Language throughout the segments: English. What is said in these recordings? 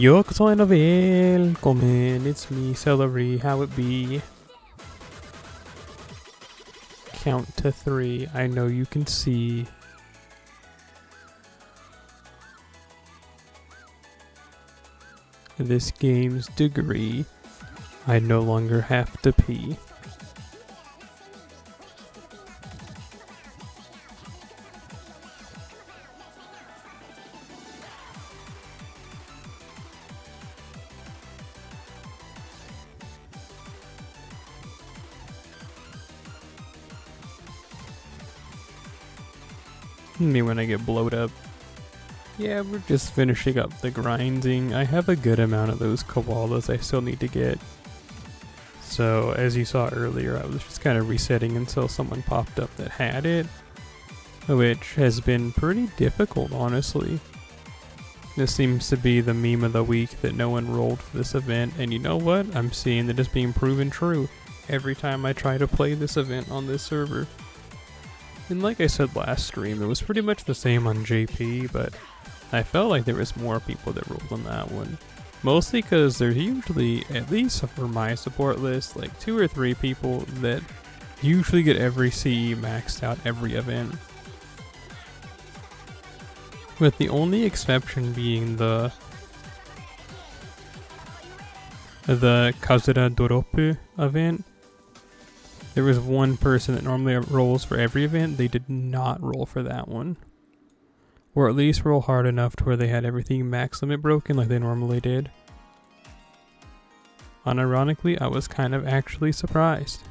Yokosoina välkommen, it's me, Celery, how it be? Count to 3, I know you can see. This game's degree, I no longer have to pee. Me when I get blowed up. Yeah, we're just finishing up the grinding. I have a good amount of those koalas I still need to get. So, as you saw earlier, I was just kind of resetting until someone popped up that had it, which has been pretty difficult, honestly. This seems to be the meme of the week that no one rolled for this event, and you know what? I'm seeing that it's being proven true every time I try to play this event on this server. And like I said last stream, it was pretty much the same on JP, but I felt like there was more people that rolled on that one. Mostly because there's usually, at least for my support list, like 2 or 3 people that usually get every CE maxed out every event. With the only exception being the Kazura Doropu event. There was one person that normally rolls for every event. They did not roll for that one. Or at least roll hard enough to where they had everything max limit broken like they normally did. Unironically, I was kind of actually surprised.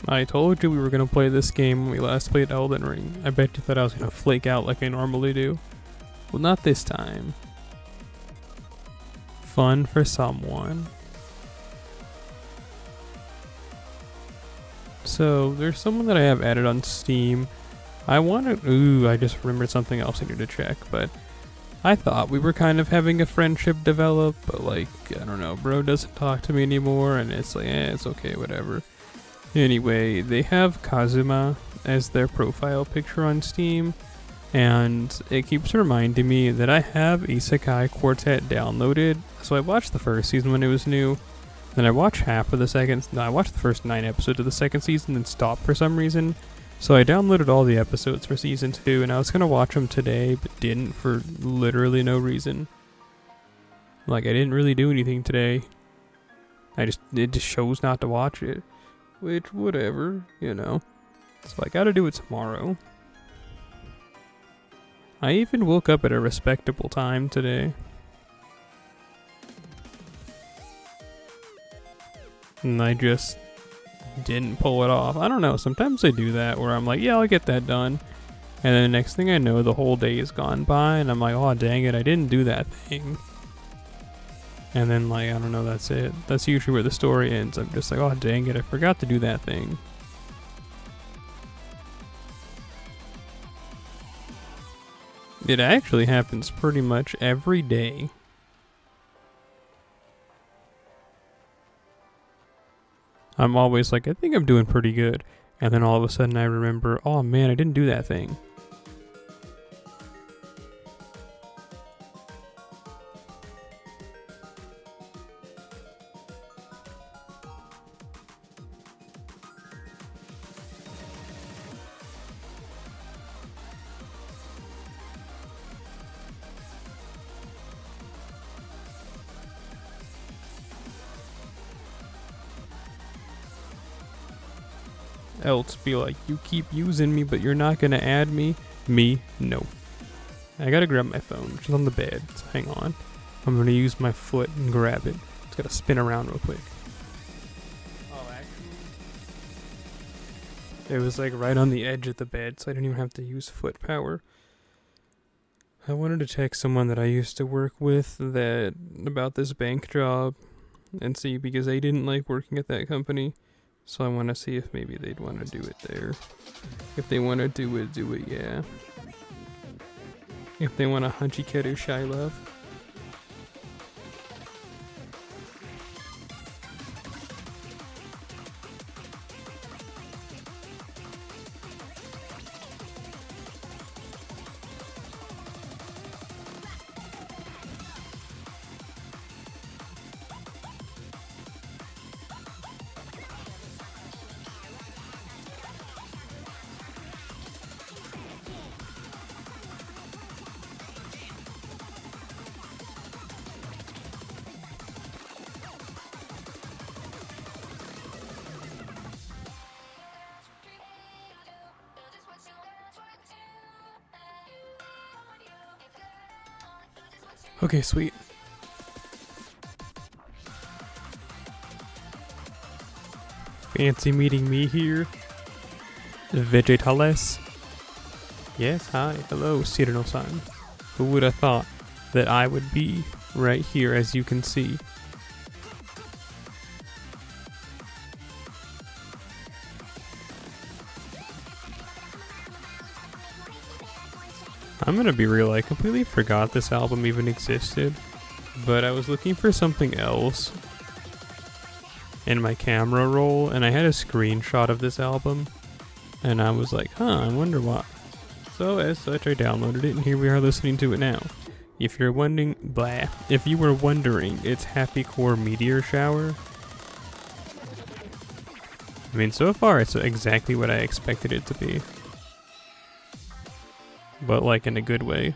I told you we were going to play this game when we last played Elden Ring. I bet you thought I was going to flake out like I normally do. Well, not this time. Fun for someone. So, there's someone that I have added on Steam. I just remembered something else I need to check, but I thought we were kind of having a friendship develop, but like, I don't know, bro doesn't talk to me anymore, and it's like, it's okay, whatever. Anyway, they have Kazuma as their profile picture on Steam, and it keeps reminding me that I have Isekai Quartet downloaded. So I watched the first season when it was new, then I watched I watched the first 9 episodes of the second season and stopped for some reason. So I downloaded all the episodes for season 2, and I was going to watch them today, but didn't for literally no reason. Like, I didn't really do anything today. It just shows not to watch it. Which, whatever, you know. So I gotta do it tomorrow. I even woke up at a respectable time today. And I just didn't pull it off. I don't know, sometimes I do that where I'm like, yeah, I'll get that done. And then the next thing I know, the whole day is gone by and I'm like, oh dang it, I didn't do that thing. And then, like, I don't know, that's it. That's usually where the story ends. I'm just like, oh, dang it, I forgot to do that thing. It actually happens pretty much every day. I'm always like, I think I'm doing pretty good. And then all of a sudden I remember, oh man, I didn't do that thing. Else be like, you keep using me, but you're not gonna add me. Me, no. I gotta grab my phone, which is on the bed. So hang on. I'm gonna use my foot and grab it. It's gotta spin around real quick. Oh, actually, It was like right on the edge of the bed, so I didn't even have to use foot power. I wanted to text someone that I used to work with about this bank job and see, because they didn't like working at that company. So I want to see if maybe they'd want to do it there. If they want to do it, yeah. If they want a hunchy kiddo shy love. Okay, sweet. Fancy meeting me here. Vegetales. Yes, hi, hello, Cyrano-san. Who would have thought that I would be right here, as you can see. I'm gonna be real, I completely forgot this album even existed, but I was looking for something else in my camera roll, and I had a screenshot of this album, and I was like, I wonder why. So as such, I downloaded it, and here we are listening to it now. If you were wondering, it's Happy Core Meteor Shower. I mean, so far, it's exactly what I expected it to be. But like in a good way.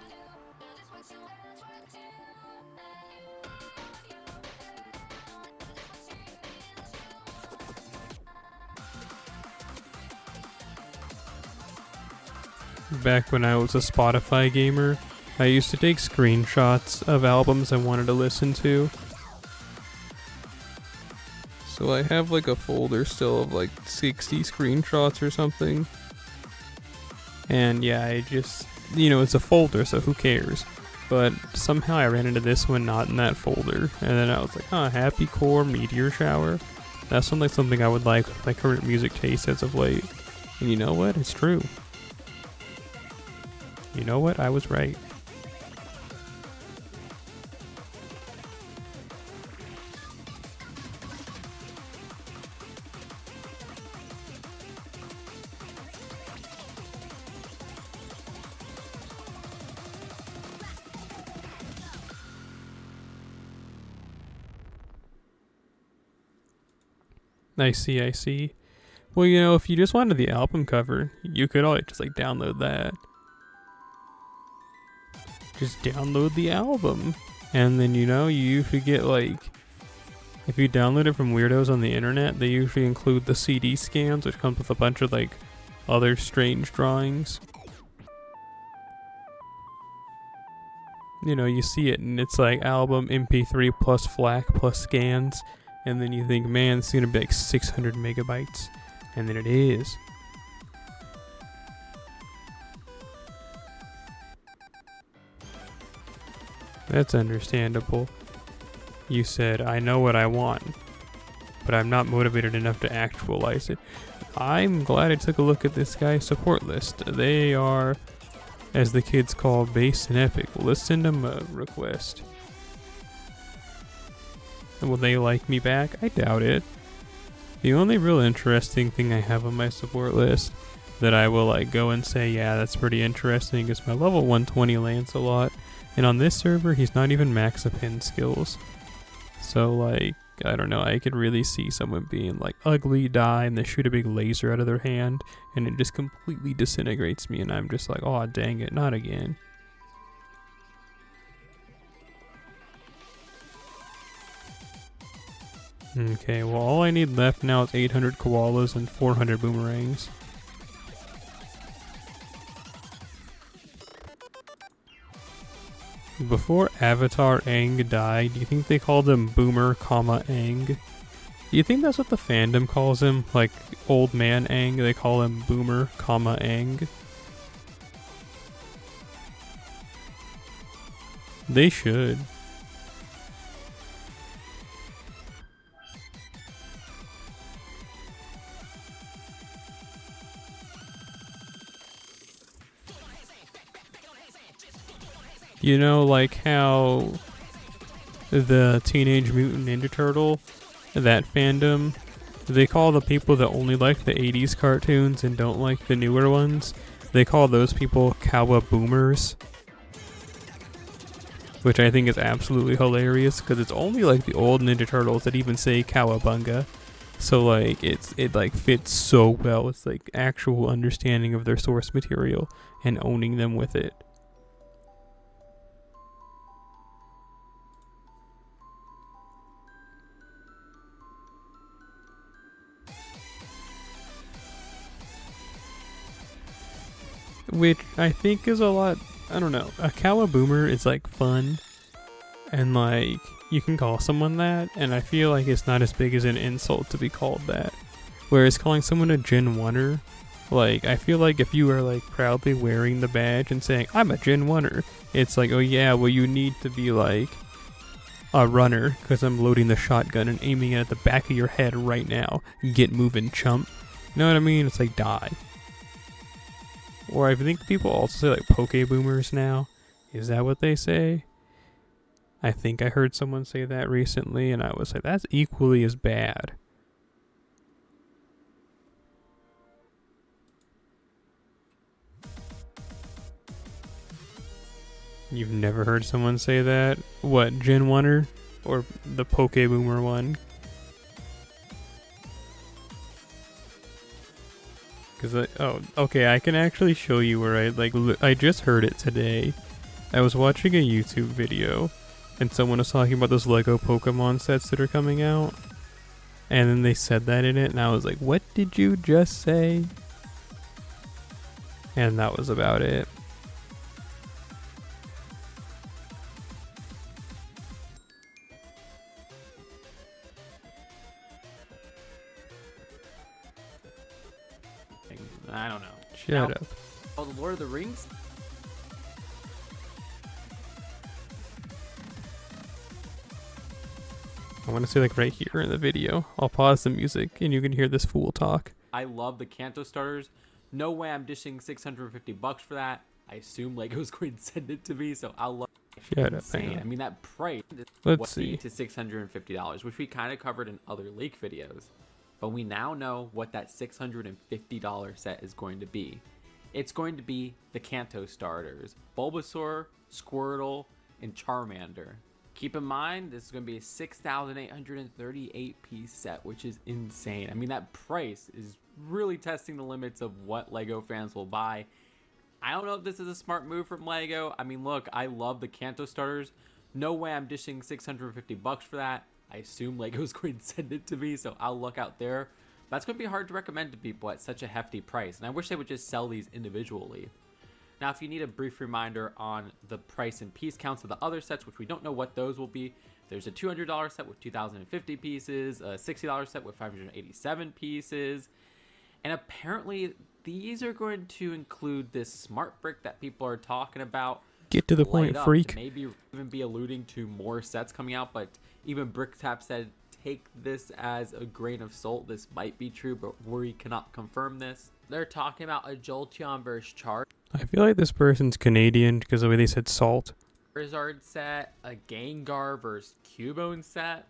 Back when I was a Spotify gamer, I used to take screenshots of albums I wanted to listen to. So I have like a folder still of like 60 screenshots or something. And yeah, I just, it's a folder, so who cares? But somehow I ran into this one not in that folder. And then I was like, Happy Core Meteor Shower. That sounds like something I would like with my current music taste as of late. And you know what? It's true. You know what? I was right. I see. Well, if you just wanted the album cover, you could always just download that. Just download the album. And then, you usually get if you download it from weirdos on the internet, they usually include the CD scans, which comes with a bunch of other strange drawings. You see it and it's album MP3 plus FLAC plus scans. And then you think, man, it's going to be 600 megabytes. And then it is. That's understandable. You said, I know what I want, but I'm not motivated enough to actualize it. I'm glad I took a look at this guy's support list. They are, as the kids call, bass and epic. Well, let's send them a request. Will they like me back? I doubt it. The only real interesting thing I have on my support list that I will go and say, yeah, that's pretty interesting, is my level 120 Lancelot. And on this server, he's not even max a pin skills. So I don't know, I could really see someone being ugly, die, and they shoot a big laser out of their hand, and it just completely disintegrates me, and I'm just oh dang it, not again. Okay, well all I need left now is 800 koalas and 400 boomerangs. Before Avatar Aang died, do you think they called him Boomer, Aang? You think that's what the fandom calls him? Like, old man Aang, they call him Boomer, comma, Aang. They should. You know, like how the Teenage Mutant Ninja Turtle, that fandom, they call the people that only like the 80s cartoons and don't like the newer ones, they call those people Kawaboomers. Which I think is absolutely hilarious, because it's only like the old Ninja Turtles that even say Cowabunga. So like it like fits so well. It's like actual understanding of their source material and owning them with it. Which I think is a lot, I don't know. A Cowaboomer is like fun, and like you can call someone that, and I feel like it's not as big as an insult to be called that. Whereas calling someone a Gen 1er, like I feel like if you are like proudly wearing the badge and saying I'm a Gen 1er, it's like, oh yeah, well you need to be like a runner because I'm loading the shotgun and aiming it at the back of your head right now. Get moving, chump. You know what I mean? It's like die. Or I think people also say like Poke Boomers now. Is that what they say? I think I heard someone say that recently, and I was like, that's equally as bad. You've never heard someone say that? What, Gen 1er? Or the Poke Boomer one? Because okay, I can actually show you where I just heard it today. I was watching a YouTube video, and someone was talking about those Lego Pokemon sets that are coming out. And then they said that in it, and I was like, what did you just say? And that was about it. I don't know. Shut up. Oh, the Lord of the Rings? I want to say like right here in the video. I'll pause the music and you can hear this fool talk. I love the Kanto starters. No way I'm dishing $650 for that. I assume Lego's going to send it to me, so I'll love it. Shut Insane. up. I mean, that price Let's see. to $650, which we kind of covered in other leak videos. But we now know what that $650 set is going to be. It's going to be the Kanto starters, Bulbasaur, Squirtle, and Charmander. Keep in mind, this is going to be a 6,838 piece set, which is insane. I mean, that price is really testing the limits of what Lego fans will buy. I don't know if this is a smart move from Lego. I mean, look, I love the Kanto starters. No way I'm dishing $650 for that. I assume Lego's going to send it to me, so I'll look out there. That's going to be hard to recommend to people at such a hefty price, and I wish they would just sell these individually. Now, if you need a brief reminder on the price and piece counts of the other sets, which we don't know what those will be, there's a $200 set with 2,050 pieces, a $60 set with 587 pieces, and apparently these are going to include this smart brick that people are talking about. Get to the point, freak. Maybe even be alluding to more sets coming out, but even BrickTap said, take this as a grain of salt. This might be true, but we cannot confirm this. They're talking about a Jolteon versus Charizard I feel like this person's Canadian because of the way they said salt. set, a Gengar versus Cubone set.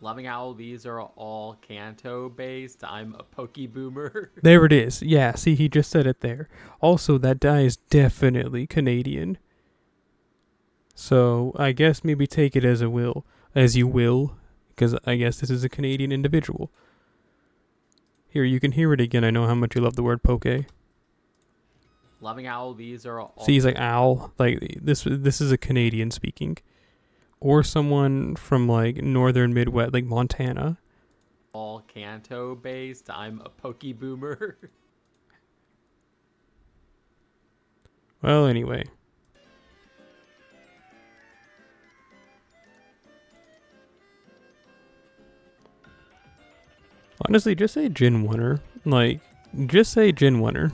Loving how these are all Kanto based. I'm a Pokeboomer. There it is. Yeah, see, he just said it there. Also, that die is definitely Canadian. So, I guess maybe take it as you will, because I guess this is a Canadian individual. Here, you can hear it again. I know how much you love the word poke. Loving how these are all... See, he's like, owl. Like, this is a Canadian speaking. Or someone from, like, northern Midwest, like Montana. all Kanto based. I'm a Pokeboomer. Well, anyway. Honestly, just say Gin Winner. Like, just say Gin Winner.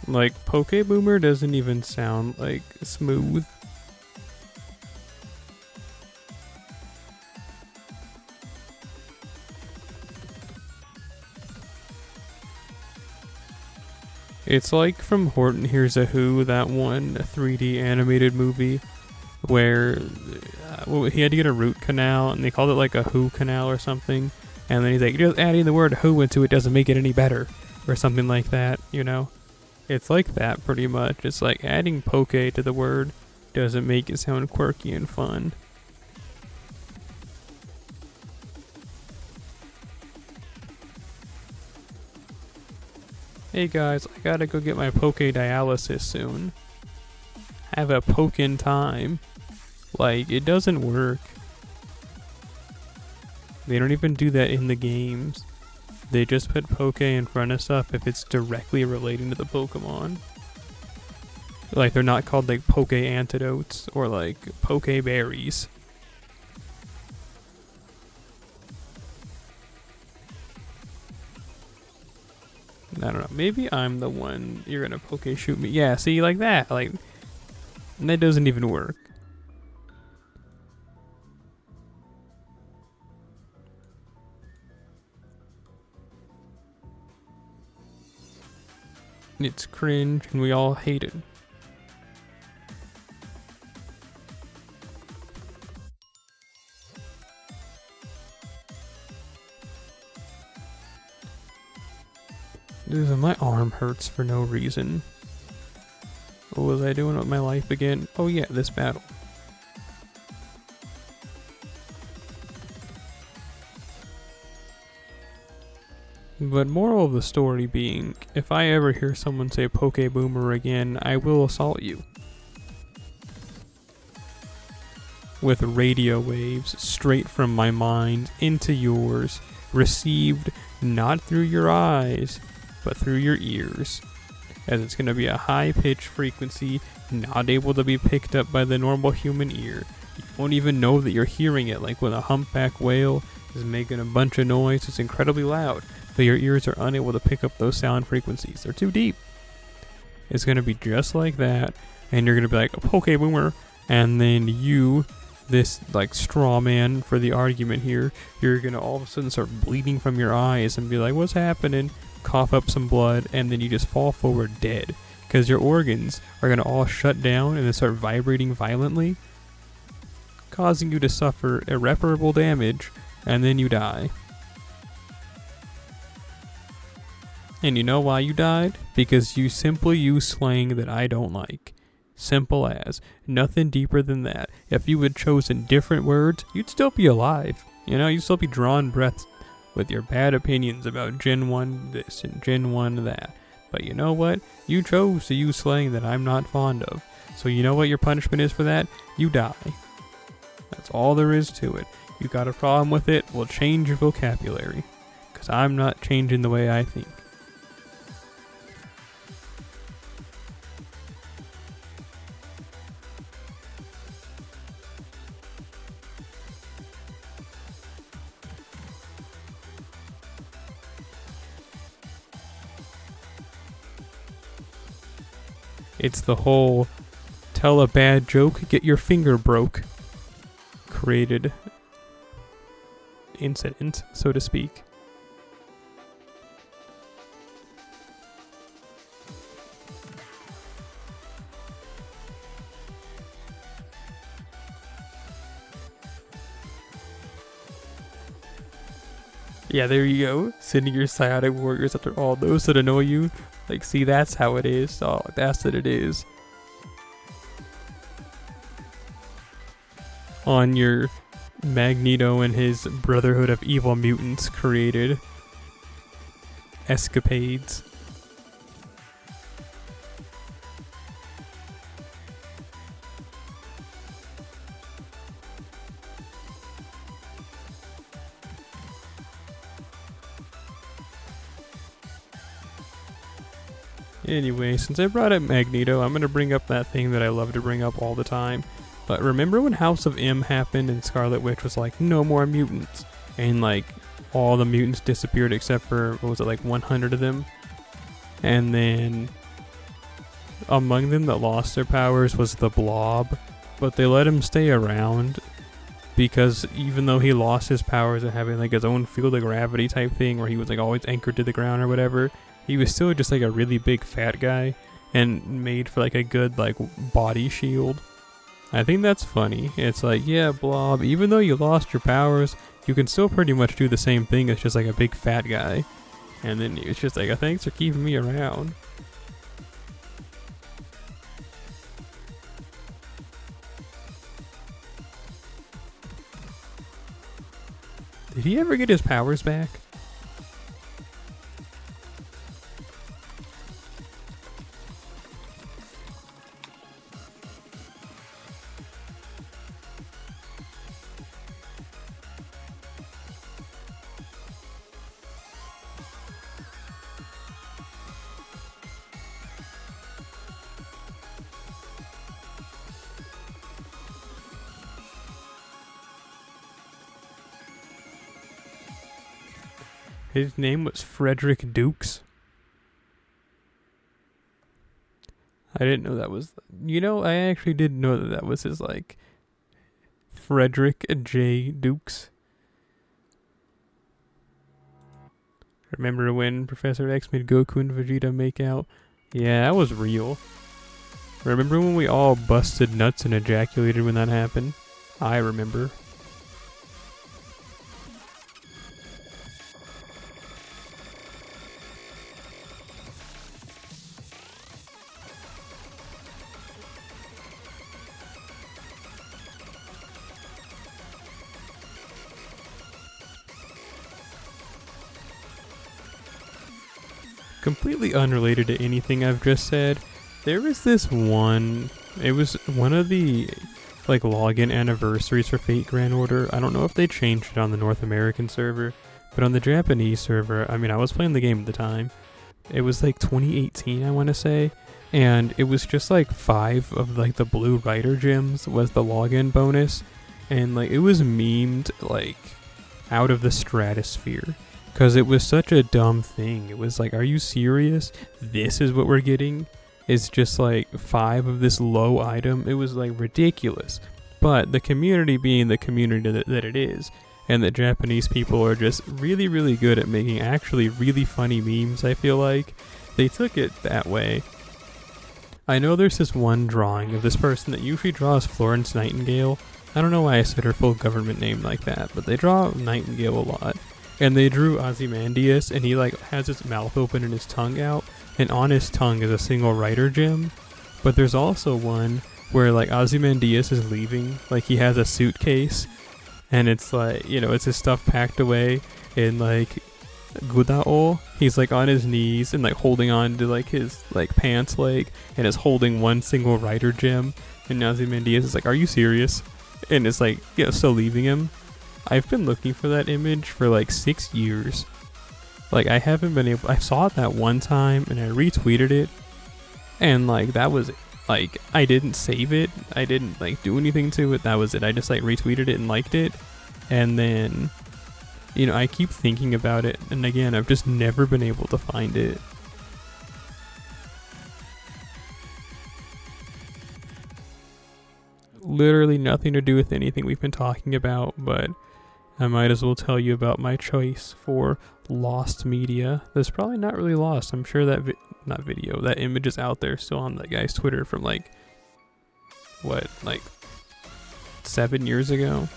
Like, Poke Boomer doesn't even sound, like, smooth. It's like from Horton Hears a Who, that one 3D animated movie where he had to get a root canal and they called it like a Who canal or something. And then he's like, just adding the word Who into it doesn't make it any better, or something like that, you know? It's like that pretty much. It's like adding poke to the word doesn't make it sound quirky and fun. Hey guys, I gotta go get my poke dialysis soon. Have a pokin' time. Like, it doesn't work. They don't even do that in the games. They just put poke in front of stuff if it's directly relating to the Pokemon. Like, they're not called like poke antidotes or like poke berries. I don't know. Maybe I'm the one you're gonna poke shoot me. Yeah, see, like that. Like, that doesn't even work. It's cringe and we all hate it. Dude, my arm hurts for no reason. What was I doing with my life again? Oh yeah, this battle. But moral of the story being, if I ever hear someone say Poke Boomer again, I will assault you. With radio waves straight from my mind into yours, received not through your eyes, but through your ears. As it's going to be a high-pitched frequency, not able to be picked up by the normal human ear. You won't even know that you're hearing it, like when a humpback whale is making a bunch of noise. It's incredibly loud, but your ears are unable to pick up those sound frequencies. They're too deep. It's going to be just like that, and you're going to be like, Poke Boomer, and then you, this like straw man for the argument here, you're going to all of a sudden start bleeding from your eyes and be like, what's happening? Cough up some blood, and then you just fall forward dead, because your organs are going to all shut down and then start vibrating violently, causing you to suffer irreparable damage, and then you die. And you know why you died? Because you simply use slang that I don't like. Simple as. Nothing deeper than that. If you had chosen different words, you'd still be alive. You know, you'd still be drawing breaths with your bad opinions about Gen 1 this and Gen 1 that. But you know what? You chose to use slang that I'm not fond of. So you know what your punishment is for that? You die. That's all there is to it. You got a problem with it? Well, change your vocabulary. Because I'm not changing the way I think. It's the whole tell a bad joke, get your finger broke created incident, so to speak. Yeah, there you go. Sending your psionic warriors after all those that annoy you. Like, see, that's how it is. Oh, that's what it is. On your Magneto and his Brotherhood of Evil Mutants created escapades. Anyway, since I brought up Magneto, I'm gonna bring up that thing that I love to bring up all the time. But remember when House of M happened and Scarlet Witch was like, no more mutants? And like, all the mutants disappeared except for, what was it, like 100 of them? And then, among them that lost their powers was the Blob. But they let him stay around because even though he lost his powers and having like his own field of gravity type thing where he was like always anchored to the ground or whatever, he was still just like a really big fat guy and made for like a good like body shield. I think that's funny. It's like, yeah, Blob, even though you lost your powers, you can still pretty much do the same thing as just like a big fat guy. And then it's just like, thanks for keeping me around. Did he ever get his powers back? His name was Frederick Dukes. I didn't know that was... You know, I actually didn't know that was his, like... Frederick J. Dukes. Remember when Professor X made Goku and Vegeta make out? Yeah, that was real. Remember when we all busted nuts and ejaculated when that happened? I remember. Completely unrelated to anything I've just said, there was this one, it was one of the like login anniversaries for Fate Grand Order. I don't know if they changed it on the North American server, but on the Japanese server, I mean, I was playing the game at the time. It was like 2018, I want to say, and it was just like 5 of like the blue Rider gems was the login bonus, and like it was memed like out of the stratosphere. Because it was such a dumb thing. It was like, are you serious? This is what we're getting? It's just like 5 of this low item. It was like ridiculous. But the community being the community that it is, and the Japanese people are just really, really good at making actually really funny memes, I feel like. They took it that way. I know there's this one drawing of this person that usually draws Florence Nightingale. I don't know why I said her full government name like that, but they draw Nightingale a lot. And they drew Ozymandias, and he like has his mouth open and his tongue out, and on his tongue is a single Rider gem. But there's also one where like Ozymandias is leaving, like he has a suitcase, and it's like, you know, it's his stuff packed away, and like Gudao, he's like on his knees and like holding on to like his like pants leg, and is holding one single Rider gem, and Ozymandias is like, are you serious? And it's like, yeah, still leaving him. I've been looking for that image for like 6 years. Like I haven't been able, I saw it that one time and I retweeted it, and like that was it. Like I didn't save it, I didn't like do anything to it, that was it. I just like retweeted it and liked it, and then, you know, I keep thinking about it, and again, I've just never been able to find it. Literally nothing to do with anything we've been talking about, but I might as well tell you about my choice for lost media. That's probably not really lost. I'm sure that that image is out there still on that guy's Twitter from like, what, like 7 years ago?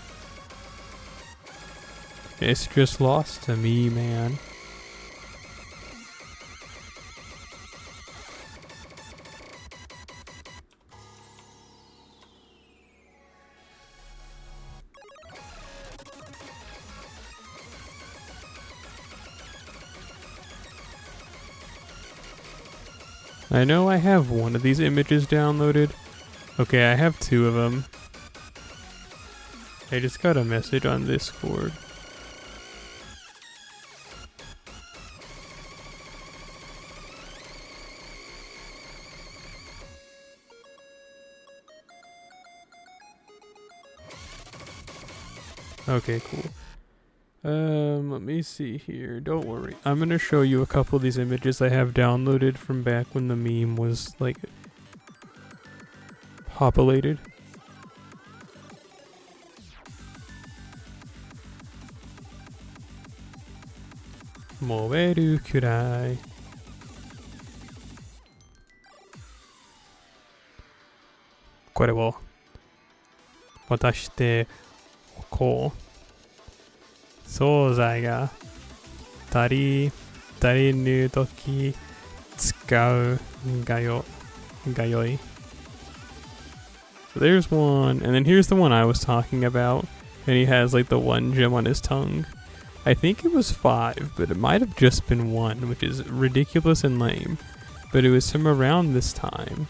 It's just lost to me, man. I know I have one of these images downloaded. Okay, I have 2 of them. I just got a message on Discord. Okay, cool. Let me see here. Don't worry. I'm gonna show you a couple of these images I have downloaded from back when the meme was like populated. Moveru kurai. Kore wo watashite ko souzai ga tarinu toki tsukau gayoi. So there's one, and then here's the one I was talking about, and he has like the one gem on his tongue. I think it was 5, but it might have just been 1, which is ridiculous and lame. But it was from around this time.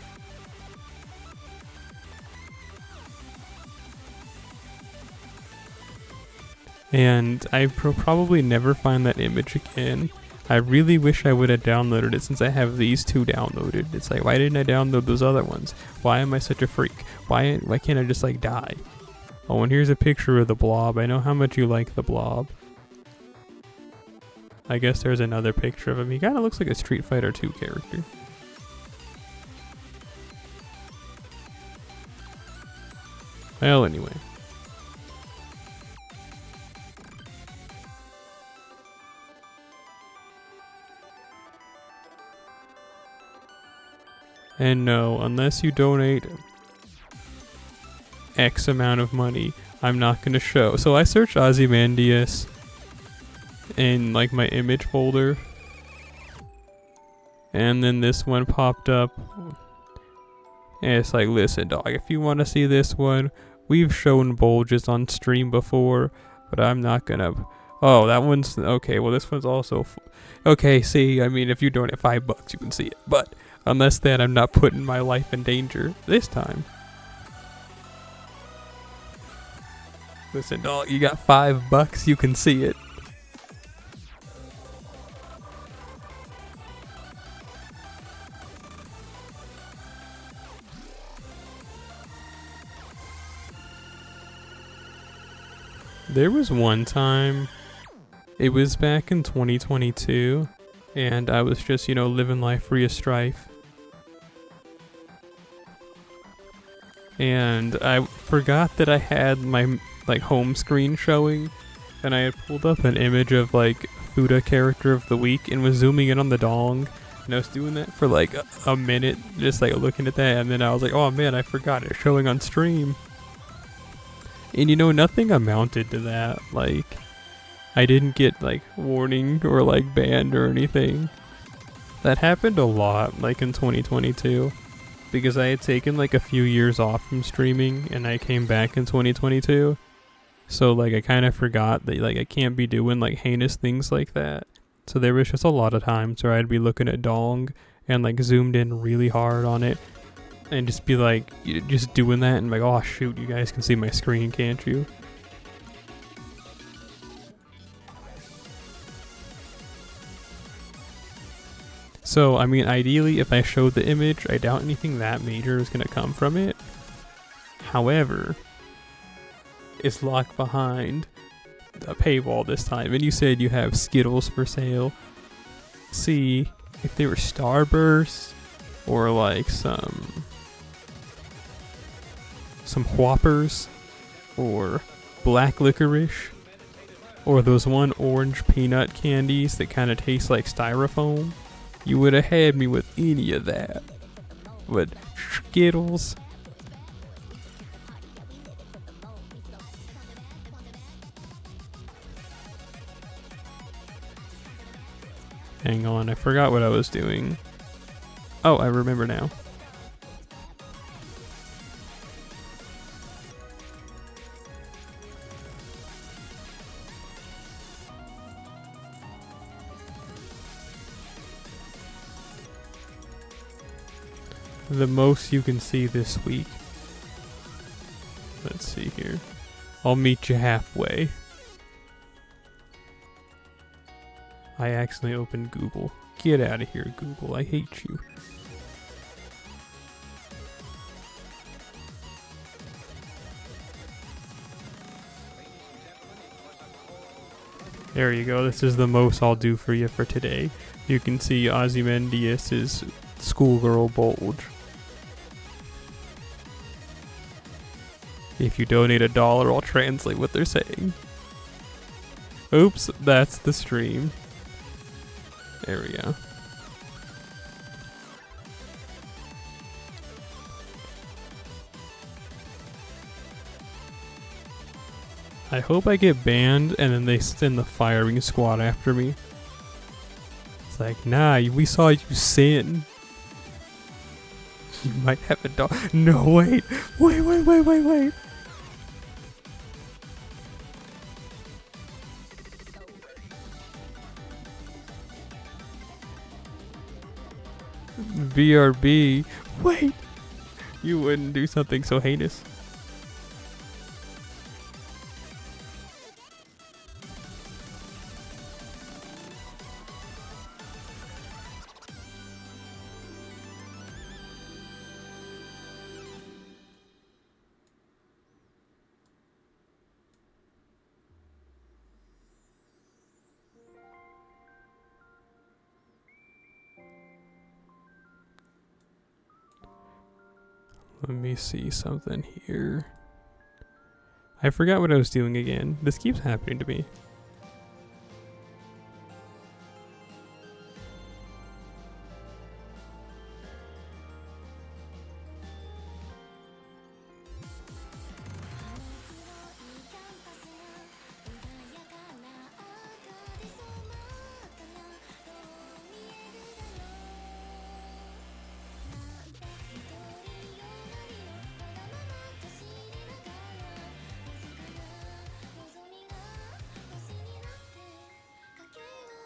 And I probably never find that image again. I really wish I would have downloaded it since I have these 2 downloaded. It's like, why didn't I download those other ones? Why am I such a freak? Why can't I just like die? Oh, and here's a picture of the blob. I know how much you like the blob. I guess there's another picture of him. He kind of looks like a Street Fighter 2 character. Well, anyway. And no, unless you donate X amount of money, I'm not going to show. So I searched Ozymandias in like my image folder, and then this one popped up, and it's like, listen dog, if you want to see this one, we've shown bulges on stream before, but I'm not gonna. Oh, that one's okay. Well, this one's also okay. See, I mean, if you donate $5 you can see it, but unless that, I'm not putting my life in danger this time. Listen dog, you got $5 you can see it. There was one time, it was back in 2022, and I was just, you know, living life free of strife. And I forgot that I had my, like, home screen showing, and I had pulled up an image of, like, Fuda character of the week and was zooming in on the dong. And I was doing that for, like, a minute, just, like, looking at that, and then I was like, oh man, I forgot it showing on stream. And you know, nothing amounted to that. Like, I didn't get like warning or like banned or anything. That happened a lot, like in 2022, because I had taken like a few years off from streaming and I came back in 2022. So like I kind of forgot that like I can't be doing like heinous things like that. So there was just a lot of times where I'd be looking at dong and like zoomed in really hard on it. And just be like, just doing that and like, oh shoot, you guys can see my screen, can't you? So, I mean, ideally, if I showed the image, I doubt anything that major is going to come from it. However, it's locked behind a paywall this time. And you said you have Skittles for sale. See, if they were Starburst or like some Whoppers, or black licorice, or those one orange peanut candies that kind of taste like styrofoam, you would have had me with any of that. But Skittles. Hang on, I forgot what I was doing. Oh, I remember now. The most you can see this week. Let's see here. I'll meet you halfway. I accidentally opened Google. Get out of here, Google. I hate you. There you go. This is the most I'll do for you for today. You can see Ozymandias' schoolgirl bulge. If you donate $1, I'll translate what they're saying. Oops, that's the stream. There we go. I hope I get banned and then they send the firing squad after me. It's like, nah, we saw you sin. You might have a dog. No, wait. Wait. BRB. Wait. You wouldn't do something so heinous. Let me see something here. I forgot what I was doing again. This keeps happening to me.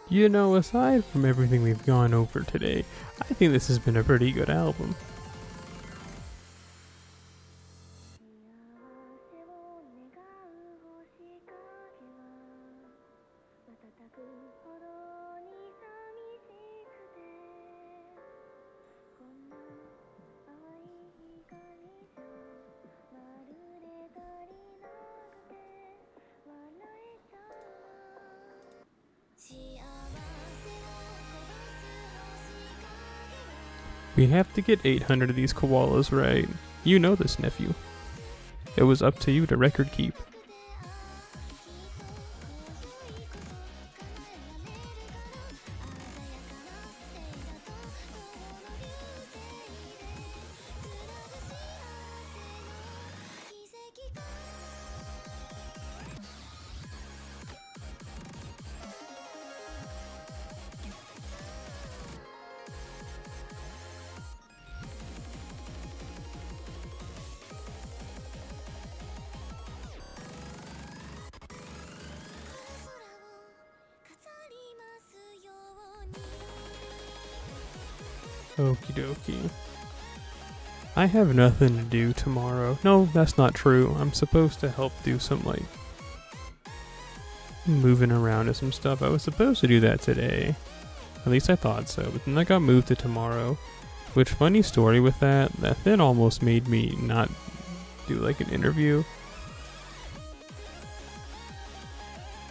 You know, aside from everything we've gone over today, I think this has been a pretty good album. We have to get 800 of these koalas right. You know this, nephew. It was up to you to record keep. Okie dokie. I have nothing to do tomorrow. No, that's not true. I'm supposed to help do some, like, moving around and some stuff. I was supposed to do that today. At least I thought so. But then I got moved to tomorrow. Which, funny story with that then almost made me not do, like, an interview.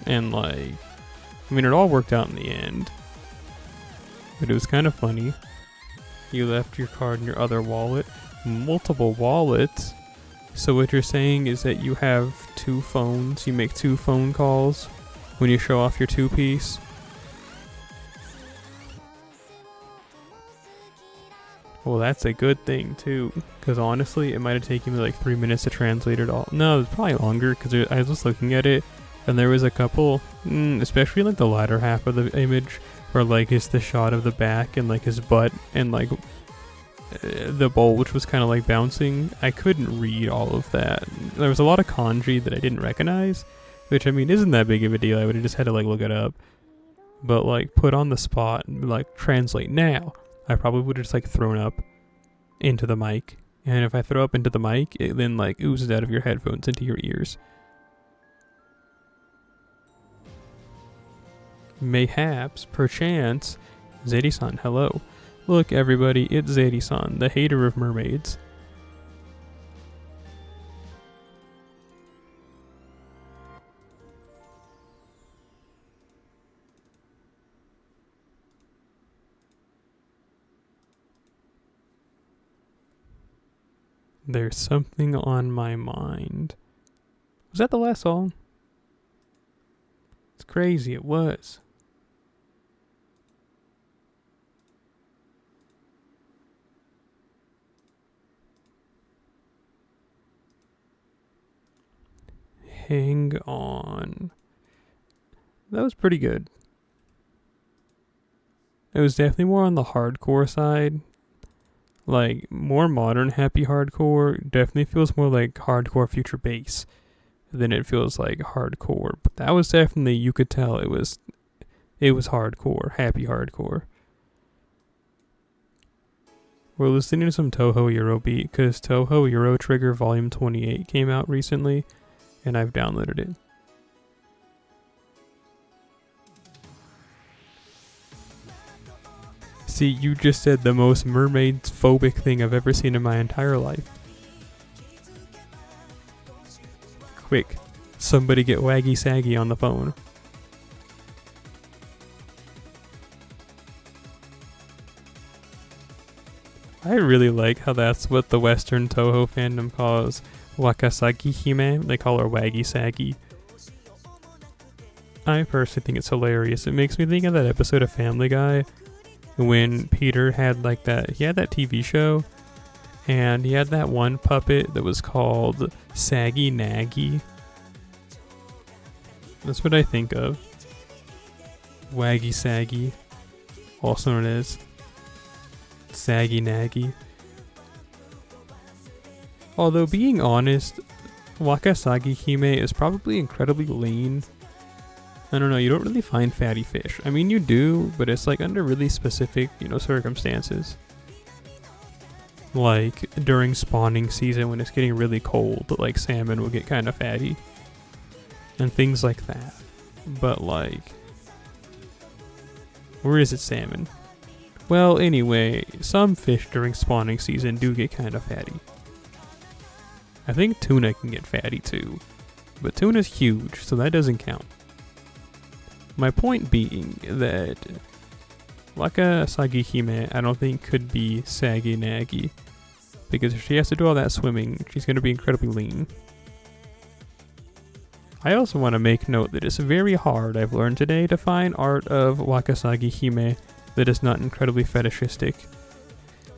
And, like, I mean, it all worked out in the end. But it was kind of funny. You left your card in your other wallet. Multiple wallets. So what you're saying is that you have 2 phones. You make 2 phone calls when you show off your 2-piece. Well, that's a good thing too. Because honestly, it might have taken me like 3 minutes to translate it all. No, it's probably longer because I was just looking at it. And there was a couple, especially like the latter half of the image, where like it's the shot of the back and like his butt and like the bowl, which was kind of like bouncing. I couldn't read all of that. There was a lot of kanji that I didn't recognize, which I mean isn't that big of a deal. I would have just had to like look it up. But like put on the spot and like translate now, I probably would have just like thrown up into the mic. And if I throw up into the mic, it then like oozes out of your headphones into your ears. Mayhaps, perchance, Zadie-san, hello. Look everybody, it's Zadie-san, the hater of mermaids. There's something on my mind. Was that the last song? It's crazy, it was. Hang on. That was pretty good. It was definitely more on the hardcore side. Like, more modern happy hardcore definitely feels more like hardcore future bass than it feels like hardcore. But that was definitely, you could tell it was hardcore, happy hardcore. We're listening to some Toho Eurobeat because Toho Euro Trigger Volume 28 came out recently, and I've downloaded it. See, you just said the most mermaid-phobic thing I've ever seen in my entire life. Quick, somebody get Waggy Saggy on the phone. I really like how that's what the Western Toho fandom calls Wakasagi Hime. They call her Waggy Saggy. I personally think it's hilarious. It makes me think of that episode of Family Guy when Peter had like he had that TV show, and he had that one puppet that was called Saggy Naggy. That's what I think of. Waggy Saggy, also known as Saggy Naggy. Although, being honest, Wakasagi Hime is probably incredibly lean. I don't know, you don't really find fatty fish. I mean, you do, but it's like under really specific, circumstances. Like during spawning season when it's getting really cold, like salmon will get kind of fatty. And things like that. But like, where is it salmon? Well, anyway, some fish during spawning season do get kind of fatty. I think tuna can get fatty too. But tuna's huge, so that doesn't count. My point being that Wakasagi Hime, I don't think could be Saggy Naggy. Because if she has to do all that swimming, she's going to be incredibly lean. I also want to make note that it's very hard, I've learned today, to find art of Wakasagi Hime that is not incredibly fetishistic.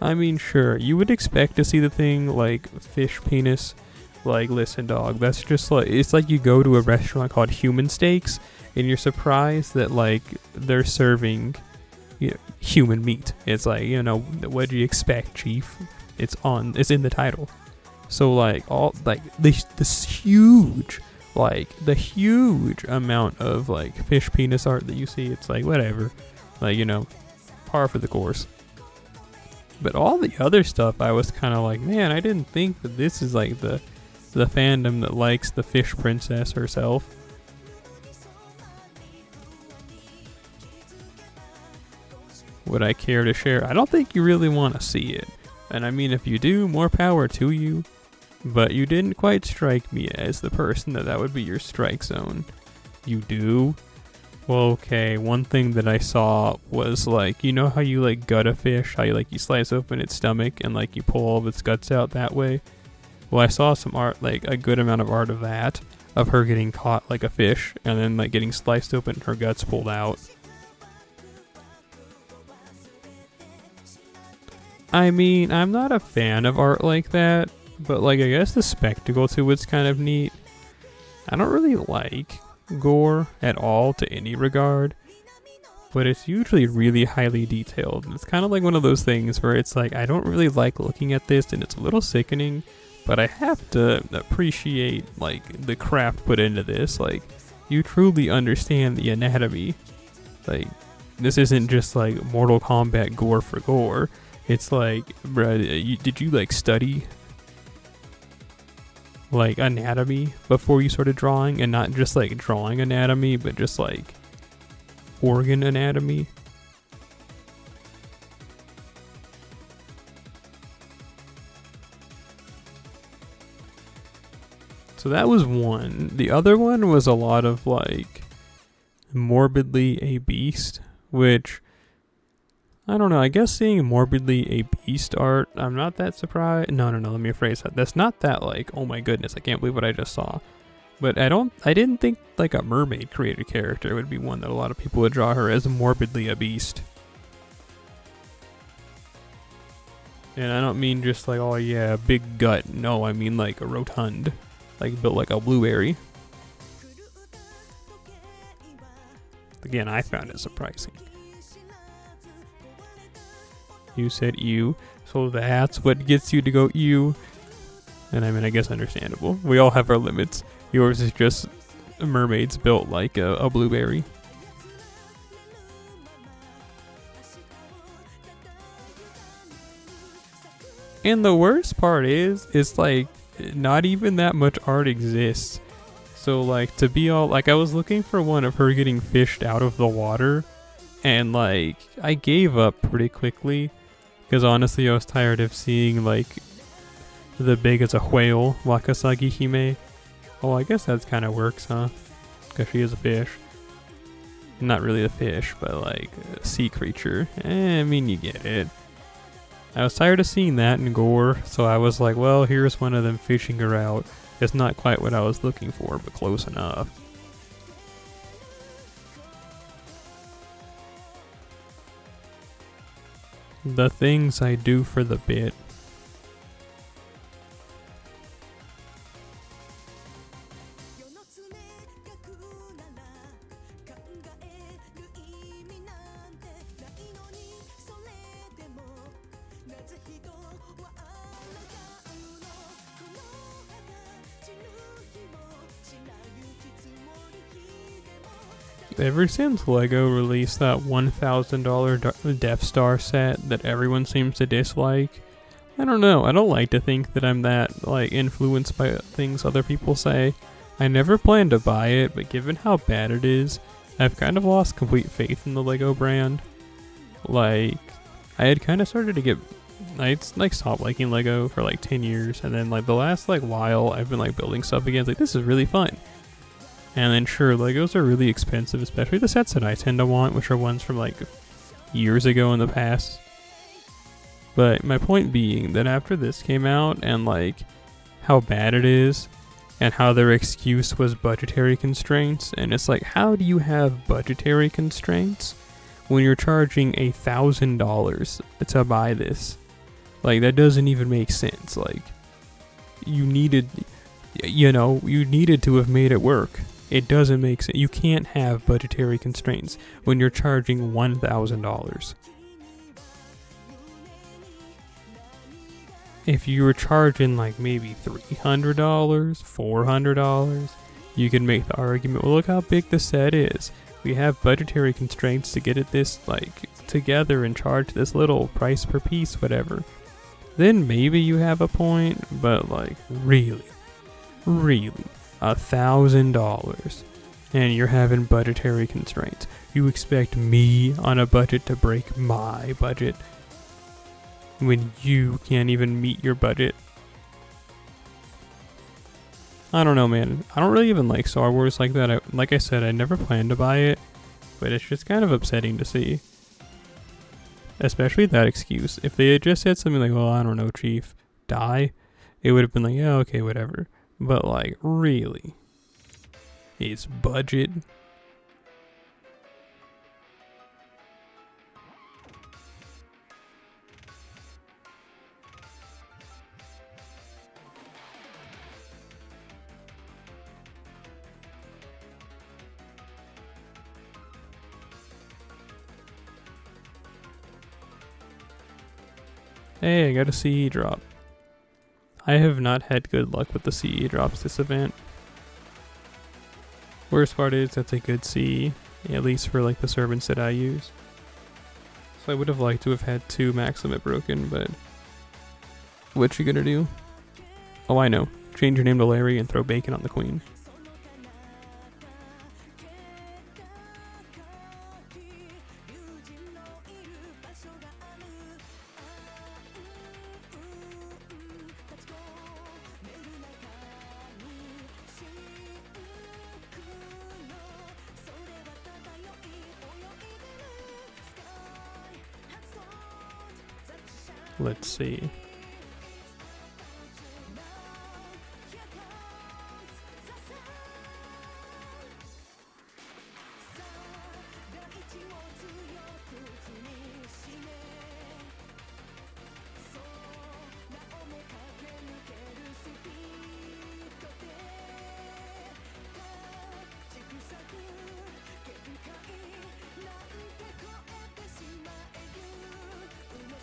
I mean, sure, you would expect to see the thing like fish penis. Like, listen, dog, that's just like, it's like you go to a restaurant called Human Steaks, and you're surprised that, like, they're serving human meat. It's like, what do you expect, chief? It's in the title. So, like, all, like, this huge, like, the huge amount of, like, fish penis art that you see, it's like, whatever. Like, par for the course. But all the other stuff, I was kind of like, man, I didn't think that this is, like, the fandom that likes the fish princess herself. Would I care to share? I don't think you really want to see it. And I mean, if you do, more power to you. But you didn't quite strike me as the person that would be your strike zone. You do? Well, okay, one thing that I saw was like, you know how you like gut a fish? How you slice open its stomach and like you pull all of its guts out that way? Well, I saw some art, like a good amount of art of that. Of her getting caught like a fish and then like getting sliced open and her guts pulled out. I mean, I'm not a fan of art like that, but like I guess the spectacle to it's kind of neat. I don't really like gore at all to any regard, but it's usually really highly detailed. It's kind of like one of those things where it's like, I don't really like looking at this and it's a little sickening, but I have to appreciate like the craft put into this. Like, you truly understand the anatomy. Like, this isn't just like Mortal Kombat gore for gore. It's like, bruh, did you like study like anatomy before you started drawing, and not just like drawing anatomy, but just like organ anatomy? So that was one. The other one was a lot of like morbidly a beast, which I don't know. I guess seeing morbidly a beast art, I'm not that surprised. No, let me rephrase that. That's not that like, oh my goodness, I can't believe what I just saw. But I didn't think like a mermaid created character would be one that a lot of people would draw her as morbidly a beast. And I don't mean just like, oh yeah, big gut. No, I mean like a rotund, like built like a blueberry. Again, I found it surprising. You said ew, so that's what gets you to go ew. And I mean, I guess understandable. We all have our limits. Yours is just mermaids built like a blueberry. And the worst part is like, not even that much art exists. So like, to be all, like I was looking for one of her getting fished out of the water. And like, I gave up pretty quickly. Because honestly, I was tired of seeing like the big as a whale, Wakasagi Hime. Oh, I guess that kind of works, huh? Because she is a fish. Not really a fish, but like a sea creature. I mean, you get it. I was tired of seeing that in gore, so I was like, well, here's one of them fishing her out. It's not quite what I was looking for, but close enough. The things I do for the bit. Ever since LEGO released that $1,000 Death Star set that everyone seems to dislike, I don't know, I don't like to think that I'm that, like, influenced by things other people say. I never planned to buy it, but given how bad it is, I've kind of lost complete faith in the LEGO brand. Like, I had kind of started to get, I like stopped liking LEGO for like 10 years, and then like the last like while I've been like building stuff again, like this is really fun. And then sure, Legos are really expensive, especially the sets that I tend to want, which are ones from like years ago in the past. But my point being that after this came out and like how bad it is and how their excuse was budgetary constraints, and it's like, how do you have budgetary constraints when you're charging $1,000 to buy this? Like, that doesn't even make sense. Like, you needed to have made it work. It doesn't make sense. You can't have budgetary constraints when you're charging $1,000. If you were charging like maybe $300, $400, you can make the argument, well, look how big the set is. We have budgetary constraints to get it this like together and charge this little price per piece, whatever. Then maybe you have a point, but like really, $1,000 and you're having budgetary constraints. You expect me on a budget to break my budget when you can't even meet your budget? I don't know, man. I don't really even like Star Wars like that. Like I said, I never planned to buy it, but it's just kind of upsetting to see. Especially that excuse. If they had just said something like, well, I don't know, Chief, die, it would have been like, yeah, okay, whatever. But like, really? It's budget? Hey, I got a CE drop. I have not had good luck with the CE drops this event. Worst part is that's a good CE, at least for like the servants that I use. So I would have liked to have had 2 max limit broken, but what you gonna do? Oh, I know. Change your name to Larry and throw bacon on the queen. Let's see.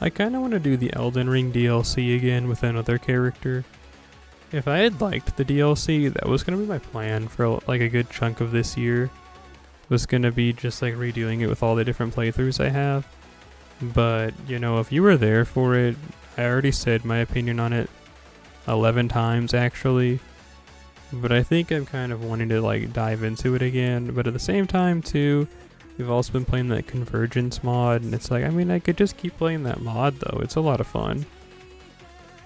I kind of want to do the Elden Ring DLC again with another character. If I had liked the DLC, that was going to be my plan for like a good chunk of this year. Was going to be just like redoing it with all the different playthroughs I have. But, you know, if you were there for it, I already said my opinion on it 11 times actually. But I think I'm kind of wanting to like dive into it again. But at the same time too, we've also been playing that Convergence mod, and it's like, I mean, I could just keep playing that mod, though. It's a lot of fun. You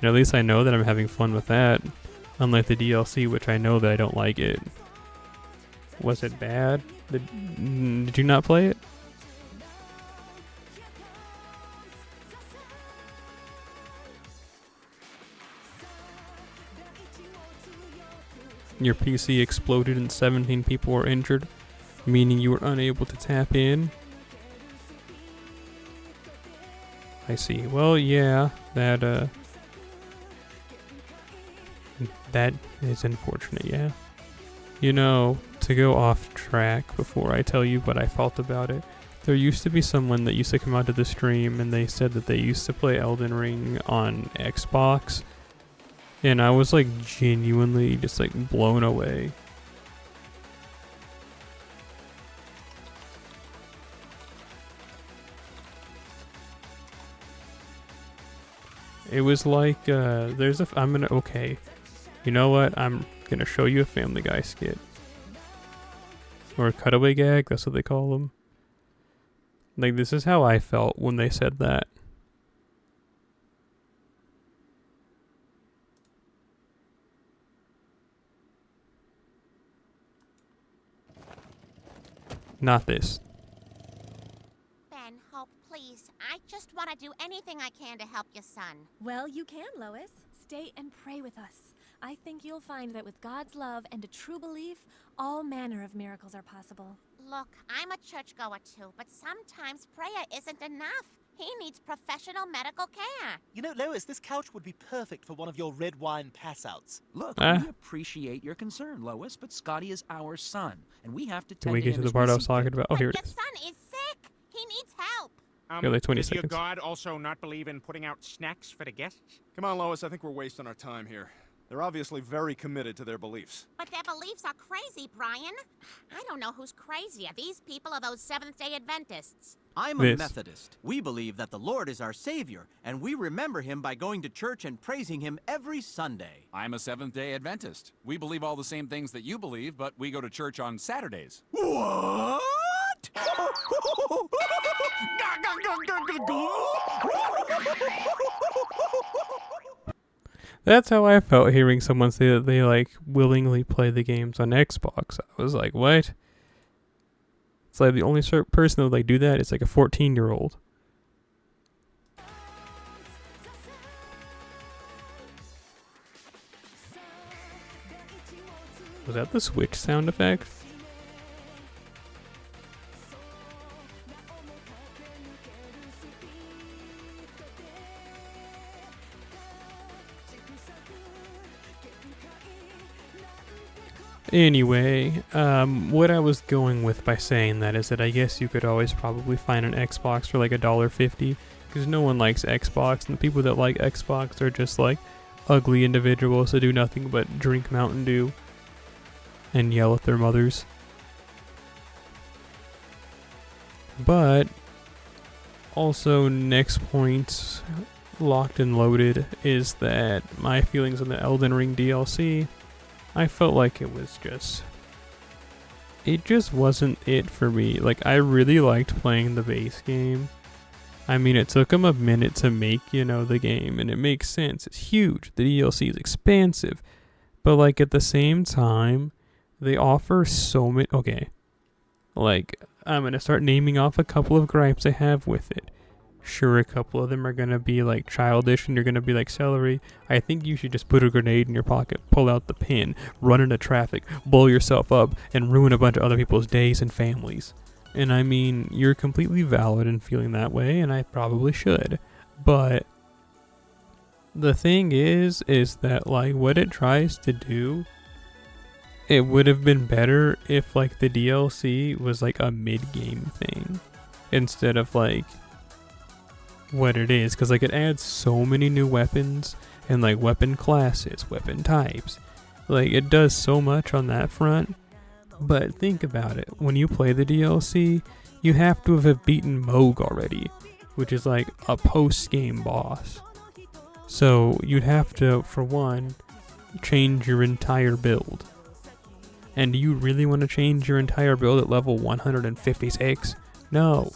know, at least I know that I'm having fun with that. Unlike the DLC, which I know that I don't like it. Was it bad? Did you not play it? Your PC exploded and 17 people were injured, meaning you were unable to tap in. I see. Well, yeah, that is unfortunate, yeah. You know, to go off track before I tell you what I felt about it, there used to be someone that used to come out to the stream and they said that they used to play Elden Ring on Xbox, and I was like genuinely just like blown away. It was like, okay. You know what? I'm gonna show you a Family Guy skit. Or a cutaway gag, that's what they call them. Like, this is how I felt when they said that. Not this. Ben, Hope, please. I just want to do anything I can to help your son. Well, you can, Lois. Stay and pray with us. I think you'll find that with God's love and a true belief, all manner of miracles are possible. Look, I'm a churchgoer too, but sometimes prayer isn't enough. He needs professional medical care. You know, Lois, this couch would be perfect for one of your red wine pass-outs. Look, we appreciate your concern, Lois, but Scotty is our son, and we have to tend Can we to get him to the as part we I was see talking fit. about? Oh, here it Your is. son is sick. He needs help. You're like 20 does seconds. your God also not believe in putting out snacks for the guests? Come on, Lois, I think we're wasting our time here. They're obviously very committed to their beliefs. But their beliefs are crazy, Brian. I don't know who's crazier, these people or those Seventh-day Adventists. I'm a Methodist. We believe that the Lord is our Savior, and we remember Him by going to church and praising Him every Sunday. I'm a Seventh-day Adventist. We believe all the same things that you believe, but we go to church on Saturdays. What? That's how I felt hearing someone say that they like willingly play the games on Xbox. I was like, what? It's like the only person that would like do that is like a 14-year-old. Was that the Switch sound effect? Anyway, what I was going with by saying that is that I guess you could always probably find an Xbox for like $1.50, because no one likes Xbox, and the people that like Xbox are just like ugly individuals that do nothing but drink Mountain Dew and yell at their mothers. But also, next point, locked and loaded, is that my feelings on the Elden Ring DLC, I felt like it just wasn't it for me. Like, I really liked playing the base game. I mean, it took them a minute to make, the game, and it makes sense. It's huge. The DLC is expansive. But, like, at the same time, they offer so many... Okay. Like, I'm going to start naming off a couple of gripes I have with it. Sure, a couple of them are gonna be like childish and you're gonna be like, Celery, I think you should just put a grenade in your pocket, pull out the pin, run into traffic, blow yourself up, and ruin a bunch of other people's days and families. And I mean, you're completely valid in feeling that way, and I probably should. But the thing is that like what it tries to do, it would have been better if like the DLC was like a mid-game thing instead of like what it is, because like it adds so many new weapons and like weapon classes, weapon types. Like it does so much on that front. But think about it, when you play the DLC, you have to have beaten Moog already, which is like a post-game boss. So you'd have to, for one, change your entire build. And do you really want to change your entire build at level 156? No.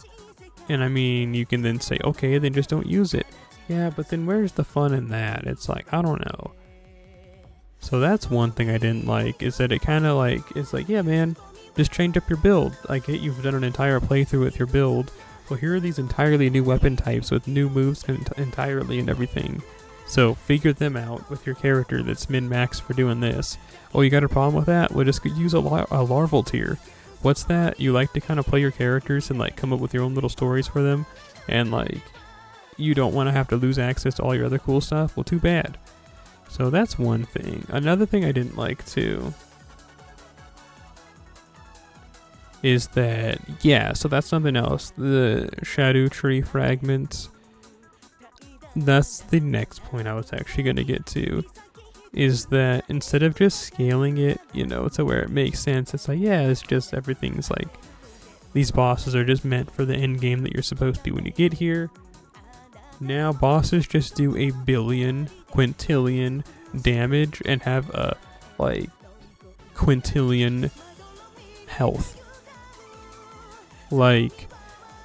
And I mean, you can then say, okay, then just don't use it. Yeah, but then where's the fun in that? It's like, I don't know. So that's one thing I didn't like, is that it kind of like, it's like, yeah man, just change up your build. I get you've done an entire playthrough with your build. Well, here are these entirely new weapon types with new moves entirely and everything. So figure them out with your character that's min-max for doing this. Oh, you got a problem with that? Well, just use a larval tier. What's that? You like to kind of play your characters and like come up with your own little stories for them, and like you don't want to have to lose access to all your other cool stuff? Well, too bad. So that's one thing. Another thing I didn't like too is that, yeah, so that's something else. The shadow tree fragments. That's the next point I was actually going to get to. Is that instead of just scaling it, you know, to where it makes sense, it's like, yeah, it's just everything's like, these bosses are just meant for the end game that you're supposed to do when you get here. Now bosses just do a billion, quintillion damage and have a, like, quintillion health. Like,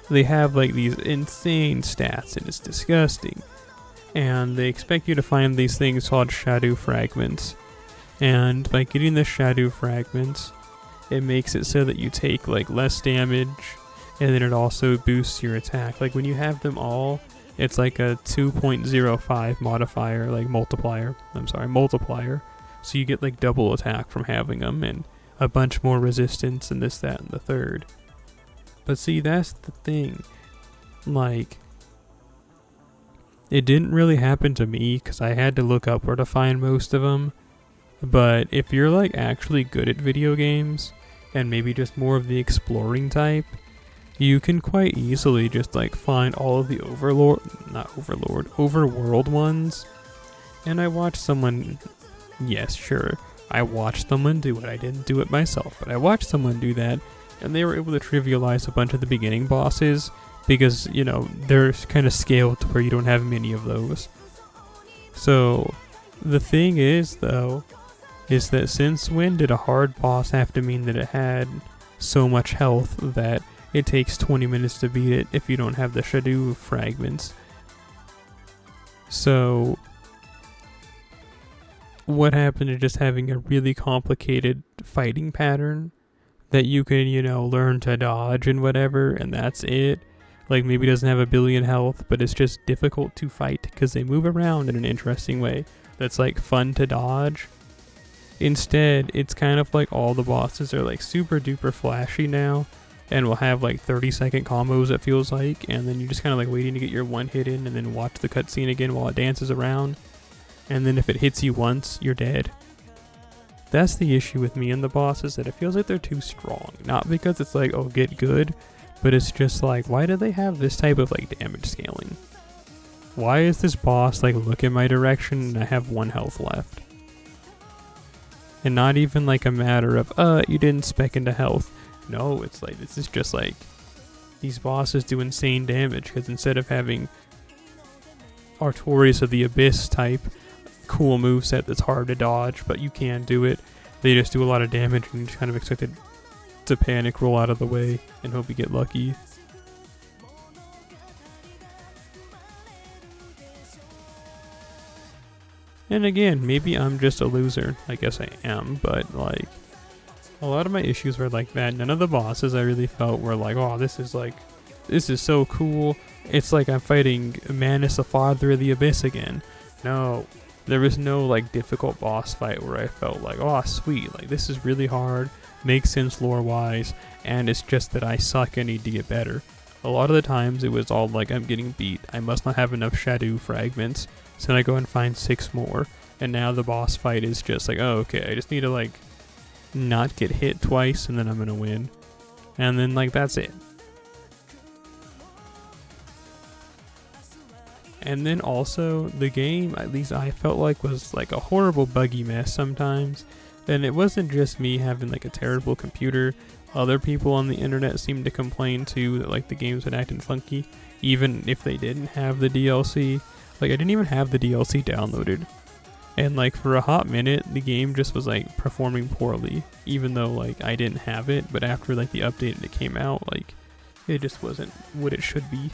they have like these insane stats and it's disgusting. And they expect you to find these things called shadow fragments. And by getting the shadow fragments, it makes it so that you take like less damage, and then it also boosts your attack. Like when you have them all, it's like a 2.05 modifier, like multiplier. So you get like double attack from having them and a bunch more resistance and this, that, and the third. But see, that's the thing. Like, it didn't really happen to me because I had to look up where to find most of them. But if you're like actually good at video games and maybe just more of the exploring type, you can quite easily just like find all of the overworld ones. And I watched someone, yes, sure, I watched someone do it. I didn't do it myself, but I watched someone do that, and they were able to trivialize a bunch of the beginning bosses because, you know, they're kind of scaled to where you don't have many of those. So the thing is, though, is that since when did a hard boss have to mean that it had so much health that it takes 20 minutes to beat it if you don't have the shadow fragments? So what happened to just having a really complicated fighting pattern that you can, you know, learn to dodge and whatever, and that's it? Like, maybe it doesn't have a billion health, but it's just difficult to fight because they move around in an interesting way that's like fun to dodge. Instead, it's kind of like all the bosses are like super duper flashy now and will have like 30-second combos, it feels like, and then you're just kind of like waiting to get your one hit in and then watch the cutscene again while it dances around, and then if it hits you once, you're dead. That's the issue with me and the bosses, that it feels like they're too strong. Not because it's like, oh, get good, but it's just like, why do they have this type of like damage scaling? Why is this boss like, look in my direction and I have 1 health left? And not even like a matter of, you didn't spec into health. No, it's like, this is just like, these bosses do insane damage because instead of having Artorias of the Abyss type cool moveset that's hard to dodge, but you can do it, they just do a lot of damage and you just kind of expect it to panic roll out of the way and hope you get lucky. And again, maybe I'm just a loser. I guess I am, but like, a lot of my issues were like that. None of the bosses I really felt were like, oh, this is so cool, it's like I'm fighting Manus, the Father of the Abyss again. No, there was no like difficult boss fight where I felt like, oh sweet, like this is really hard, makes sense lore wise, and it's just that I suck and need to get better. A lot of the times it was all like, I'm getting beat, I must not have enough shadow fragments, so then I go and find 6 more, and now the boss fight is just like, oh okay, I just need to like not get hit twice and then I'm gonna win. And then like that's it. And then also the game, at least I felt like, was like a horrible buggy mess sometimes. And it wasn't just me having like a terrible computer. Other people on the internet seemed to complain too that like the game's been acting funky, even if they didn't have the DLC. Like I didn't even have the DLC downloaded. And like for a hot minute, the game just was like performing poorly, even though like I didn't have it. But after like the update and it came out, like it just wasn't what it should be.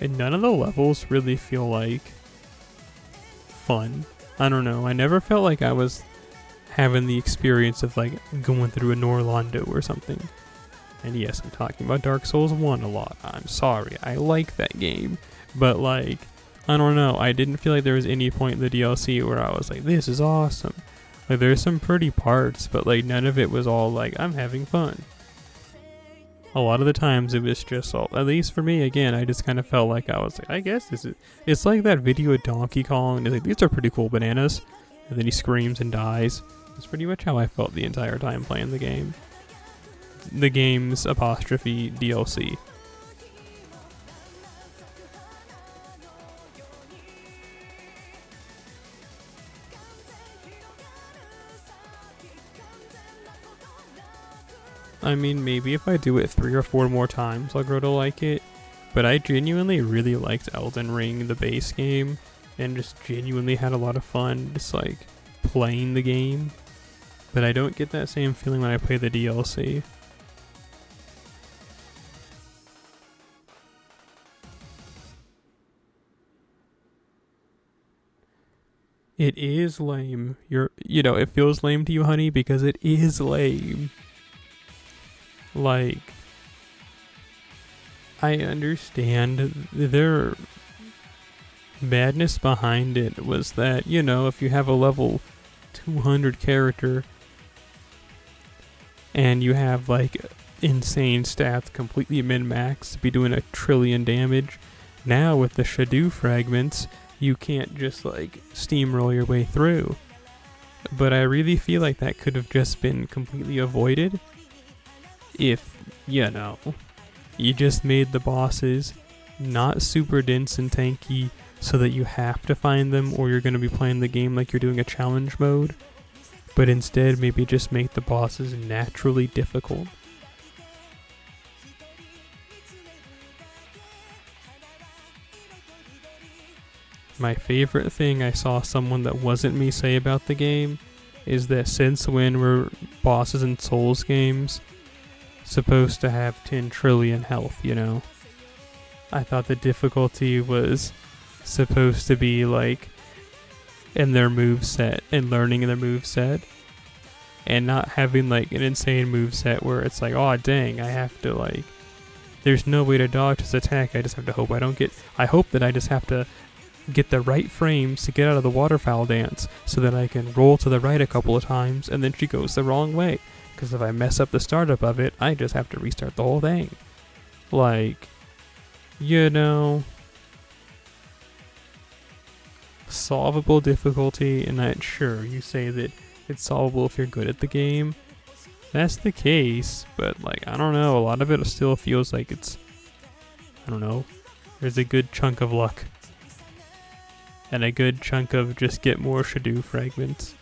And none of the levels really feel like fun. I don't know. I never felt like I was having the experience of like going through a Norlondo or something. And yes, I'm talking about Dark Souls 1 a lot. I'm sorry. I like that game. But like, I don't know. I didn't feel like there was any point in the DLC where I was like, this is awesome. Like there's some pretty parts, but like none of it was all like, I'm having fun. A lot of the times it was just all, at least for me, again, I just kind of felt like I was like, I guess this is, it's like that video of Donkey Kong, and it's like, these are pretty cool bananas, and then he screams and dies. That's pretty much how I felt the entire time playing the game. The game's apostrophe DLC. I mean, maybe if I do it 3 or 4 more times, I'll grow to like it. But I genuinely really liked Elden Ring, the base game, and just genuinely had a lot of fun just like playing the game. But I don't get that same feeling when I play the DLC. It is lame. You know, it feels lame to you, honey, because it is lame. Like, I understand their madness behind it was that, you know, if you have a level 200 character and you have like insane stats, completely min-max to be doing 1 trillion damage, now with the Shadow fragments, you can't just like steamroll your way through. But I really feel like that could have just been completely avoided if, you know, you just made the bosses not super dense and tanky so that you have to find them or you're going to be playing the game like you're doing a challenge mode, but instead maybe just make the bosses naturally difficult. My favorite thing I saw someone that wasn't me say about the game is that since when were bosses in Souls games supposed to have 10 trillion health, you know? I thought the difficulty was supposed to be like in their moveset and learning their moveset and not having like an insane moveset where it's like, oh dang, I have to like, there's no way to dodge this attack, I just have to hope I hope that I just have to get the right frames to get out of the waterfowl dance so that I can roll to the right a couple of times and then she goes the wrong way. Because if I mess up the startup of it, I just have to restart the whole thing. Like, you know, solvable difficulty, and that, sure, you say that it's solvable if you're good at the game. That's the case, but like, I don't know, a lot of it still feels like it's, I don't know, there's a good chunk of luck. And a good chunk of just get more Shadow fragments.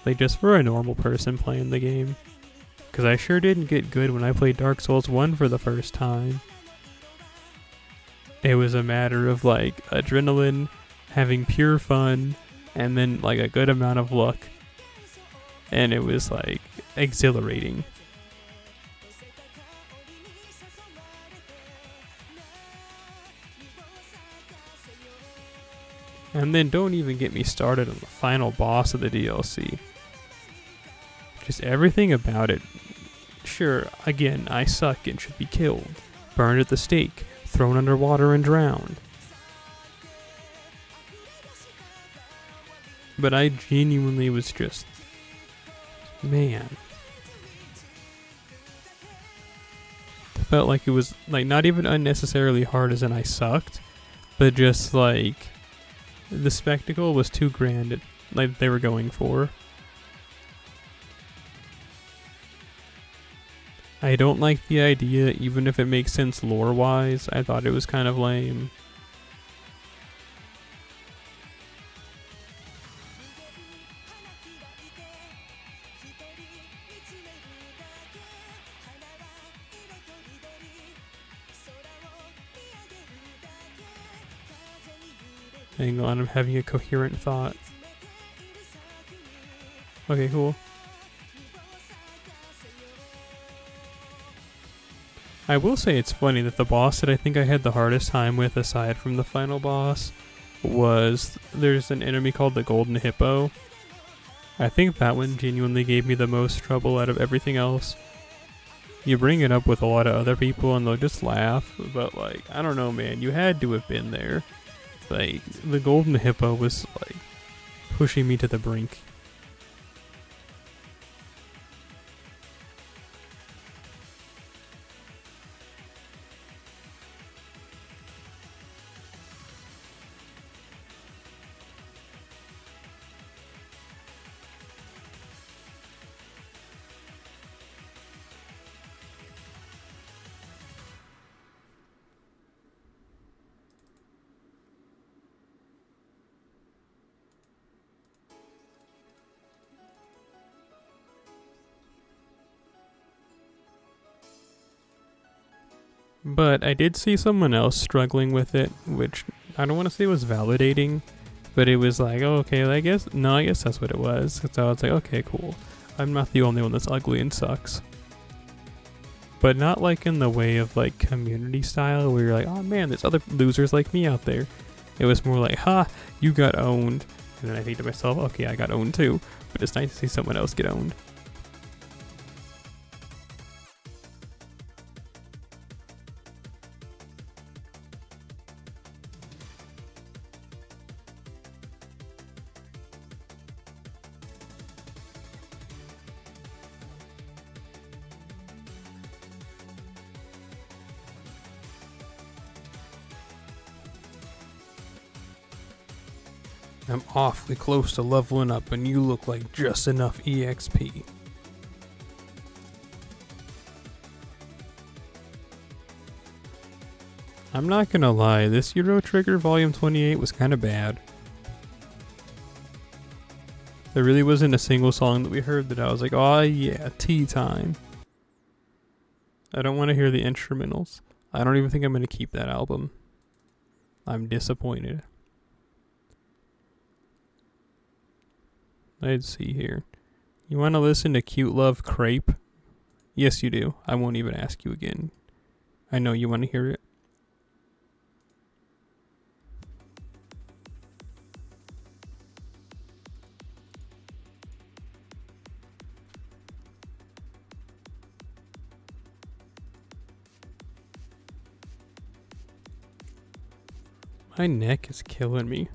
Like just for a normal person playing the game. Because I sure didn't get good when I played Dark Souls 1 for the first time. It was a matter of like adrenaline, having pure fun, and then like a good amount of luck. And it was like exhilarating. And then don't even get me started on the final boss of the DLC. Just everything about it. Sure, again, I suck and should be killed, burned at the stake, thrown underwater and drowned. But I genuinely was just, man. It felt like it was like not even unnecessarily hard as in I sucked, but just like the spectacle was too grand, like they were going for. I don't like the idea, even if it makes sense lore-wise. I thought it was kind of lame. Hang on, I'm having a coherent thought. Okay, cool. I will say it's funny that the boss that I think I had the hardest time with, aside from the final boss, was there's an enemy called the Golden Hippo. I think that one genuinely gave me the most trouble out of everything else. You bring it up with a lot of other people and they'll just laugh, but like, I don't know, man, you had to have been there. Like, the Golden Hippo was like pushing me to the brink. But I did see someone else struggling with it, which I don't want to say was validating, but it was like, oh, okay, I guess that's what it was. So I was like, okay, cool. I'm not the only one that's ugly and sucks. But not like in the way of like community style where you're like, oh man, there's other losers like me out there. It was more like, ha, you got owned. And then I think to myself, okay, I got owned too. But it's nice to see someone else get owned. I'm awfully close to leveling up and you look like just enough EXP. I'm not gonna lie, this Euro Trigger Volume 28 was kinda bad. There really wasn't a single song that we heard that I was like, oh yeah, tea time. I don't want to hear the instrumentals. I don't even think I'm gonna keep that album. I'm disappointed. Let's see here. You want to listen to Cute Love Crepe? Yes, you do. I won't even ask you again. I know you want to hear it. My neck is killing me.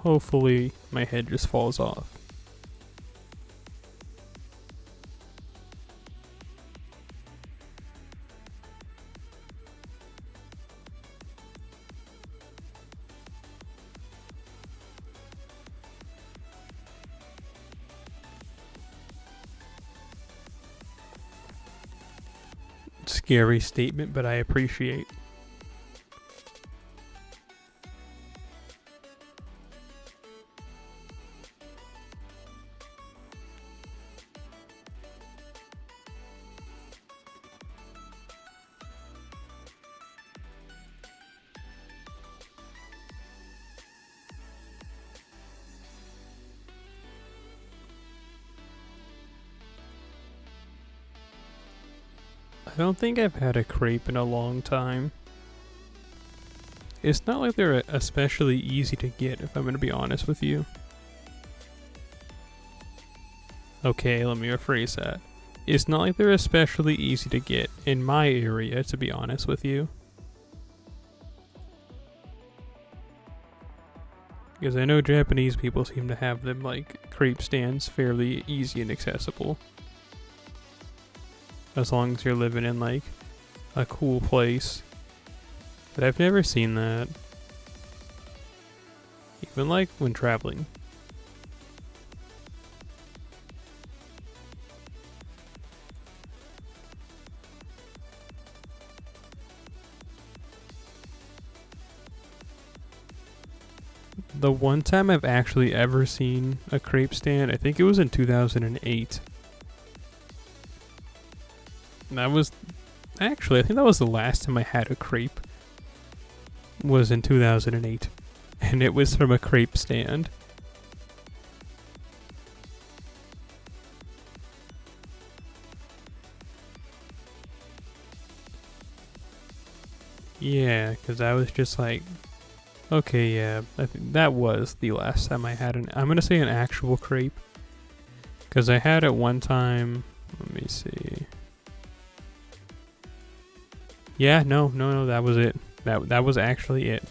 Hopefully, my head just falls off. Scary statement, but I appreciate. I don't think I've had a crepe in a long time. It's not like they're especially easy to get, if I'm going to be honest with you. Okay, let me rephrase that. It's not like they're especially easy to get in my area, to be honest with you. Because I know Japanese people seem to have them like crepe stands fairly easy and accessible. As long as you're living in like a cool place. But I've never seen that. Even like when traveling. The one time I've actually ever seen a crepe stand, I think it was in 2008. And that was, actually, I think that was the last time I had a crepe. Was in 2008. And it was from a crepe stand. Yeah, because I was just like, okay, yeah, I think that was the last time I had I'm gonna say an actual crepe. Because I had it one time, let me see. Yeah, no, that was it. That was actually it.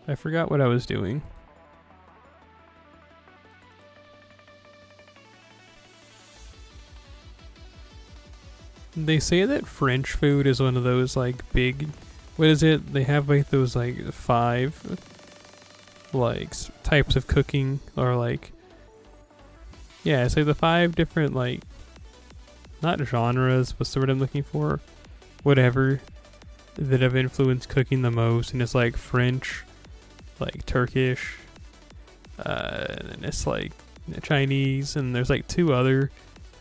I forgot what I was doing. They say that French food is one of those like big, what is it? They have like those like 5 like types of cooking, or like, yeah, it's like the 5 different like, not genres, what's the word I'm looking for? Whatever, that have influenced cooking the most, and it's like French, like Turkish, and it's like Chinese, and there's like 2 other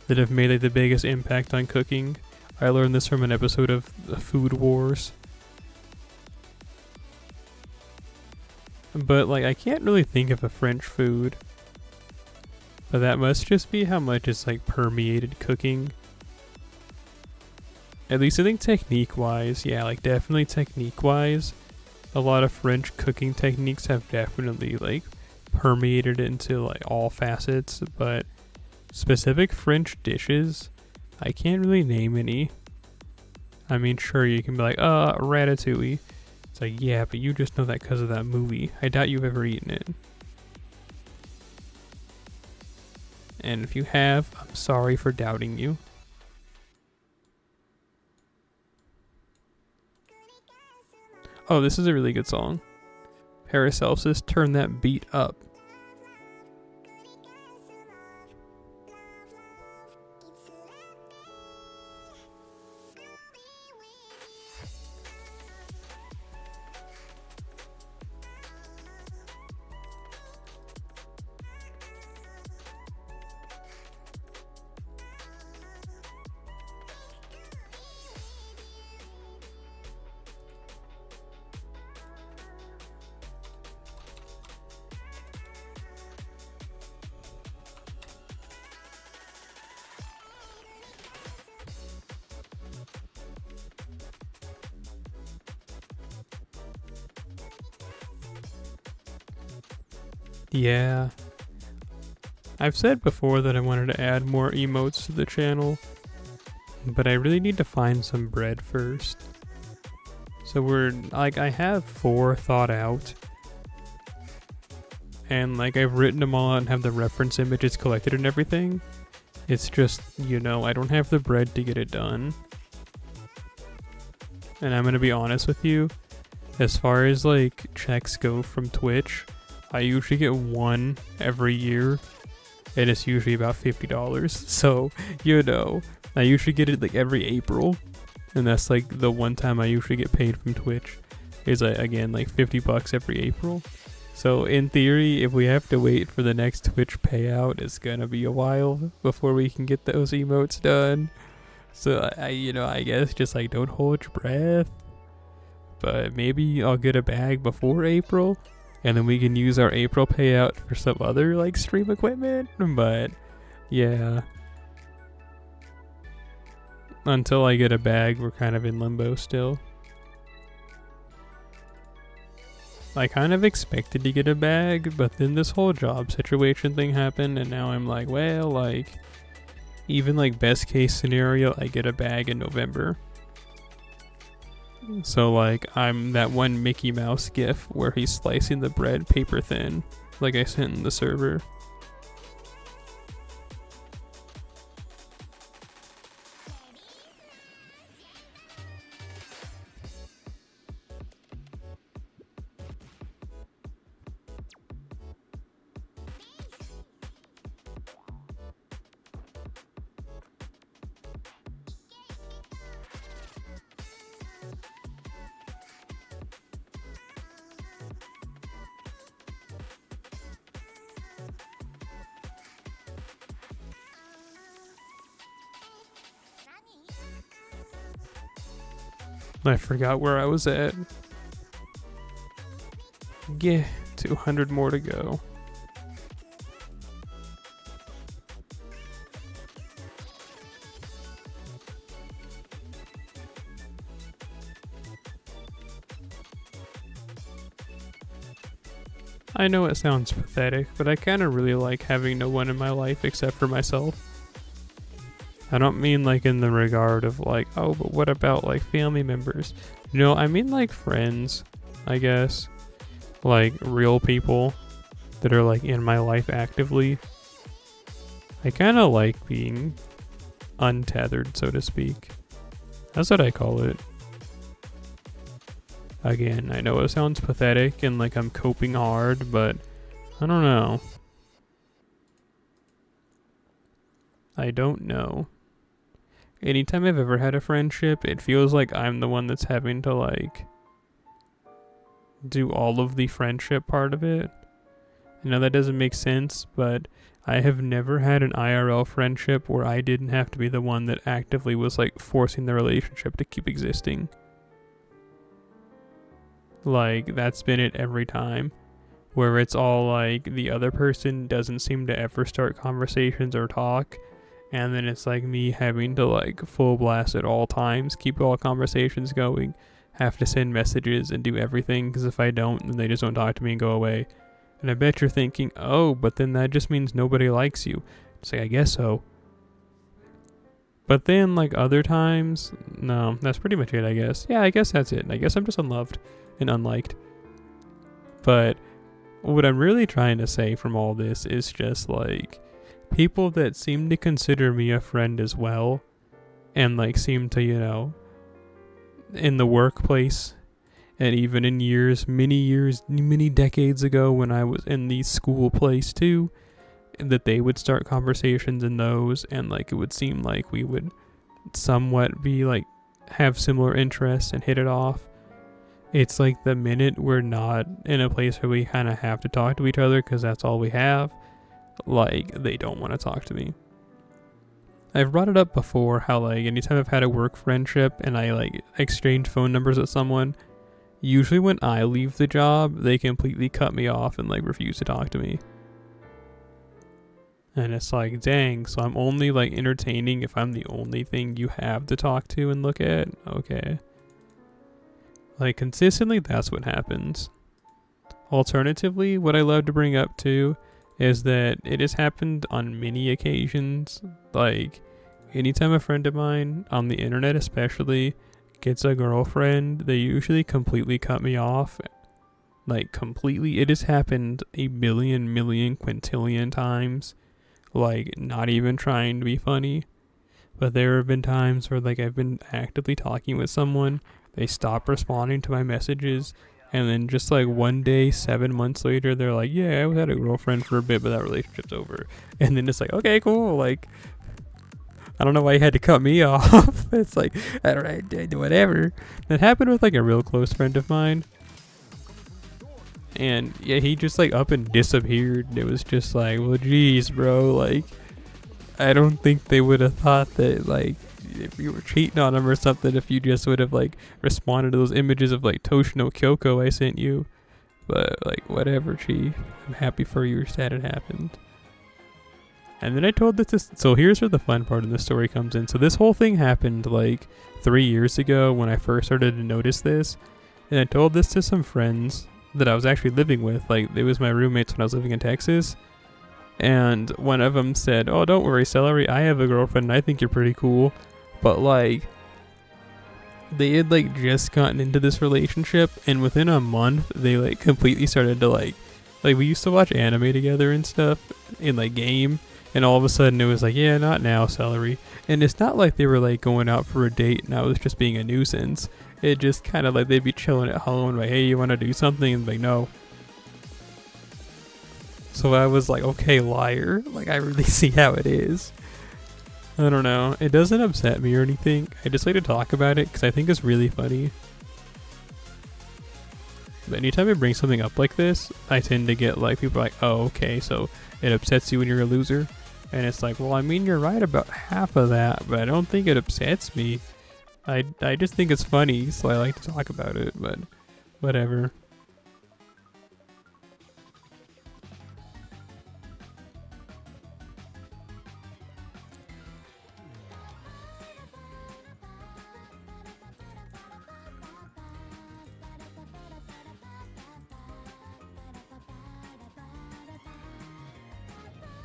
that have made like the biggest impact on cooking. I learned this from an episode of Food Wars. But like I can't really think of a French food. But that must just be how much it's like permeated cooking. At least I think technique wise, yeah, like definitely technique wise, a lot of French cooking techniques have definitely like permeated into like all facets, but specific French dishes, I can't really name any. I mean, sure, you can be like, ratatouille. It's like, yeah, but you just know that because of that movie. I doubt you've ever eaten it. And if you have, I'm sorry for doubting you. Oh, this is a really good song. Paracelsus, turn that beat up. Yeah. I've said before that I wanted to add more emotes to the channel, but I really need to find some bread first. So I have 4 thought out, and like I've written them all out and have the reference images collected and everything. It's just, I don't have the bread to get it done. And I'm gonna be honest with you, as far as like checks go from Twitch, I usually get 1 every year, and it's usually about $50. So, I usually get it like every April, and that's like the one time I usually get paid from Twitch, is again like $50 every April. So in theory, if we have to wait for the next Twitch payout, it's gonna be a while before we can get those emotes done. So I guess just like don't hold your breath, but maybe I'll get a bag before April. And then we can use our April payout for some other like stream equipment. But yeah. until I get a bag, we're kind of in limbo still. I kind of expected to get a bag, but then this whole job situation thing happened, and now I'm like, well, like, even like best case scenario, I get a bag in November. So like, I'm that one Mickey Mouse gif where he's slicing the bread paper thin, like I sent in the server. I forgot where I was at. Yeah, 200 more to go. I know it sounds pathetic, but I kind of really like having no one in my life except for myself. I don't mean like in the regard of like, oh, but what about like family members? No, I mean like friends, I guess. Like real people that are like in my life actively. I kind of like being untethered, so to speak. That's what I call it. Again, I know it sounds pathetic and like I'm coping hard, but I don't know. I don't know. Anytime I've ever had a friendship, it feels like I'm the one that's having to like do all of the friendship part of it. I know that doesn't make sense, but I have never had an IRL friendship where I didn't have to be the one that actively was like forcing the relationship to keep existing. Like, that's been it every time. Where it's all like the other person doesn't seem to ever start conversations or talk. And then it's like me having to like full blast at all times, keep all conversations going, have to send messages and do everything, because if I don't, then they just don't talk to me and go away. And I bet you're thinking, oh, but then that just means nobody likes you. It's like, I guess so. But then like other times, no, that's pretty much it, I guess. Yeah, I guess that's it. I guess I'm just unloved and unliked. But what I'm really trying to say from all this is just like, people that seem to consider me a friend as well, and like seem to, you know, in the workplace, and even in many decades ago when I was in the school place too, that they would start conversations in those, and like it would seem like we would somewhat be like have similar interests and hit it off. It's like the minute we're not in a place where we kind of have to talk to each other because that's all we have, like they don't want to talk to me. I've brought it up before how like anytime I've had a work friendship and I like exchange phone numbers with someone, usually when I leave the job, they completely cut me off and like refuse to talk to me. And it's like, dang, so I'm only like entertaining if I'm the only thing you have to talk to and look at? Okay. Like consistently, that's what happens. Alternatively, what I love to bring up too is that it has happened on many occasions. Like anytime a friend of mine, on the internet especially, gets a girlfriend, they usually completely cut me off. Like completely. It has happened a million quintillion times. Like not even trying to be funny. But there have been times where like I've been actively talking with someone, they stop responding to my messages, and then just like one day, 7 months later, they're like, yeah, I had a girlfriend for a bit, but that relationship's over. And then it's like, okay, cool. Like, I don't know why you had to cut me off. It's like, I don't know, whatever. That happened with like a real close friend of mine. And yeah, he just like up and disappeared. It was just like, well, geez, bro. Like, I don't think they would have thought that like if you were cheating on him or something, if you just would have like responded to those images of like Toshino Kyoko I sent you. But like, whatever, Chi. I'm happy for you. Sad it happened. And then I told this to, so here's where the fun part of the story comes in. So this whole thing happened like 3 years ago when I first started to notice this. And I told this to some friends that I was actually living with. Like, it was my roommates when I was living in Texas. And one of them said, "Oh, don't worry, Celery, I have a girlfriend and I think you're pretty cool." But like, they had like just gotten into this relationship, and within a month they like completely started to like we used to watch anime together and stuff in like game, and all of a sudden it was like, "Yeah, not now, Celery." And it's not like they were like going out for a date and I was just being a nuisance. It just kind of like they'd be chilling at home, like, "Hey, you want to do something?" And like, "No." So I was like, "Okay, liar." Like, I really see how it is. I don't know. It doesn't upset me or anything. I just like to talk about it because I think it's really funny. But anytime I bring something up like this, I tend to get like people like, "Oh, okay, so it upsets you when you're a loser." And it's like, well, I mean, you're right about half of that, but I don't think it upsets me. I just think it's funny, so I like to talk about it, but whatever.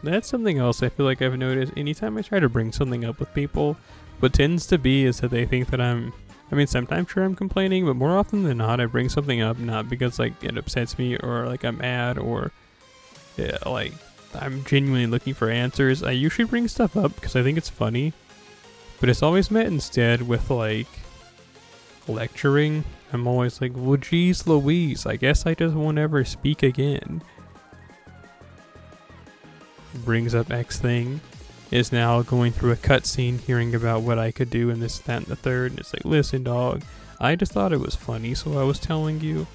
That's something else I feel like I've noticed. Anytime I try to bring something up with people, what tends to be is that they think that I mean, sometimes sure I'm complaining, but more often than not, I bring something up not because like it upsets me or like I'm mad or yeah, like I'm genuinely looking for answers. I usually bring stuff up because I think it's funny, but it's always met instead with like lecturing. I'm always like, "Well, geez Louise, I guess I just won't ever speak again." Brings up X thing, is now going through a cutscene hearing about what I could do in this, that, and the third, and it's like, "Listen, dog, I just thought it was funny, so I was telling you."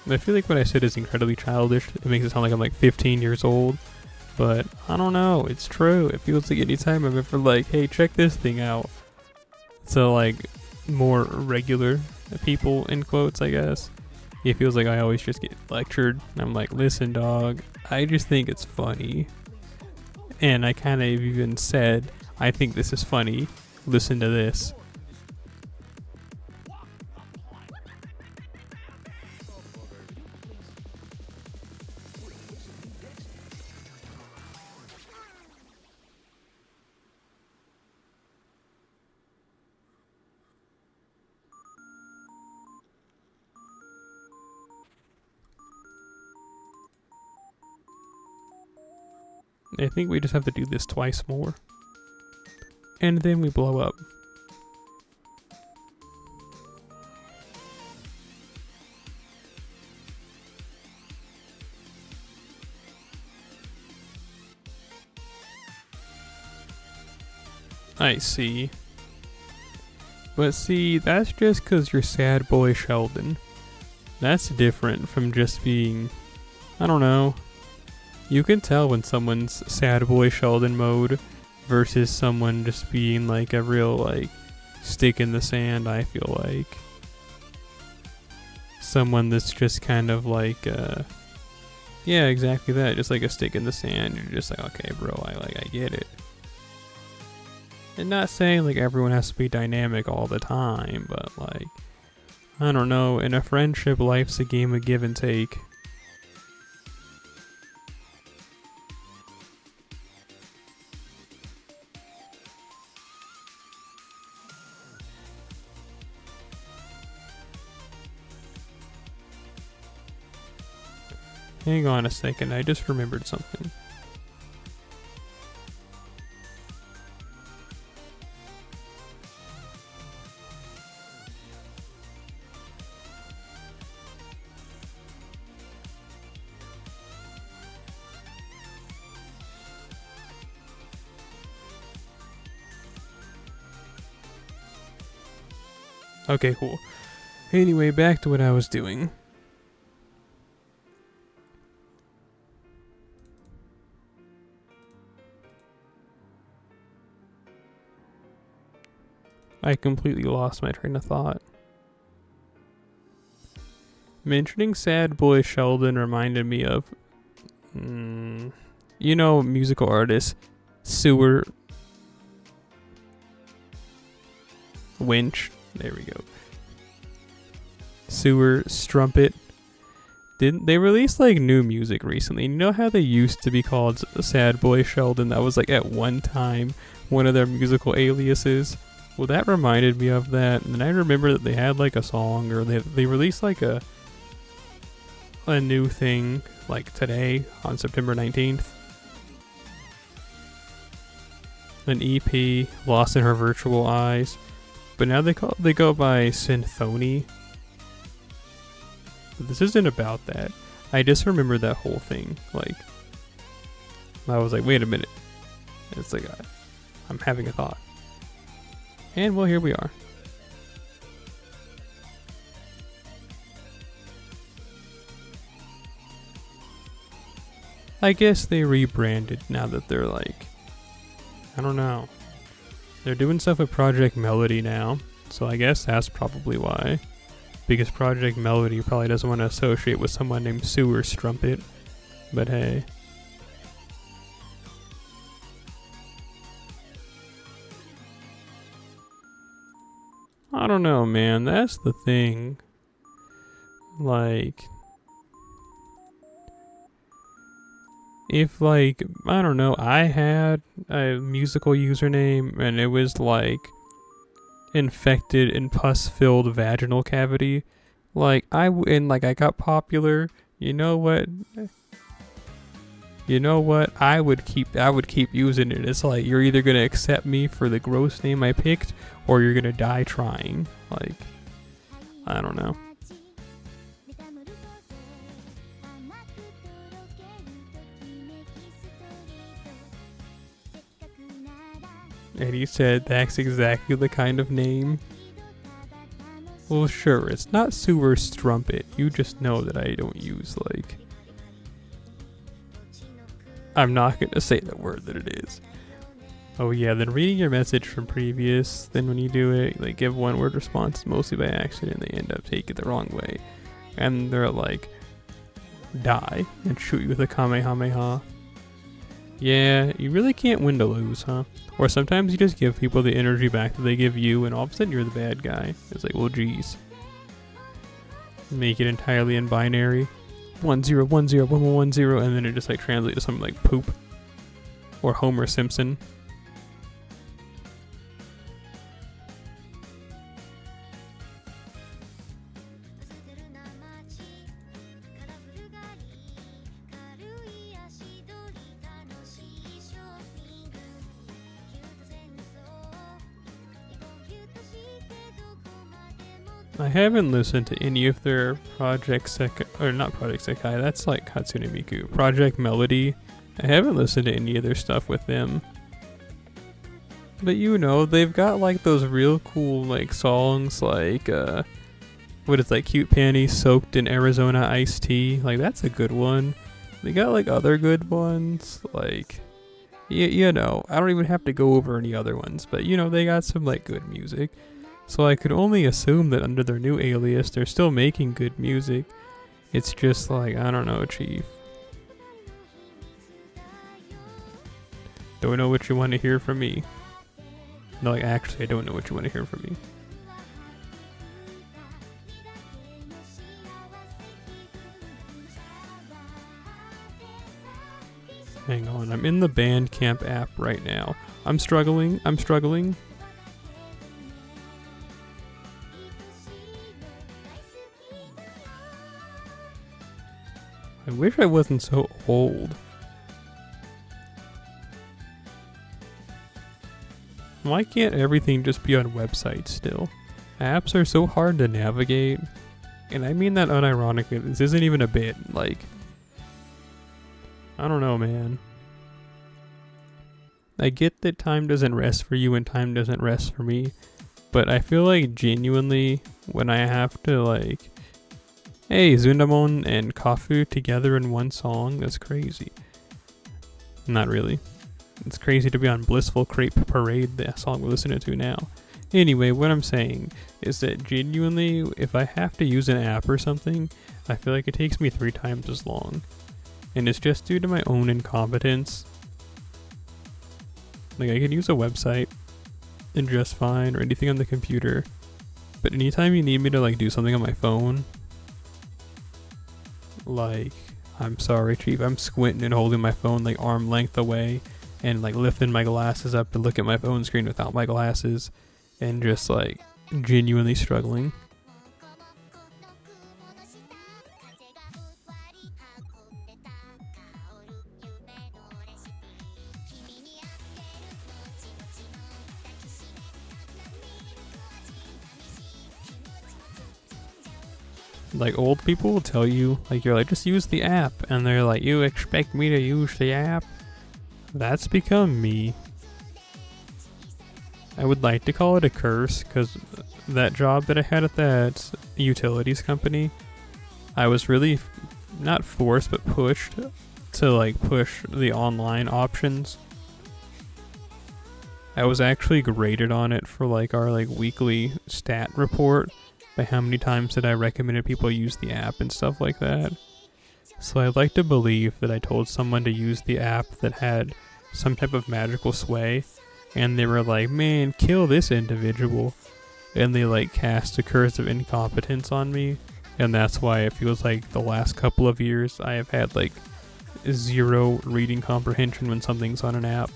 I feel like what I said is incredibly childish. It makes it sound like I'm like 15 years old, but I don't know, it's true. It feels like anytime I'm ever like, "Hey, check this thing out." So like, more regular people, in quotes, I guess, it feels like I always just get lectured. And I'm like, "Listen, dog, I just think it's funny." And I kind of even said, "I think this is funny. Listen to this." I think we just have to do this twice more. And then we blow up. I see. But see, that's just 'cause you're sad boy Sheldon. That's different from just being, I don't know. You can tell when someone's sad boy Sheldon mode versus someone just being like a real like stick in the sand, I feel like. Someone that's just kind of like yeah, exactly that, just like a stick in the sand. You're just like, "Okay, bro, I get it." And not saying like everyone has to be dynamic all the time, but like, I don't know, in a friendship, life's a game of give and take. Hang on a second, I just remembered something. Okay, cool. Anyway, back to what I was doing. I completely lost my train of thought. Mentioning Sad Boy Sheldon reminded me of, musical artist Sewer Winch. There we go. Sewer Strumpet. Didn't they release like new music recently? You know how they used to be called Sad Boy Sheldon? That was like at one time one of their musical aliases. Well, that reminded me of that, and I remember that they had like a song, or they released like a new thing like today on September 19th. An EP, Lost in Her Virtual Eyes. But now they go by Synthony. This isn't about that. I just remember that whole thing. Like, I was like, wait a minute. It's like, I'm having a thought. And well, here we are. I guess they rebranded now that they're like, I don't know. They're doing stuff with Project Melody now, so I guess that's probably why. Because Project Melody probably doesn't want to associate with someone named Sewer Strumpet. But hey. I don't know, man. That's the thing. Like, if like, I don't know, I had a musical username and it was like infected and pus-filled vaginal cavity, like I got popular, you know what, I would keep using it. It's like, you're either gonna accept me for the gross name I picked or you're gonna die trying. Like, I don't know. And he said that's exactly the kind of name. Well, sure, it's not Sewer Strumpet. You just know that I don't use, like... I'm not going to say the word that it is. Oh yeah, then reading your message from previous, then when you do it, like, give one-word responses mostly by accident, they end up taking it the wrong way. And they're like, die, and shoot you with a Kamehameha. Yeah, you really can't win to lose, huh? Or sometimes you just give people the energy back that they give you, and all of a sudden you're the bad guy. It's like, well, geez. Make it entirely in binary. 1010 1110, and then it just like translates to something like poop. Or Homer Simpson. I haven't listened to any of their Project Sekai, or not Project Sekai, that's like Hatsune Miku. Project Melody. I haven't listened to any of their stuff with them. But you know, they've got like those real cool like songs like, what is like Cute Panties Soaked in Arizona Iced Tea. Like, that's a good one. They got like other good ones. Like, you know, I don't even have to go over any other ones. But you know, they got some like good music. So I could only assume that under their new alias, they're still making good music. It's just like, I don't know, Chief. Don't know what you want to hear from me. No, like, actually, I don't know what you want to hear from me. Hang on, I'm in the Bandcamp app right now. I'm struggling. I wish I wasn't so old. Why can't everything just be on websites still? Apps are so hard to navigate. And I mean that unironically. This isn't even a bit. Like, I don't know, man. I get that time doesn't rest for you and time doesn't rest for me. But I feel like genuinely when I have to like, hey, Zundamon and Kafu together in one song, that's crazy. Not really. It's crazy to be on Blissful Crepe Parade, the song we're listening to now. Anyway, what I'm saying is that genuinely, if I have to use an app or something, I feel like it takes me 3 times as long. And it's just due to my own incompetence. Like, I can use a website and just fine, or anything on the computer. But anytime you need me to, like, do something on my phone, like, I'm sorry, Chief, I'm squinting and holding my phone, like, arm length away, and, like, lifting my glasses up to look at my phone screen without my glasses, and just, like, genuinely struggling. Like, old people will tell you, like, you're like, just use the app, and they're like, you expect me to use the app? That's become me. I would like to call it a curse, because that job that I had at that utilities company, I was really not forced, but pushed to, like, push the online options. I was actually graded on it for, like, our, like, weekly stat report, by how many times that I recommended people use the app and stuff like that. So I'd like to believe that I told someone to use the app that had some type of magical sway, and they were like, man, kill this individual, and they, like, cast a curse of incompetence on me, and that's why it feels like the last couple of years I have had, like, 0 reading comprehension when something's on an app.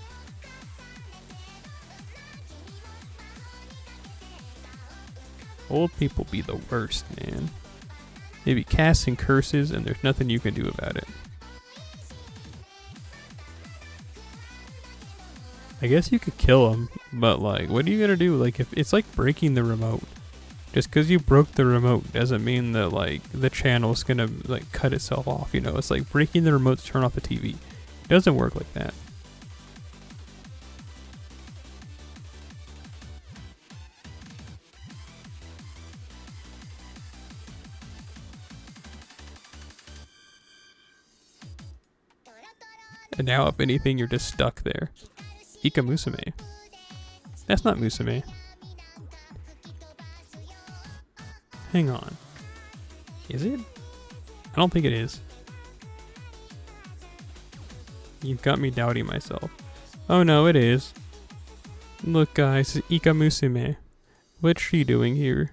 Old people be the worst, man. They be casting curses and there's nothing you can do about it. I guess you could kill them, but, like, what are you gonna do? Like, if it's like breaking the remote. Just because you broke the remote doesn't mean that, like, the channel's gonna, like, cut itself off, you know? It's like breaking the remote to turn off the TV. It doesn't work like that. And now, if anything, you're just stuck there. Ika Musume. That's not Musume. Hang on. Is it? I don't think it is. You've got me doubting myself. Oh no, it is. Look, guys, it's Ika Musume. What's she doing here?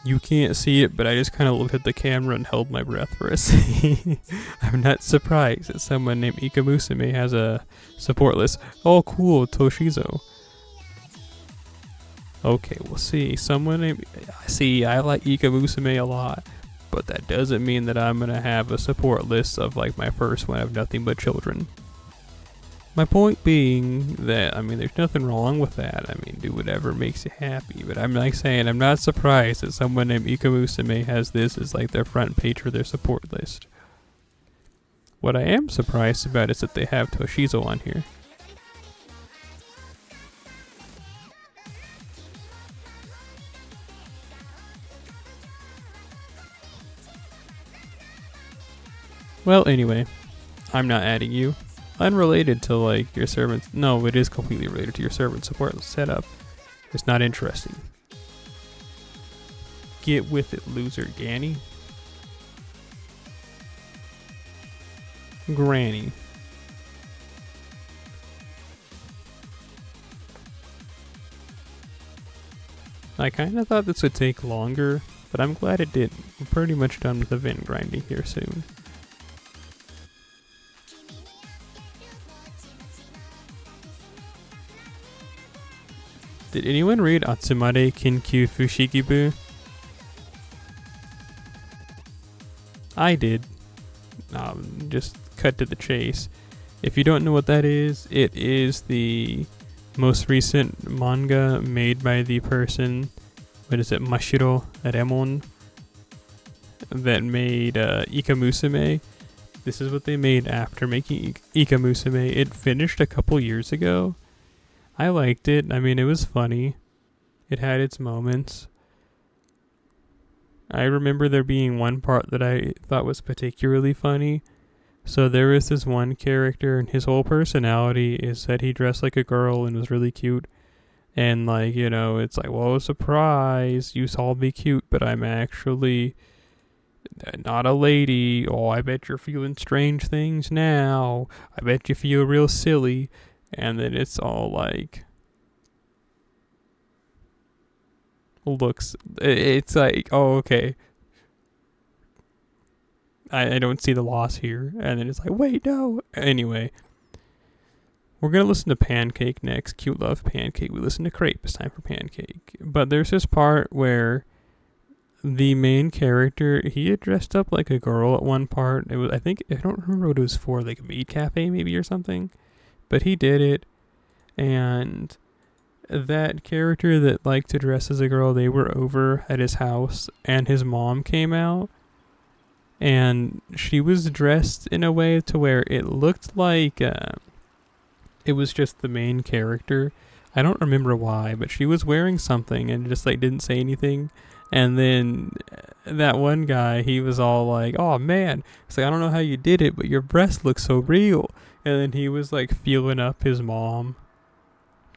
You can't see it, but I just kind of looked at the camera and held my breath for a second. I'm not surprised that someone named Ika Musume has a support list. Oh, cool, Toshizo. Okay, we'll see. Someone named... See, I like Ika Musume a lot, but that doesn't mean that I'm going to have a support list of, like, my first one of nothing but children. My point being that, I mean, there's nothing wrong with that. I mean, do whatever makes you happy. But I'm, like, saying, I'm not surprised that someone named Ika Musume has this as, like, their front page for their support list. What I am surprised about is that they have Toshizo on here. Well, anyway, I'm not adding you. Unrelated to, like, your servant's... No, it is completely related to your servant support setup. It's not interesting. Get with it, loser, Ganny. Granny. I kind of thought this would take longer, but I'm glad it did. We're pretty much done with the vent grinding here soon. Did anyone read Atsumare Kinkyu Fushikibu? I did. Just cut to the chase. If you don't know what that is, it is the most recent manga made by the person, what is it, Mashiro Remon, that made Ika Musume. This is what they made after making Ika Musume. It finished a couple years ago. I liked it. I mean, it was funny. It had its moments. I remember there being one part that I thought was particularly funny, So there was this one character, and his whole personality is that he dressed like a girl and was really cute. And, like, you know, it's like, well, surprise, you saw me cute, but I'm actually not a lady. Oh, I bet you're feeling strange things now. I bet you feel real silly. And then it's all like, it's like, oh, okay. I don't see the loss here. And then it's like, wait, no. Anyway, we're going to listen to Pancake next. Cute Love Pancake. We listen to Crepe. It's time for Pancake. But there's this part where the main character, he had dressed up like a girl at one part. It was, I don't remember what it was for, like a maid cafe maybe or something. But he did it. And that character that liked to dress as a girl, they were over at his house. And his mom came out. And she was dressed in a way to where it looked like it was just the main character. I don't remember why, but she was wearing something and just like didn't say anything. And then that one guy, he was all like, oh man, it's like, I don't know how you did it, but your breast looks so real. And then he was like feeling up his mom,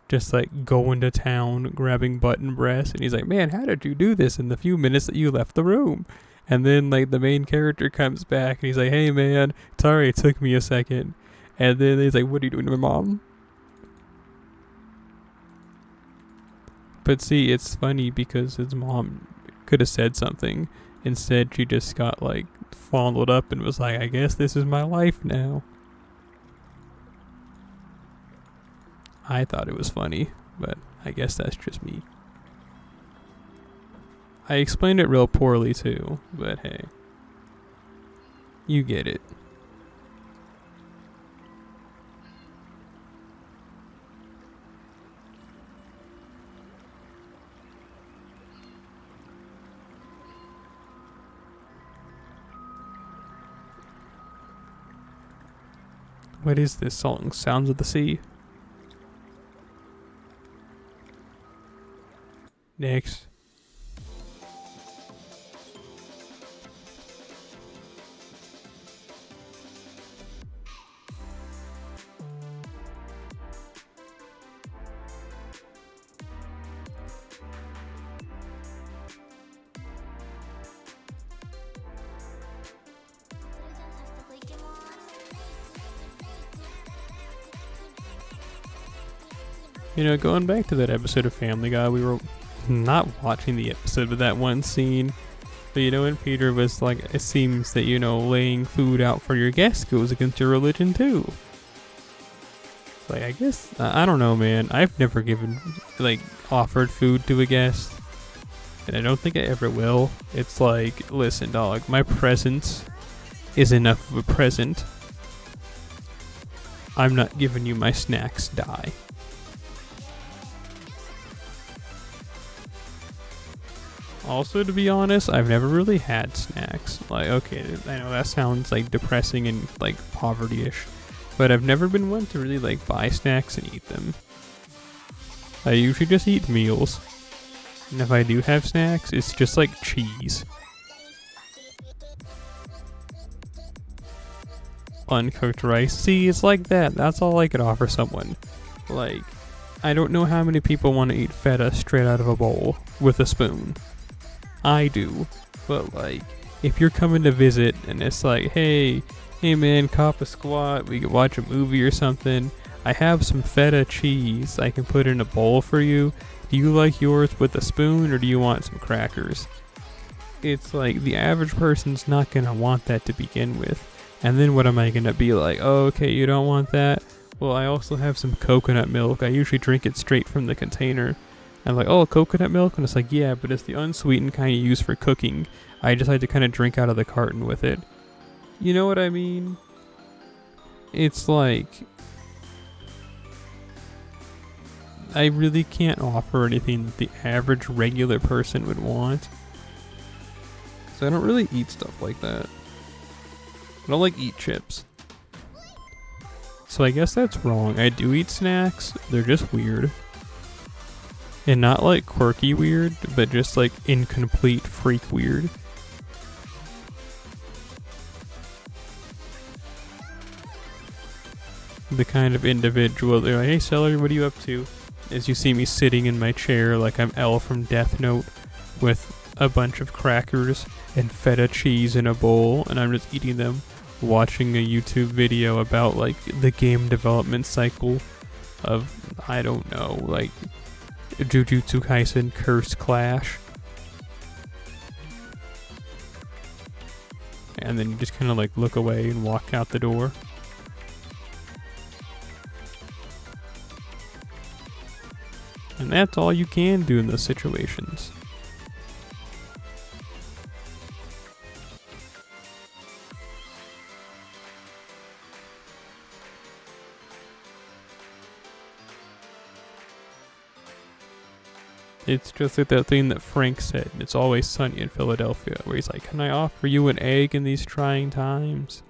just like going to town, grabbing button breasts. And he's like, man, how did you do this in the few minutes that you left the room? And then, like, the main character comes back, and he's like, hey, man, sorry, it took me a second. And then he's like, what are you doing to my mom? But see, it's funny because his mom could have said something. Instead, she just got, like, fondled up and was like, I guess this is my life now. I thought it was funny, but I guess that's just me. I explained it real poorly too, but hey. You get it. What is this song? Sounds of the Sea? Next. You know, going back to that episode of Family Guy, we were not watching the episode, but that one scene. But you know, when Peter was like, it seems that, you know, laying food out for your guests goes against your religion too. It's like, I guess, I don't know, man. I've never offered food to a guest. And I don't think I ever will. It's like, listen, dog, my presence is enough of a present. I'm not giving you my snacks, die. Also, to be honest, I've never really had snacks. Like, okay, I know that sounds like depressing and like poverty-ish, but I've never been one to really like buy snacks and eat them. I usually just eat meals. And if I do have snacks, it's just like cheese. Uncooked rice. See, it's like that. That's all I could offer someone. Like, I don't know how many people want to eat feta straight out of a bowl with a spoon. I do. But like, if you're coming to visit and it's like, hey man, cop a squat, we can watch a movie or something. I have some feta cheese I can put in a bowl for you. Do you like yours with a spoon or do you want some crackers? It's like the average person's not going to want that to begin with. And then what am I going to be like? Oh, okay, you don't want that? Well, I also have some coconut milk. I usually drink it straight from the container. I'm like, oh, coconut milk? And it's like, yeah, but it's the unsweetened kind you use for cooking. I just like to kind of drink out of the carton with it. You know what I mean? It's like, I really can't offer anything that the average regular person would want. So I don't really eat stuff like that. I don't like eat chips. So I guess that's wrong. I do eat snacks. They're just weird. And not like quirky weird, but just like incomplete freak weird. the kind of individual they're like, hey Celery, what are you up to? As you see me sitting in my chair like I'm L from Death Note with a bunch of crackers and feta cheese in a bowl, and I'm just eating them, watching a YouTube video about like the game development cycle of, I don't know, like Jujutsu Kaisen Curse Clash. And then you just kind of like look away and walk out the door. And that's all you can do in those situations. It's just like that thing that Frank said, It's Always Sunny in Philadelphia, where he's like, can I offer you an egg in these trying times?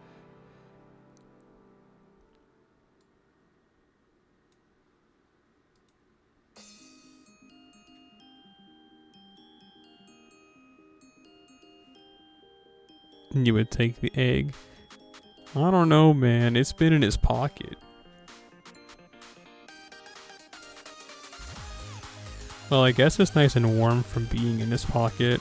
And you would take the egg. I don't know, man. It's been in his pocket. Well, I guess it's nice and warm from being in his pocket.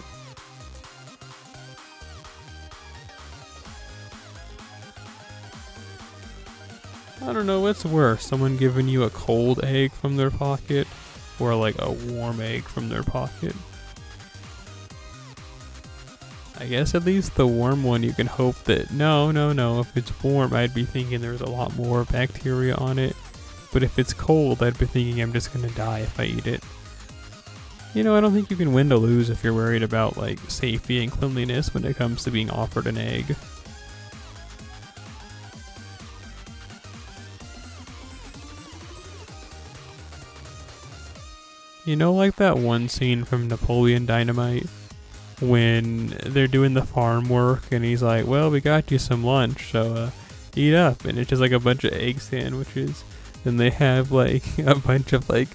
I don't know what's worse, someone giving you a cold egg from their pocket or like a warm egg from their pocket. I guess at least the warm one you can hope that no, if it's warm I'd be thinking there's a lot more bacteria on it. But if it's cold I'd be thinking I'm just gonna die if I eat it. You know, I don't think you can win to lose if you're worried about like safety and cleanliness when it comes to being offered an egg. You know, like that one scene from Napoleon Dynamite when they're doing the farm work and he's like, well, we got you some lunch, so eat up. And it's just like a bunch of egg sandwiches. And they have like a bunch of like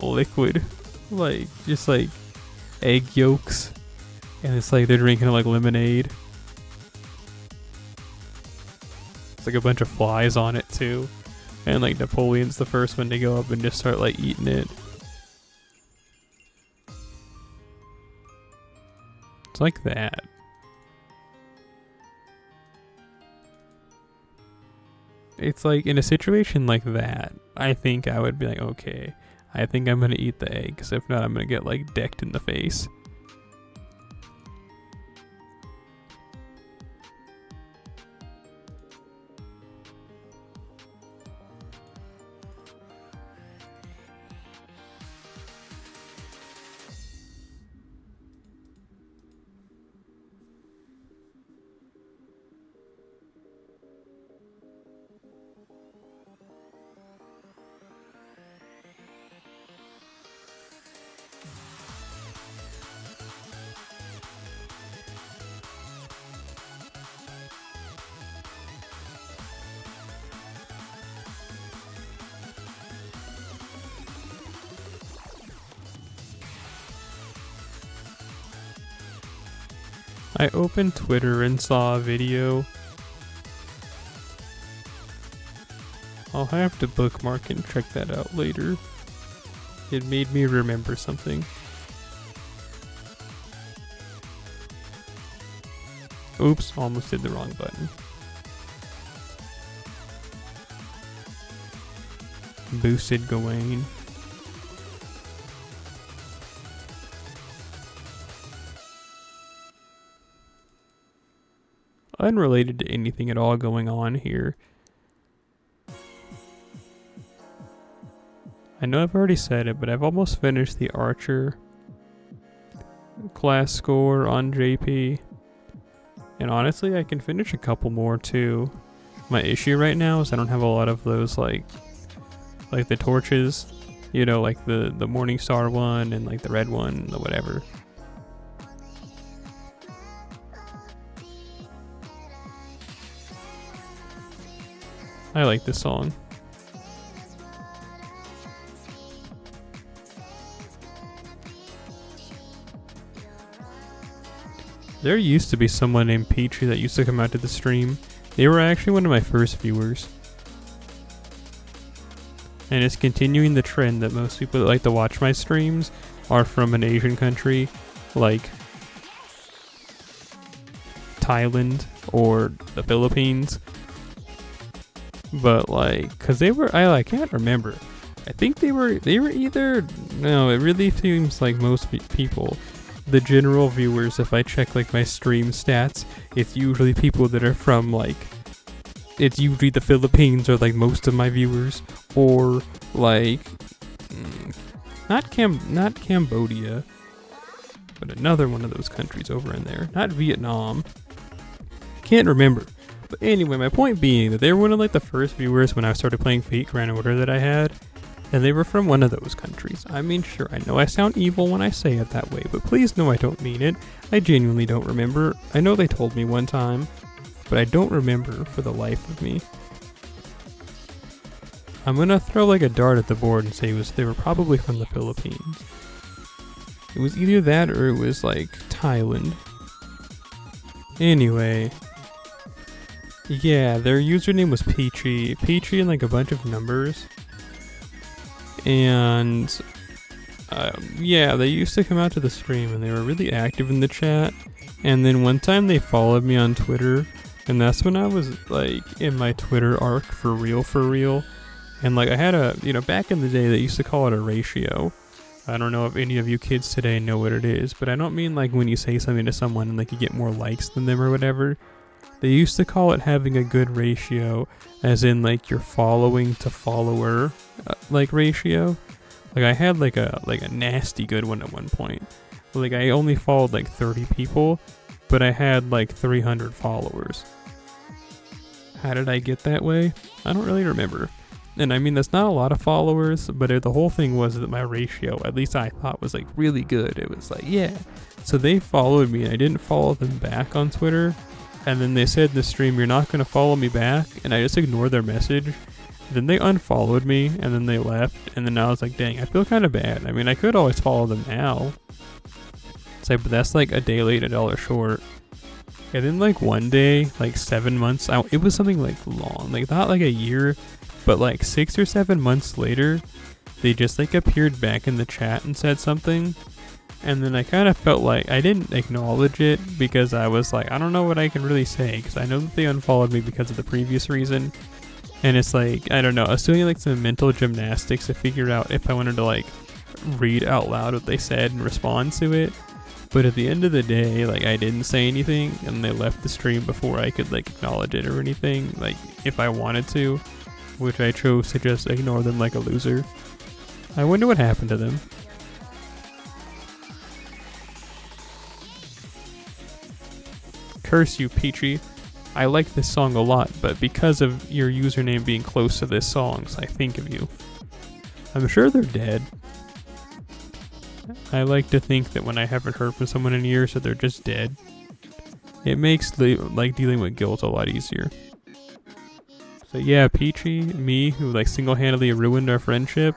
liquid, like just like egg yolks. And it's like they're drinking like lemonade. It's like a bunch of flies on it too. And like Napoleon's the first one to go up and just start like eating it. It's like that. It's like in a situation like that, I think I would be like, okay, I think I'm gonna eat the egg, because if not, I'm gonna get like decked in the face. I opened Twitter and saw a video. I'll have to bookmark and check that out later. It made me remember something. Oops, almost did the wrong button. Boosted Gawain. Unrelated to anything at all going on here. I know I've already said it, but I've almost finished the Archer class score on JP. And honestly, I can finish a couple more too. My issue right now is I don't have a lot of those like the torches, you know, like the Morning Star one and like the red one, the whatever. I like this song. There used to be someone named Petrie that used to come out to the stream. They were actually one of my first viewers. and it's continuing the trend that most people that like to watch my streams are from an Asian country like Thailand or the Philippines. But like, cause I can't remember. I think they were either, no, it really seems like most people, the general viewers, if I check like my stream stats, it's usually people that are from like, it's usually the Philippines or like most of my viewers, or like, not Cambodia, but another one of those countries over in there, not Vietnam. Can't remember. But anyway, my point being that they were one of like the first viewers when I started playing Fate Grand Order that I had, and they were from one of those countries. I mean, sure, I know I sound evil when I say it that way, but please know I don't mean it. I genuinely don't remember. I know they told me one time, but I don't remember for the life of me. I'm gonna throw like a dart at the board and say they were probably from the Philippines. It was either that or it was like Thailand. Anyway. Yeah, their username was Peachy and like a bunch of numbers. And yeah, they used to come out to the stream and they were really active in the chat. And then one time they followed me on Twitter, and that's when I was like in my Twitter arc for real. And like I had back in the day they used to call it a ratio. I don't know if any of you kids today know what it is, but I don't mean like when you say something to someone and like you get more likes than them or whatever. They used to call it having a good ratio, as in like your following to follower like ratio. Like I had like a nasty good one at one point. Like I only followed like 30 people, but I had like 300 followers. How did I get that way? I don't really remember. And I mean, that's not a lot of followers, but the whole thing was that my ratio, at least I thought, was like really good. It was like, yeah. So they followed me and I didn't follow them back on Twitter. And then they said in the stream, you're not going to follow me back. And I just ignored their message. Then they unfollowed me and then they left. And then I was like, dang, I feel kind of bad. I mean, I could always follow them now. It's like, but that's like a day late, $1 short. And then like one day, like 7 months out, it was something like long, like not like a year, but like 6 or 7 months later, they just like appeared back in the chat and said something. And then I kind of felt like I didn't acknowledge it because I was like, I don't know what I can really say because I know that they unfollowed me because of the previous reason. And it's like, I don't know, I was doing like some mental gymnastics to figure out if I wanted to like read out loud what they said and respond to it. But at the end of the day, like I didn't say anything and they left the stream before I could like acknowledge it or anything, like if I wanted to, which I chose to just ignore them like a loser. I wonder what happened to them. Curse you, Peachy. I like this song a lot, but because of your username being close to this song, I think of you. I'm sure they're dead. I like to think that when I haven't heard from someone in years that they're just dead. It makes like dealing with guilt a lot easier. So yeah, Peachy, me, who like single-handedly ruined our friendship,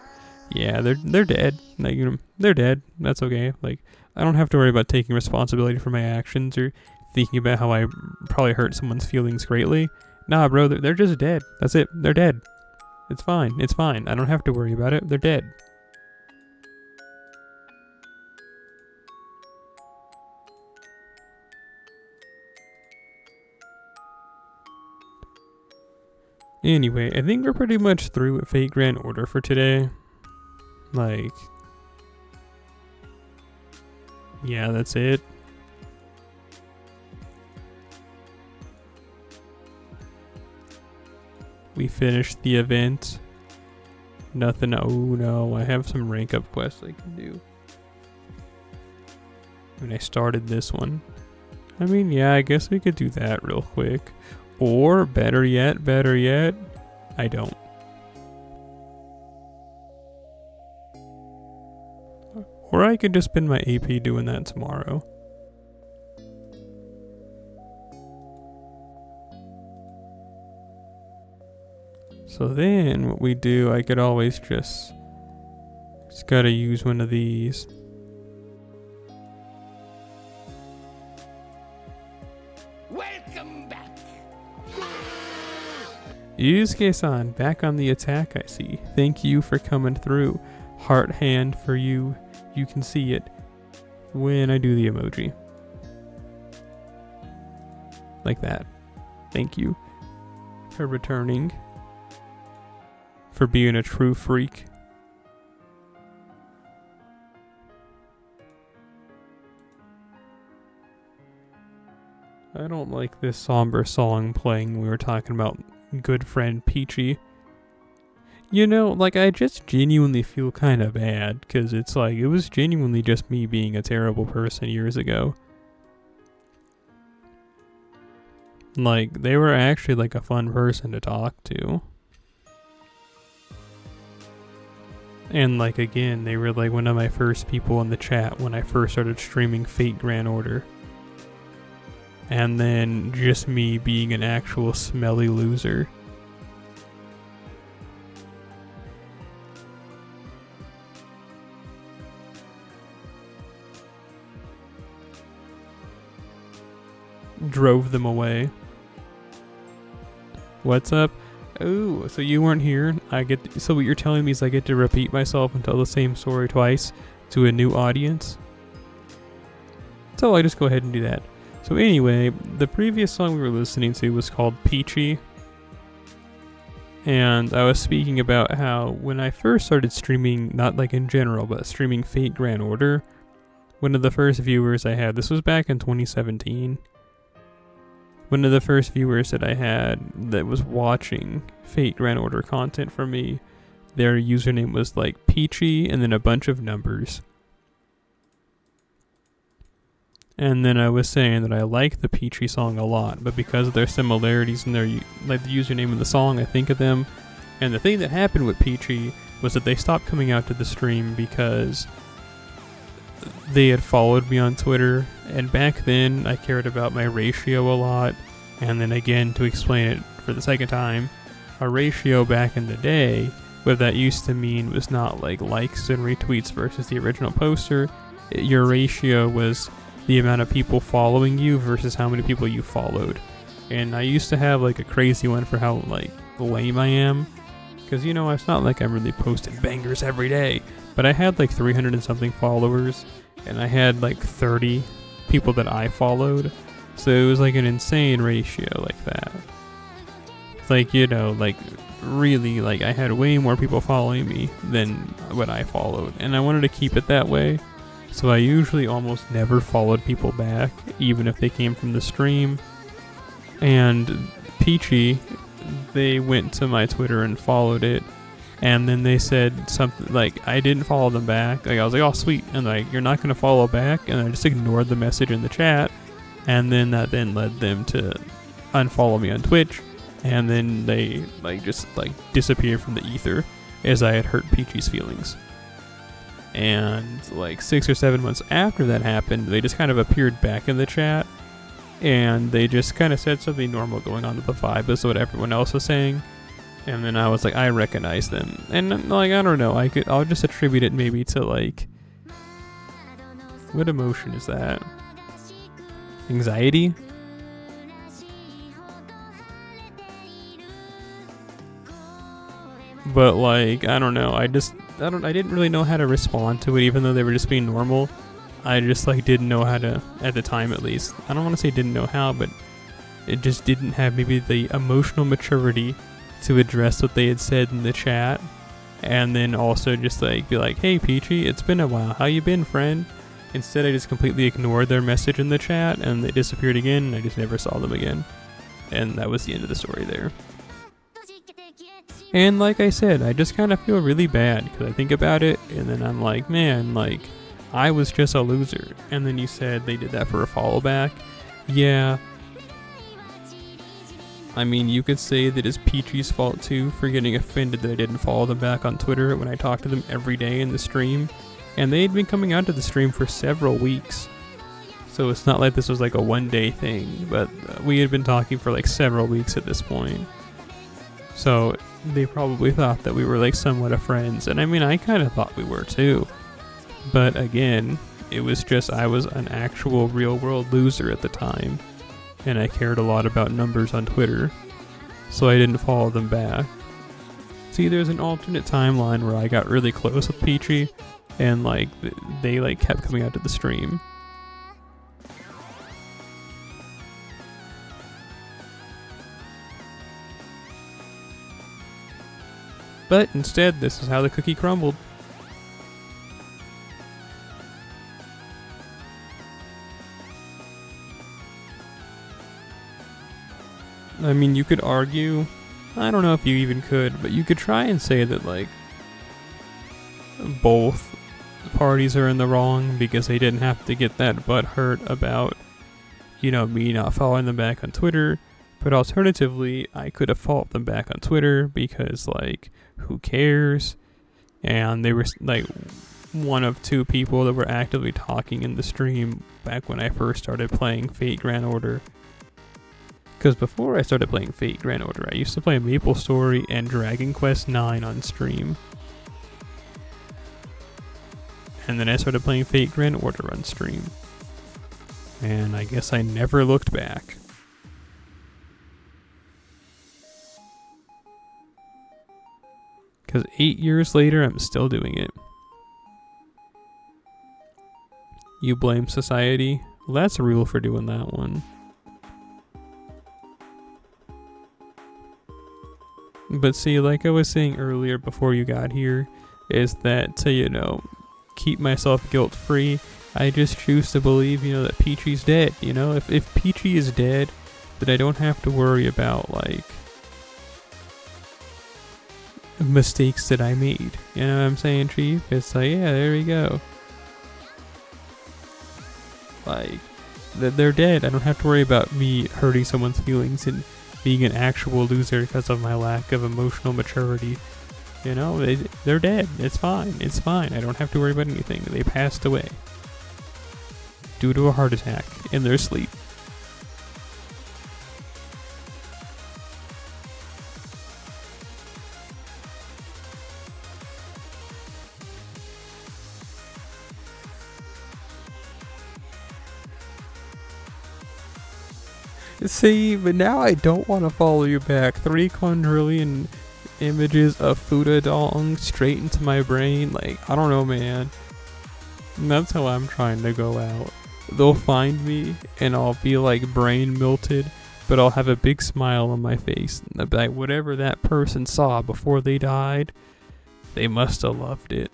yeah, they're dead. Like, they're dead. That's okay. Like, I don't have to worry about taking responsibility for my actions or thinking about how I probably hurt someone's feelings greatly. Nah, bro, they're just dead. That's it. They're dead. It's fine. It's fine. I don't have to worry about it. They're dead. Anyway, I think we're pretty much through with Fate Grand Order for today. Like, yeah, that's it. We finished the event. Nothing. Oh no, I have some rank up quests I can do. And I started this one. I mean, yeah, I guess we could do that real quick. Or better yet, I don't. Or I could just spend my AP doing that tomorrow. So then what we do, I could always just gotta use one of these. Yusuke-san, back on the attack, I see. Thank you for coming through. Heart hand for you. You can see it when I do the emoji. Like that. Thank you for returning. For being a true freak. I don't like this somber song playing when we were talking about good friend Peachy. You know, like, I just genuinely feel kind of bad, because it's like, it was genuinely just me being a terrible person years ago. Like, they were actually, like, a fun person to talk to. And, like, again, they were, like, one of my first people in the chat when I first started streaming Fate Grand Order. And then just me being an actual smelly loser. Drove them away. What's up? Oh, so you weren't here? So what you're telling me is I get to repeat myself and tell the same story twice to a new audience? So I just go ahead and do that. So anyway, the previous song we were listening to was called Peachy. And I was speaking about how when I first started streaming, not like in general, but streaming Fate Grand Order, one of the first viewers I had, this was back in 2017, one of the first viewers that I had that was watching Fate Grand Order content from me, their username was like Peachy and then a bunch of numbers. And then I was saying that I like the Peachy song a lot, but because of their similarities in their like the username of the song, I think of them. And the thing that happened with Peachy was that they stopped coming out to the stream because they had followed me on Twitter, and back then I cared about my ratio a lot. And then again, to explain it for the second time, our ratio back in the day, what that used to mean was not like likes and retweets versus the original poster. Your ratio was the amount of people following you versus how many people you followed. And I used to have like a crazy one for how like lame I am, because you know, it's not like I'm really posting bangers every day, but I had like 300 and something followers, and I had like 30 people that I followed, so it was like an insane ratio like that. It's like, you know, like really, like I had way more people following me than what I followed, and I wanted to keep it that way. So I usually almost never followed people back, even if they came from the stream. And Peachy, they went to my Twitter and followed it, and then they said something like, I didn't follow them back. Like, I was like, oh sweet, and like, you're not gonna follow back, and I just ignored the message in the chat, and then that then led them to unfollow me on Twitch, and then they like just like disappeared from the ether as I had hurt Peachy's feelings. And like 6 or 7 months after that happened, they just kind of appeared back in the chat, and they just kind of said something normal going on with the vibe as what everyone else was saying. And then I was like, I recognize them, and like, I don't know, I'll just attribute it maybe to like, what emotion is that? Anxiety? But like, I don't know, I didn't really know how to respond to it, even though they were just being normal. I just like didn't know how to, at the time at least. I don't want to say didn't know how, but it just didn't have maybe the emotional maturity to address what they had said in the chat. And then also just like be like, hey Peachy, it's been a while, how you been, friend? Instead I just completely ignored their message in the chat, and they disappeared again, and I just never saw them again. And that was the end of the story there. And like I said, I just kind of feel really bad because I think about it, and then I'm like, man, like, I was just a loser. And then you said they did that for a follow back. Yeah. I mean, you could say that it's Peachy's fault too for getting offended that I didn't follow them back on Twitter when I talked to them every day in the stream. And they had been coming out to the stream for several weeks. So it's not like this was like a one-day thing, but we had been talking for like several weeks at this point. So they probably thought that we were like somewhat of friends, and I mean, I kind of thought we were too. But again, it was just I was an actual real world loser at the time, and I cared a lot about numbers on Twitter. so I didn't follow them back. See, there's an alternate timeline where I got really close with Peachy, and like they like kept coming out to the stream. But instead, this is how the cookie crumbled. I mean, you could argue, I don't know if you even could, but you could try and say that, like, both parties are in the wrong because they didn't have to get that butt hurt about, you know, me not following them back on Twitter. But alternatively, I could have followed them back on Twitter because, like, who cares? And they were, like, one of two people that were actively talking in the stream back when I first started playing Fate Grand Order. Because before I started playing Fate Grand Order, I used to play Maple Story and Dragon Quest IX on stream. And then I started playing Fate Grand Order on stream. And I guess I never looked back. Because 8 years later, I'm still doing it. You blame society? Well, that's a rule for doing that one. But see, like I was saying earlier before you got here, is that to, you know, keep myself guilt-free, I just choose to believe, you know, that Peachy's dead, you know? If Peachy is dead, then I don't have to worry about, like, mistakes that I made. You know what I'm saying, Chief? It's like, yeah, there we go. Like, they're dead. I don't have to worry about me hurting someone's feelings and being an actual loser because of my lack of emotional maturity. You know, they're dead. It's fine. It's fine. I don't have to worry about anything. They passed away due to a heart attack in their sleep. See, but now I don't want to follow you back. 3 quadrillion images of Fuda Dong straight into my brain. Like, I don't know, man. And that's how I'm trying to go out. They'll find me, and I'll be like brain melted, but I'll have a big smile on my face. And I'll be like, whatever that person saw before they died, they must have loved it.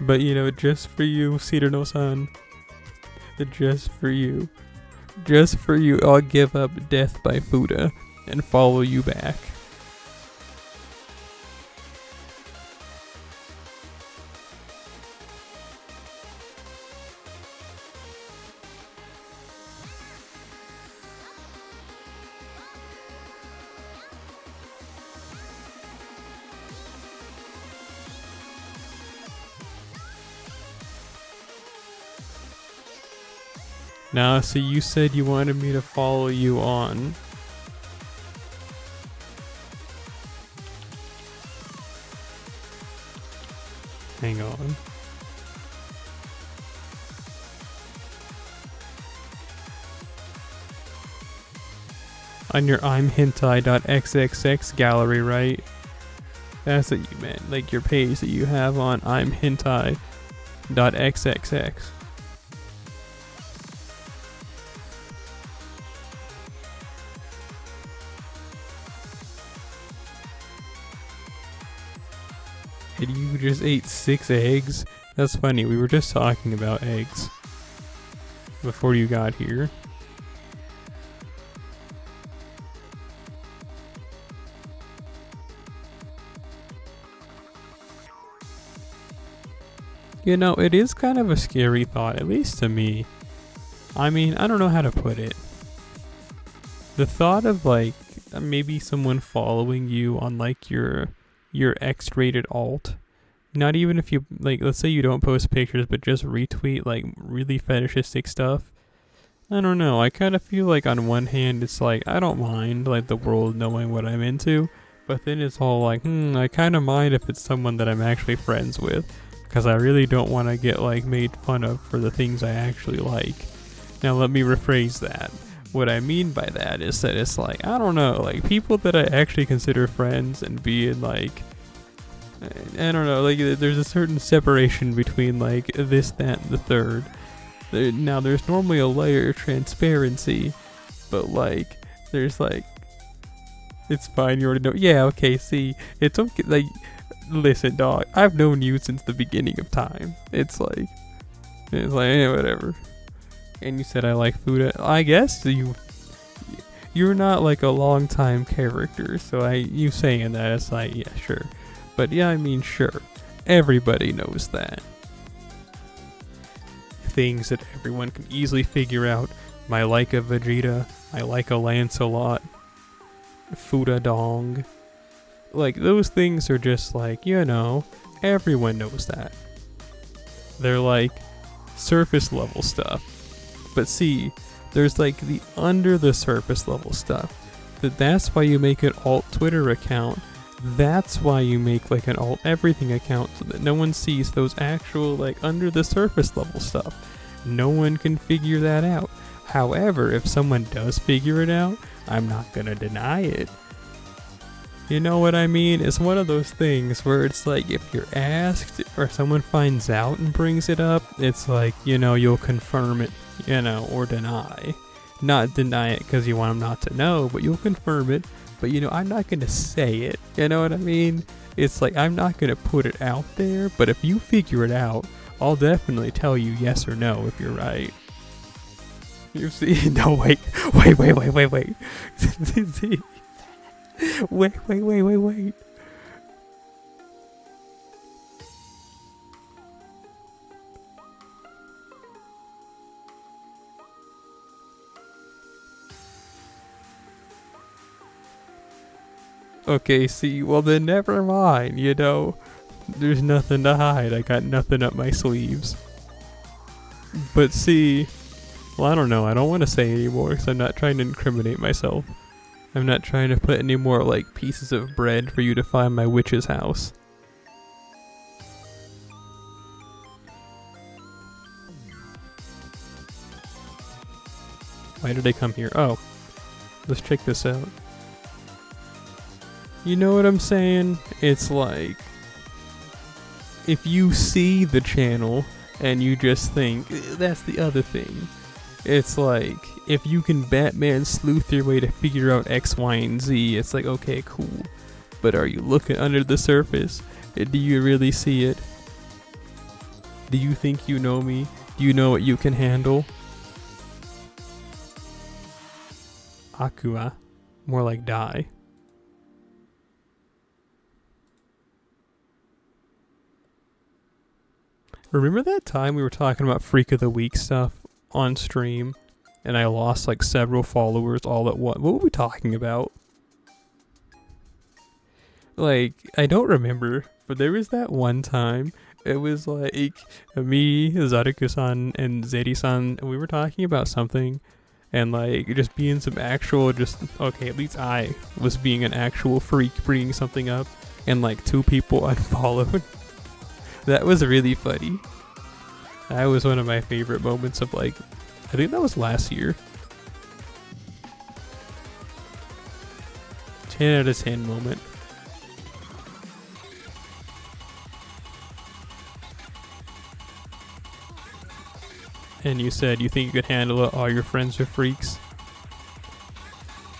But you know, just for you, Cedar-no-san. Just for you. Just for you, I'll give up Death by Fuda and follow you back. Now, so you said you wanted me to follow you on. Hang on. On your imhentai.xxx gallery, right? That's what you meant. Like your page that you have on imhentai.xxx. And you just ate 6 eggs? That's funny, we were just talking about eggs before you got here. You know, it is kind of a scary thought, at least to me. I mean, I don't know how to put it. The thought of like maybe someone following you on like your X-rated alt. Not even if you, like, let's say you don't post pictures, but just retweet, like, really fetishistic stuff. I don't know. I kind of feel like on one hand, it's like, I don't mind, like, the world knowing what I'm into. But then it's all like, I kind of mind if it's someone that I'm actually friends with. Because I really don't want to get, like, made fun of for the things I actually like. Now, let me rephrase that. What I mean by that is that it's like, I don't know, like, people that I actually consider friends and being, like, I don't know, like, there's a certain separation between, like, this, that, and the third. Now, there's normally a layer of transparency, but, like, there's, like, it's fine, you already know. Yeah, okay, see, it's okay, like, listen, dog, I've known you since the beginning of time. It's like, whatever. And you said I like food. I guess you're not, like, a long time character, so you saying that, it's like, yeah, sure. But yeah, I mean, sure. Everybody knows that. Things that everyone can easily figure out. I like a Vegeta. I like a Lancelot. Fuda Dong. Like, those things are just like, everyone knows that. They're like surface level stuff. But see, there's like the under the surface level stuff. That's why you make an alt Twitter account. That's why you make like an alt everything account, so that no one sees those actual, like, under the surface level stuff. No one can figure that out. However, if someone does figure it out, I'm not gonna deny it. You know what I mean? It's one of those things where it's like, if you're asked or someone finds out and brings it up, it's like, you'll confirm it, or deny. Not deny it because you want them not to know, but you'll confirm it. But, I'm not going to say it. You know what I mean? It's like, I'm not going to put it out there, but if you figure it out, I'll definitely tell you yes or no if you're right. You see? No, wait. See? Wait. Okay, see, well then never mind, There's nothing to hide. I got nothing up my sleeves. But see, well, I don't know. I don't want to say anymore because I'm not trying to incriminate myself. I'm not trying to put any more, like, pieces of bread for you to find my witch's house. Why did I come here? Oh, let's check this out. You know what I'm saying? It's like, if you see the channel and you just think, that's the other thing. It's like, if you can Batman sleuth your way to figure out X, Y, and Z, it's like, okay, cool. But are you looking under the surface? Do you really see it? Do you think you know me? Do you know what you can handle? Aqua. More like die. Remember that time we were talking about Freak of the Week stuff on stream, and I lost like several followers all at once? What were we talking about? Like, I don't remember, but there was that one time, it was like me, Zariku-san, and Zeri-san, and we were talking about something, and like just being some actual, okay, at least I was being an actual freak bringing something up, and like 2 people unfollowed. That was really funny. That was one of my favorite moments of, like, I think that was last year. 10 out of 10 moment. And you said you think you could handle it, all your friends are freaks.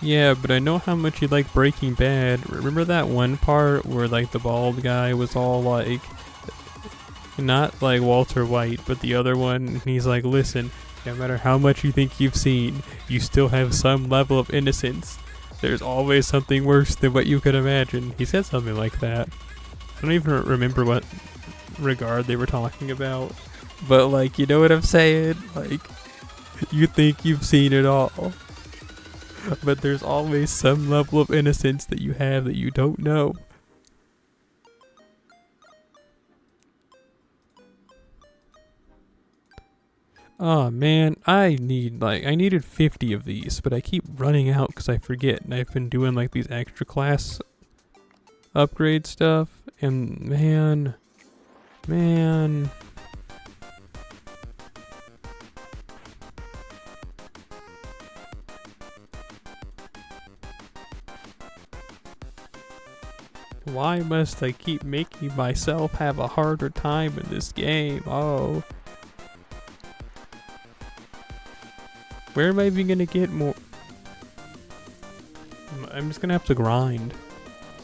Yeah, but I know how much you like Breaking Bad. Remember that one part where, like, the bald guy was all like, not like Walter White, but the other one, and he's like, listen, no matter how much you think you've seen, you still have some level of innocence. There's always something worse than what you could imagine. He said something like that. I don't even remember what regard they were talking about, but, like, you know what I'm saying? Like, you think you've seen it all, but there's always some level of innocence that you have that you don't know. Oh man, I needed 50 of these, but I keep running out because I forget, and I've been doing like these extra class upgrade stuff, and man. Why must I keep making myself have a harder time in this game? Oh. Where am I even gonna get more? I'm just gonna have to grind.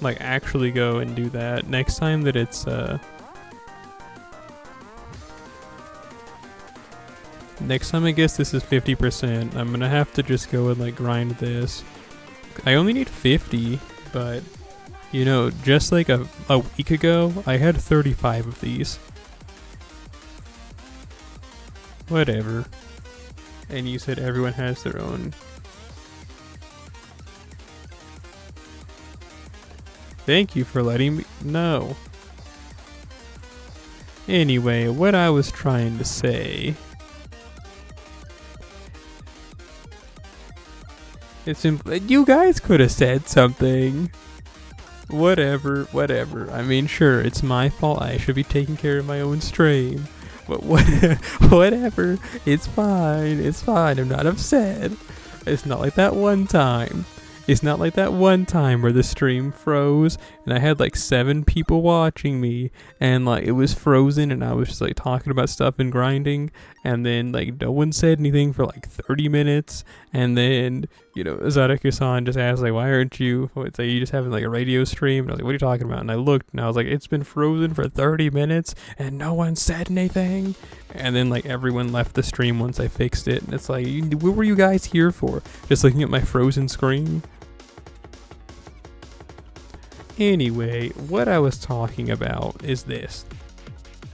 Like, actually go and do that. Next time that it's, next time I guess this is 50%, I'm gonna have to just go and, like, grind this. I only need 50, but, you know, just like a week ago, I had 35 of these. Whatever. And you said everyone has their own. Thank you for letting me know. Anyway, what I was trying to say. You guys could have said something. Whatever. I mean, sure, it's my fault. I should be taking care of my own stream. But whatever. It's fine. I'm not upset. It's not like that one time. Where the stream froze and I had like 7 people watching me and like it was frozen and I was just like talking about stuff and grinding and then like no one said anything for like 30 minutes and then, you know, Zadaka-san just asked like, why aren't you, it's like, you just having like a radio stream? And I was like, what are you talking about? And I looked and I was like, it's been frozen for 30 minutes and no one said anything. And then like everyone left the stream once I fixed it and it's like, what were you guys here for? Just looking at my frozen screen? Anyway, what I was talking about is this.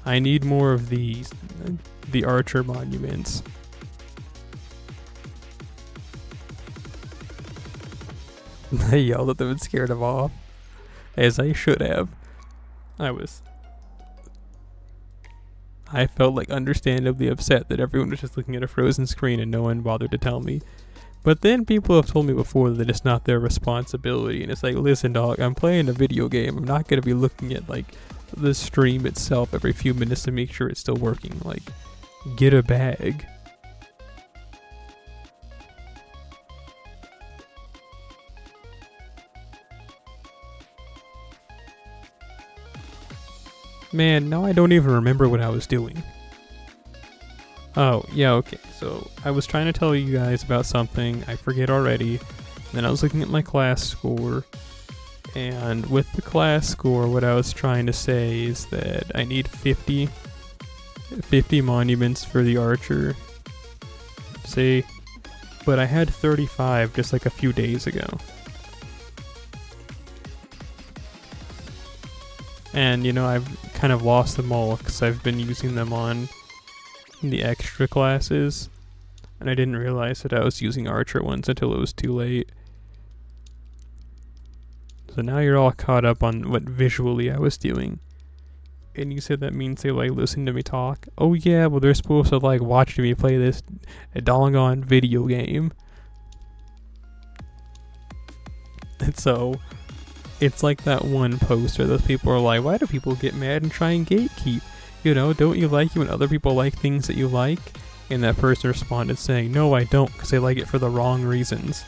I need more of these, the archer monuments. I yelled at them and scared them off, as I should have. I felt like understandably upset that everyone was just looking at a frozen screen and no one bothered to tell me. But then people have told me before that it's not their responsibility. And it's like, listen, dog, I'm playing a video game. I'm not going to be looking at, like, the stream itself every few minutes to make sure it's still working. Like, get a bag. Man, now I don't even remember what I was doing. Oh, yeah, okay. So, I was trying to tell you guys about something. I forget already. Then I was looking at my class score. And with the class score, what I was trying to say is that I need 50 monuments for the archer. See? But I had 35 just like a few days ago. And, you know, I've kind of lost them all because I've been using them on the extra classes, and I didn't realize that I was using archer ones until it was too late. So now you're all caught up on what visually I was doing. And you said that means they like listen to me talk. Oh yeah, well they're supposed to like watch me play this doggone video game. And so it's like that one post where those people are like, why do people get mad and try and gatekeep? You know, don't you like it when other people like things that you like? And that person responded saying, no, I don't, because they like it for the wrong reasons.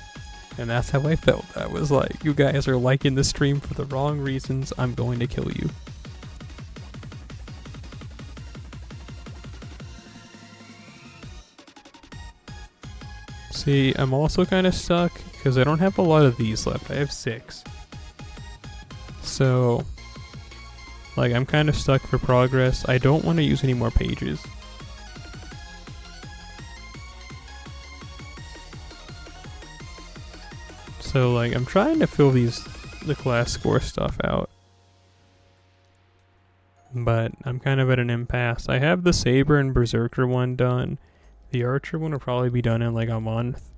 And that's how I felt. I was like, you guys are liking the stream for the wrong reasons. I'm going to kill you. See, I'm also kind of stuck because I don't have a lot of these left. I have 6. So, like, I'm kind of stuck for progress. I don't want to use any more pages. So, like, I'm trying to fill the class score stuff out. But I'm kind of at an impasse. I have the Saber and Berserker one done. The Archer one will probably be done in like a month.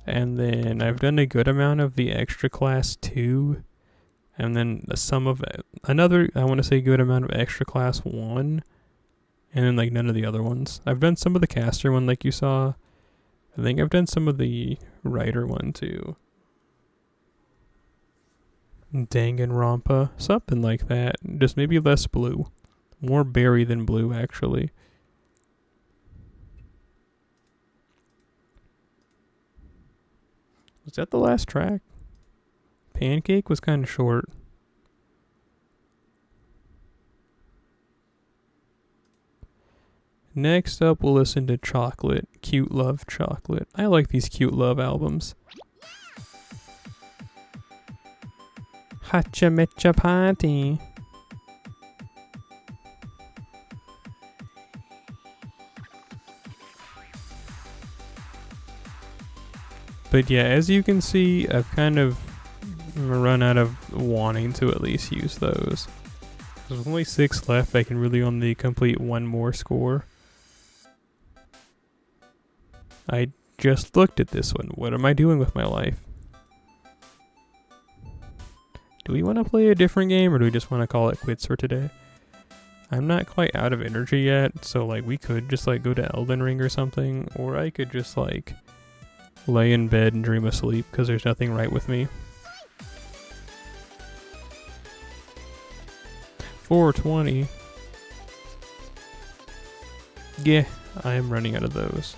And then I've done a good amount of the extra class 2. And then some of another, I want to say, good amount of extra class 1. And then like none of the other ones. I've done some of the caster one like you saw. I think I've done some of the writer one too. Danganronpa, something like that. Just maybe less blue. More berry than blue, actually. Was that the last track? Pancake was kind of short. Next up, we'll listen to Chocolate. Cute Love Chocolate. I like these Cute Love albums. Hacha Mecha Party. But yeah, as you can see, I've kind of run out of wanting to at least use those. There's only 6 left. I can really only complete one more score. I just looked at this one. What am I doing with my life? Do we want to play a different game, or do we just want to call it quits for today? I'm not quite out of energy yet, so like we could just like go to Elden Ring or something, or I could just like lay in bed and dream of sleep because there's nothing right with me. 420. Yeah, I am running out of those.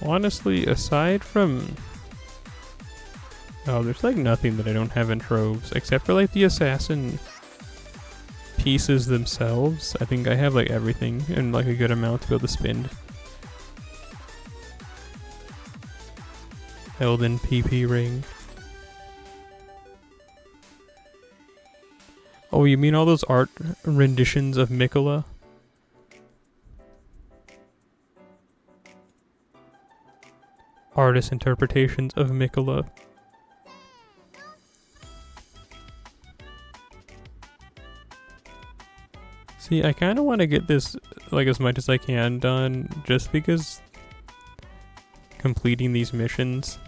Honestly, aside from... Oh, there's like nothing that I don't have in troves, except for like the assassin pieces themselves. I think I have like everything in like a good amount to be able to spend. Elden PP ring. Oh, you mean all those art renditions of Mikola? Artist interpretations of Mikola. See, I kind of want to get this like as much as I can done, just because completing these missions.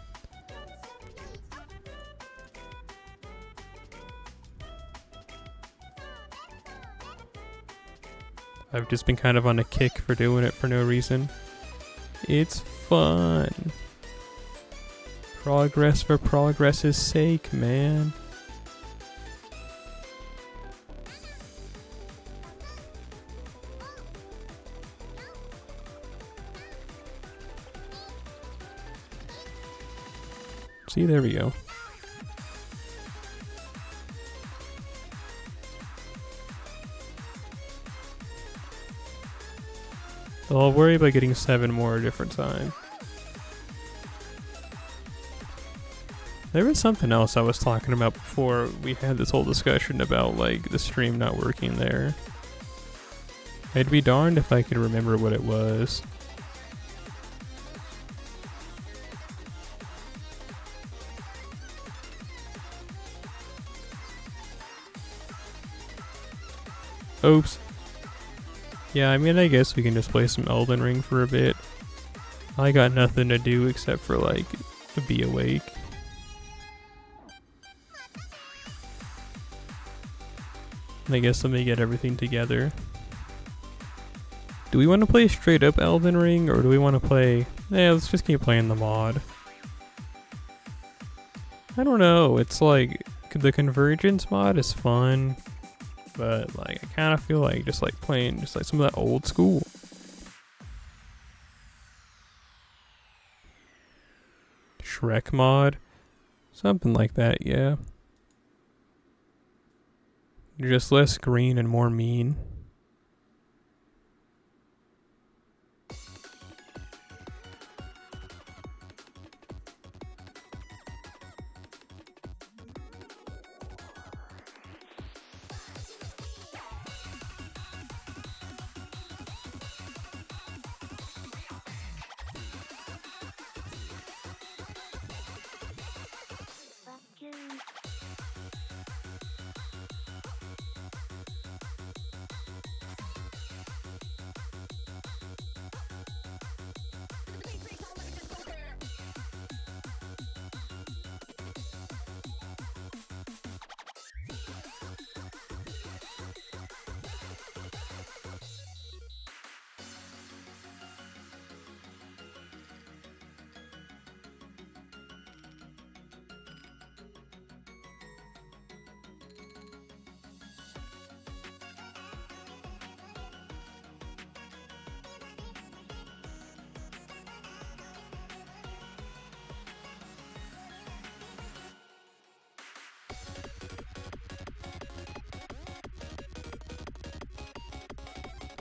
I've just been kind of on a kick for doing it for no reason. It's fun. Progress for progress's sake, man. See, there we go. I'll worry about getting 7 more a different time. There was something else I was talking about before we had this whole discussion about like the stream not working there. I'd be darned if I could remember what it was. Oops. Yeah, I mean, I guess we can just play some Elden Ring for a bit. I got nothing to do except for like be awake. I guess let me get everything together. Do we want to play straight up Elden Ring, or do we want to play... let's just keep playing the mod. I don't know, it's like... The Convergence mod is fun, but like I kind of feel like just like playing just like some of that old school. Shrek mod? Something like that, yeah. Just less green and more mean.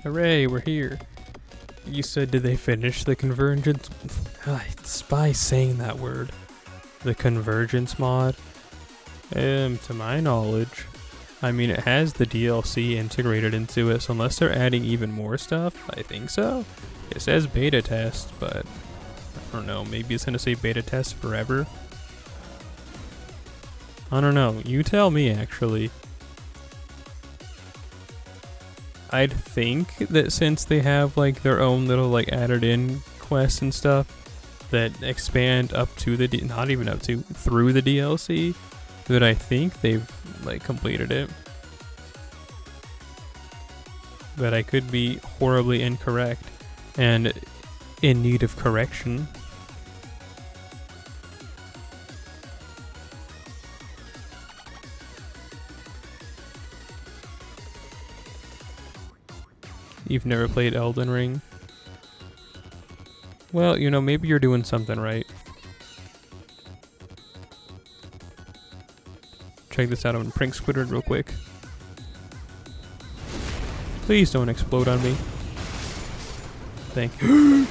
Hooray, we're here. You said, did they finish the convergence? I despise saying that word. The convergence mod? To my knowledge. I mean, it has the DLC integrated into it, so unless they're adding even more stuff, I think so. It says beta test, but I don't know, maybe it's gonna say beta test forever. I don't know, you tell me actually. I'd think that since they have like their own little like added in quests and stuff that expand up to the, not even up to, through the DLC, that I think they've like completed it. But I could be horribly incorrect and in need of correction. You've never played Elden Ring? Well, you know, maybe you're doing something right. Check this out on Prank Squidward real quick. Please don't explode on me. Thank you.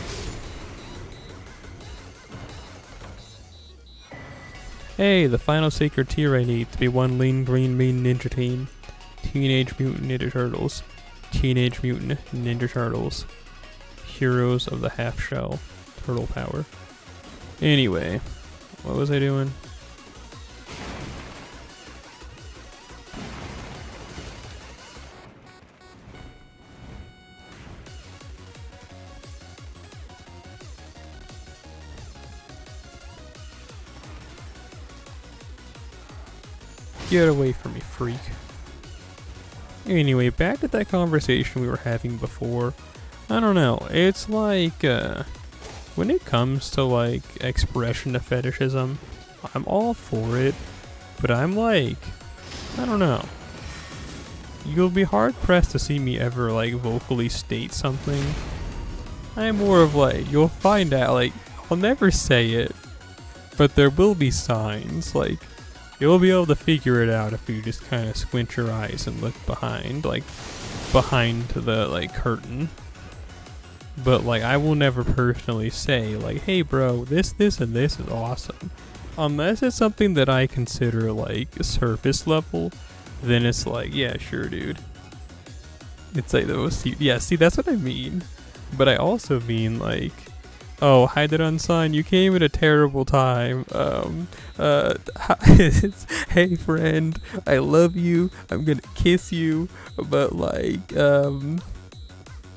Hey, the final sacred tier I need to be one lean green mean ninja team. Teenage Mutant Ninja Turtles. Teenage Mutant Ninja Turtles. Heroes of the Half Shell. Turtle Power. Anyway, what was I doing? Get away from me, freak. Anyway, back to that conversation we were having before. I don't know, it's like, when it comes to like expression of fetishism, I'm all for it, but I'm like, I don't know. You'll be hard pressed to see me ever like vocally state something. I'm more of like, you'll find out, like, I'll never say it, but there will be signs, like, you'll be able to figure it out if you just kind of squint your eyes and look behind, like, behind the, like, curtain. But, like, I will never personally say, like, hey, bro, this, and this is awesome. Unless it's something that I consider, like, surface level, then it's like, yeah, sure, dude. It's like those, yeah, see, that's what I mean. But I also mean, like, oh, Haideran san, you came at a terrible time. Hey friend, I love you. I'm gonna kiss you. But like,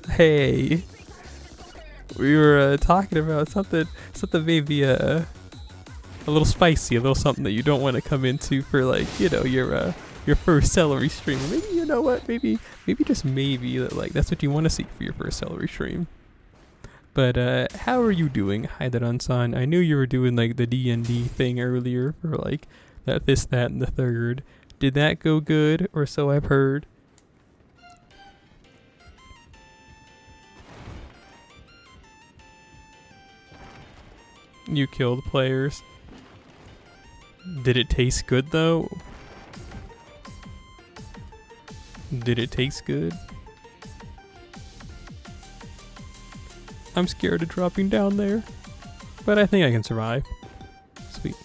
hey, we were talking about something maybe a little spicy, a little something that you don't want to come into for, like, you know, your first celery stream. Maybe, you know what? Maybe just maybe that, like, that's what you want to see for your first celery stream. But how are you doing, Haideran-san? I knew you were doing like the D&D thing earlier for like that, this, that, and the third. Did that go good, or so I've heard? You killed players. Did it taste good though? Did it taste good? I'm scared of dropping down there, but I think I can survive. Sweet.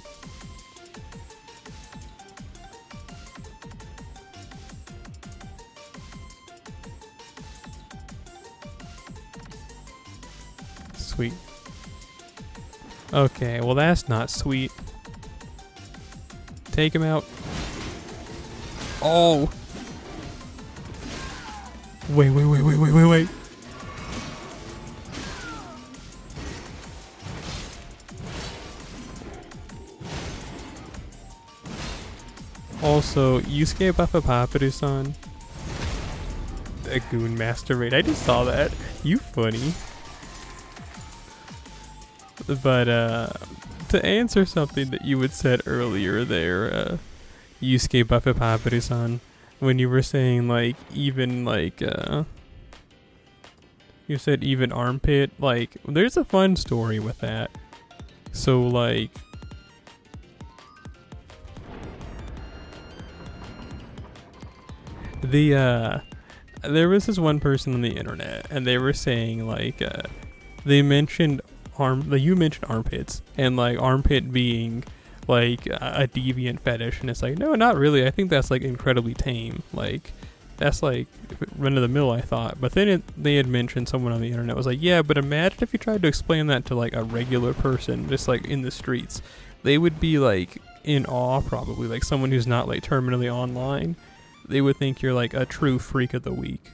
Sweet. Okay, well that's not sweet. Take him out. Oh! Wait. Also, Yusuke Baffapaparu-san. A goon masturbate. I just saw that. You funny. But, to answer something that you had said earlier there, Yusuke Baffapaparu-san, when you were saying, like, even, like, you said even armpit, like, there's a fun story with that. So, like, there was this one person on the internet, and they were saying like, they mentioned you mentioned armpits, and like armpit being like a deviant fetish, and it's like, no, not really. I think that's like incredibly tame. Like, that's like run of the mill, I thought. But then they had mentioned, someone on the internet was like, yeah, but imagine if you tried to explain that to like a regular person, just like in the streets. They would be like in awe, probably, like someone who's not like terminally online. They would think you're like a true freak of the week.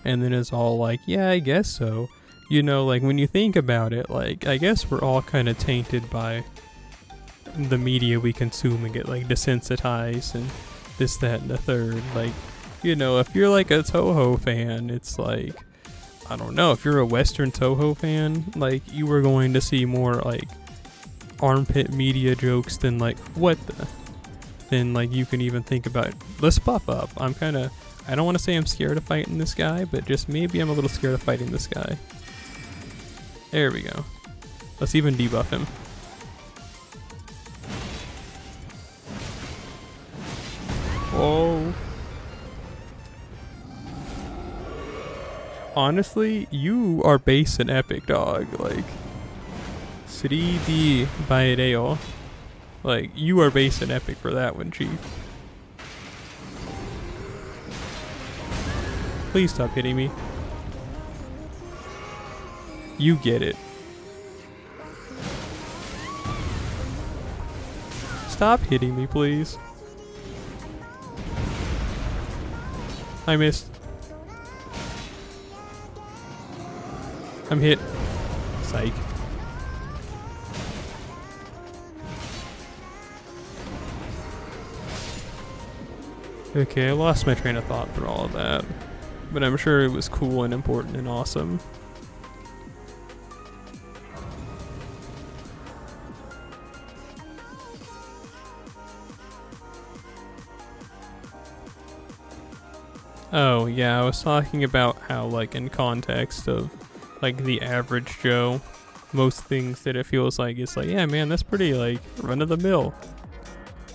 And then it's all like, yeah, I guess so. You know, like when you think about it, like I guess we're all kind of tainted by the media we consume and get like desensitized and this, that, and the third. Like, you know, if you're like a Toho fan, it's like, I don't know, if you're a Western Toho fan, like you were going to see more like armpit media jokes than like than like you can even think about. Let's buff up. I don't want to say I'm scared of fighting this guy, but just maybe I'm a little scared of fighting this guy. There we go. Let's even debuff him. Whoa. Honestly, you are base and epic, dog. Like, 3D Baireo. Like, you are base and epic for that one, Chief. Please stop hitting me. You get it. Stop hitting me, please. I missed. I'm hit. Psych. Okay, I lost my train of thought through all of that. But I'm sure it was cool and important and awesome. Oh, yeah, I was talking about how, like, in context of, like, the average Joe, most things that it feels like, it's like, yeah, man, that's pretty, like, run-of-the-mill.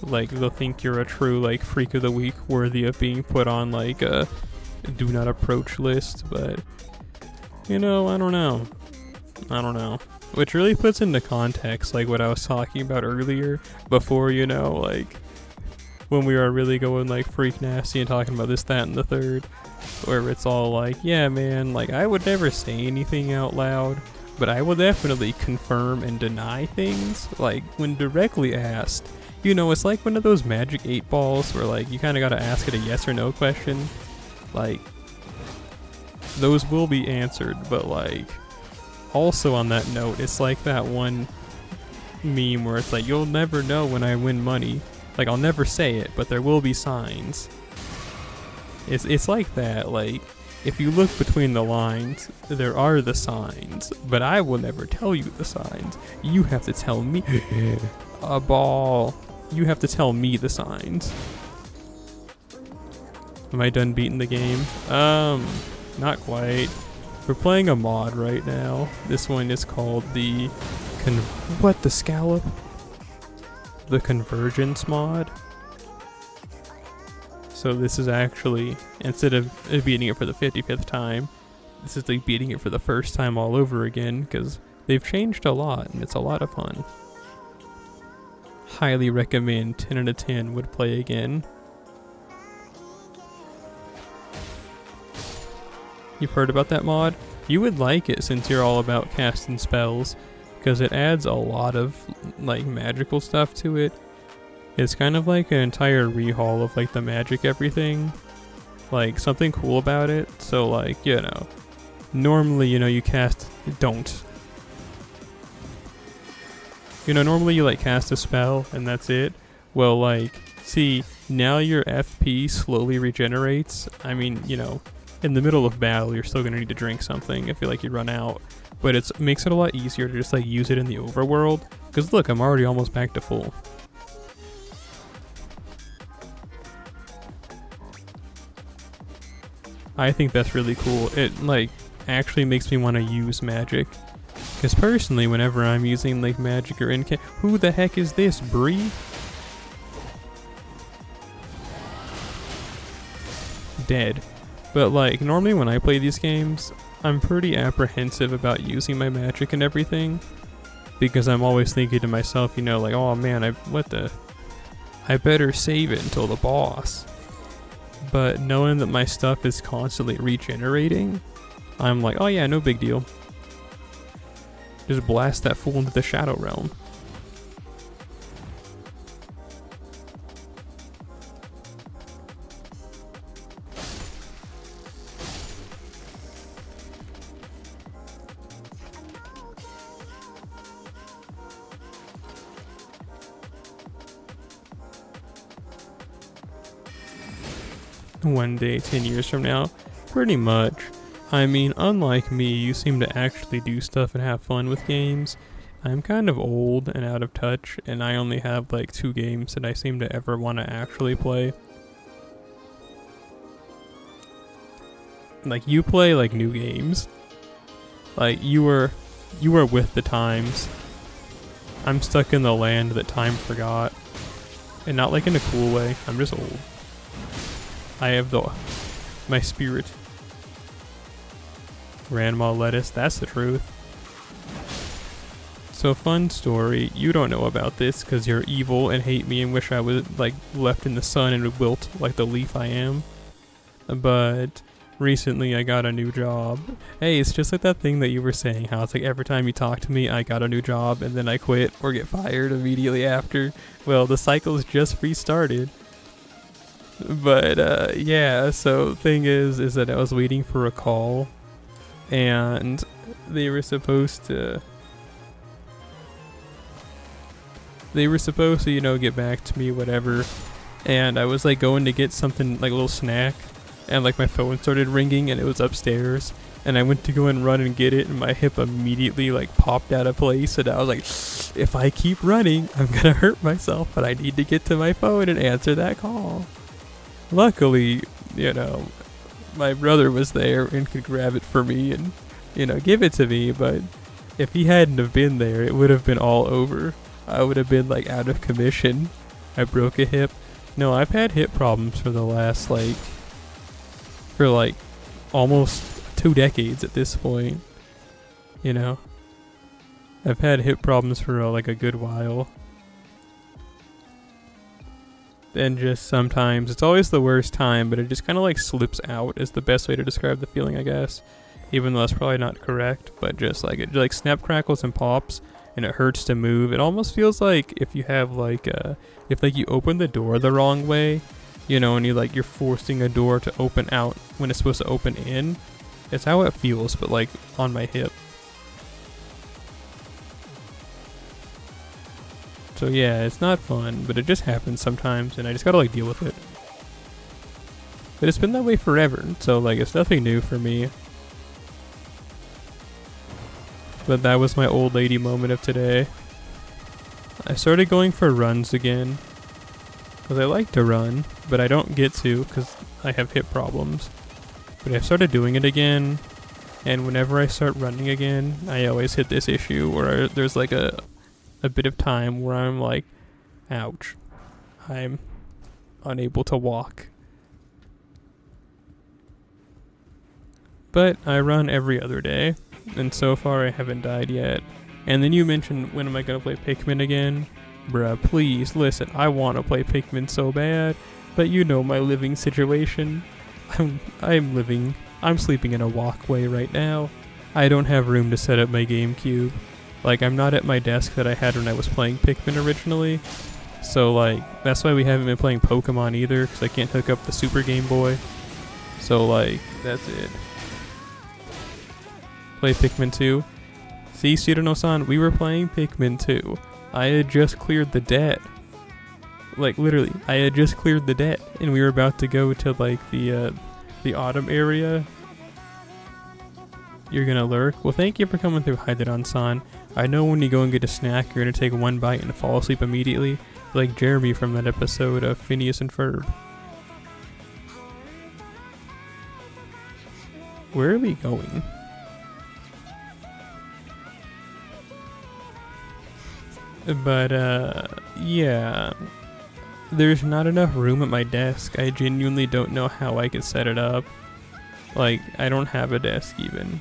Like, they'll think you're a true, like, freak of the week worthy of being put on, like, a do not approach list, but, you know, I don't know. Which really puts into context, like, what I was talking about earlier, before, you know, like, when we are really going like freak nasty and talking about this, that, and the third, where it's all like, yeah, man, like I would never say anything out loud, but I will definitely confirm and deny things, like when directly asked. You know, it's like one of those magic 8 balls where like you kind of got to ask it a yes or no question. Like, those will be answered, but like, also on that note, it's like that one meme where it's like, you'll never know when I win money. Like, I'll never say it, but there will be signs. It's like that. Like, if you look between the lines, there are the signs, but I will never tell you the signs. You have to tell me. A ball. You have to tell me the signs. Am I done beating the game? Not quite. We're playing a mod right now. This one is called the the scallop? The Convergence mod. So this is actually, instead of beating it for the 55th time, this is like beating it for the first time all over again, because they've changed a lot and it's a lot of fun. Highly recommend. 10 out of 10 would play again. You've heard about that mod? You would like it since you're all about casting spells, because it adds a lot of like magical stuff to it. It's kind of like an entire rehaul of like the magic everything. Like something cool about it. So like, you know, normally, you know, you cast, normally you like cast a spell and that's it. Well, like, see, now your FP slowly regenerates. I mean, you know, in the middle of battle, you're still gonna need to drink something if you like you run out. But it makes it a lot easier to just like use it in the overworld. Because look, I'm already almost back to full. I think that's really cool. It like actually makes me want to use magic. Because personally, whenever I'm using like magic or who the heck is this, Bree? Dead. But like normally when I play these games, I'm pretty apprehensive about using my magic and everything, because I'm always thinking to myself, you know, like, oh man, I better save it until the boss. But knowing that my stuff is constantly regenerating, I'm like, oh yeah, no big deal. Just blast that fool into the Shadow Realm. One day, 10 years from now, pretty much. I mean, unlike me, you seem to actually do stuff and have fun with games. I'm kind of old and out of touch, and I only have like 2 games that I seem to ever want to actually play. Like, you play like new games. Like, you were with the times. I'm stuck in the land that time forgot. And not like in a cool way, I'm just old. I have my spirit. Grandma lettuce, that's the truth. So fun story, you don't know about this because you're evil and hate me and wish I was like left in the sun and wilt like the leaf I am. But recently I got a new job. Hey, it's just like that thing that you were saying, how it's like every time you talk to me I got a new job and then I quit or get fired immediately after. Well, the cycle's just restarted. But yeah, so thing is that I was waiting for a call, and they were supposed to, you know, get back to me, whatever. And I was like going to get something, like a little snack, and like my phone started ringing and it was upstairs, and I went to go and run and get it, and my hip immediately like popped out of place, and I was like, if I keep running, I'm gonna hurt myself, but I need to get to my phone and answer that call. Luckily, you know, my brother was there and could grab it for me and, you know, give it to me, but if he hadn't have been there, it would have been all over. I would have been, like, out of commission. I broke a hip. No, I've had hip problems for the last, like, almost 2 decades at this point, you know. I've had hip problems for, like, a good while. And just sometimes, it's always the worst time, but it just kind of like slips out is the best way to describe the feeling, I guess. Even though that's probably not correct, but just like it like snap, crackles, and pops, and it hurts to move. It almost feels like if you have like, if like you open the door the wrong way, you know, and you're forcing a door to open out when it's supposed to open in. It's how it feels, but like on my hip. So yeah, it's not fun, but it just happens sometimes, and I just gotta like deal with it. But it's been that way forever, so like it's nothing new for me. But that was my old lady moment of today. I started going for runs again, because I like to run, but I don't get to because I have hip problems. But I started doing it again, and whenever I start running again, I always hit this issue where there's like a bit of time where I'm like, ouch, I'm unable to walk. But I run every other day, and so far I haven't died yet. And then you mentioned, when am I gonna play Pikmin again? Bruh, please, listen, I want to play Pikmin so bad, but you know my living situation. I'm sleeping in a walkway right now. I don't have room to set up my GameCube. Like, I'm not at my desk that I had when I was playing Pikmin originally. So, like, that's why we haven't been playing Pokemon either, because I can't hook up the Super Game Boy. So, like, that's it. Play Pikmin 2. See, Sudano-san, we were playing Pikmin 2. I had just cleared the debt. Like, literally, I had just cleared the debt, and we were about to go to, like, the autumn area. You're gonna lurk? Well, thank you for coming through, Haideran-san. I know when you go and get a snack, you're gonna take one bite and fall asleep immediately, like Jeremy from that episode of Phineas and Ferb. Where are we going? But, yeah. There's not enough room at my desk. I genuinely don't know how I could set it up. Like, I don't have a desk even.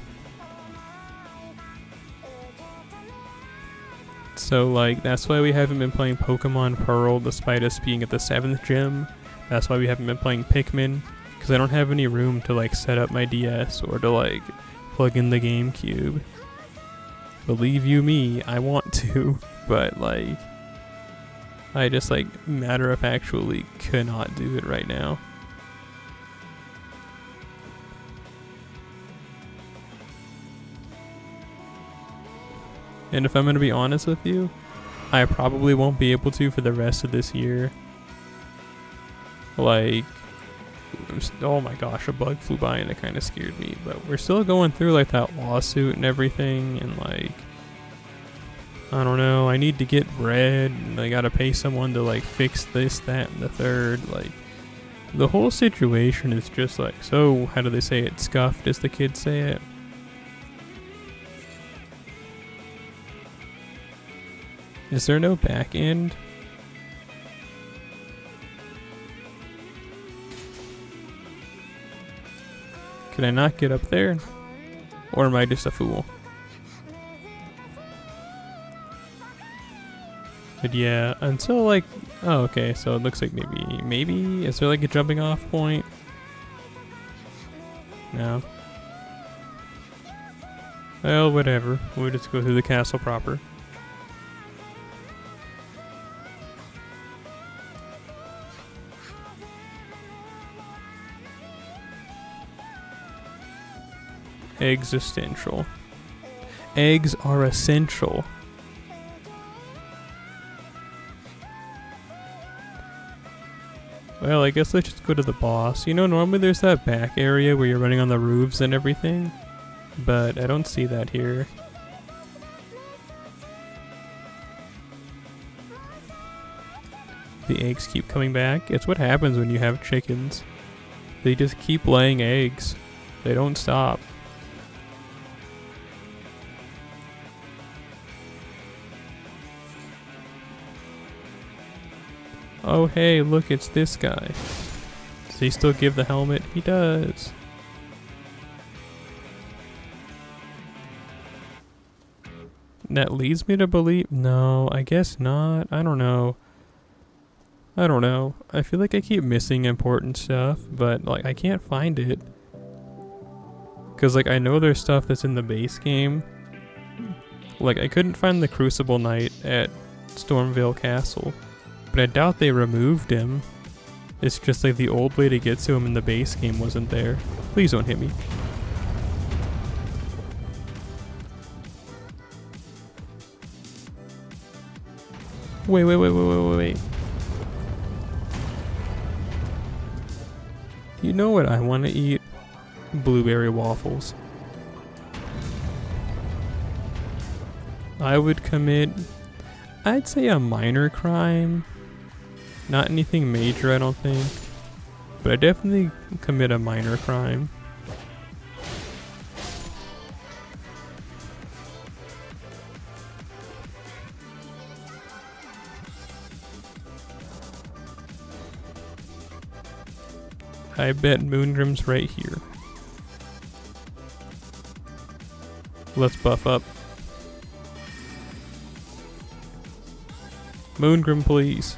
So, like, that's why we haven't been playing Pokemon Pearl despite us being at the 7th gym. That's why we haven't been playing Pikmin, because I don't have any room to, like, set up my DS or to, like, plug in the GameCube. Believe you me, I want to, but, like, I just, like, matter of factually cannot do it right now. And if I'm going to be honest with you, I probably won't be able to for the rest of this year. Like, oh my gosh, a bug flew by and it kind of scared me. But we're still going through like that lawsuit and everything, and like, I don't know, I need to get bread and I gotta pay someone to like fix this, that, and the third. Like, the whole situation is just like, so, how do they say it, scuffed as the kids say it. Is there no back end? Can I not get up there? Or am I just a fool? But yeah, until like, oh okay, so it looks like maybe, is there like a jumping off point? No. Well, whatever. We'll just go through the castle proper. Existential. Eggs are essential. Well, I guess let's just go to the boss. You know, normally there's that back area where you're running on the roofs and everything, but I don't see that here. The eggs keep coming back. It's what happens when you have chickens. They just keep laying eggs. They don't stop. Oh hey, look, it's this guy. Does he still give the helmet? He does. That leads me to believe... No, I guess not. I don't know. I feel like I keep missing important stuff, but like I can't find it. Cause like I know there's stuff that's in the base game. Like I couldn't find the Crucible Knight at Stormvale Castle. But I doubt they removed him. It's just like the old way to get to him in the base game wasn't there. Please don't hit me. Wait. You know what I want to eat? Blueberry waffles. I would commit, I'd say, a minor crime. Not anything major, I don't think. But I definitely commit a minor crime. I bet Moongrim's right here. Let's buff up. Moongrim, please.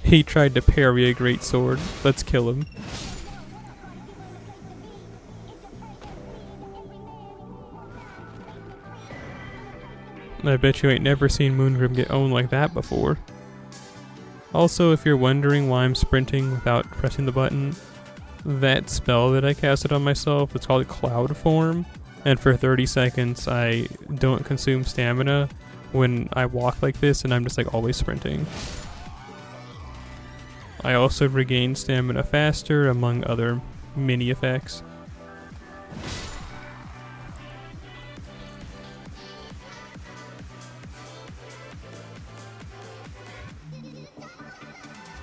He tried to parry a great sword. Let's kill him. I bet you ain't never seen Moongrim get owned like that before. Also, if you're wondering why I'm sprinting without pressing the button, that spell that I casted on myself, it's called Cloud Form, and for 30 seconds I don't consume stamina when I walk like this, and I'm just like always sprinting. I also regain stamina faster, among other mini effects.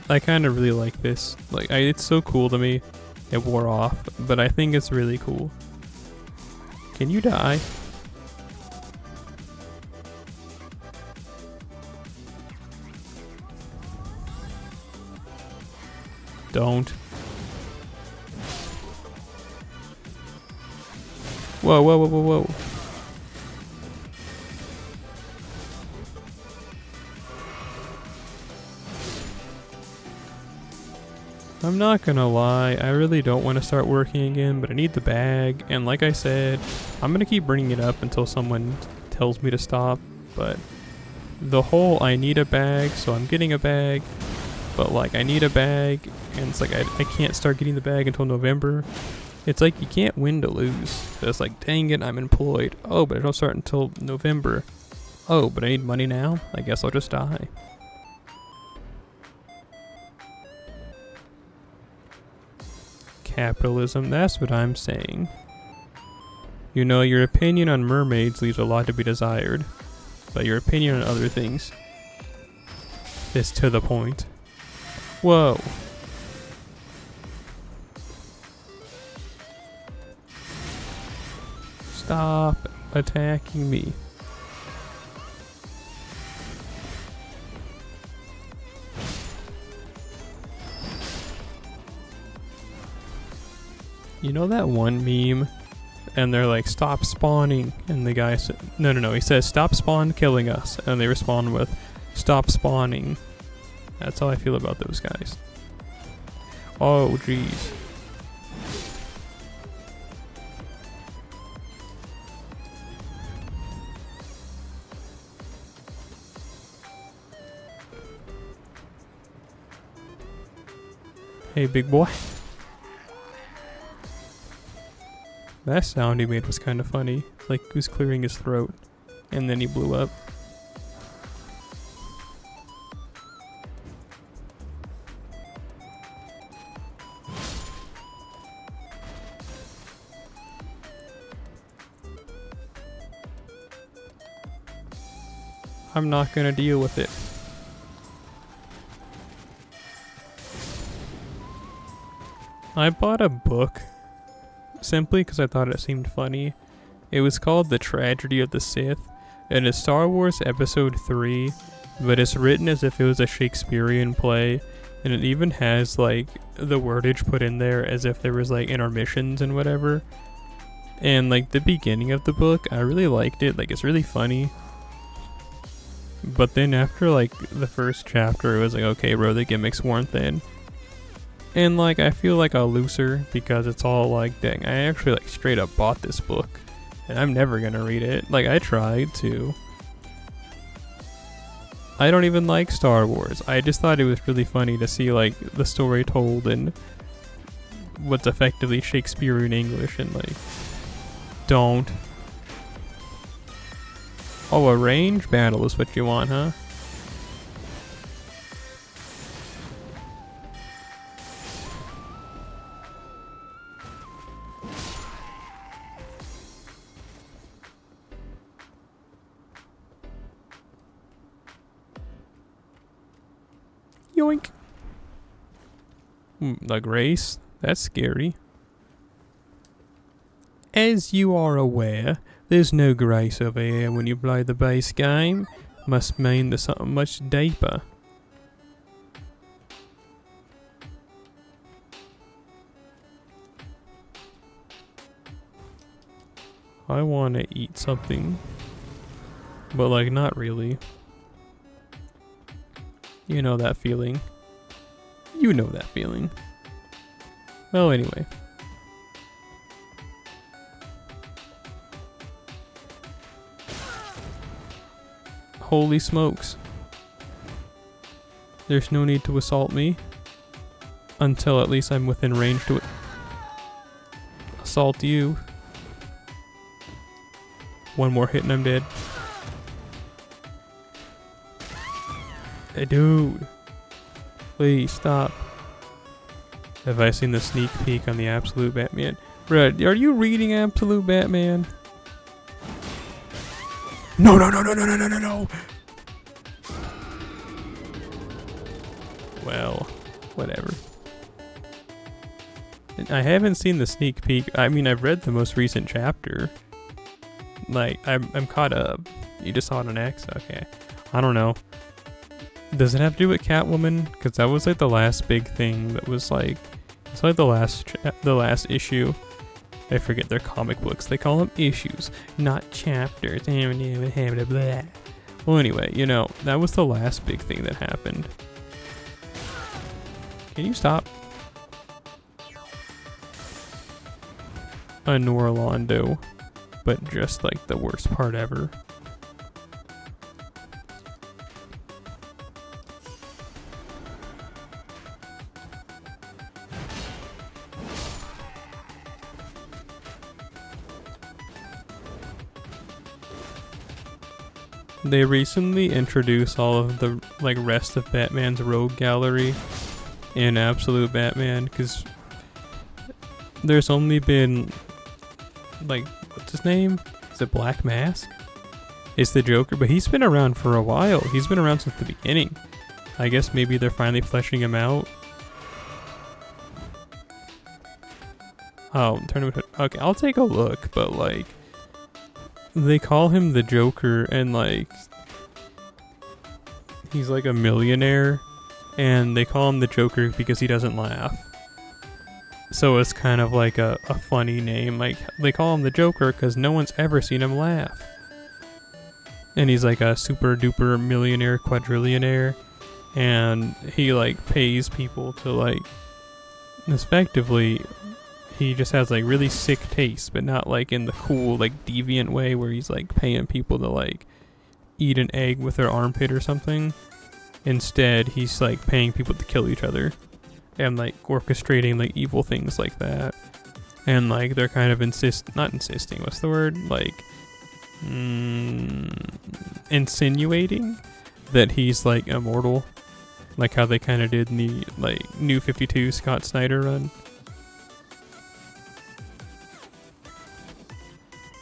I kind of really like this. Like, it's so cool to me. It wore off, but I think it's really cool. Can you die? Don't. Whoa, whoa, whoa, whoa, whoa. I'm not gonna lie, I really don't want to start working again, but I need the bag, and like I said, I'm gonna keep bringing it up until someone tells me to stop, but the whole I need a bag, so I'm getting a bag, but like I need a bag, and it's like I can't start getting the bag until November. It's like you can't win to lose. So it's like, dang it, I'm employed. Oh, but I don't start until November. Oh, but I need money now? I guess I'll just die. Capitalism, that's what I'm saying. You know, your opinion on mermaids leaves a lot to be desired, but your opinion on other things is to the point. Whoa. Stop attacking me. You know that one meme? And they're like, stop spawning. And the guy said, no, he says, stop spawn killing us. And they respond with, stop spawning. That's how I feel about those guys. Oh, jeez. Hey, big boy. That sound he made was kind of funny. Like he was clearing his throat. And then he blew up. I'm not gonna deal with it. I bought a book simply because I thought it seemed funny. It was called The Tragedy of the Sith, and it's Star Wars Episode 3, but it's written as if it was a Shakespearean play, and it even has like the wordage put in there as if there was like intermissions and whatever. And like the beginning of the book, I really liked it, like it's really funny. But then after like the first chapter, it was like, okay bro, the gimmicks weren't then. And like I feel like a loser because it's all like, dang, I actually like straight up bought this book and I'm never gonna read it. Like I tried to. I don't even like Star Wars. I just thought it was really funny to see like the story told in what's effectively Shakespearean English and like, don't. Oh, a range battle is what you want, huh? Yoink. The grace? That's scary. As you are aware, there's no grace over here when you play the base game. Must mean there's something much deeper. I want to eat something, but like not really. You know that feeling. You know that feeling. Well, anyway. Holy smokes. There's no need to assault me. Until at least I'm within range to assault you. One more hit and I'm dead. Hey, dude. Please stop. Have I seen the sneak peek on the Absolute Batman? Bruh, are you reading Absolute Batman? No, no, no, no, no, no, no, no, no. Well, whatever. I haven't seen the sneak peek. I mean, I've read the most recent chapter. Like, I'm caught up. You just saw it on X? Okay. I don't know. Does it have to do with Catwoman? Because that was like the last big thing that was like, it's like the last issue. I forget their comic books. They call them issues, not chapters. Well, anyway, you know, that was the last big thing that happened. Can you stop? A Norlando, but just like the worst part ever. They recently introduced all of the like rest of Batman's rogue gallery in Absolute Batman, because there's only been like, what's his name? Is it Black Mask? It's the Joker, but he's been around for a while. He's been around since the beginning. I guess maybe they're finally fleshing him out. Oh, okay, I'll take a look, but like, they call him the Joker, and like, he's like a millionaire, and they call him the Joker because he doesn't laugh. So it's kind of like a funny name. Like, they call him the Joker because no one's ever seen him laugh. And he's like a super duper millionaire, quadrillionaire, and he like pays people to like, effectively, he just has like really sick taste, but not like in the cool like deviant way where he's like paying people to like eat an egg with their armpit or something. Instead, he's like paying people to kill each other and like orchestrating like evil things like that. And like they're kind of not insisting, what's the word? Like insinuating that he's like immortal, like how they kind of did in the like New 52 Scott Snyder run.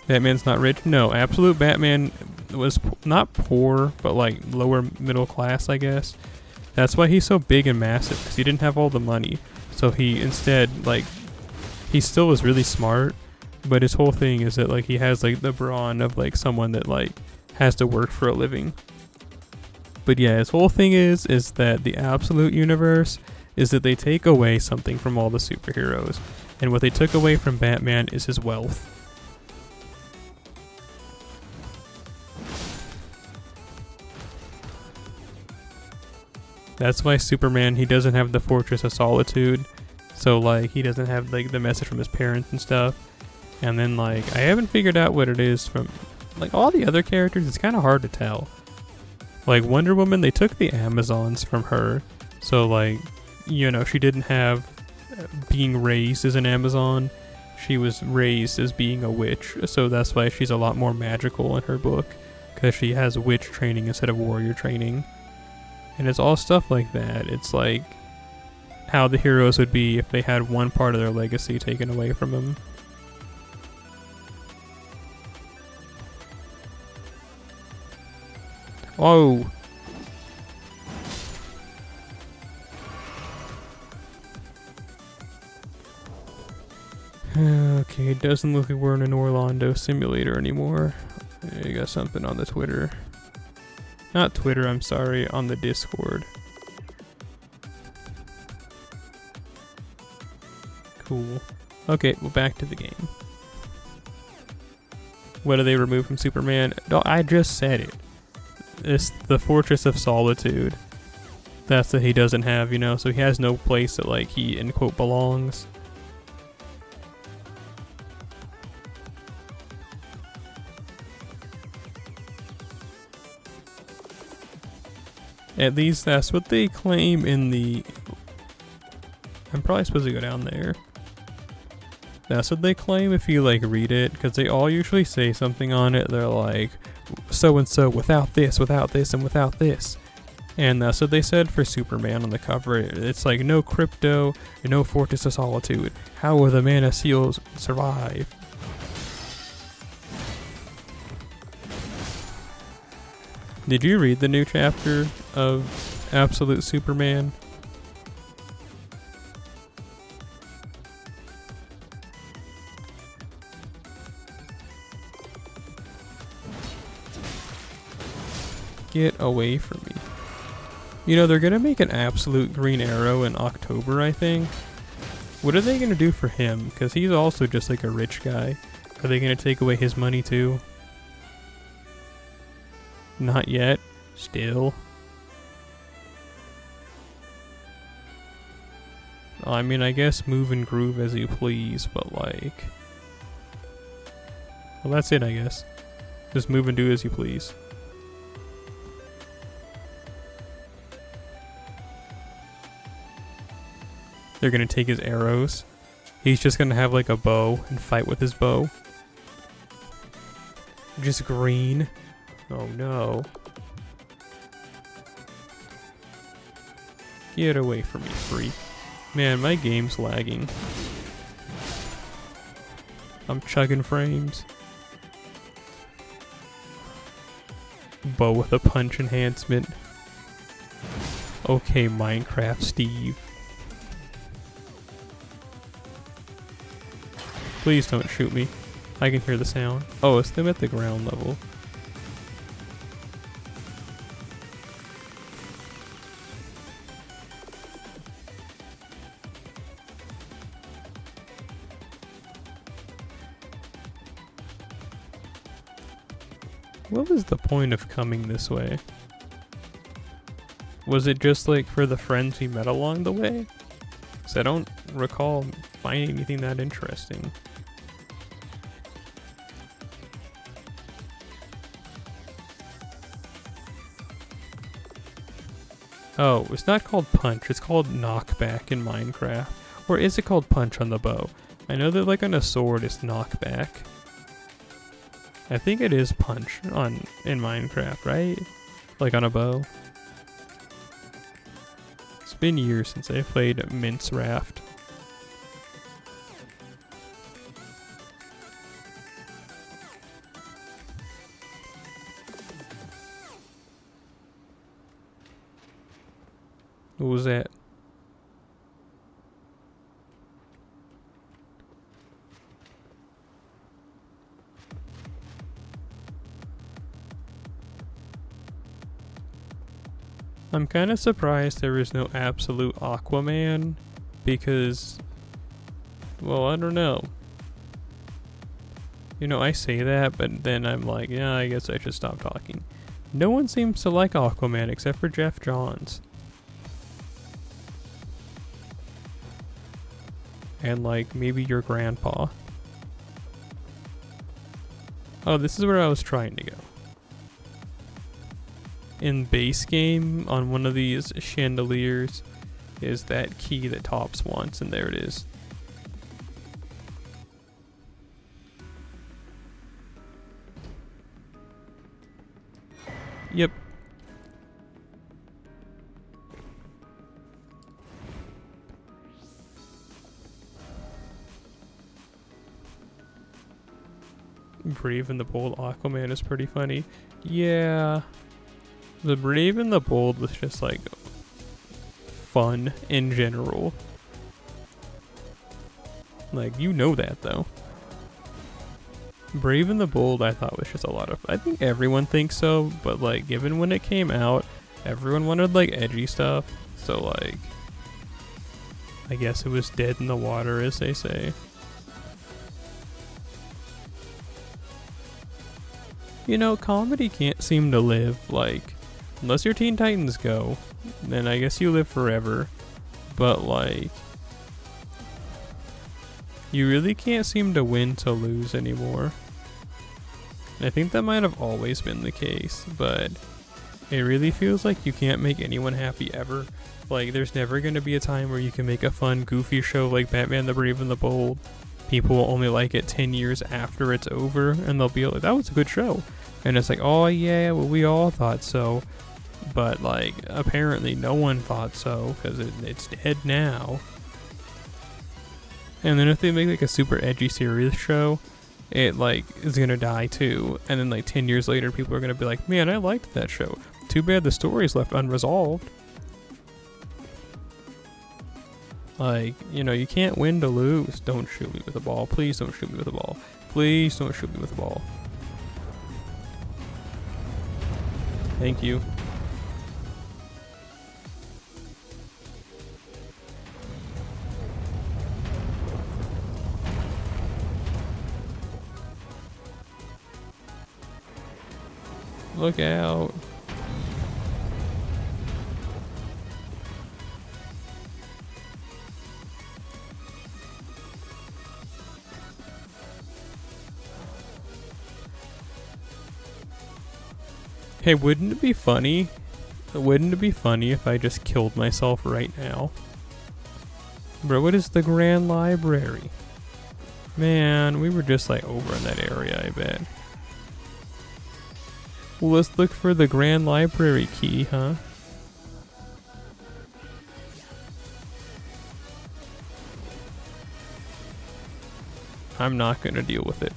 Batman's not rich? No, Absolute Batman was not poor, but like lower middle class, I guess. That's why he's so big and massive, because he didn't have all the money. So he instead, like, he still was really smart, but his whole thing is that like he has like the brawn of like someone that like has to work for a living. But yeah, his whole thing is that the Absolute universe is that they take away something from all the superheroes. And what they took away from Batman is his wealth. That's why Superman, he doesn't have the Fortress of Solitude. So like he doesn't have like the message from his parents and stuff. And then like I haven't figured out what it is from like all the other characters. It's kind of hard to tell. Like Wonder Woman, they took the Amazons from her. So like, you know, she didn't have being raised as an Amazon. She was raised as being a witch. So that's why she's a lot more magical in her book, because she has witch training instead of warrior training. And it's all stuff like that. It's like how the heroes would be if they had one part of their legacy taken away from them. Oh! Okay, it doesn't look like we're in an Orlando simulator anymore. I got something on the Twitter. Not Twitter, I'm sorry, on the Discord. Cool. Okay, well, back to the game. What do they remove from Superman? No, I just said it. It's the Fortress of Solitude. That's what he doesn't have, you know, so he has no place that, like, he, in quote, belongs. At least that's what they claim in the... I'm probably supposed to go down there. That's what they claim if you like read it, because they all usually say something on it. They're like, so-and-so without this, and without this. And that's what they said for Superman on the cover. It's like, no crypto, no Fortress of Solitude. How will the Man of Steel survive? Did you read the new chapter of Absolute Superman? Get away from me. You know, they're gonna make an absolute Green Arrow in October, I think. What are they gonna do for him? Because he's also just like a rich guy. Are they gonna take away his money too? Not yet. Still. I mean, I guess move and groove as you please, but like... Well, that's it, I guess. Just move and do as you please. They're gonna take his arrows. He's just gonna have like a bow and fight with his bow. Just green. Oh no. Get away from me, freak. Man, my game's lagging. I'm chugging frames. Bow with a punch enhancement. Okay, Minecraft Steve. Please don't shoot me. I can hear the sound. Oh, it's them at the ground level. What was the point of coming this way? Was it just like for the friends we met along the way? Because I don't recall finding anything that interesting. Oh, it's not called punch, it's called knockback in Minecraft. Or is it called punch on the bow? I know that like on a sword it's knockback. I think it is punch in Minecraft, right? Like on a bow. It's been years since I played Mince Raft. What was that? I'm kind of surprised there is no absolute Aquaman because, well, I don't know. You know, I say that, but then I'm like, yeah, I guess I should stop talking. No one seems to like Aquaman except for Jeff Johns. And like, maybe your grandpa. Oh, this is where I was trying to go. In base game, on one of these chandeliers, is that key that Tops wants, and there it is. Yep. Brave and the Bold Aquaman is pretty funny. Yeah. The Brave and the Bold was just like fun in general. Like, you know that though. Brave and the Bold I thought was just a lot of fun. I think everyone thinks so, but like given when it came out, everyone wanted like edgy stuff. So like, I guess it was dead in the water, as they say. You know, comedy can't seem to live, like, unless your Teen Titans go, then I guess you live forever. But like, you really can't seem to win to lose anymore. And I think that might have always been the case, but it really feels like you can't make anyone happy ever. Like, there's never going to be a time where you can make a fun, goofy show like Batman the Brave and the Bold. People will only like it 10 years after it's over, and they'll be like, that was a good show. And it's like, oh yeah, well, we all thought so. But like, apparently no one thought so, because it's dead now. And then if they make like a super edgy serious show, it like is gonna die too. And then like 10 years later, people are gonna be like, man, I liked that show. Too bad the story's left unresolved. Like, you know, you can't win to lose. Don't shoot me with a ball. Please don't shoot me with a ball. Please don't shoot me with a ball. Thank you. Look out. Hey, wouldn't it be funny? Wouldn't it be funny if I just killed myself right now? Bro, what is the Grand Library? Man, we were just like over in that area, I bet. Well, let's look for the Grand Library key, huh? I'm not gonna deal with it.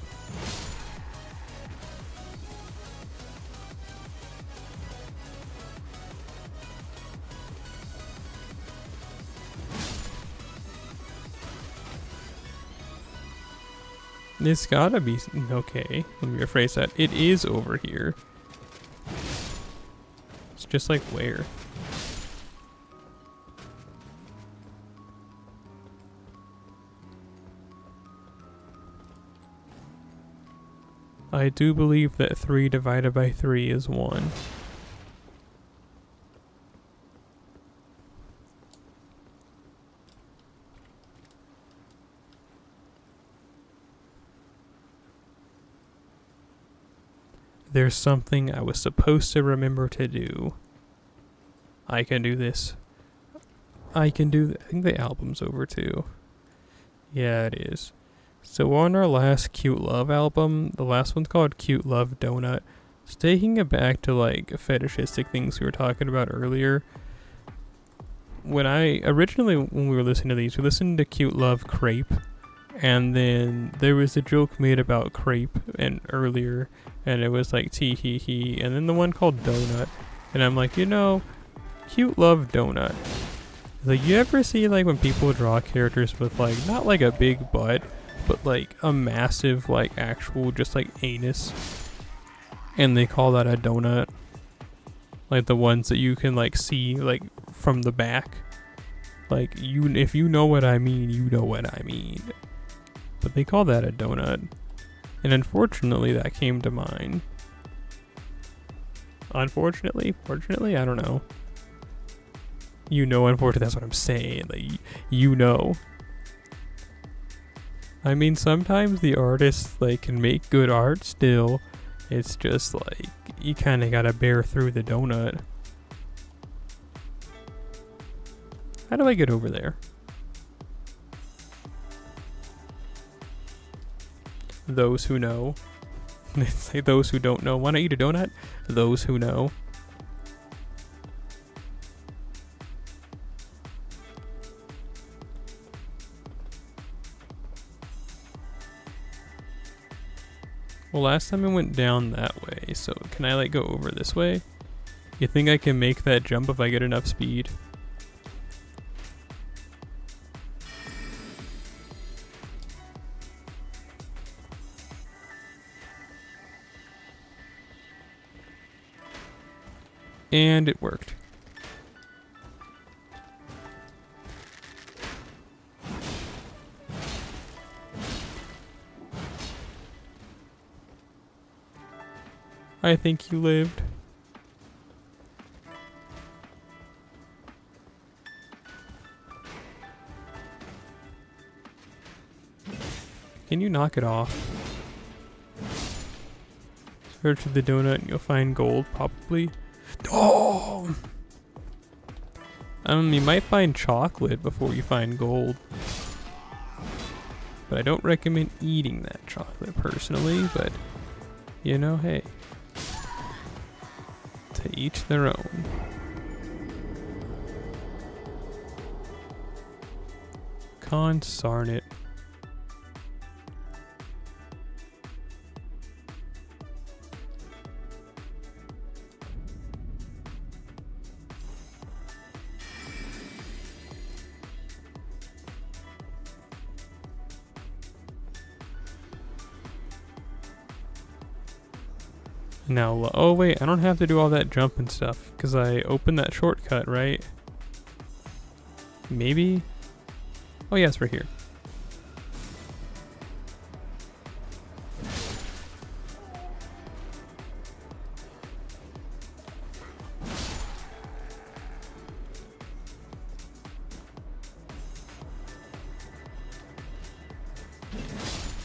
It's gotta be, okay, let me rephrase that. It is over here. It's just like where? I do believe that 3 divided by 3 is 1. There's something I was supposed to remember to do. I can do this. I can do I think the album's over too. Yeah, it is. So on our last Cute Love album, the last one's called Cute Love Donut. It's taking it back to like fetishistic things we were talking about earlier. When we were listening to these, we listened to Cute Love Crepe. And then there was a joke made about crepe and earlier, and it was like tee hee hee, and then the one called donut, and I'm like, Cute Love Donut. Like, you ever see like when people draw characters with like not like a big butt, but like a massive like actual just like anus, and they call that a donut? Like the ones that you can like see like from the back. Like if you know what I mean, you know what I mean. But they call that a donut. And unfortunately, that came to mind. Unfortunately? Fortunately? I don't know. Unfortunately, that's what I'm saying. Like, I mean, sometimes the artists, like, can make good art still. It's just, like, you kind of gotta bear through the donut. How do I get over there? Those who know. It's like those who don't know. Want to eat a donut? Those who know. Well, last time I went down that way, so can I like go over this way? You think I can make that jump if I get enough speed? And it worked. I think you lived. Can you knock it off? Search the donut and you'll find gold, probably. Oh! You might find chocolate before you find gold. But I don't recommend eating that chocolate personally, but, hey. To each their own. Consarn it. Now, oh wait, I don't have to do all that jump and stuff, because I opened that shortcut, right? Maybe? Oh yes, we're here.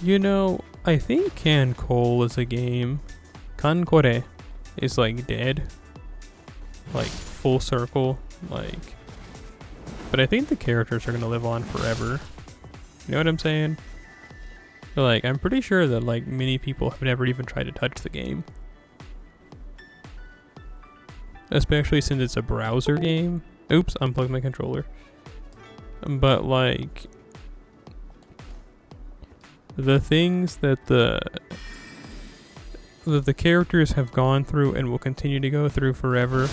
You know, I think Can Cole is a game. Kankore is like dead. Like full circle. Like, but I think the characters are gonna live on forever. You know what I'm saying? Like, I'm pretty sure that like many people have never even tried to touch the game. Especially since it's a browser game. Oops, unplugged my controller. But like, the things that the characters have gone through and will continue to go through forever,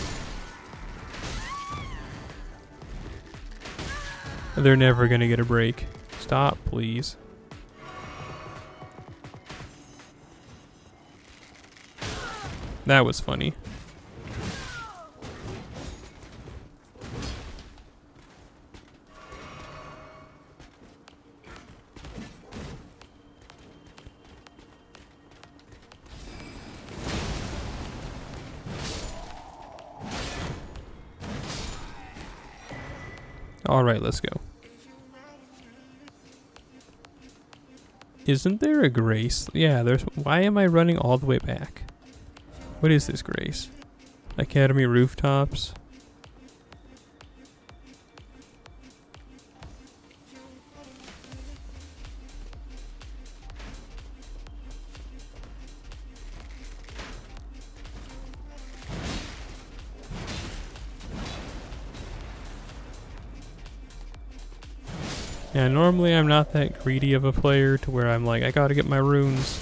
they're never gonna get a break. Stop, please. That was funny. Alright, let's go. Isn't there a grace? Yeah, there's... Why am I running all the way back? What is this grace? Academy rooftops? Yeah, normally I'm not that greedy of a player to where I'm like, I gotta get my runes.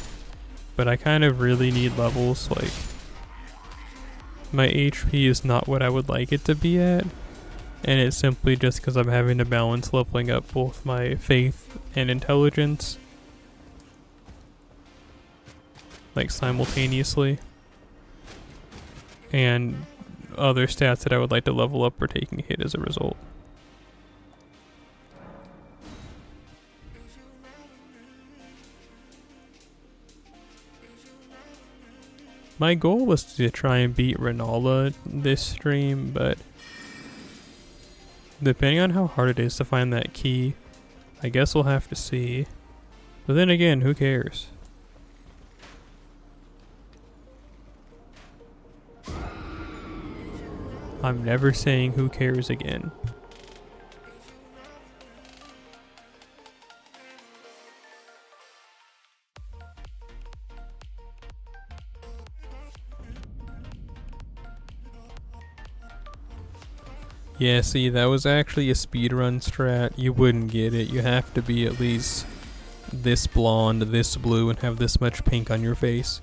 But I kind of really need levels, like... My HP is not what I would like it to be at. And it's simply just because I'm having to balance leveling up both my faith and intelligence. Like simultaneously. And other stats that I would like to level up are taking a hit as a result. My goal was to try and beat Renala this stream, but depending on how hard it is to find that key, I guess we'll have to see. But then again, who cares? I'm never saying who cares again. Yeah, see, that was actually a speedrun strat. You wouldn't get it. You have to be at least this blonde, this blue, and have this much pink on your face.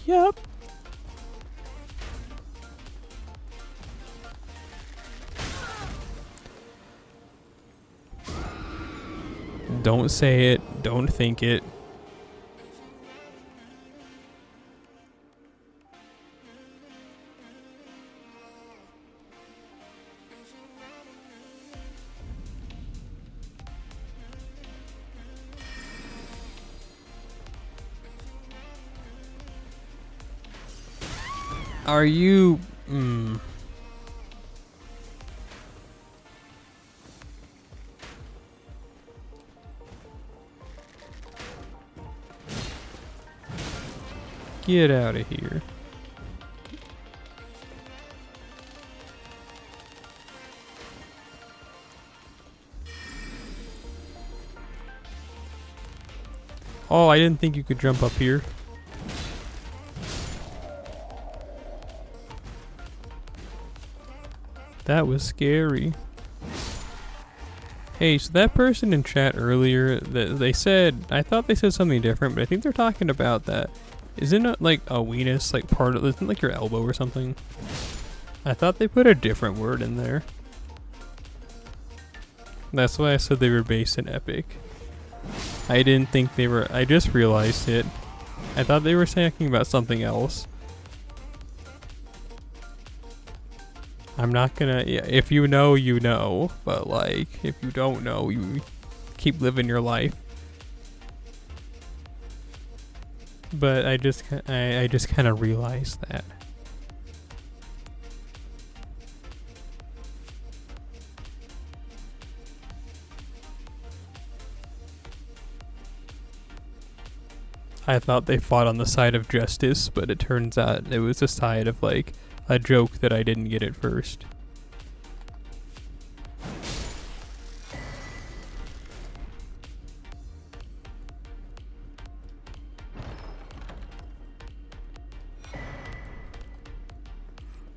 Yup. Don't say it. Don't think it. Are you... Get out of here. Oh, I didn't think you could jump up here. That was scary. Hey, so that person in chat earlier, they said, I thought they said something different, but I think they're talking about that. Isn't it like a weenus, like part of, isn't it like your elbow or something? I thought they put a different word in there. That's why I said they were based in Epic. I didn't think they were, I just realized it. I thought they were talking about something else. I'm not gonna, yeah, if you know, you know, but like, if you don't know, you keep living your life. But I just kind of realized that. I thought they fought on the side of justice, but it turns out it was a side of like a joke that I didn't get at first.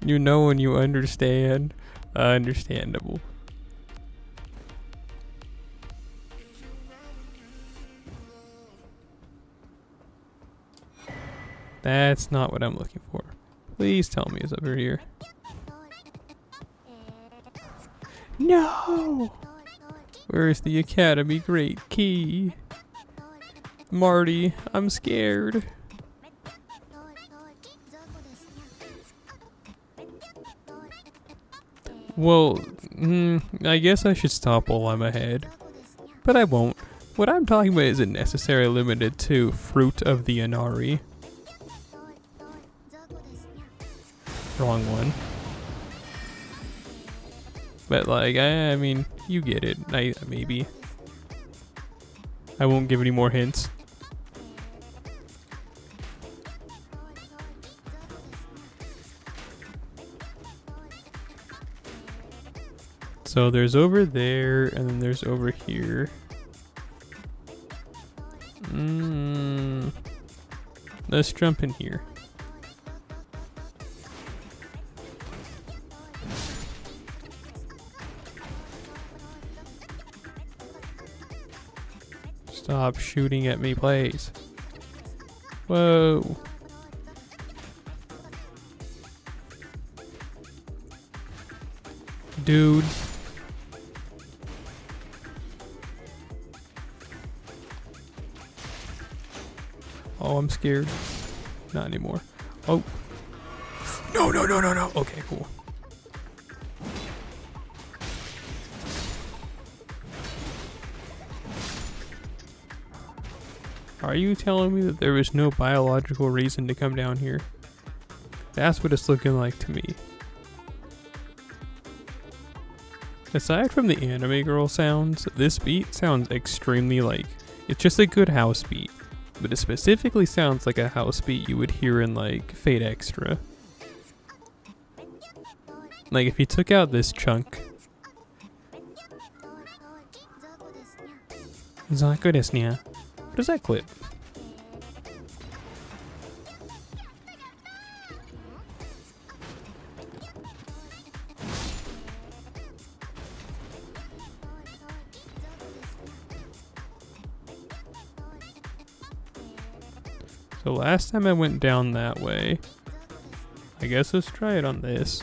You know when you understand. Understandable. That's not what I'm looking for. Please tell me it's over here. No! Where's the Academy Great Key? Marty, I'm scared. Well, I guess I should stop while I'm ahead. But I won't. What I'm talking about isn't necessarily limited to Fruit of the Inari. Wrong one. But like, I mean, you get it. Maybe. I won't give any more hints. So there's over there, and then there's over here. Let's jump in here. Stop shooting at me, please. Whoa. Dude. Oh, I'm scared. Not anymore. Oh. No, no, no, no, no. Okay, cool. Are you telling me that there was no biological reason to come down here? That's what it's looking like to me. Aside from the anime girl sounds, this beat sounds extremely like, it's just a good house beat. But it specifically sounds like a house beat you would hear in like Fate Extra. Like if you took out this chunk. Zaku desu nya. What is that clip? So last time I went down that way. I guess let's try it on this.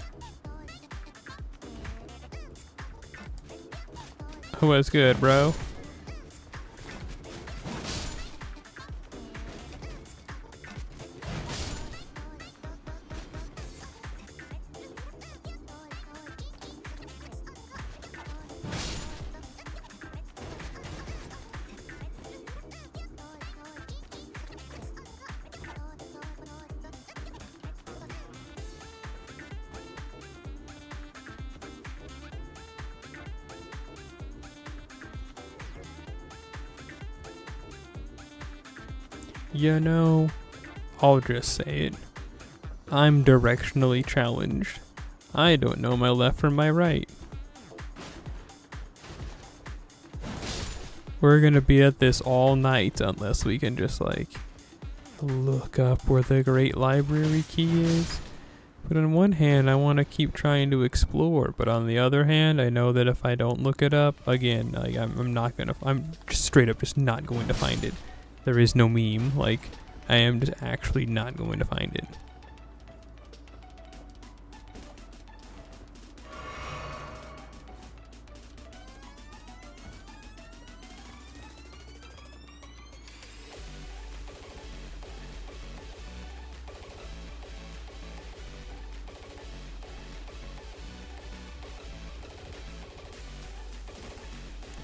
Oh, that's good, bro. You know, I'll just say it. I'm directionally challenged. I don't know my left from my right. We're gonna be at this all night unless we can just like look up where the Great Library Key is. But on one hand, I want to keep trying to explore, but on the other hand, I know that if I don't look it up, again, like I'm just straight up just not going to find it. There is no meme, like, I am just actually not going to find it.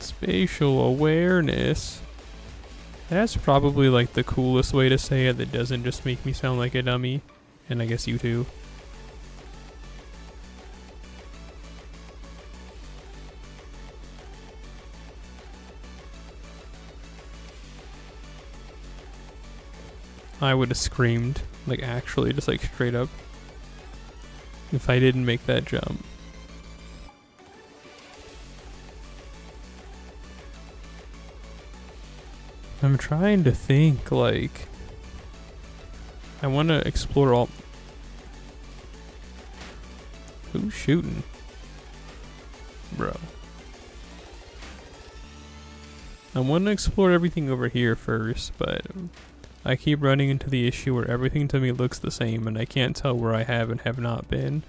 Spatial awareness. That's probably like the coolest way to say it that doesn't just make me sound like a dummy. And I guess you too. I would have screamed, like actually, just like straight up, if I didn't make that jump. I'm trying to think, like, I want to explore all... Who's shooting? Bro. I want to explore everything over here first, but I keep running into the issue where everything to me looks the same and I can't tell where I have and have not been.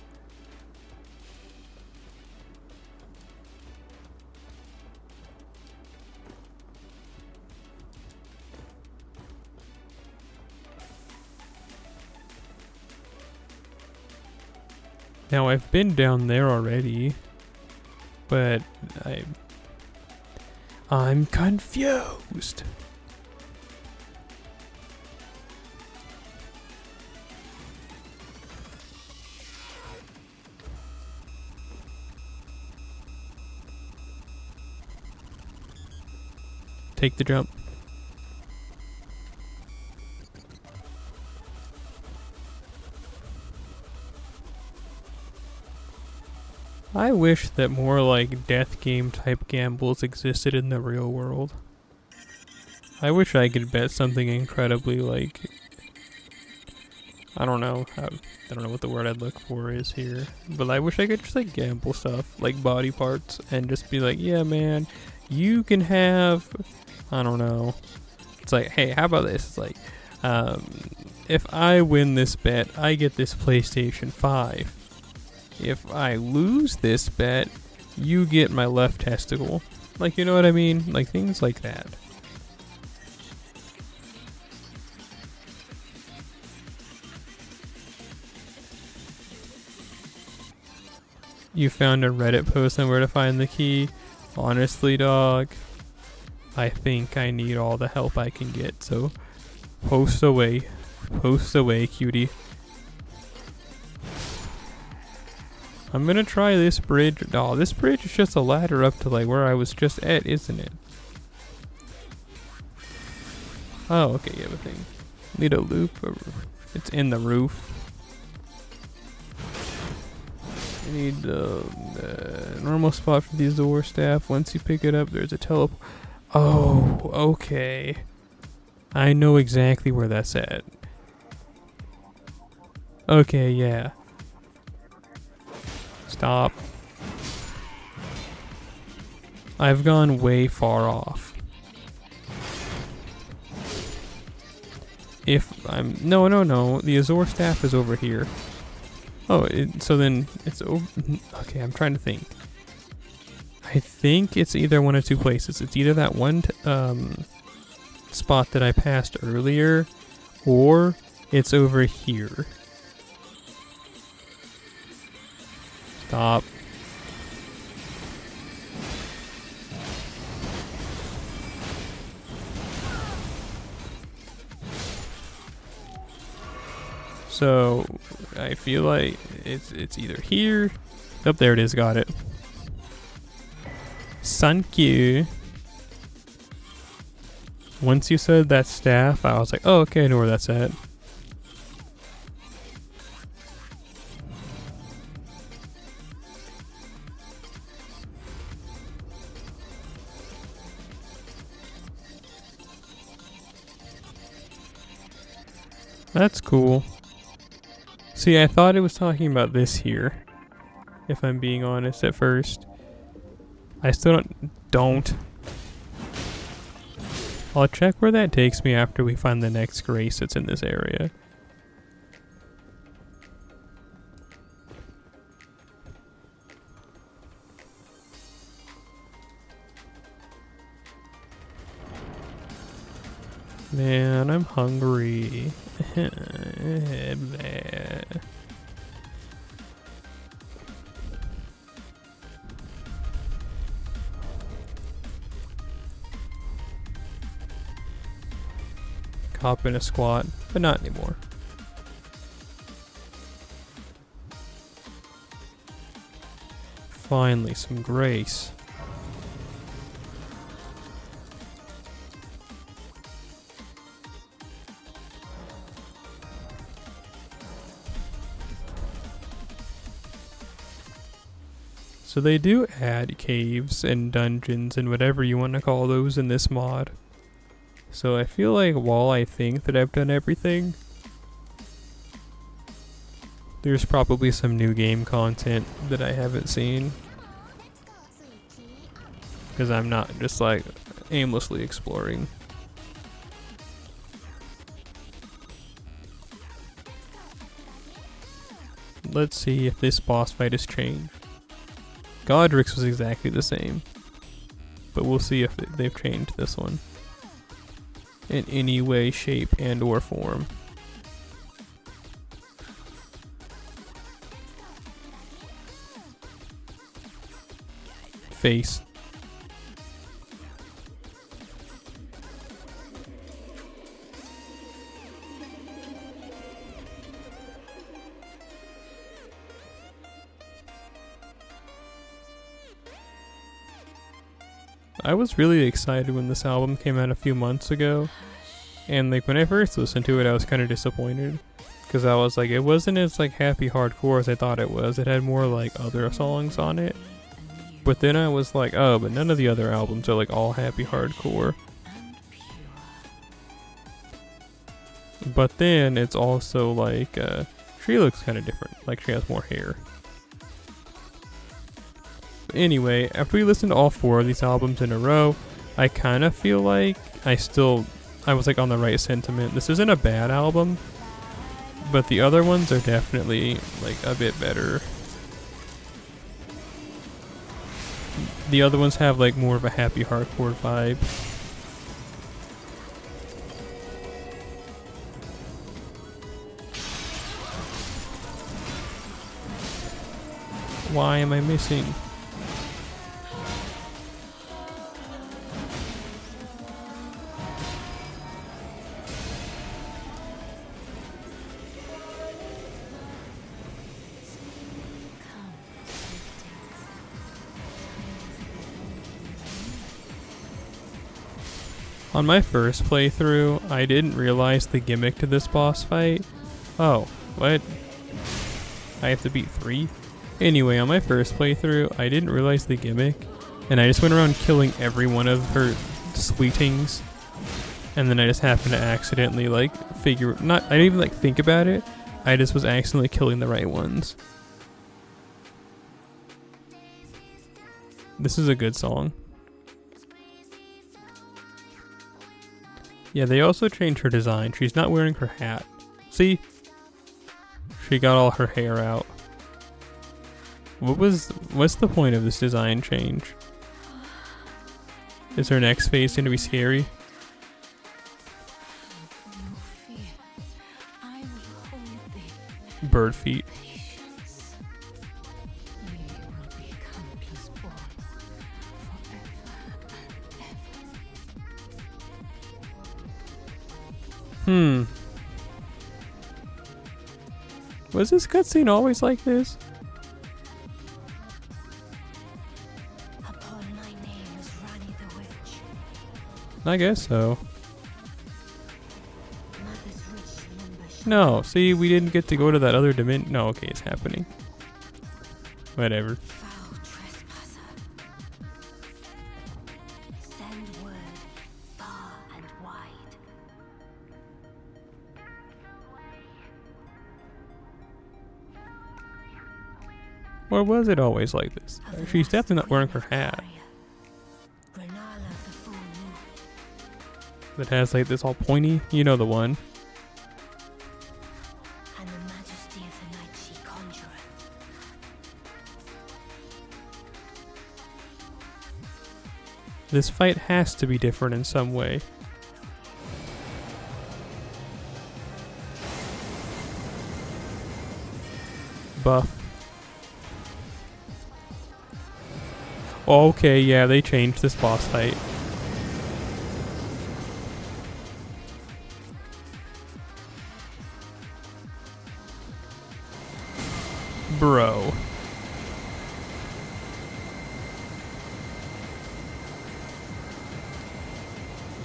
Now I've been down there already, but I'm confused. Take the jump. I wish that more like death game type gambles existed in the real world. I wish I could bet something incredibly like, I don't know what the word I'd look for is here, but I wish I could just like gamble stuff like body parts and just be like, yeah man, you can have, I don't know. It's like, hey, how about this? It's like, if I win this bet, I get this PlayStation 5. If I lose this bet, you get my left testicle. Like, you know what I mean? Like, things like that. You found a Reddit post on where to find the key. Honestly, dog, I think I need all the help I can get, so post away. Post away, cutie. I'm gonna try this bridge. Oh, this bridge is just a ladder up to like where I was just at, isn't it? Oh, okay, you have a thing. Need a loop. It's in the roof. I need the normal spot for the Azor staff. Once you pick it up, there's a teleport. Oh, okay. I know exactly where that's at. Okay, yeah. Stop. I've gone way far off. If I'm... No. The Azor staff is over here. Oh, so then it's over... Okay, I'm trying to think. I think it's either one of two places. It's either that one spot that I passed earlier, or it's over here. Stop. So I feel like it's either here. Oh, there it is. Got it. Thank you. Once you said that staff, I was like, oh, okay, I know where that's at. That's cool. See, I thought it was talking about this here, if I'm being honest at first. I still don't. I'll check where that takes me after we find the next grace that's in this area. Man, I'm hungry. Hop in a squat, but not anymore. Finally, some grace. So they do add caves and dungeons and whatever you want to call those in this mod. So I feel like while I think that I've done everything, there's probably some new game content that I haven't seen. Because I'm not just like aimlessly exploring. Let's see if this boss fight has changed. Godric's was exactly the same. But we'll see if they've changed this one. In any way, shape, and or form. Face. I was really excited when this album came out a few months ago, and like when I first listened to it I was kind of disappointed, because I was like, it wasn't as like happy hardcore as I thought it was. It had more like other songs on it, but then I was like, oh, but none of the other albums are like all happy hardcore. But then it's also like she looks kind of different, like she has more hair. Anyway, after we listened to all 4 of these albums in a row, I kind of feel like I was like on the right sentiment. This isn't a bad album, but the other ones are definitely like a bit better. The other ones have like more of a happy hardcore vibe. Why am I missing? On my first playthrough, I didn't realize the gimmick to this boss fight. Oh, what? I have to beat 3? Anyway, on my first playthrough, I didn't realize the gimmick, and I just went around killing every one of her sweetings, and then I just happened to accidentally like I didn't even like think about it, I just was accidentally killing the right ones. This is a good song. Yeah, they also changed her design. She's not wearing her hat. See? She got all her hair out. What's the point of this design change? Is her next phase going to be scary? Bird feet. Was this cutscene always like this? I guess so. No, see, we didn't get to go to that other dimension. No, okay, it's happening. Whatever. Or was it always like this? She's definitely not wearing her hat. That has like this all pointy, you know the one. And the majesty of the night she conjureth. This fight has to be different in some way. Buff. Okay, yeah, they changed this boss fight. Bro.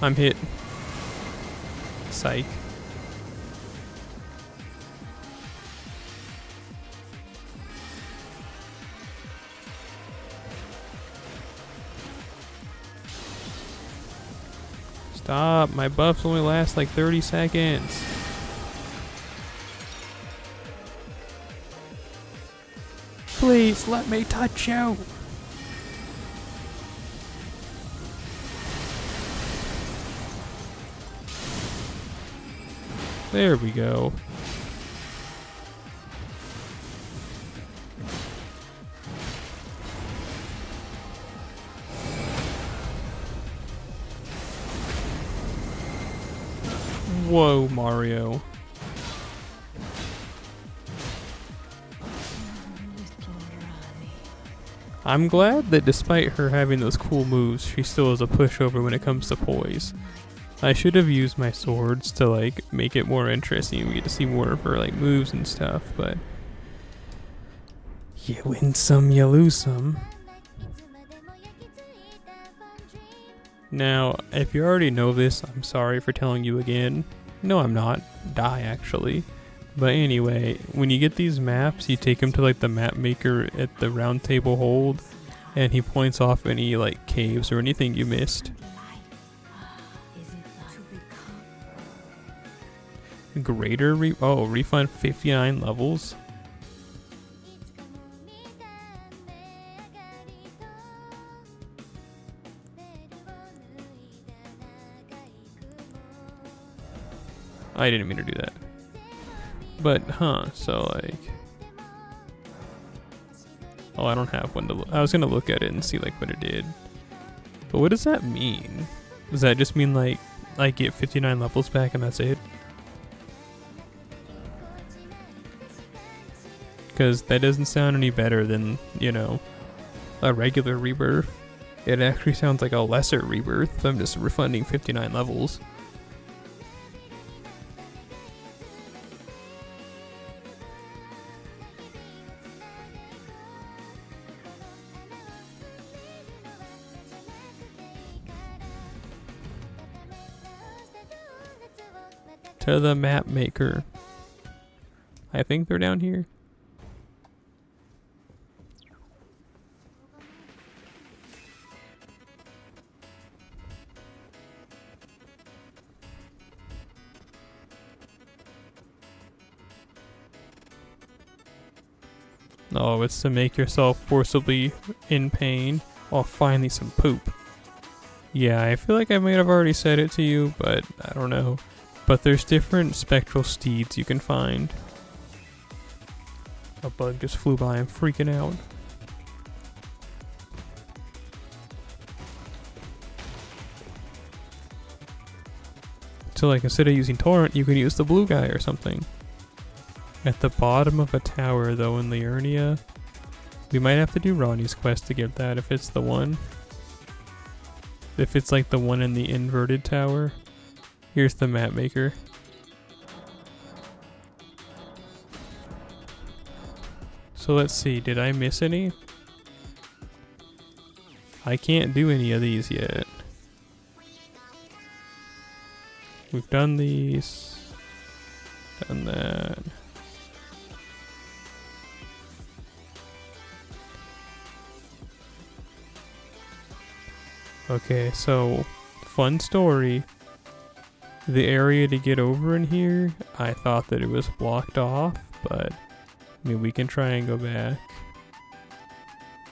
I'm hit. Psych. Stop. My buffs only last like 30 seconds. Please let me touch you. There we go. Whoa, Mario. I'm glad that despite her having those cool moves, she still has a pushover when it comes to poise. I should have used my swords to like make it more interesting. We get to see more of her like moves and stuff, but you win some, you lose some. Now, if you already know this, I'm sorry for telling you again. No, I'm not. Die, actually. But anyway, when you get these maps, you take them to like the map maker at the round table hold, and he points off any like caves or anything you missed. Greater refund 59 levels. I didn't mean to do that. But, so like... Oh, I don't have one to look. I was gonna look at it and see like what it did. But what does that mean? Does that just mean like I get 59 levels back and that's it? Because that doesn't sound any better than, you know, a regular rebirth. It actually sounds like a lesser rebirth if I'm just refunding 59 levels. To the map maker. I think they're down here. Oh, it's to make yourself forcibly in pain. Oh, finally some poop. Yeah, I feel like I might have already said it to you, but I don't know. But there's different spectral steeds you can find. A bug just flew by, I'm freaking out. So like instead of using Torrent, you can use the blue guy or something. At the bottom of a tower though in Liurnia. We might have to do Ronnie's quest to get that if it's the one. If it's like the one in the inverted tower. Here's the map maker. So let's see, did I miss any? I can't do any of these yet. We've done these. Done that. Okay, so fun story. The area to get over in here, I thought that it was blocked off, but I mean we can try and go back.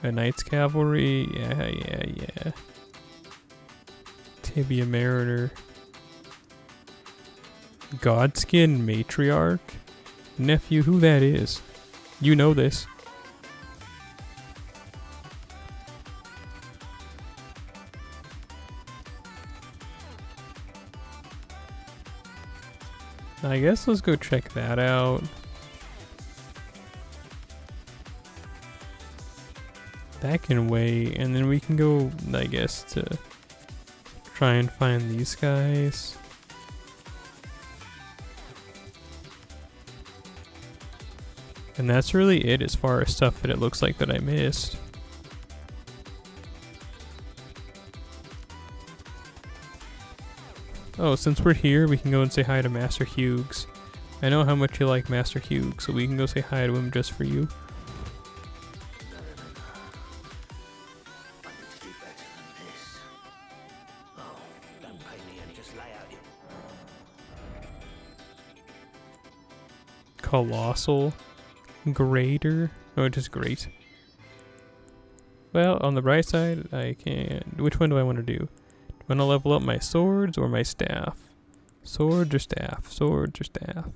A Knight's Cavalry, yeah. Tibia Mariner. Godskin Matriarch? Nephew, who that is? You know this. I guess let's go check that out. That can wait, and then we can go, I guess, to try and find these guys. And that's really it as far as stuff that it looks like that I missed. Oh, since we're here, we can go and say hi to Master Hughes. I know how much you like Master Hughes, so we can go say hi to him just for you. Colossal Greater. Oh, just great. Well, on the bright side, I can... Which one do I want to do? Do I want to level up my swords or my staff? Swords or staff? Swords or staff?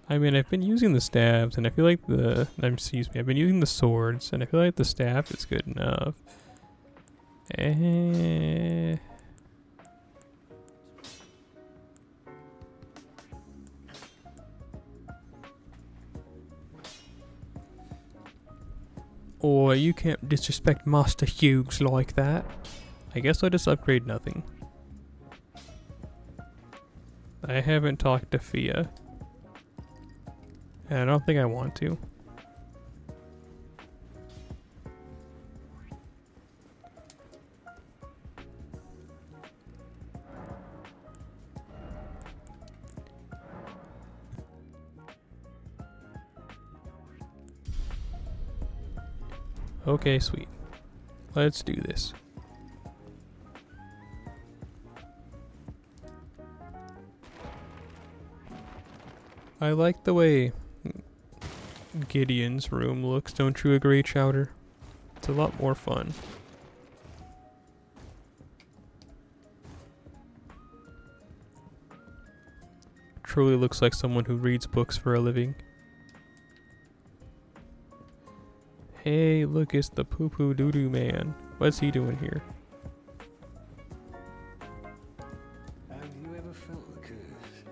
I mean, I've been using the staves, and I feel like I've been using the swords, and I feel like the staff is good enough. Oh, you can't disrespect Master Hughes like that. I guess I'll just upgrade nothing. I haven't talked to Fia. And I don't think I want to. Okay, sweet. Let's do this. I like the way Gideon's room looks, don't you agree, Chowder? It's a lot more fun. Truly looks like someone who reads books for a living. Hey, look, it's the poo-poo doo-doo man. What's he doing here? Have you ever felt the curse?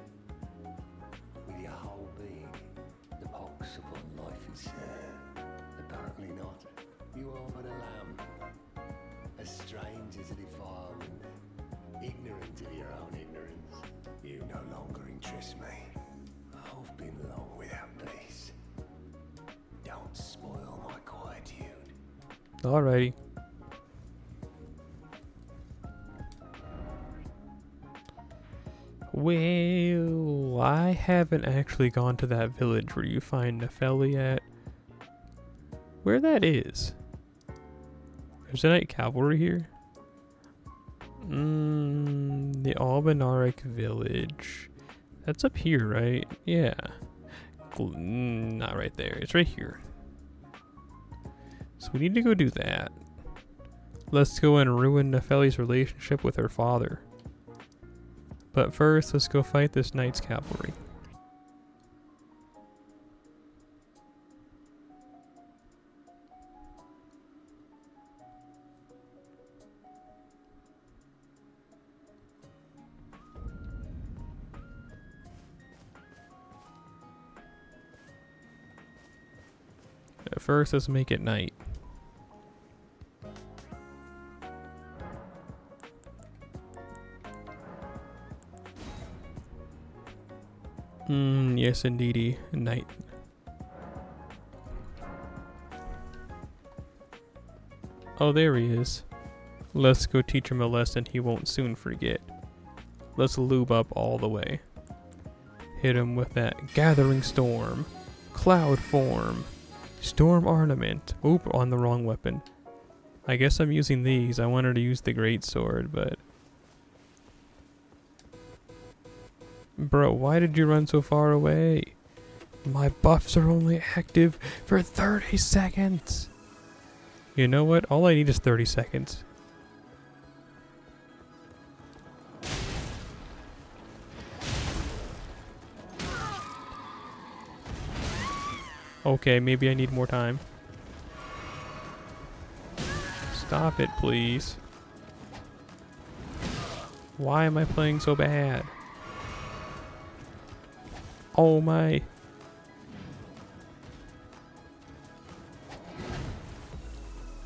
With your whole being, the pox upon life itself? Apparently not. You are but a lamb, a stranger to defilement, ignorant of your own ignorance. You no longer interest me. I've been long without peace. Don't spoil my quietude. Alrighty. Well, I haven't actually gone to that village where you find Nepheli at. Where that is? There's a Knight Cavalry here? The Albanaric village. That's up here, right? Yeah. Not right there. It's right here. So we need to go do that. Let's go and ruin Nepheli's relationship with her father. But first, let's go fight this Knight's Cavalry. At first, let's make it night. Yes, indeedy, night. Oh, there he is. Let's go teach him a lesson he won't soon forget. Let's lube up all the way. Hit him with that Gathering Storm, Cloud Form, Storm Ornament. Oop, on the wrong weapon. I guess I'm using these. I wanted to use the Great Sword, but... Bro, why did you run so far away? My buffs are only active for 30 seconds. You know what? All I need is 30 seconds. Okay, maybe I need more time. Stop it, please. Why am I playing so bad? Oh my.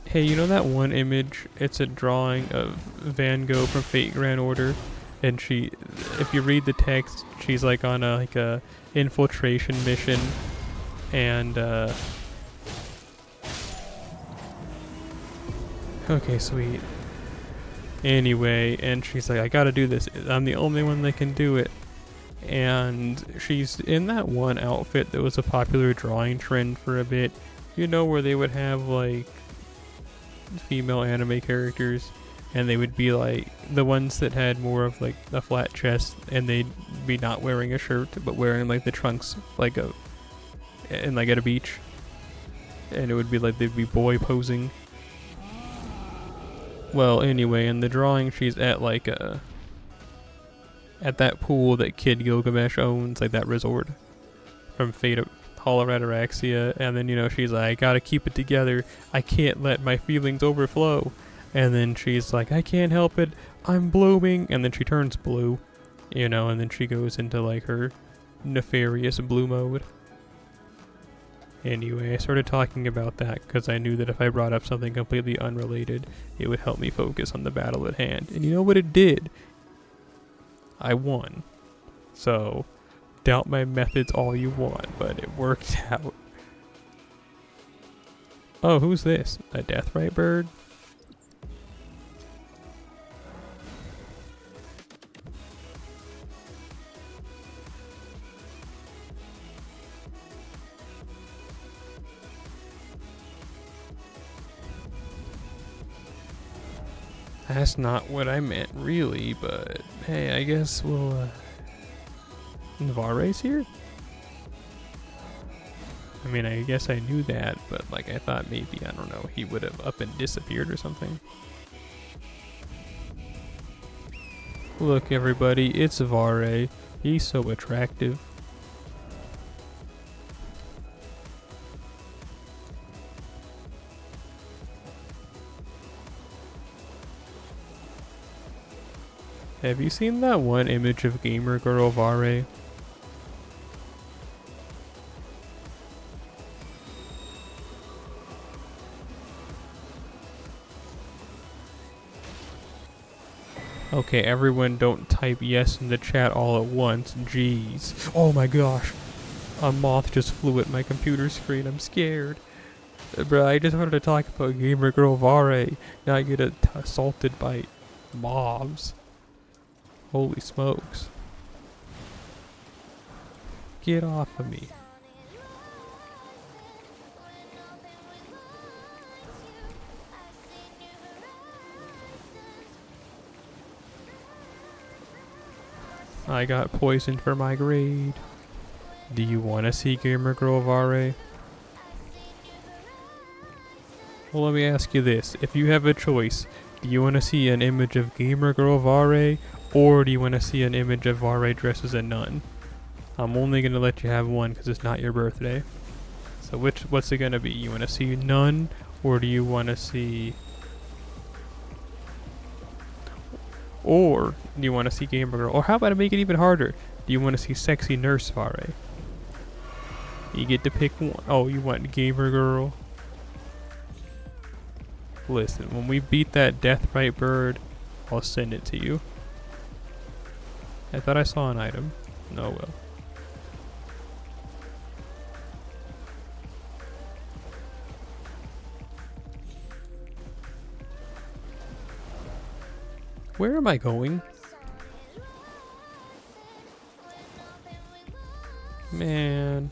Hey, you know that one image? It's a drawing of Van Gogh from Fate Grand Order, and she, if you read the text, she's like on a infiltration mission, and okay, sweet. Anyway, and she's like, I gotta do this. I'm the only one that can do it. And she's in that one outfit that was a popular drawing trend for a bit. You know, where they would have like female anime characters, and they would be like the ones that had more of like a flat chest, and they'd be not wearing a shirt but wearing like the trunks like at a beach, and it would be like they'd be boy posing. Well, anyway, in the drawing, she's at like at that pool that Kid Gilgamesh owns, like that resort from Fate of Hall of Ataraxia, and then, you know, she's like, I gotta keep it together, I can't let my feelings overflow, and then she's like, I can't help it, I'm blooming, and then she turns blue, you know, and then she goes into like her nefarious blue mode. Anyway, I started talking about that because I knew that if I brought up something completely unrelated, it would help me focus on the battle at hand. And you know what it did? I won. So, doubt my methods all you want, but it worked out. Oh, who's this? A deathrite bird? That's not what I meant, really, but hey, I guess we'll, Navarre's here? I mean, I guess I knew that, but like I thought maybe, I don't know, he would have up and disappeared or something. Look, everybody, it's Varre. He's so attractive. Have you seen that one image of gamer girl Varre? Okay, everyone don't type yes in the chat all at once. Jeez. Oh my gosh. A moth just flew at my computer screen. I'm scared. Bruh, I just wanted to talk about gamer girl Varre, not get assaulted by mobs. Holy smokes. Get off of me. I got poisoned for my grade. Do you want to see gamer girl Varre? Well, let me ask you this. If you have a choice, do you want to see an image of gamer girl Varre, or do you want to see an image of Varre dressed as a nun? I'm only going to let you have one because it's not your birthday. So what's it going to be? You want to see nun, or do you want to see... Or do you want to see gamer girl? Or how about I make it even harder? Do you want to see sexy nurse Varre? You get to pick one. Oh, you want gamer girl? Listen, when we beat that deathrite bird, I'll send it to you. I thought I saw an item. No, well. Where am I going? Man.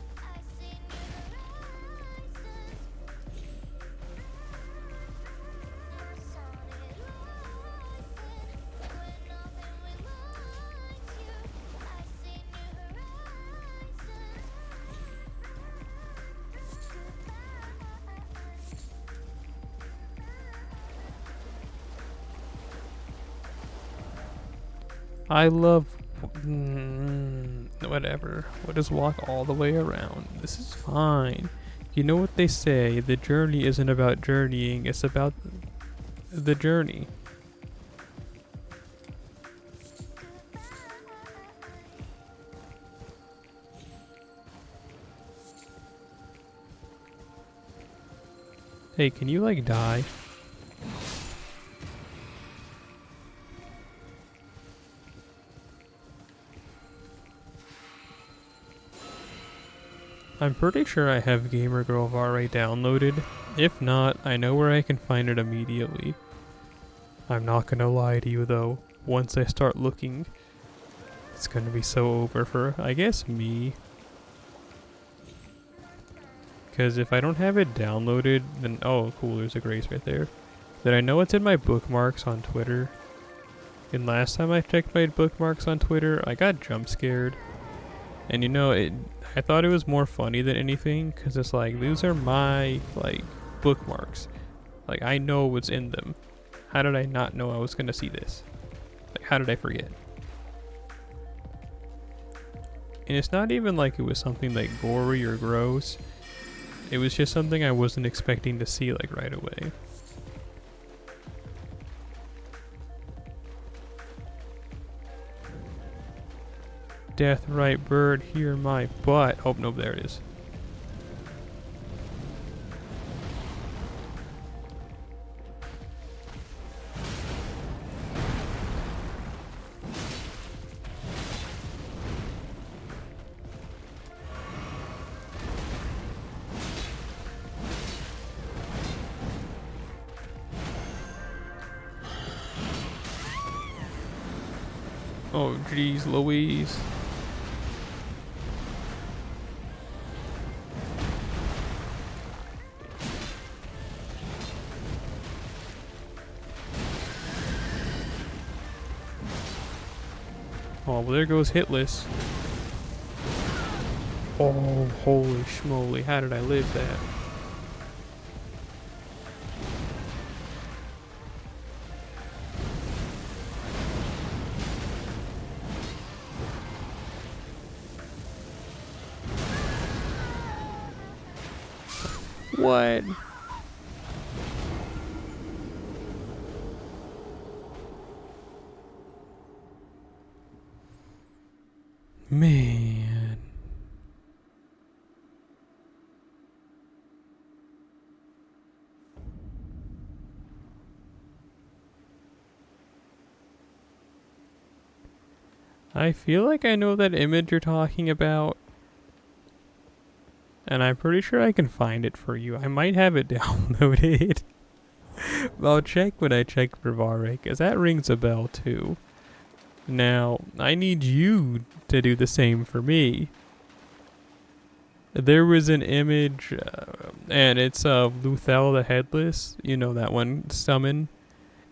I love... whatever. We'll just walk all the way around. This is fine. You know what they say, the journey isn't about journeying, it's about the journey. Hey, can you like die? I'm pretty sure I have Gamer Girl Varre downloaded. If not, I know where I can find it immediately. I'm not gonna lie to you though, once I start looking, it's gonna be so over for, I guess, me. Because if I don't have it downloaded, then, oh cool, there's a grace right there. that I know it's in my bookmarks on Twitter. And last time I checked my bookmarks on Twitter, I got jump scared. And you know, I thought it was more funny than anything, because it's like, these are my, like, bookmarks. Like, I know what's in them. How did I not know I was going to see this? Like, how did I forget? And it's not even like it was something like gory or gross. It was just something I wasn't expecting to see like right away. Death right bird, hear my butt. Oh no, there it is. Oh, geez, Louise. Oh, well, there goes Hitless. Oh, holy schmoly. How did I live that? What? Man. I feel like I know that image you're talking about. And I'm pretty sure I can find it for you. I might have it downloaded. I'll check when I check for Vare, because that rings a bell too. Now, I need you to do the same for me. There was an image, and it's Luthel the Headless. You know that one, summon.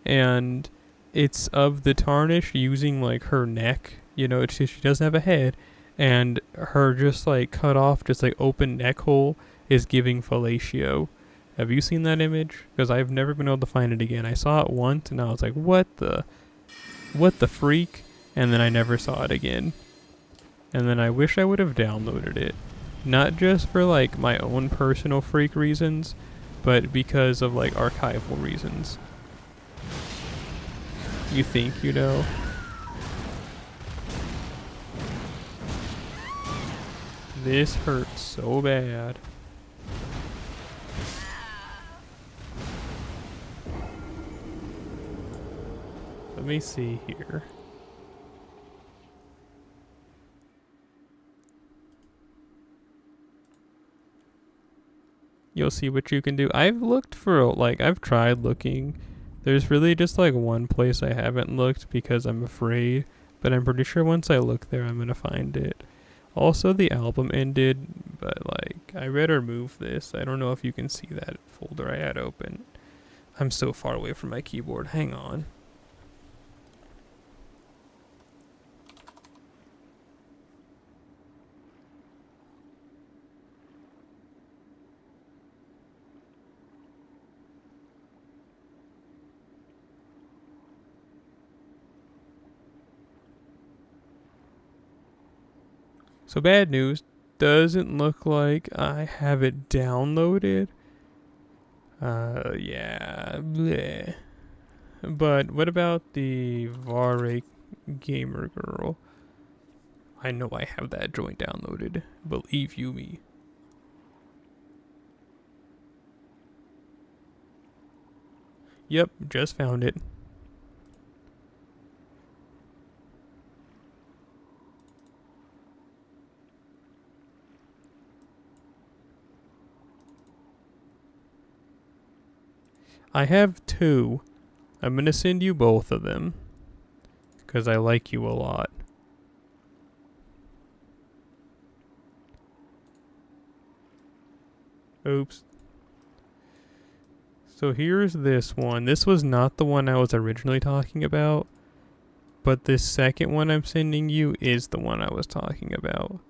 And it's of the Tarnish using like her neck. You know, she doesn't have a head. And her just like cut off, just like open neck hole is giving fellatio. Have you seen that image? Because I've never been able to find it again. I saw it once and I was like, what the freak? And then I never saw it again. And then I wish I would have downloaded it. Not just for like my own personal freak reasons, but because of like archival reasons. You think you know? This hurts so bad. Let me see here. You'll see what you can do. I've looked for, like, I've tried looking. There's really just like one place I haven't looked because I'm afraid, but I'm pretty sure once I look there I'm gonna find it. Also, the album ended, but like, I better move this. I don't know if you can see that folder I had open. I'm so far away from my keyboard. Hang on. So bad news, doesn't look like I have it downloaded. Yeah, bleh. But what about the Vare Gamer Girl? I know I have that joint downloaded, believe you me. Yep, just found it. I have two. I'm gonna send you both of them. Because I like you a lot. Oops. So here's this one. This was not the one I was originally talking about, but this second one I'm sending you is the one I was talking about.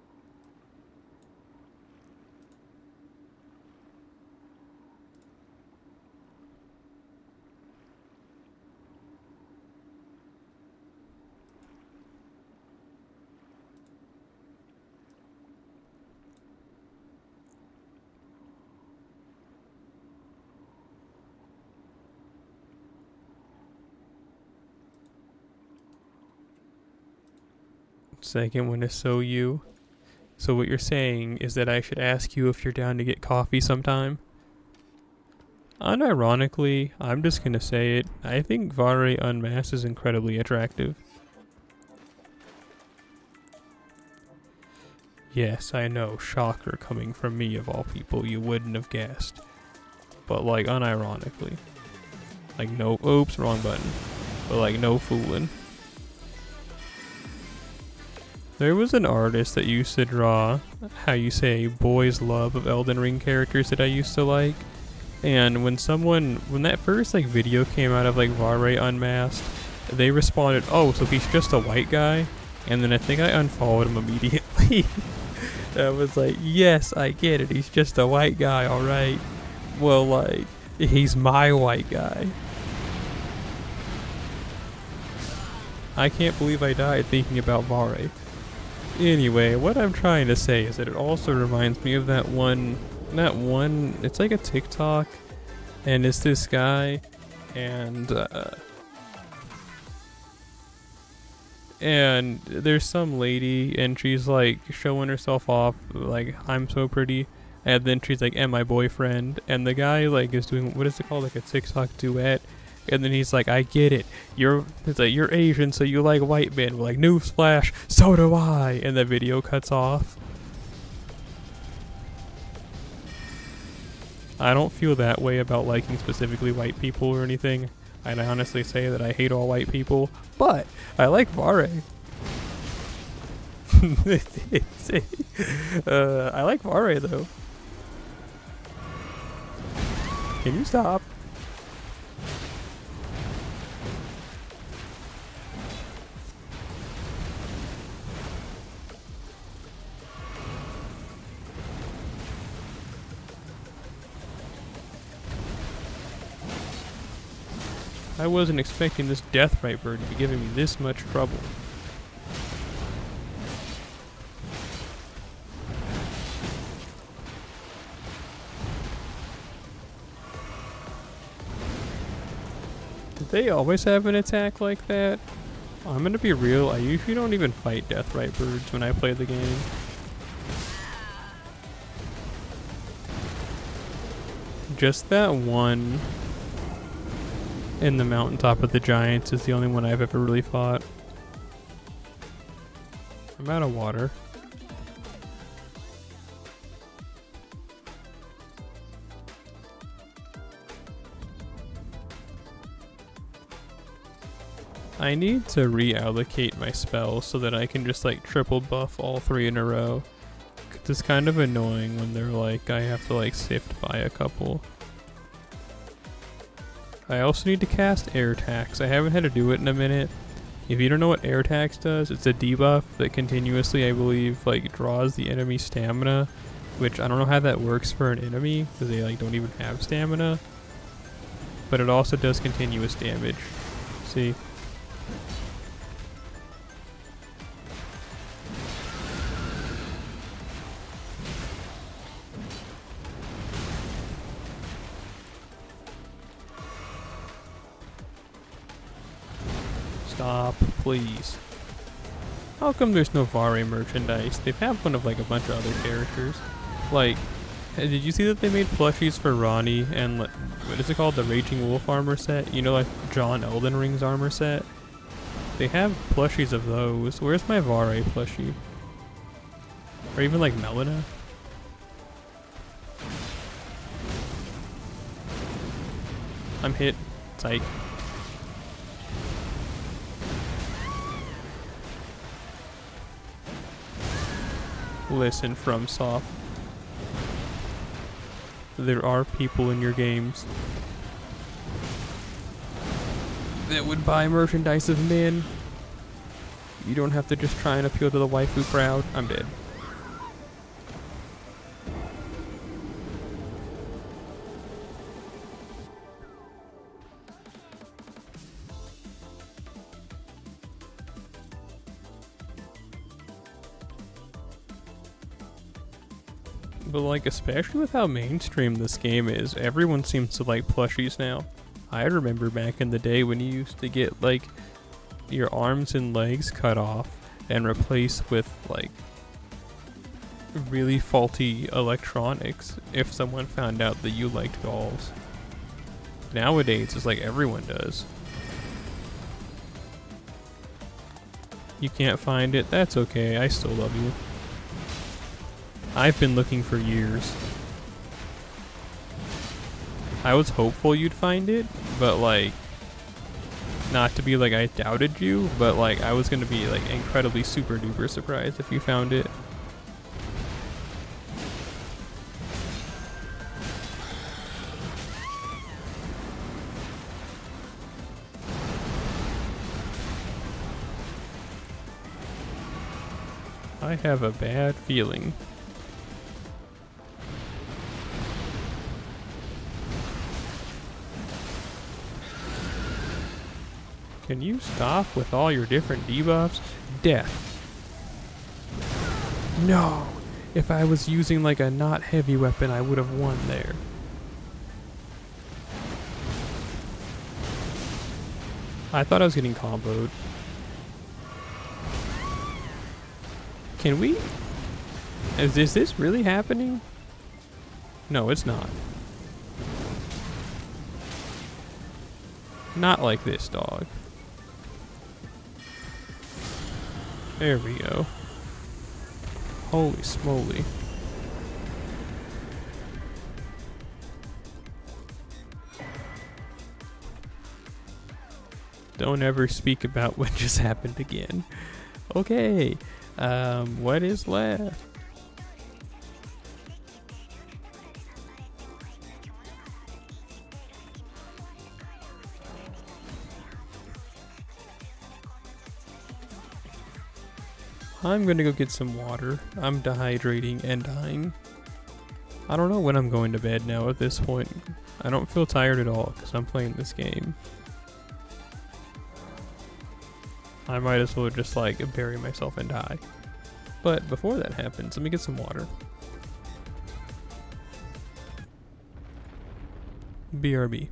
Second one is so you. So what you're saying is that I should ask you if you're down to get coffee sometime? Unironically, I'm just gonna say it. I think Vare Unmasked is incredibly attractive. Yes, I know, shocker coming from me of all people, you wouldn't have guessed. But like unironically. Like no, oops, wrong button. But like no fooling. There was an artist that used to draw, how you say, boys' love of Elden Ring characters that I used to like. And when that first like video came out of like Vare Unmasked, they responded, oh, so he's just a white guy? And then I think I unfollowed him immediately. I was like, yes, I get it, he's just a white guy, alright. Well, like, he's my white guy. I can't believe I died thinking about Vare. Anyway, what I'm trying to say is that it also reminds me of that one, it's like a TikTok, and it's this guy, and there's some lady, and she's like showing herself off, like, I'm so pretty, and then she's like, and my boyfriend, and the guy like is doing, what is it called, like a TikTok duet. And then he's like, I get it. It's like, you're Asian, so you like white men. We're like, newsflash, so do I. And the video cuts off. I don't feel that way about liking specifically white people or anything. And I honestly say that I hate all white people. But I like Vare. I like Vare though. Can you stop? I wasn't expecting this deathrite bird to be giving me this much trouble. Did they always have an attack like that? I'm gonna be real, I usually don't even fight deathrite birds when I play the game. Just that one in the mountaintop of the giants is the only one I've ever really fought. I'm out of water. I need to reallocate my spells so that I can just like triple buff all 3 in a row. It's kind of annoying when they're like, I have to like sift by a couple. I also need to cast Air Tax. I haven't had to do it in a minute. If you don't know what Air Tax does, it's a debuff that continuously, I believe, like draws the enemy's stamina, which I don't know how that works for an enemy because they like don't even have stamina. But it also does continuous damage. See? Stop, please. How come there's no Vare merchandise? They've had one of like a bunch of other characters. Like, did you see that they made plushies for Ronnie and what is it called? The Raging Wolf armor set? You know, like John Elden Ring's armor set? They have plushies of those. Where's my Vare plushie? Or even like Melina? I'm hit. Psych. Listen, FromSoft. There are people in your games. that would buy merchandise of men. You don't have to just try and appeal to the waifu crowd. I'm dead. But like, especially with how mainstream this game is, everyone seems to like plushies now. I remember back in the day when you used to get like your arms and legs cut off and replaced with like really faulty electronics if someone found out that you liked dolls. Nowadays, it's like everyone does. You can't find it? That's okay, I still love you. I've been looking for years. I was hopeful you'd find it, but like, not to be like I doubted you, but like I was gonna be like incredibly super duper surprised if you found it. I have a bad feeling. Can you stop with all your different debuffs? Death. No! If I was using like a not heavy weapon, I would have won there. I thought I was getting comboed. Can we? Is this really happening? No, it's not. Not like this, dog. There we go. Holy smoly. Don't ever speak about what just happened again. Okay. What is left? I'm gonna go get some water. I'm dehydrating and dying. I don't know when I'm going to bed now at this point. I don't feel tired at all because I'm playing this game. I might as well just like bury myself and die. But before that happens, let me get some water. BRB.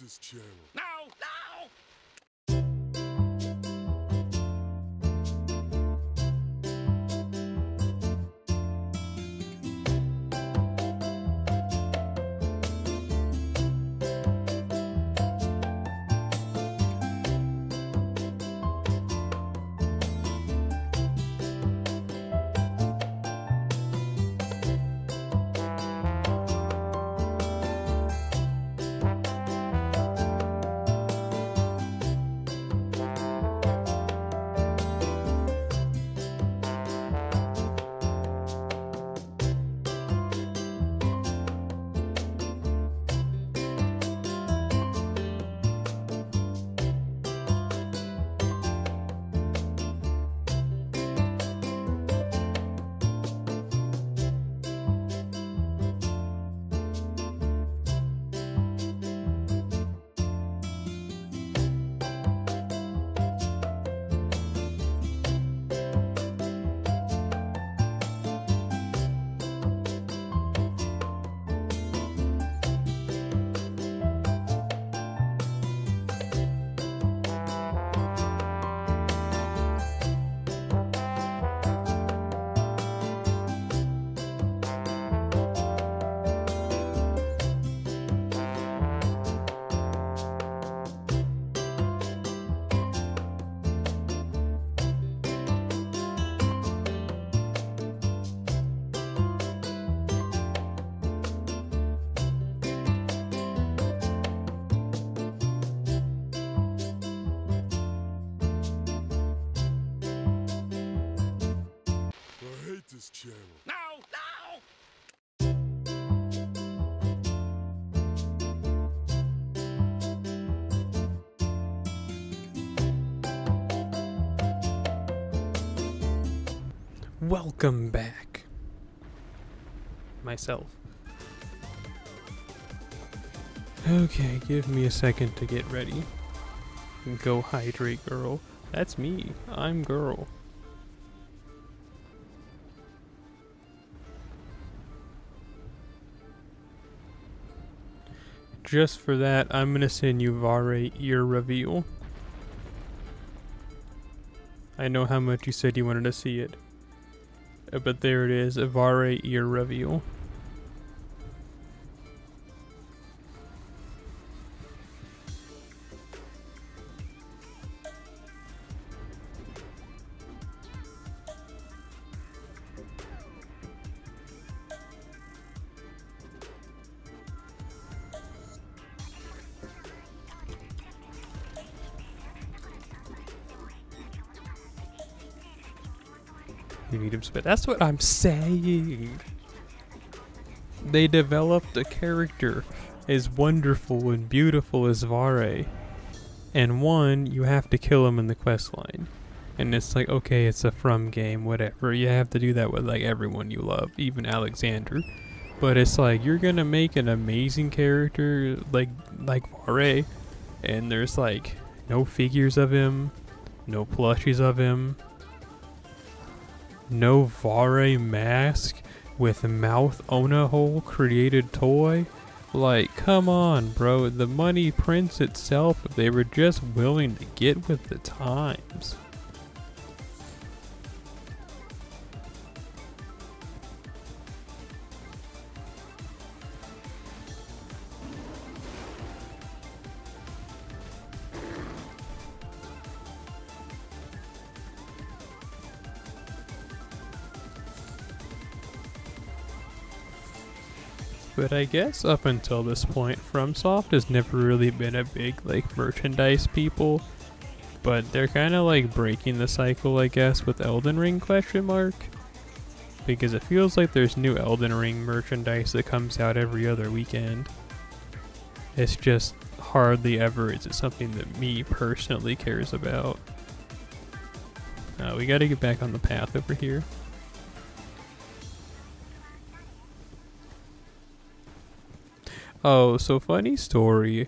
this channel. No! No! Welcome back. Myself. Okay, give me a second to get ready. Go hydrate, girl. That's me. I'm girl. Just for that, I'm gonna send you Vare ear reveal. I know how much you said you wanted to see it. But there it is, a Vare ear reveal. You need him spit. That's what I'm saying. They developed a character as wonderful and beautiful as Vare. And one, you have to kill him in the quest line. And it's like, okay, it's a From game, whatever. You have to do that with like everyone you love, even Alexander. But it's like, you're gonna make an amazing character like Vare. And there's like no figures of him, no plushies of him. No Vare mask with mouth Ona hole created toy? Like, come on, bro. The money prints itself if they were just willing to get with the times. But I guess up until this point, FromSoft has never really been a big like merchandise people. But they're kind of like breaking the cycle, I guess, with Elden Ring ? Because it feels like there's new Elden Ring merchandise that comes out every other weekend. It's just hardly ever is it something that me personally cares about. We gotta get back on the path over here. Oh, so funny story.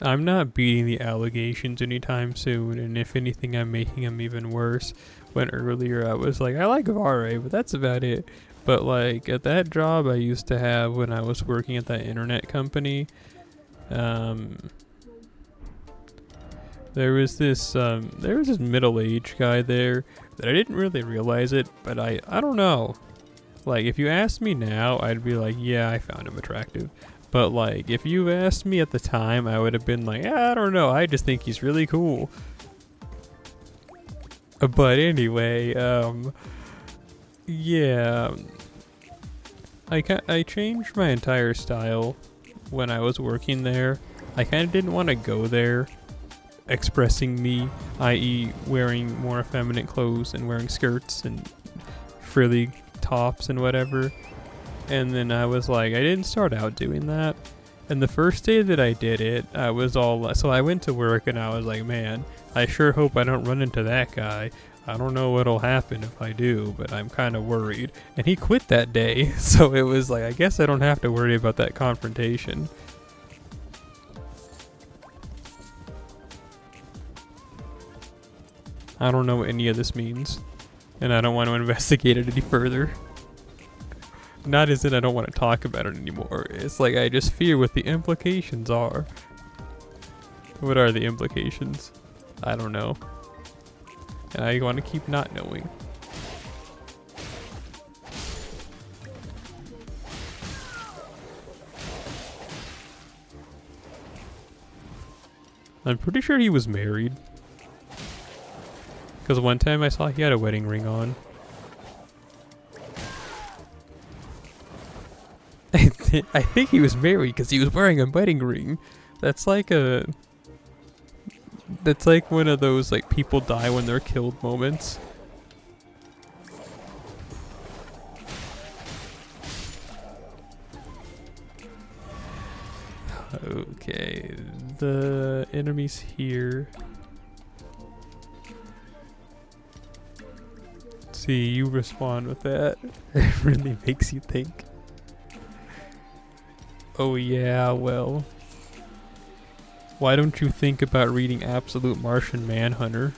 I'm not beating the allegations anytime soon, and if anything, I'm making them even worse. When earlier I was like, I like Vare, but that's about it. But like, at that job I used to have when I was working at that internet company, there was this middle-aged guy there that I didn't really realize it, but I don't know. Like, if you asked me now, I'd be like, yeah, I found him attractive. But, like, if you asked me at the time, I would have been like, I don't know, I just think he's really cool. But anyway, yeah. I changed my entire style when I was working there. I kind of didn't want to go there expressing me, i.e. wearing more effeminate clothes and wearing skirts and frilly tops and whatever. And then I was like, I didn't start out doing that. And the first day that I did it, I was all, so I went to work and I was like, man, I sure hope I don't run into that guy. I don't know what'll happen if I do, but I'm kind of worried. And he quit that day. So it was like, I guess I don't have to worry about that confrontation. I don't know what any of this means. And I don't want to investigate it any further. Not as in I don't want to talk about it anymore. It's like I just fear what the implications are. What are the implications? I don't know. And I want to keep not knowing. I'm pretty sure he was married. Because one time I saw he had a wedding ring on. I think he was married because he was wearing a wedding ring. That's like one of those like people die when they're killed moments. Okay, the enemy's here. Let's See, you respond with that. It really makes you think. Oh yeah, well. Why don't you think about reading Absolute Martian Manhunter?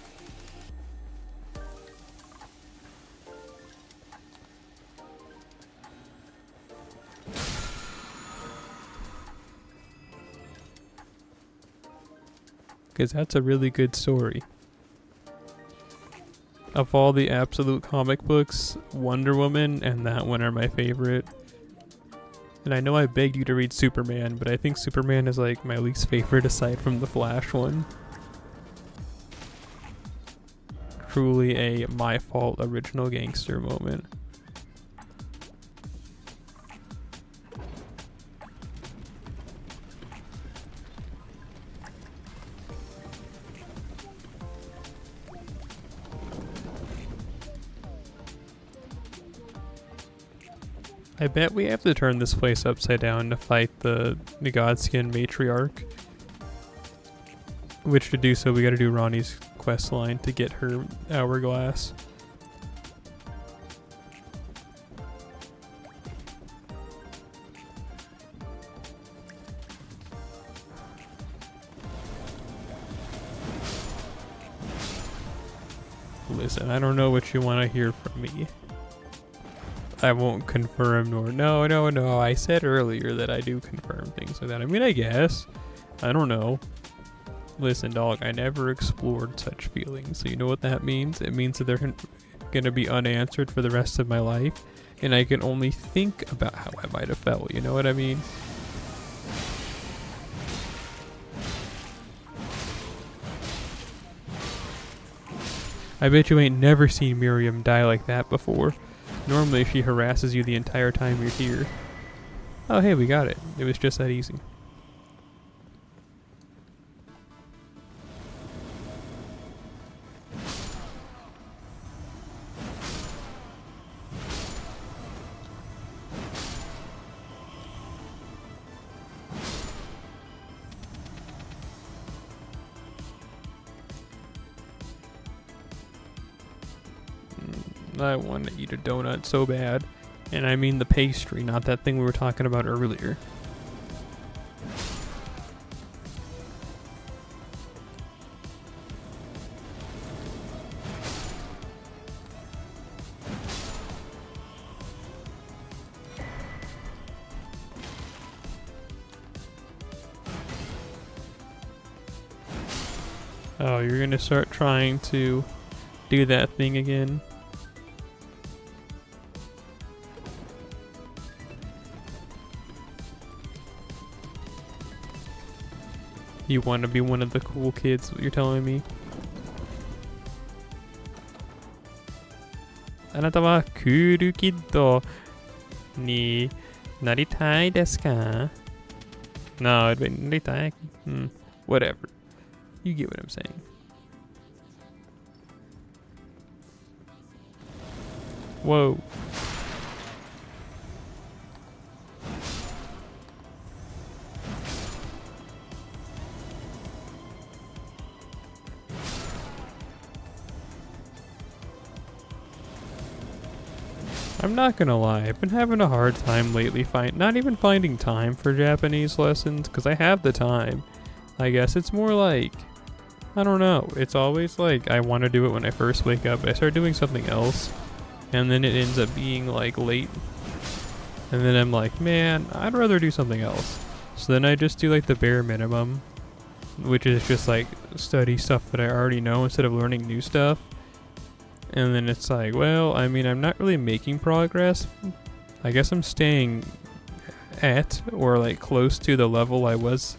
Because that's a really good story. Of all the Absolute comic books, Wonder Woman and that one are my favorite. And I know I begged you to read Superman, but I think Superman is like my least favorite aside from the Flash one. Truly a my fault original gangster moment. I bet we have to turn this place upside down to fight the Godskin matriarch. Which to do so, we gotta do Ronnie's quest line to get her hourglass. Listen, I don't know what you want to hear from me. I won't confirm nor no. I said earlier that I do confirm things like that. I mean, I guess. I don't know. Listen, dog, I never explored such feelings. So you know what that means? It means that they're gonna be unanswered for the rest of my life. And I can only think about how I might have felt. You know what I mean? I bet you ain't never seen Miriam die like that before. Normally she harasses you the entire time you're here. Oh hey, we got it. It was just that easy. I want to eat a donut so bad. And I mean the pastry, not that thing we were talking about earlier. Oh, you're gonna start trying to do that thing again. You want to be one of the cool kids, what you're telling me? あなたはクールキッドになりたいですか? No, なりたい? Whatever. You get what I'm saying. Whoa. I'm not gonna lie, I've been having a hard time lately not even finding time for Japanese lessons, because I have the time. I guess it's more like, I don't know, it's always like I want to do it when I first wake up, but I start doing something else, and then it ends up being like late, and then I'm like, man, I'd rather do something else. So then I just do like the bare minimum, which is just like study stuff that I already know instead of learning new stuff. And then it's like, well, I mean, I'm not really making progress. I guess I'm staying at or like close to the level I was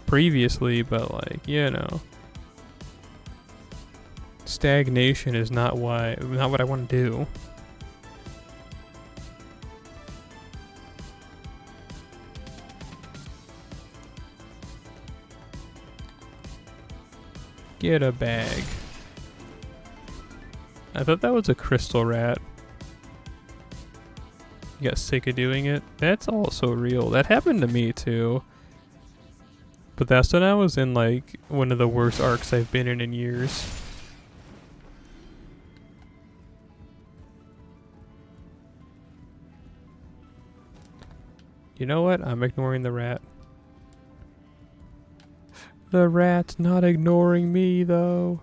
previously, but like, you know, stagnation is not what I want to do. Get a bag. I thought that was a crystal rat. You got sick of doing it? That's also real. That happened to me too. But that's when I was in like one of the worst arcs I've been in years. You know what? I'm ignoring the rat. The rat's not ignoring me, though.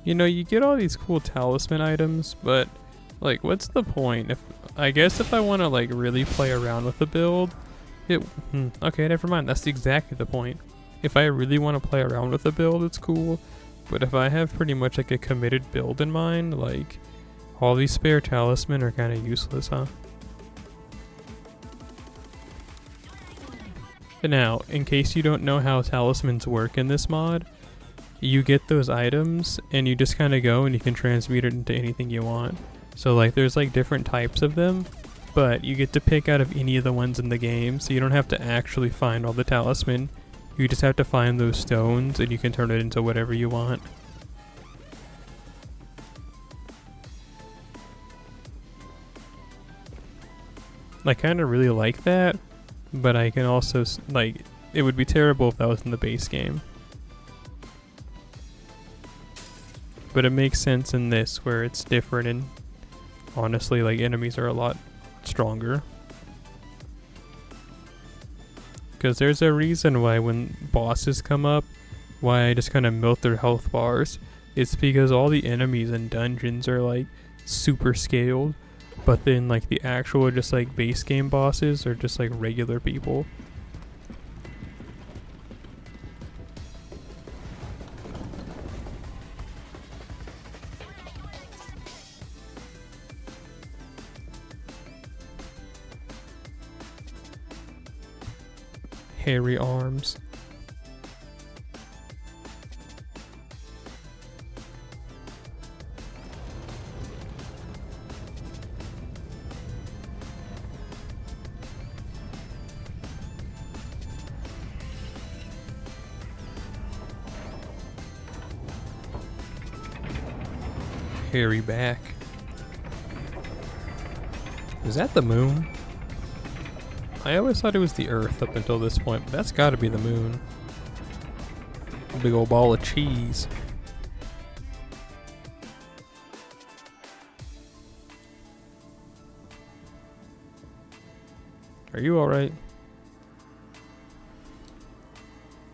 You know, you get all these cool talisman items, but like, what's the point? I guess if I want to like really play around with the build, okay, never mind. That's exactly the point. If I really want to play around with the build, it's cool. But if I have pretty much like a committed build in mind, like all these spare talisman are kind of useless, huh? And now, in case you don't know how talismans work in this mod, you get those items and you just kind of go and you can transmute it into anything you want. So like there's like different types of them, but you get to pick out of any of the ones in the game, so you don't have to actually find all the talisman. You just have to find those stones and you can turn it into whatever you want. I kind of really like that, but I can also like, it would be terrible if that was in the base game. But it makes sense in this where it's different, and honestly, like, enemies are a lot stronger. Because there's a reason why when bosses come up, why I just kind of melt their health bars. It's because all the enemies in dungeons are like super scaled, but then like the actual just like base game bosses are just like regular people. Hairy arms. Hairy back. Is that the moon? I always thought it was the Earth up until this point, but that's gotta be the moon. A big old ball of cheese. Are you alright?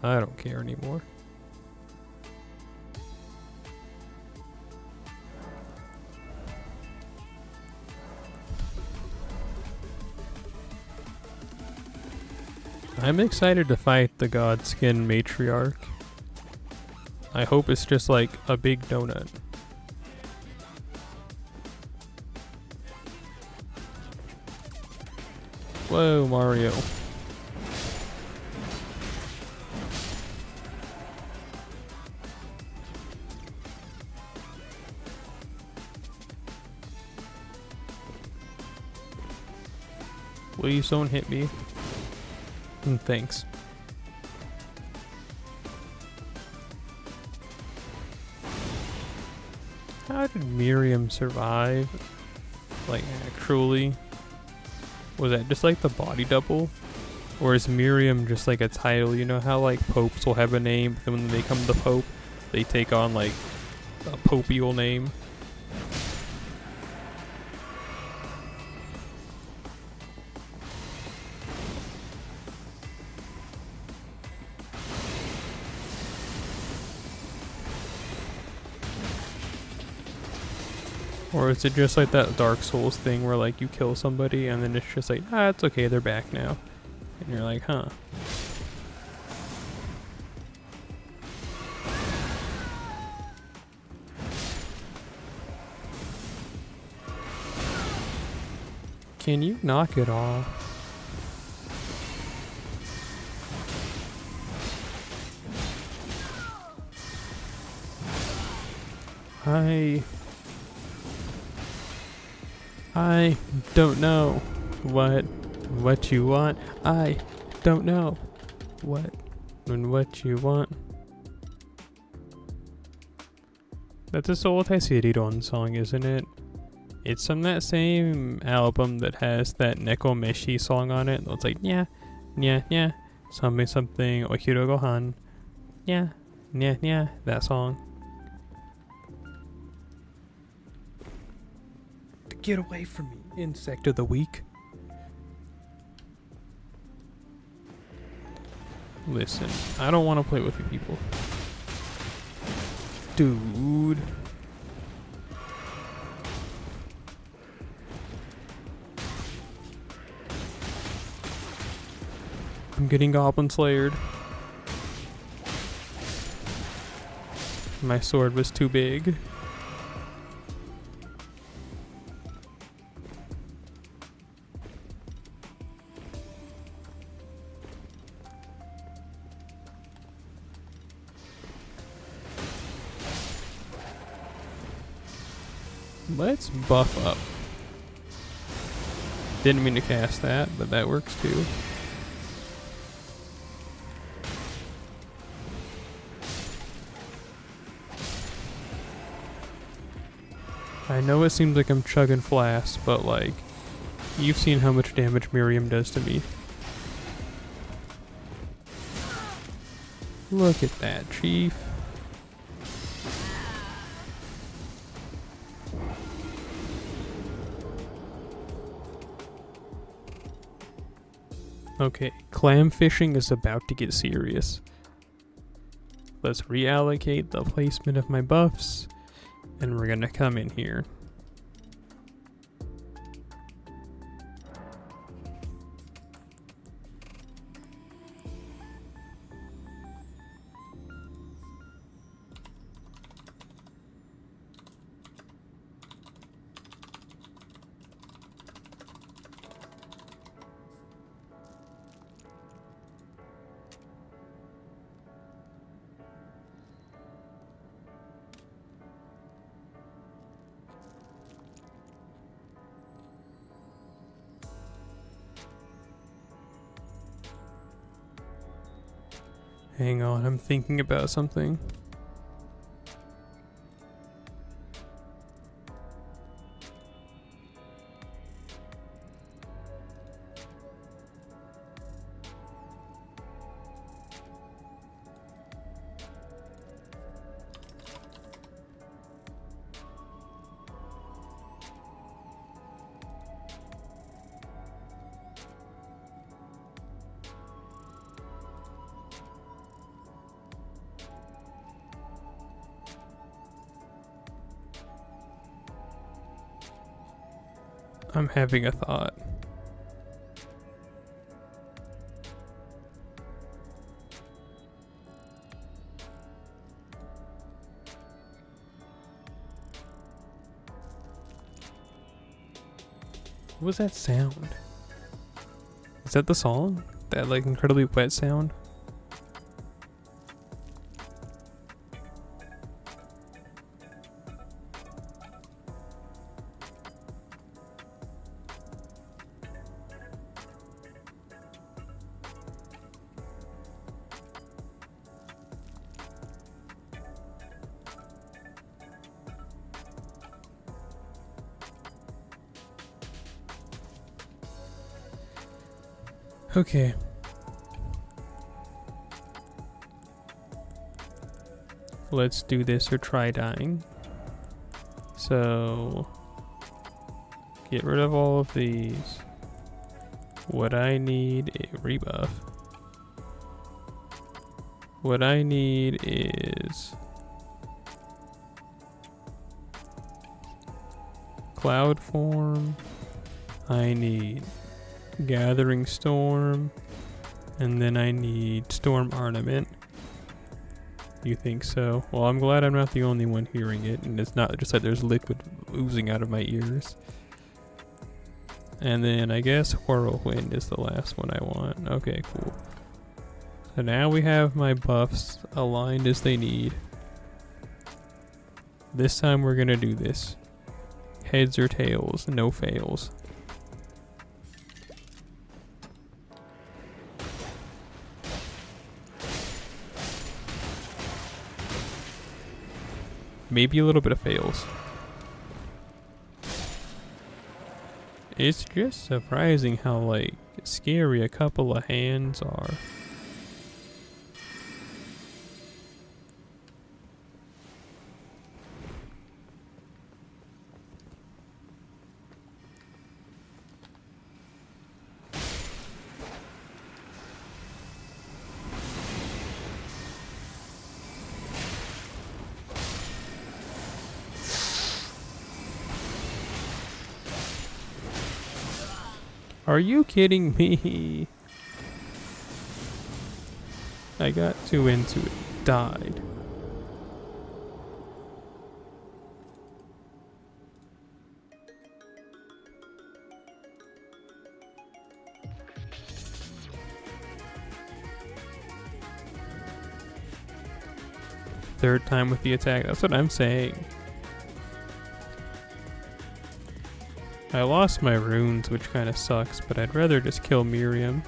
I don't care anymore. I'm excited to fight the Godskin Matriarch. I hope it's just like a big donut. Whoa, Mario. Please don't hit me. Thanks. How did Miriam survive? Like, actually? Was that just like the body double? Or is Miriam just like a title? You know how like popes will have a name, but then when they become the pope, they take on like a popial name? Or is it just like that Dark Souls thing where like you kill somebody and then it's just like, ah, it's okay, they're back now. And you're like, huh. Can you knock it off? I don't know what you want. I don't know what you want. That's a Soul Tessiridon song, isn't it? It's from that same album that has that Nekomeshi song on it. It's like, yeah, yeah, yeah, something, something, Ohiro Gohan. Yeah, yeah, yeah, that song. Get away from me, insect of the week. Listen, I don't want to play with you people. Dude. I'm getting goblin slayered. My sword was too big. Let's buff up. Didn't mean to cast that, but that works too. I know it seems like I'm chugging flasks, but like, you've seen how much damage Miriam does to me. Look at that, Chief. Okay, clam fishing is about to get serious. Let's reallocate the placement of my buffs, and we're gonna come in here. Hang on, I'm thinking about something. I'm having a thought. What was that sound? Is that the song? That like incredibly wet sound? Okay. Let's do this or try dying. So, get rid of all of these. What I need is rebuff. What I need is cloud form. I need gathering storm, and then I need storm ornament. You think so? Well, I'm glad I'm not the only one hearing it, and it's not just that there's liquid oozing out of my ears. And then I guess whirlwind is the last one I want. Okay, cool. So now we have my buffs aligned as they need. This time we're gonna do this. Heads or tails, no fails. Maybe a little bit of fails. It's just surprising how, like, scary a couple of hands are. Are you kidding me? I got too into it. Died. Third time with the attack. That's what I'm saying. I lost my runes, which kind of sucks, but I'd rather just kill Miriam.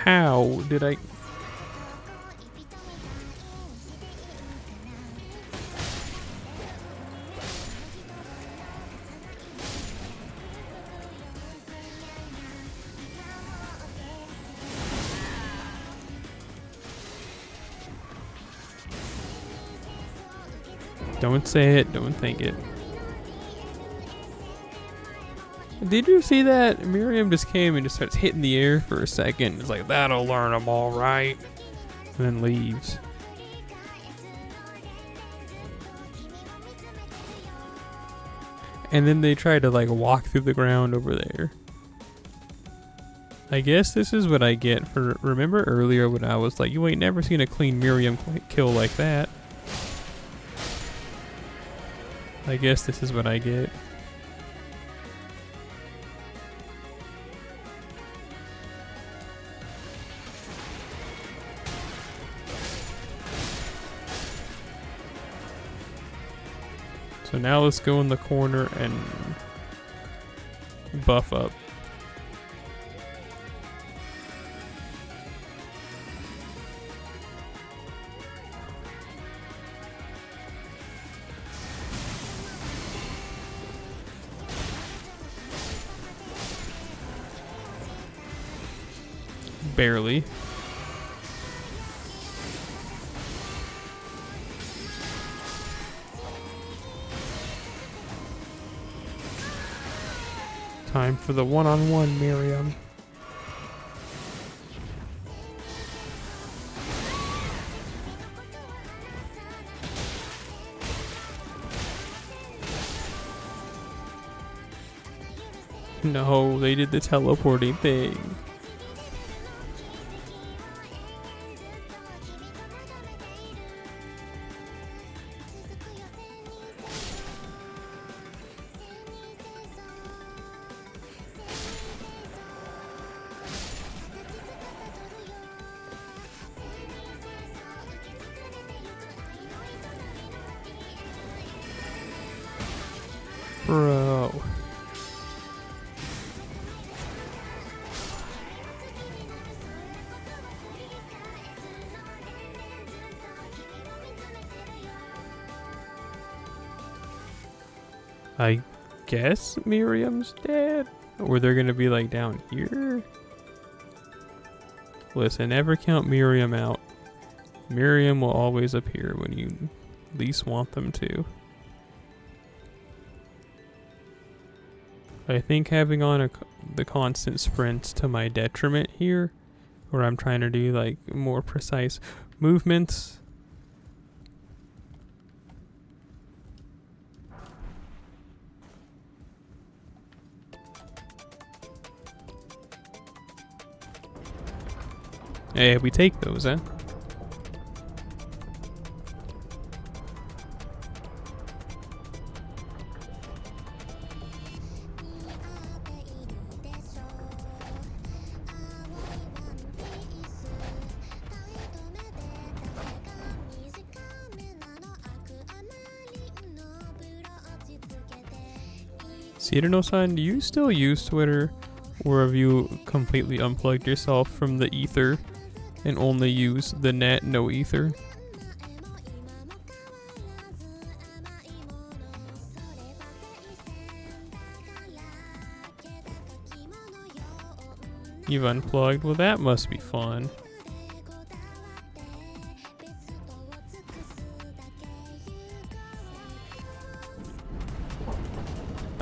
How did I... Don't say it, don't think it. Did you see that? Miriam just came and just starts hitting the air for a second. It's like, that'll learn them all right. And then leaves. And then they try to like walk through the ground over there. I guess this is what I get for, remember earlier when I was like, you ain't never seen a clean Miriam kill like that. I guess this is what I get. So now let's go in the corner and buff up. Barely. Time for the one-on-one, Miriam. No, they did the teleporting thing. Bro. I guess Miriam's dead? Or they're gonna be like down here? Listen, never count Miriam out. Miriam will always appear when you least want them to. I think having on the constant sprints to my detriment here, where I'm trying to do like more precise movements. Hey, we take those, huh? Cyrano-san, do you still use Twitter? Or have you completely unplugged yourself from the ether and only use the net, no ether? You've unplugged? Well, that must be fun.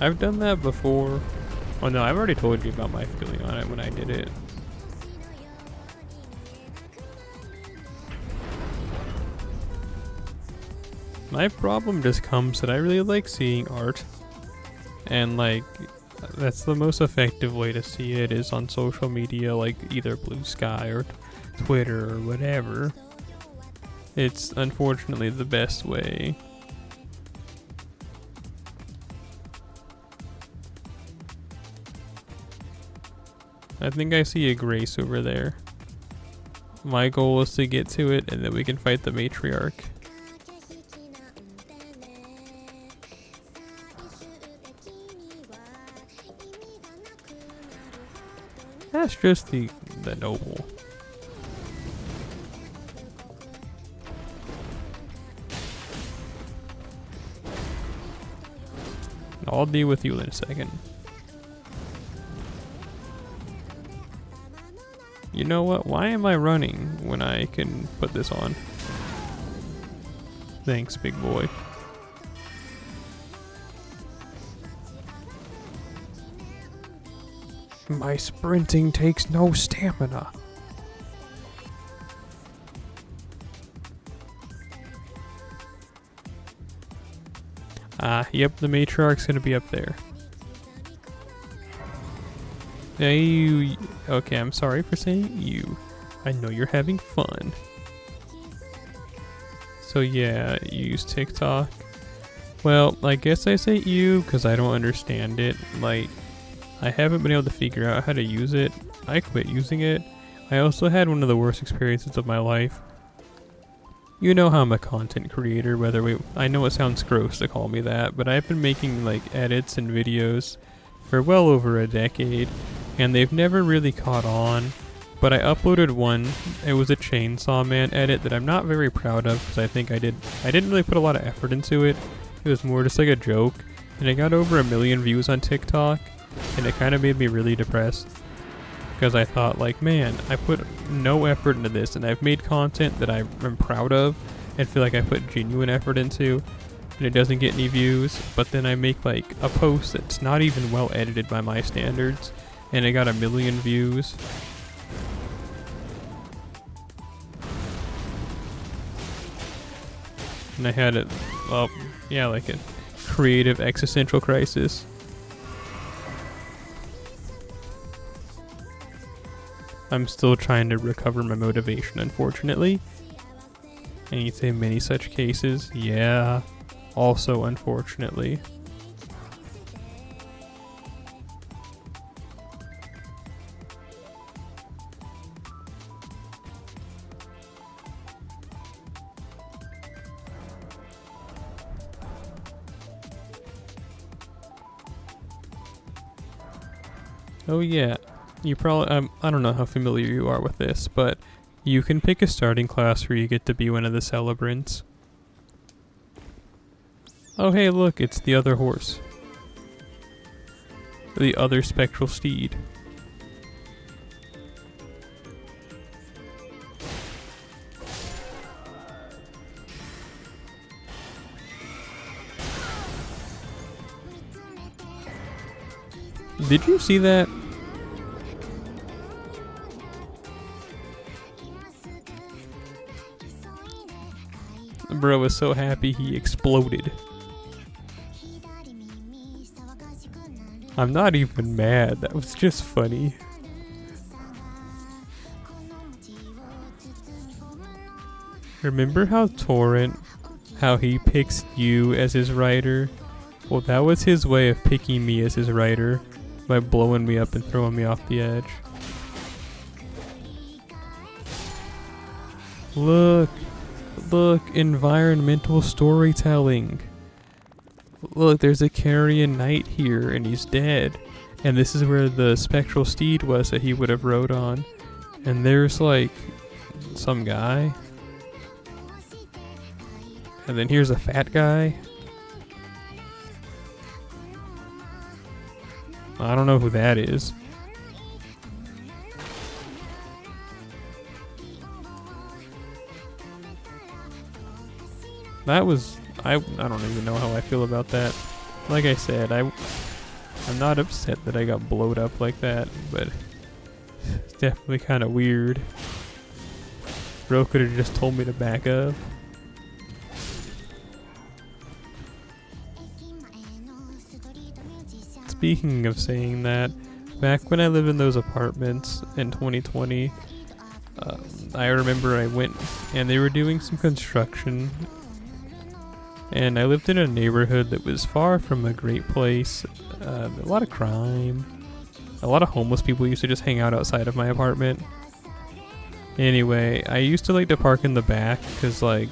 I've done that before. Oh no, I've already told you about my feeling on it when I did it. My problem just comes that I really like seeing art. And like, that's the most effective way to see it is on social media, like either Blue Sky or Twitter or whatever. It's unfortunately the best way. I think I see a Grace over there. My goal is to get to it and then we can fight the matriarch. That's just the noble. I'll deal with you in a second. You know what? Why am I running when I can put this on? Thanks, big boy. My sprinting takes no stamina. Yep, the matriarch's gonna be up there. Hey, okay, I'm sorry for saying you. I know you're having fun. So yeah, you use TikTok. Well, I guess I say you because I don't understand it. Like, I haven't been able to figure out how to use it. I quit using it. I also had one of the worst experiences of my life. You know how I'm a content creator, I know it sounds gross to call me that, but I've been making like edits and videos for well over a decade, and they've never really caught on. But I uploaded one. It was a Chainsaw Man edit that I'm not very proud of because I think I didn't really put a lot of effort into it. It was more just like a joke, and it got over 1 million views on TikTok, and it kind of made me really depressed because I thought like, man, I put no effort into this, and I've made content that I'm proud of and feel like I put genuine effort into, and it doesn't get any views. But then I make like a post that's not even well edited by my standards, and it got 1 million views. And I had like a creative existential crisis. I'm still trying to recover my motivation, unfortunately. And you'd say many such cases. Yeah, also unfortunately. Oh yeah, you probably, I don't know how familiar you are with this, but you can pick a starting class where you get to be one of the celebrants. Oh hey look, it's the other horse. The other spectral steed. Did you see that? Bro was so happy he exploded. I'm not even mad, that was just funny. Remember how Torrent, how he picks you as his writer? Well, that was his way of picking me as his writer, by blowing me up and throwing me off the edge. Look, environmental storytelling. look, there's a Carrion Knight here, and he's dead. And this is where the spectral steed was that he would have rode on. And there's, like, some guy. And then here's a fat guy. I don't know who that is. That was... I don't even know how I feel about that. Like I said, I'm not upset that I got blowed up like that, but it's definitely kind of weird. Bro could have just told me to back up. Speaking of saying that, back when I lived in those apartments in 2020, I remember I went and they were doing some construction. And I lived in a neighborhood that was far from a great place. A lot of crime. A lot of homeless people used to just hang out outside of my apartment. Anyway, I used to like to park in the back because, like,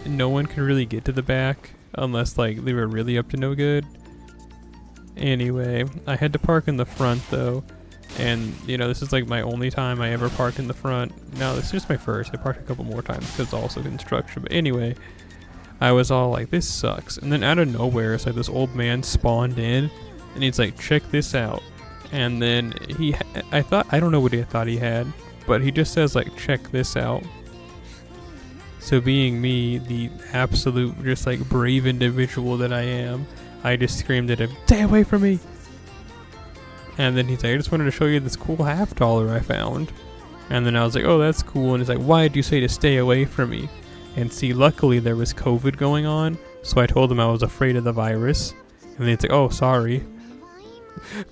no one could really get to the back unless, like, they were really up to no good. Anyway, I had to park in the front, though. And, you know, this is, like, my only time I ever parked in the front. No, this is just my first. I parked a couple more times because it's also construction. But anyway... I was all like, this sucks. And then out of nowhere, it's like this old man spawned in, and he's like, check this out. And then I don't know what he thought he had, but he just says like, check this out. So being me, the absolute just like brave individual that I am, I just screamed at him, stay away from me. And then he's like, I just wanted to show you this cool $50 I found. And then I was like, oh, that's cool. And he's like, why did you say to stay away from me? And see, luckily there was COVID going on, so I told him I was afraid of the virus. And then he's like, oh, sorry.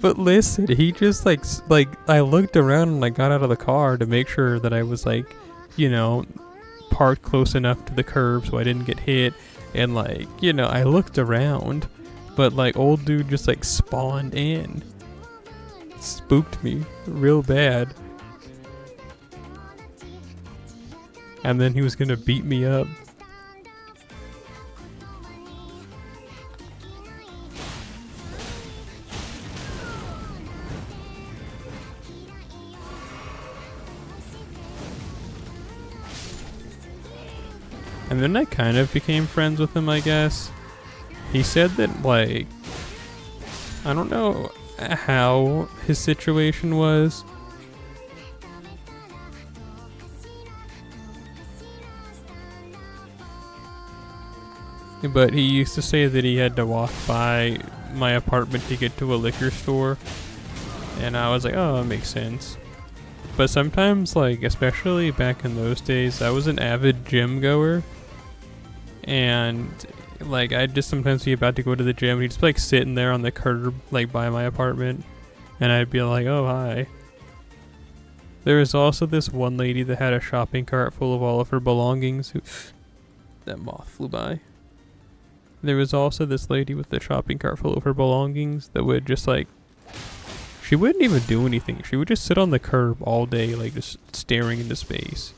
But listen, he just like I looked around and I got out of the car to make sure that I was like, you know, parked close enough to the curb so I didn't get hit. And like, you know, I looked around, but like old dude just like spawned in. Spooked me real bad. And then he was gonna beat me up. And then I kind of became friends with him, I guess. He said that, like, I don't know how his situation was. But he used to say that he had to walk by my apartment to get to a liquor store. And I was like, oh, that makes sense. But sometimes, like, especially back in those days, I was an avid gym goer. And, like, I'd just sometimes be about to go to the gym. And he'd just be, like, sitting there on the curb, like, by my apartment. And I'd be like, oh, hi. There was also this one lady that had a shopping cart full of all of her belongings. That moth flew by. There was also this lady with the shopping cart full of her belongings that would just like, she wouldn't even do anything. She would just sit on the curb all day, like just staring into space.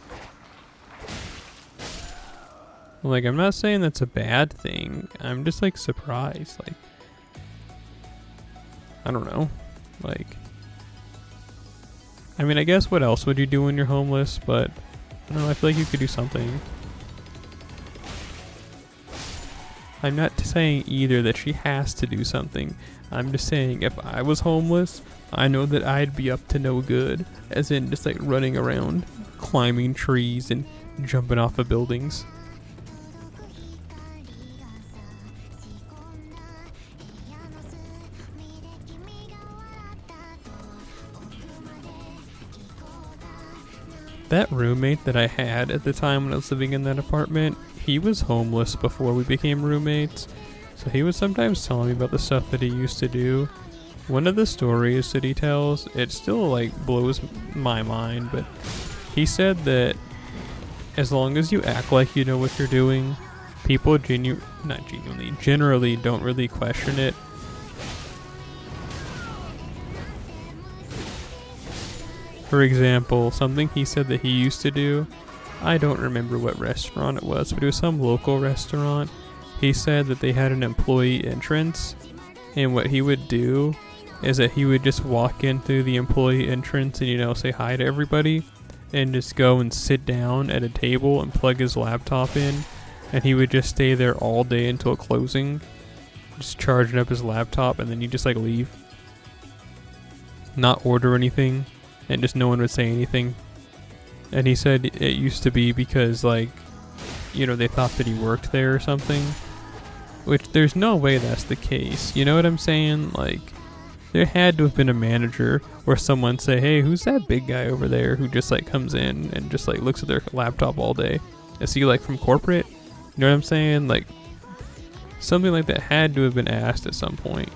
Like, I'm not saying that's a bad thing. I'm just like surprised. Like, I don't know. Like, I mean, I guess what else would you do when you're homeless? But I don't know. I feel like you could do something. I'm not saying either that she has to do something. I'm just saying if I was homeless, I know that I'd be up to no good. As in just like running around, climbing trees and jumping off of buildings. That roommate that I had at the time when I was living in that apartment, he was homeless before we became roommates, so he was sometimes telling me about the stuff that he used to do. One of the stories that he tells, it still like blows my mind, but he said that as long as you act like you know what you're doing, people generally don't really question it. For example, something he said that he used to do, I don't remember what restaurant it was, but it was some local restaurant. he said that they had an employee entrance, and what he would do is that he would just walk in through the employee entrance and, you know, say hi to everybody, and just go and sit down at a table and plug his laptop in, and he would just stay there all day until closing, just charging up his laptop, and then you just like leave, not order anything, and just no one would say anything. And he said it used to be because, like, you know, they thought that he worked there or something, which there's no way that's the case. You know what I'm saying? Like, there had to have been a manager or someone say, hey, who's that big guy over there who just like comes in and just like looks at their laptop all day? Is he like from corporate? You know what I'm saying? Like, something like that had to have been asked at some point.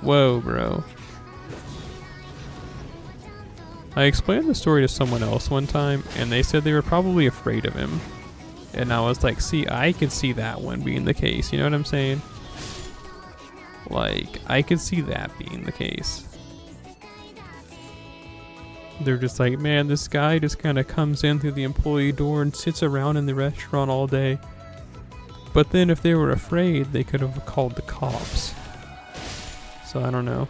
Whoa, bro. I explained the story to someone else one time, and they said they were probably afraid of him. And I was like, see, I could see that one being the case. You know what I'm saying? Like, I could see that being the case. They're just like, man, this guy just kind of comes in through the employee door and sits around in the restaurant all day. But then if they were afraid, they could have called the cops. So I don't know.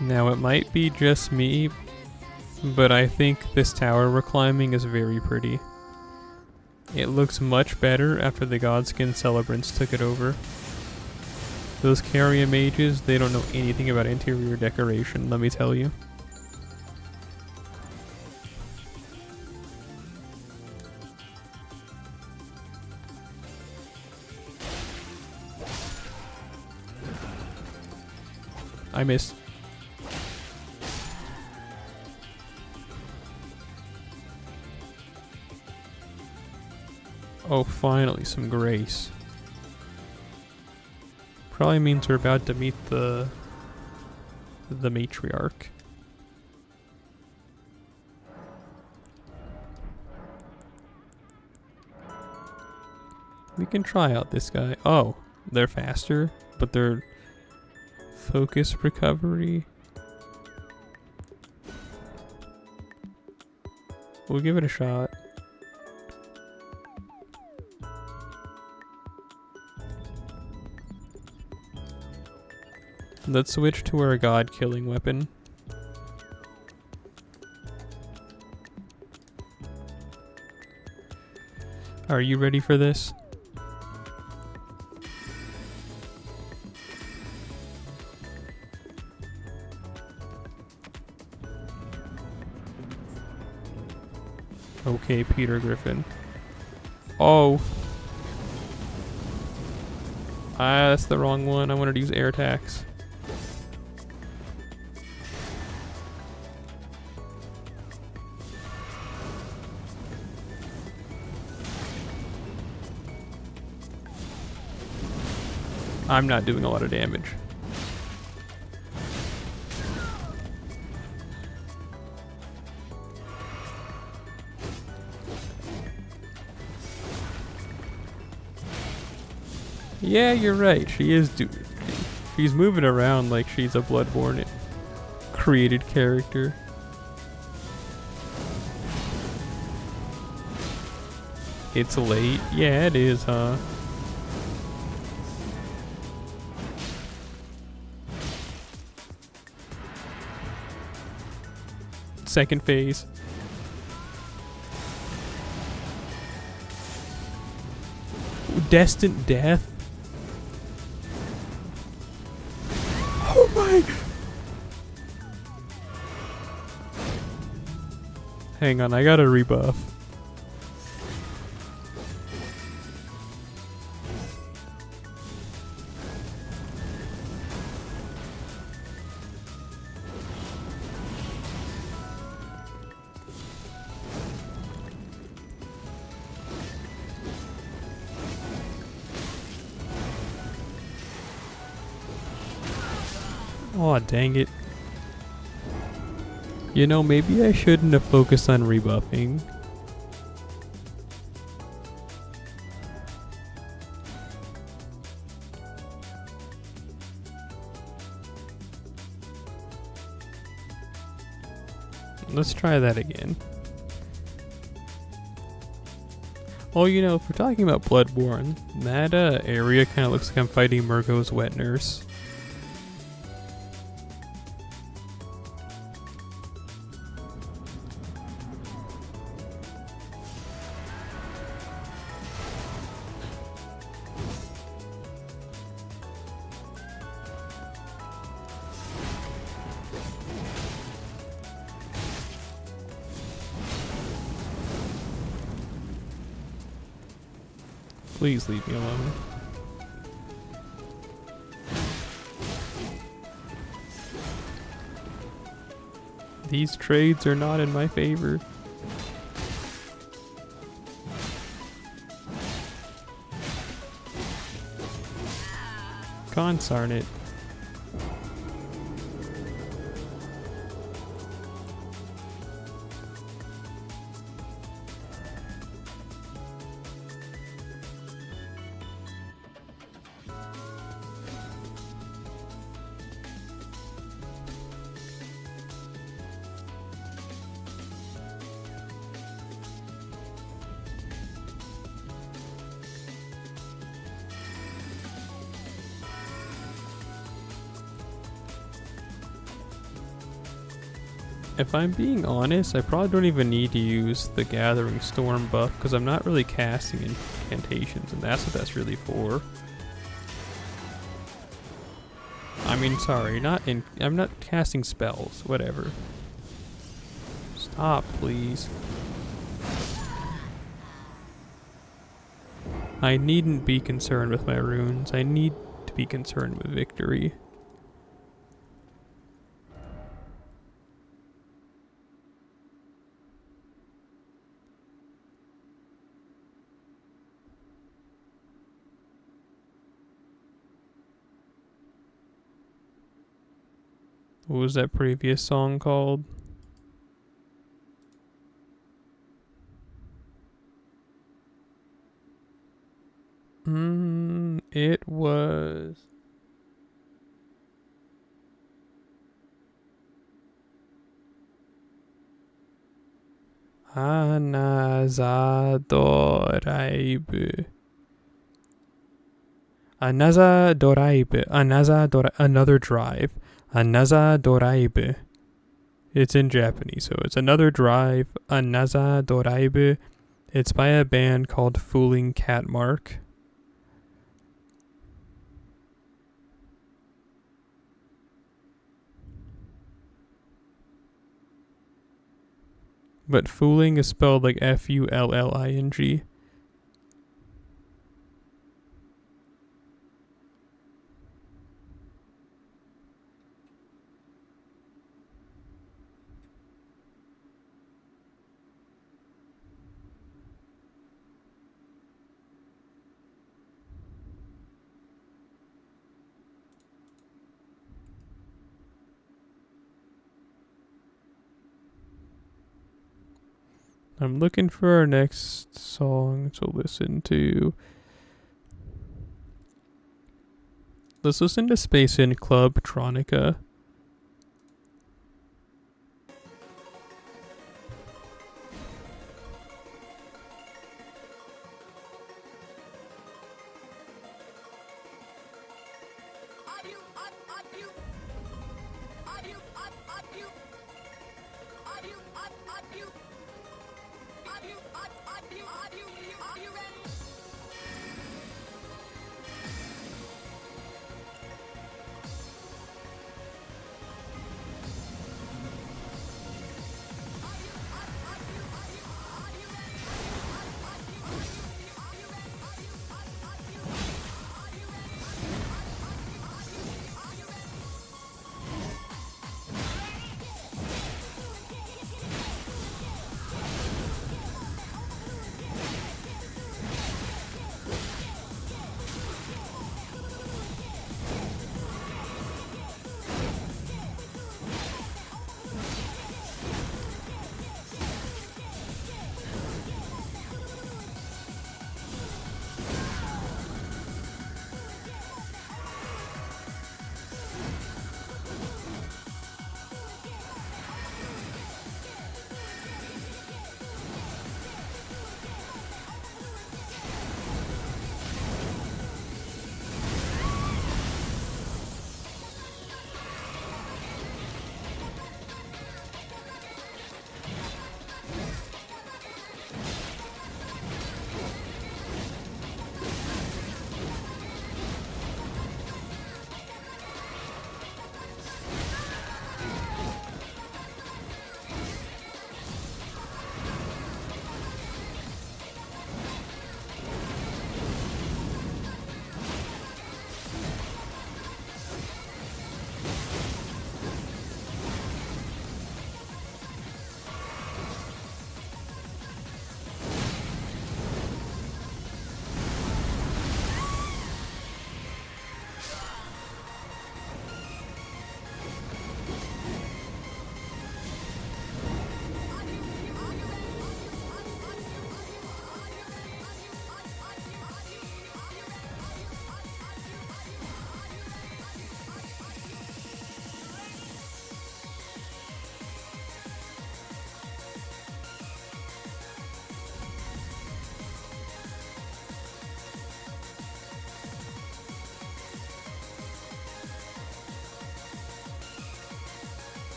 Now it might be just me, but I think this tower we're climbing is very pretty. It looks much better after the Godskin celebrants took it over. Those carrion mages, they don't know anything about interior decoration, let me tell you. I missed. Oh, finally, some grace. Probably means we're about to meet the matriarch. We can try out this guy. Oh, they're faster, but they're focus recovery. We'll give it a shot. Let's switch to our god-killing weapon. Are you ready for this? Okay, Peter Griffin. Oh. Ah, that's the wrong one. I wanted to use air attacks. I'm not doing a lot of damage. Yeah, you're right. She's moving around like she's a Bloodborne created character. It's late. Yeah, it is, huh? Second phase. Destined death. Oh my! Hang on, I gotta rebuff. Oh, dang it. You know, maybe I shouldn't have focused on rebuffing. Let's try that again. Oh, you know, if we're talking about Bloodborne, that area kind of looks like I'm fighting Murgo's wet nurse. Please leave me alone. These trades are not in my favor. Consarn it. If I'm being honest, I probably don't even need to use the Gathering Storm buff because I'm not really casting incantations, and that's what that's really for. I mean, sorry, I'm not casting spells, whatever. Stop, please. I needn't be concerned with my runes. I need to be concerned with victory. What was that previous song called? It was... Another drive. Another drive. It's in Japanese, so it's another drive. Another drive. It's by a band called Fooling Cat Mark. But fooling is spelled like Fulling. I'm looking for our next song to listen to. Let's listen to Space In Club Tronica.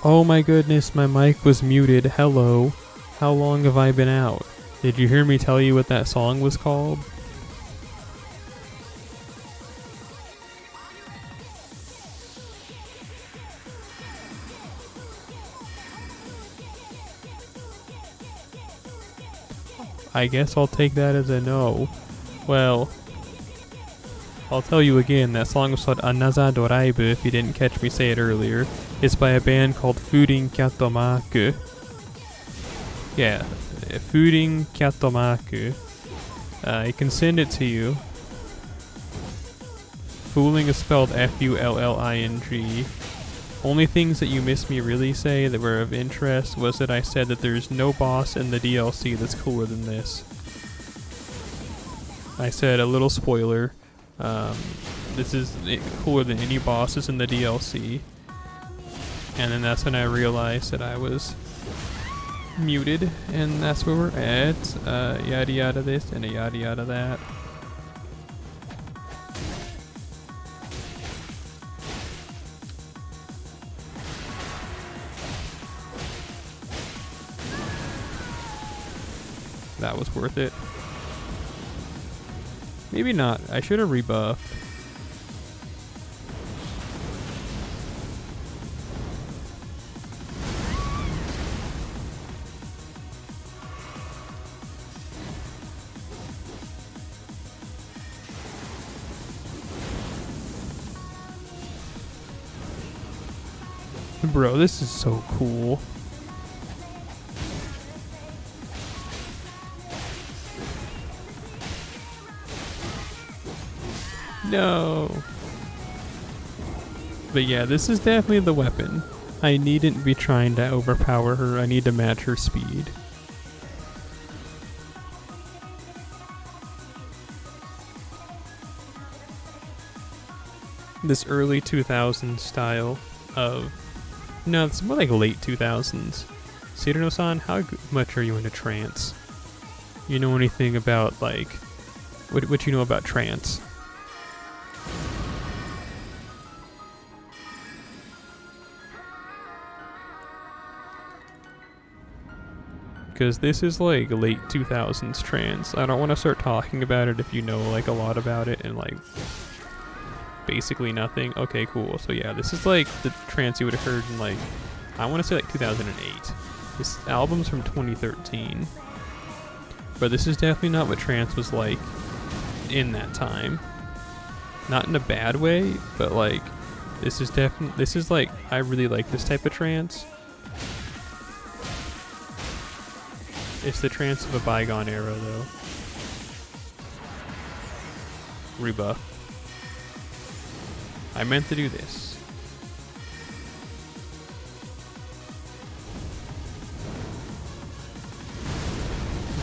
Oh my goodness, my mic was muted. Hello. How long have I been out? Did you hear me tell you what that song was called? I guess I'll take that as a no. Well, I'll tell you again, that song was called Anaza Doraibu if you didn't catch me say it earlier. It's by a band called Furin Kyatomaku. Yeah, Furin Kyatomaku. I can send it to you. Fooling is spelled Fulling. Only things that you missed me really say that were of interest was that I said that there's no boss in the DLC that's cooler than this. I said a little spoiler. This is cooler than any bosses in the DLC. And then that's when I realized that I was muted, and that's where we're at. Yada yada this and a yada yada that. That was worth it. Maybe not. I should have rebuffed. Bro, this is so cool. No. But yeah, this is definitely the weapon. I needn't be trying to overpower her. I need to match her speed. This early 2000s style of... No, it's more like late 2000s. Sirino-san, how much are you into trance? You know anything about, like... What you know about trance? Because this is like late 2000s trance. I don't want to start talking about it if you know like a lot about it and like basically nothing. Okay, cool. So yeah, this is like the trance you would have heard in like, I want to say like 2008. This album's from 2013. But this is definitely not what trance was like in that time. Not in a bad way, but like this is like, I really like this type of trance. It's the trance of a bygone era, though. Rebuff. I meant to do this.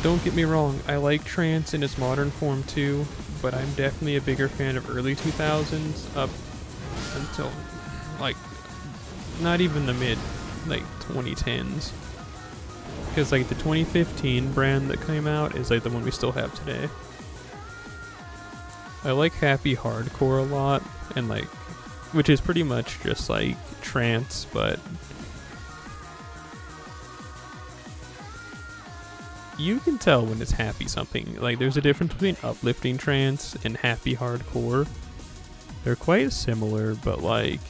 Don't get me wrong, I like trance in its modern form too, but I'm definitely a bigger fan of early 2000s up until, like, not even the mid, like, 2010s. Because like the 2015 brand that came out is like the one we still have today. I like happy hardcore a lot, and like, which is pretty much just like trance, but you can tell when it's happy something. Like there's a difference between uplifting trance and happy hardcore. They're quite similar, but like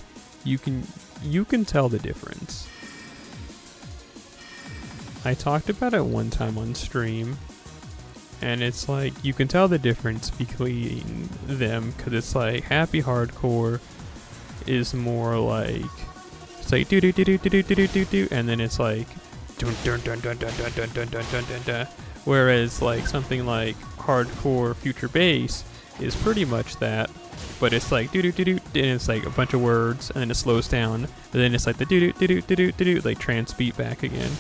you can tell the difference. I talked about it one time on stream, and it's like you can tell the difference between them, because it's like happy hardcore is more like it's like do do do do do do do do do, and then it's like dun dun dun dun dun dun dun dun dun dun dun dun. Whereas like something like hardcore future bass is pretty much that, but it's like do do do do, and it's like a bunch of words, and then it slows down, and then it's like the do do do do do do do, like trance beat back again.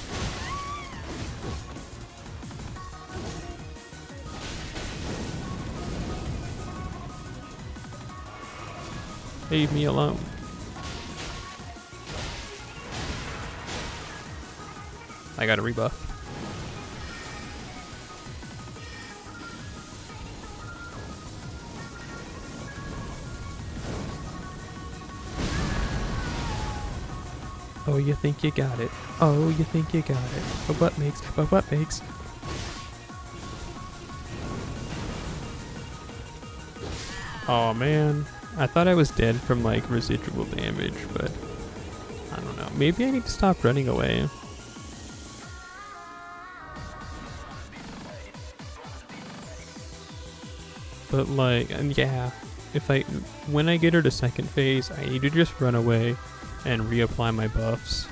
Leave me alone. I got a rebuff. Oh, you think you got it. Oh, you think you got it. But what makes? But what makes? Oh man, I thought I was dead from like residual damage, but I don't know. Maybe I need to stop running away. But like, and yeah, when I get her to second phase, I need to just run away and reapply my buffs.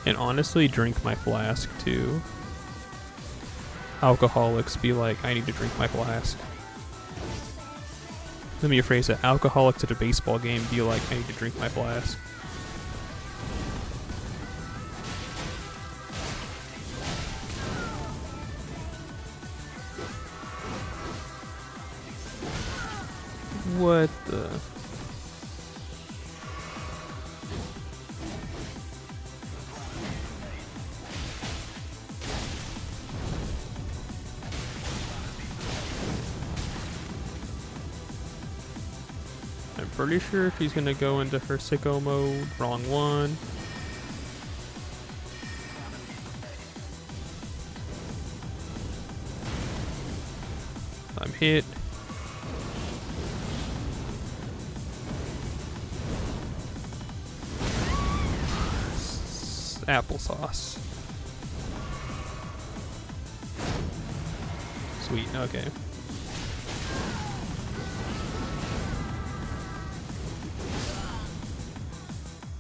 And honestly, drink my flask too. Alcoholics be like, I need to drink my flask. Let me rephrase it. Alcoholics at a baseball game be like, I need to drink my flask. What the? I'm pretty sure she's gonna go into her sicko mode. Wrong one. I'm hit. Applesauce. Sweet, okay.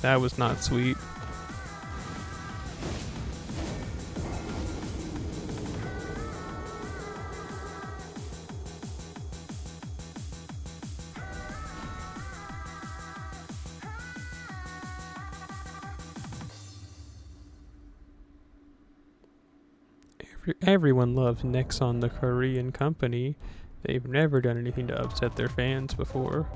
That was not sweet. Everyone loves Nexon, the Korean company. They've never done anything to upset their fans before.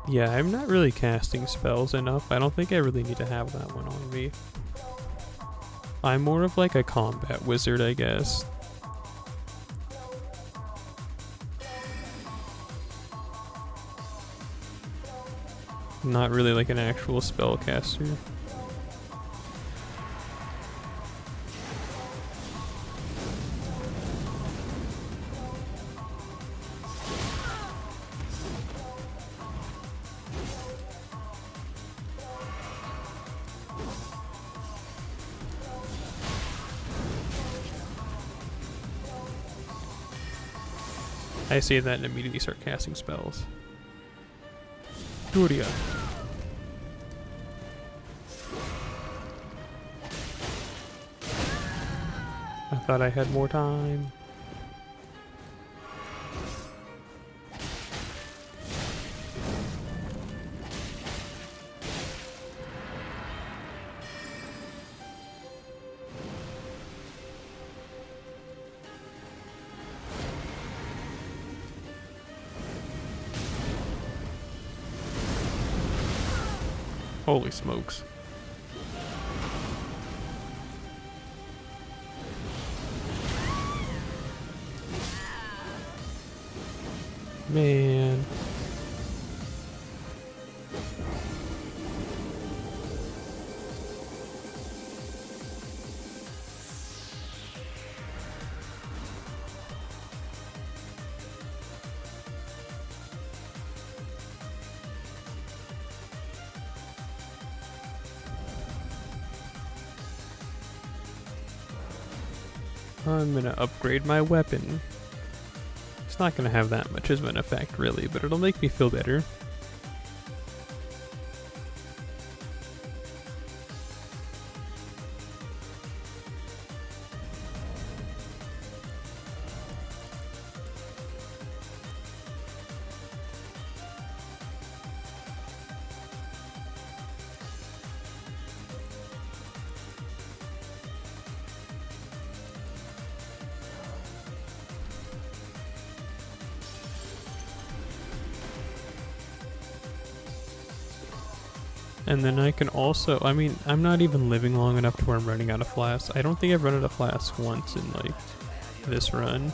Yeah, I'm not really casting spells enough. I don't think I really need to have that one on me. I'm more of like a combat wizard, I guess. Not really like an actual spellcaster. I say that and immediately start casting spells. Duria. I thought I had more time. Holy smokes. Man. I'm gonna upgrade my weapon. It's not gonna have that much of an effect really, but it'll make me feel better. And then I can also, I mean, I'm not even living long enough to where I'm running out of flasks. I don't think I've run out of flasks once in like this run.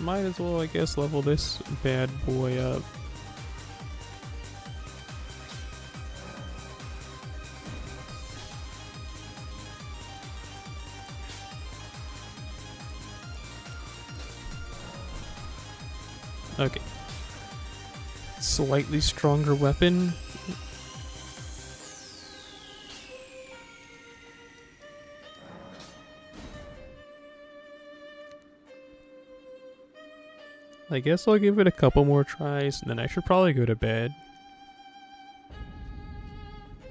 Might as well, I guess, level this bad boy up. Okay. Slightly stronger weapon. I guess I'll give it a couple more tries, and then I should probably go to bed.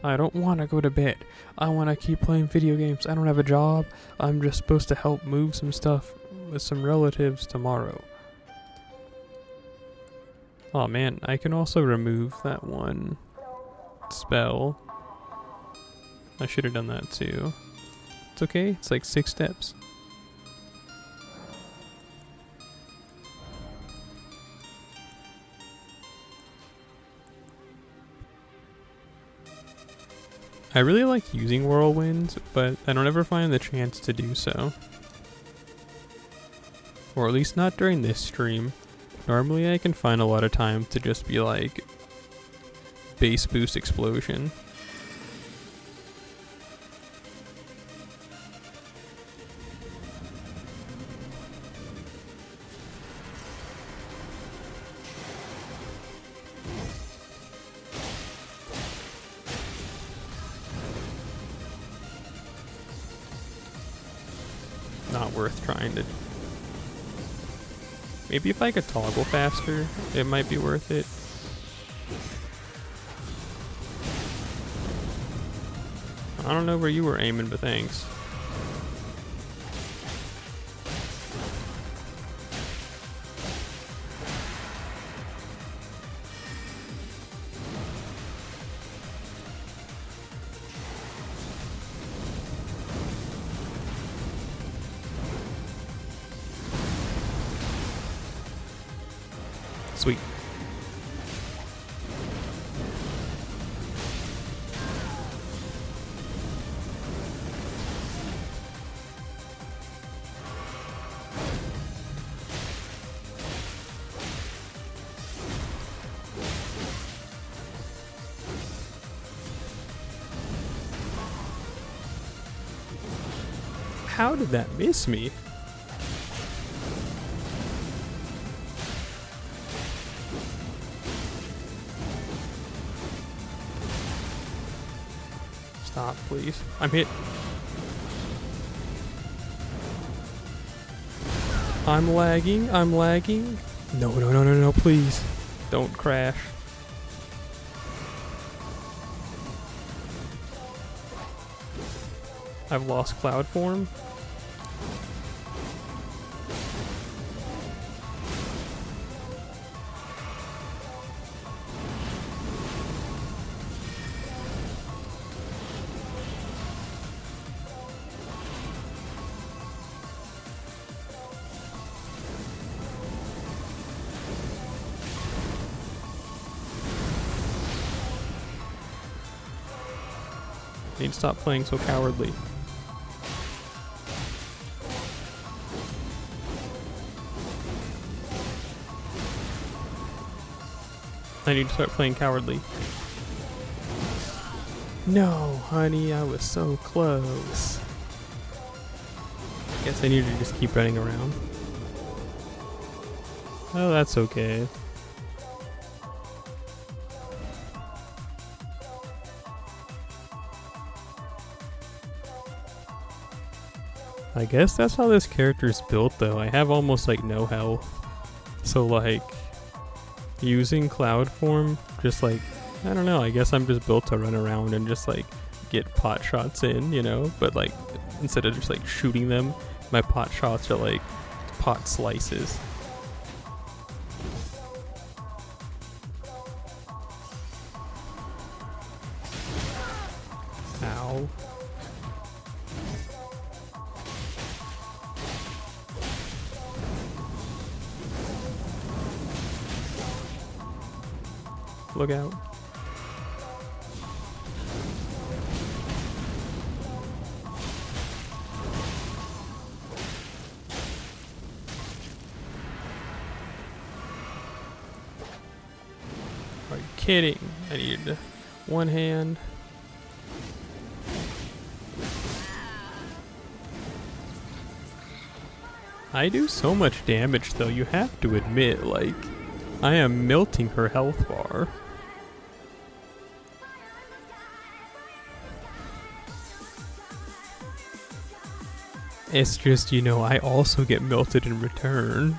I don't want to go to bed. I want to keep playing video games. I don't have a job. I'm just supposed to help move some stuff with some relatives tomorrow. Oh man, I can also remove that one spell. I should have done that too. It's okay, it's like 6 steps. I really like using whirlwinds, but I don't ever find the chance to do so. Or at least not during this stream. Normally I can find a lot of time to just be like base boost explosion. Not worth trying to. Maybe if I could toggle faster, it might be worth it. I don't know where you were aiming, but thanks. Sweet. How did that miss me? Stop, please. I'm hit. I'm lagging. I'm lagging. No, no, no, no, no, please. Don't crash. I've lost cloud form. Need to stop playing so cowardly. I need to start playing cowardly. No, honey, I was so close. Guess I need to just keep running around. Oh, that's okay. I guess that's how this character's built though. I have almost like no health. So like using cloud form, just like, I don't know, I guess I'm just built to run around and just like get pot shots in, you know? But like instead of just like shooting them My pot shots are like pot slices. Ow. Look out. Are you kidding? I needed one hand. I do so much damage though, you have to admit, like, I am melting her health bar. It's just, you know, I also get melted in return.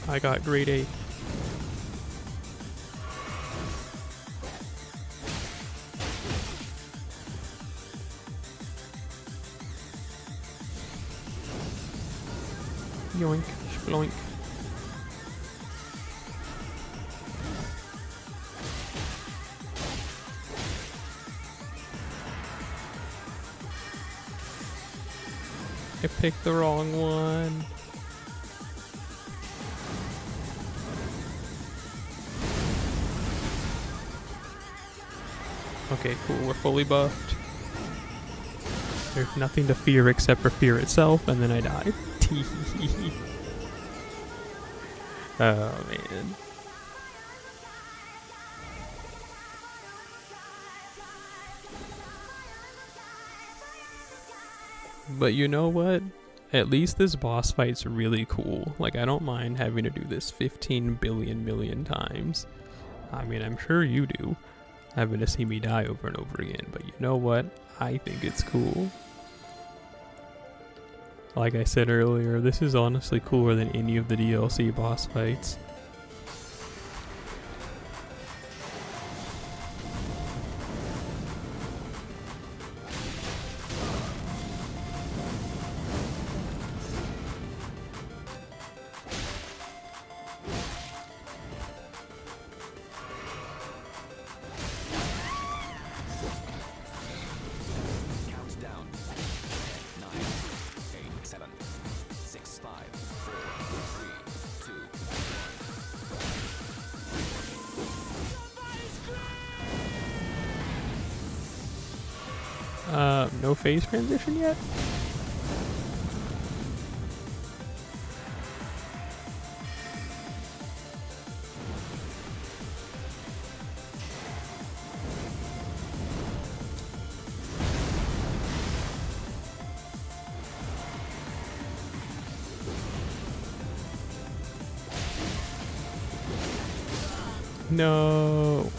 I got grade 8. Yoink, sploink. I picked the wrong one. Okay, cool, we're fully buffed. There's nothing to fear except for fear itself, and then I died. Oh, man. But you know what? At least this boss fight's really cool. Like, I don't mind having to do this 15 billion million times. I mean, I'm sure you do, having to see me die over and over again. But you know what? I think it's cool. Like I said earlier, this is honestly cooler than any of the DLC boss fights. No phase transition yet? No.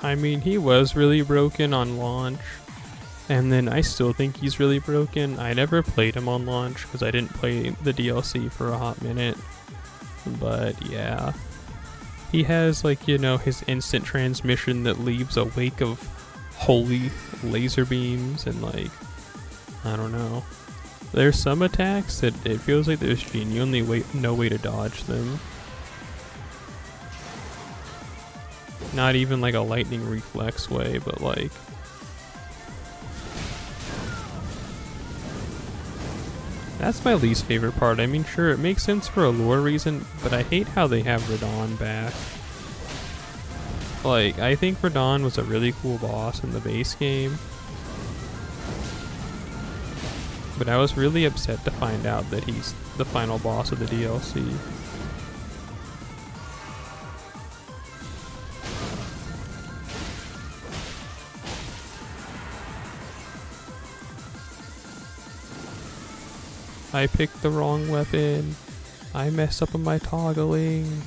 I mean, he was really broken on launch, and then I still think he's really broken. I never played him on launch because I didn't play the DLC for a hot minute, but yeah. He has, like, you know, his instant transmission that leaves a wake of holy laser beams, and, like, I don't know. There's some attacks that it feels like there's genuinely no way to dodge them. Not even like a lightning reflex way, but like... That's my least favorite part. I mean, sure, it makes sense for a lore reason, but I hate how they have Radahn back. Like, I think Radahn was a really cool boss in the base game. But I was really upset to find out that he's the final boss of the DLC. I picked the wrong weapon. I messed up on my toggling.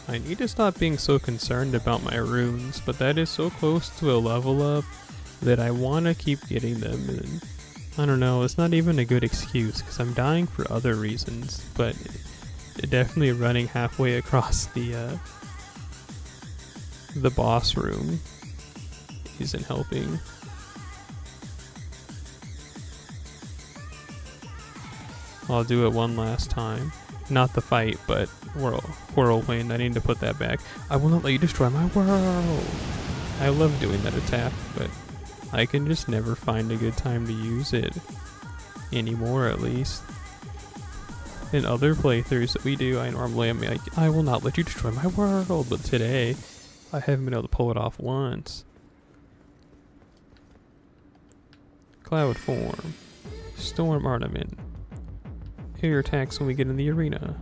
I need to stop being so concerned about my runes, but that is so close to a level up that I want to keep getting them, and I don't know, it's not even a good excuse because I'm dying for other reasons, but definitely running halfway across the boss room isn't helping. I'll do it one last time. Not the fight, but whirlwind. I need to put that back. I will not let you destroy my world. I love doing that attack, but I can just never find a good time to use it. Anymore, at least. In other playthroughs that we do, I normally am like, I will not let you destroy my world. But today, I haven't been able to pull it off once. Cloud form. Storm ornament. Air attacks when we get in the arena.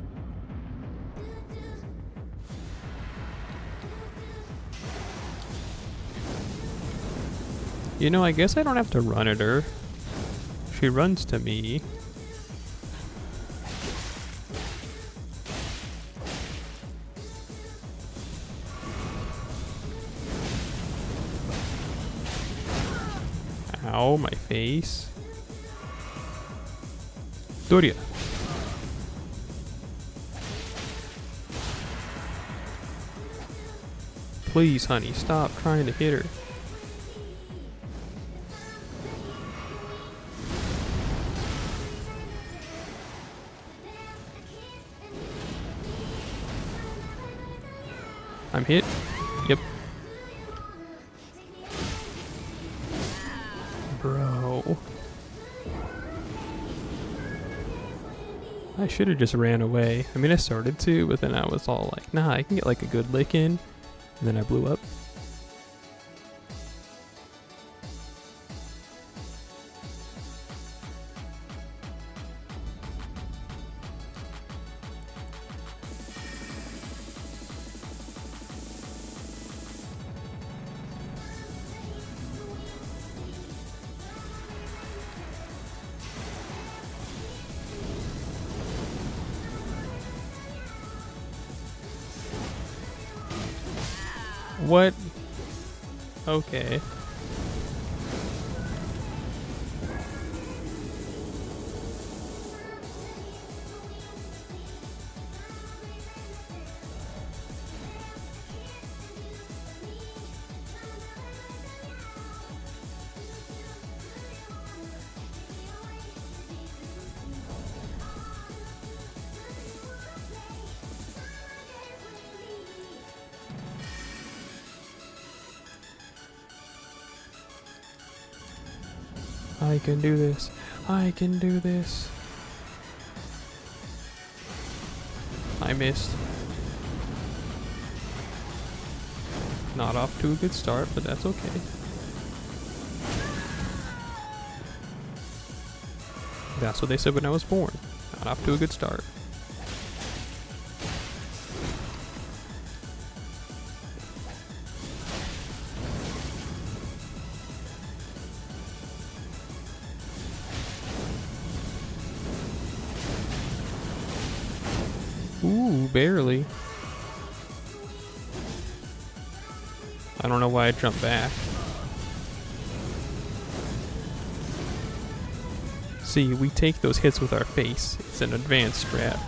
You know, I guess I don't have to run at her. She runs to me. Ow, my face. Doria. Please, honey, stop trying to hit her. I'm hit. Yep. Bro. I should have just ran away. I mean, I started to, but then I was all like, nah, I can get like a good lick in. And then I blew up. What? Okay. I can do this. I can do this. I missed. Not off to a good start, but that's okay. That's what they said when I was born. Not off to a good start. Ooh, barely. I don't know why I jumped back. See, we take those hits with our face. It's an advanced strat.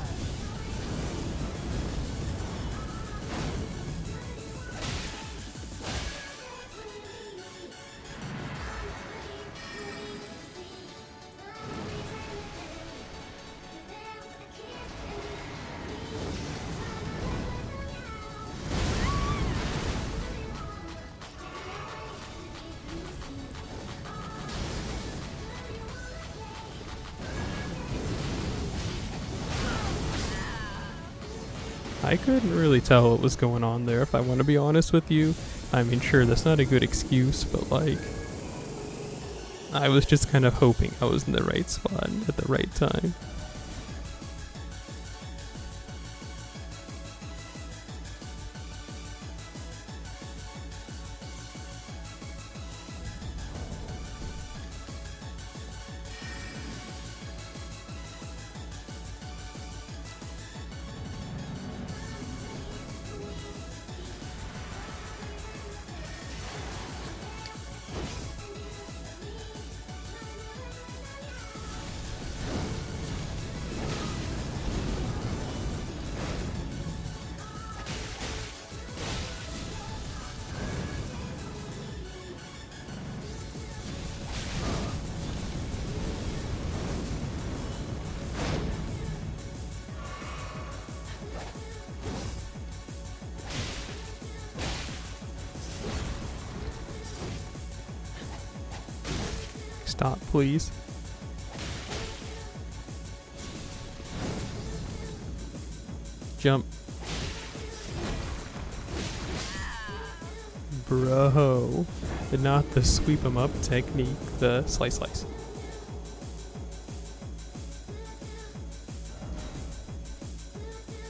I couldn't really tell what was going on there, if I want to be honest with you. I mean, sure, that's not a good excuse, but like, I was just kind of hoping I was in the right spot at the right time. stop, please. Jump. Bro. Not the sweep 'em up technique, the slice slice.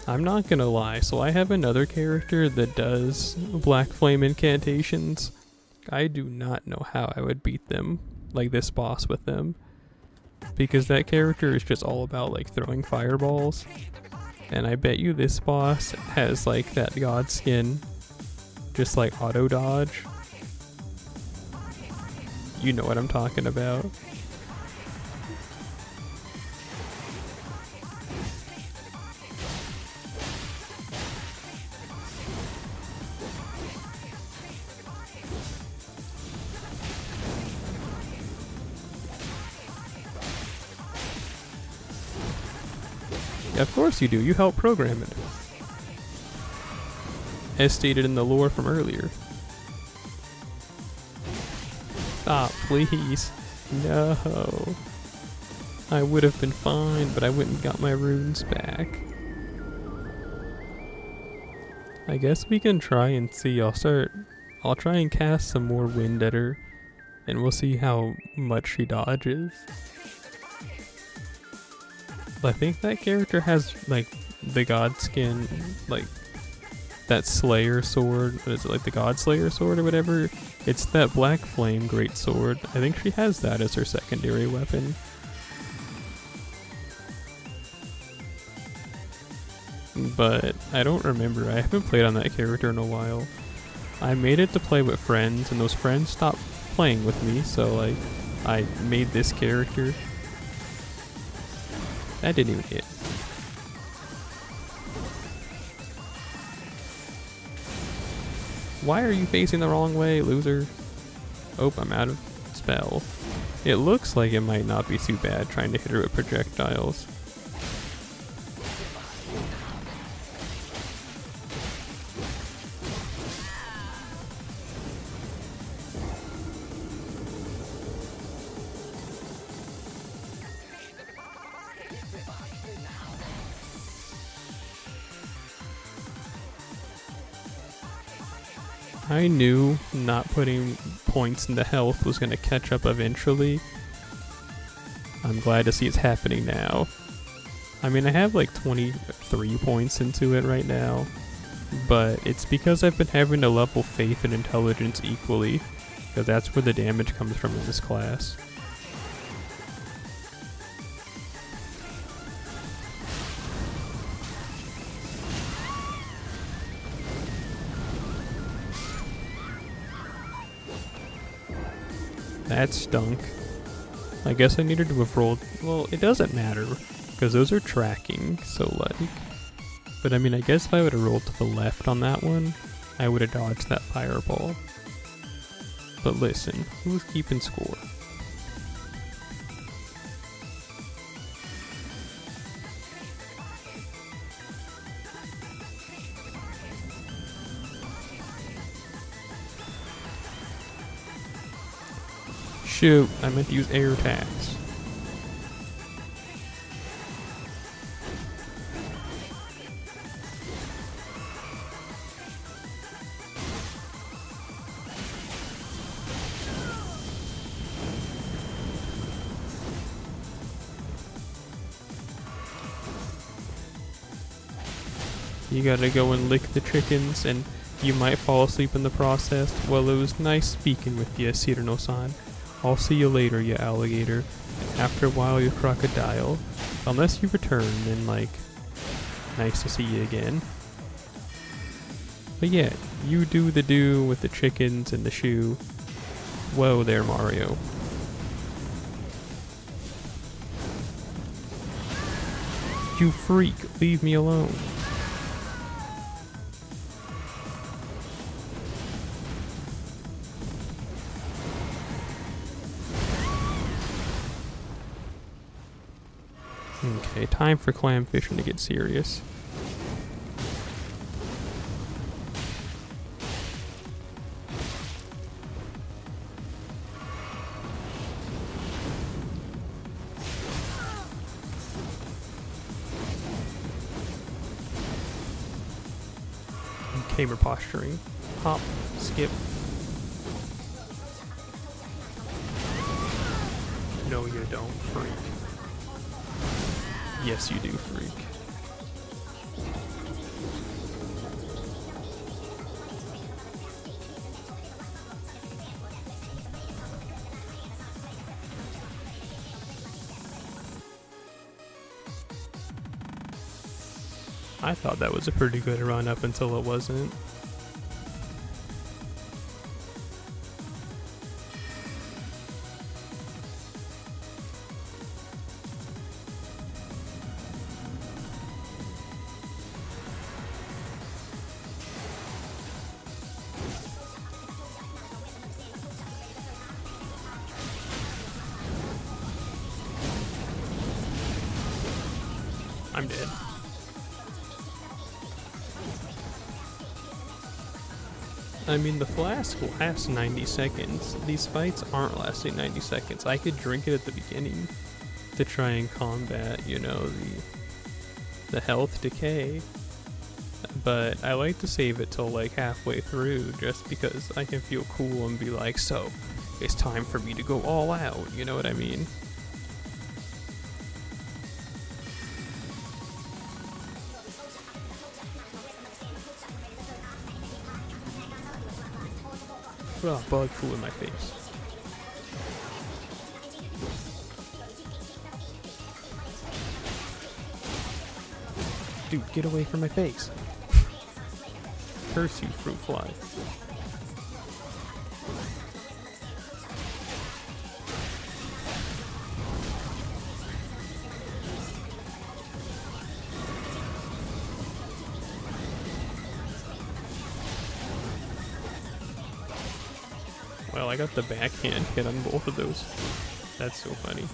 I'm not gonna lie, so I have another character that does Black Flame incantations. I do not know how I would beat them, like this boss with them. Because that character is just all about like throwing fireballs. And I bet you this boss has like that god skin, just like auto dodge. You know what I'm talking about. Yeah, of course you do. You help program it. As stated in the lore from earlier. Stop, please. No. I would have been fine, but I went and got my runes back. I guess we can try and see. I'll try and cast some more wind at her, and we'll see how much she dodges. I think that character has like the god skin, like that Slayer sword. What is it, like the God Slayer sword or whatever? It's that Black Flame great sword. I think she has that as her secondary weapon. But I don't remember. I haven't played on that character in a while. I made it to play with friends, and those friends stopped playing with me, so like I made this character. That didn't even hit. Why are you facing the wrong way, loser? Oh, I'm out of spell. It looks like it might not be too bad trying to hit her with projectiles. I knew not putting points into health was going to catch up eventually. I'm glad to see it's happening now. I mean, I have like 23 points into it right now, but it's because I've been having to level faith and intelligence equally, because that's where the damage comes from in this class. That stunk. I guess I needed to have rolled. Well, it doesn't matter, because those are tracking, so like. But I mean, I guess if I would have rolled to the left on that one, I would have dodged that fireball. But listen, who's keeping score? Shoot, I meant to use air attacks. You gotta go and lick the chickens, and you might fall asleep in the process. Well, it was nice speaking with you, Cyrano-san. I'll see you later, you alligator. After a while, you crocodile. Unless you return, then like, nice to see you again. But yeah, you do the do with the chickens and the shoe. Whoa there, Mario. You freak, leave me alone. Okay, time for clam fishing to get serious. Tamer posturing. Hop, skip. No, you don't, freak. Yes, you do, freak. I thought that was a pretty good run up until it wasn't. I'm dead. I mean, the flask lasts 90 seconds. These fights aren't lasting 90 seconds. I could drink it at the beginning to try and combat, you know, the health decay. But I like to save it till like halfway through just because I can feel cool and be like, so, it's time for me to go all out, you know what I mean? Oh, bug flew in my face. Dude, get away from my face. Curse you, fruit fly. Well, I got the backhand hit on both of those. That's so funny.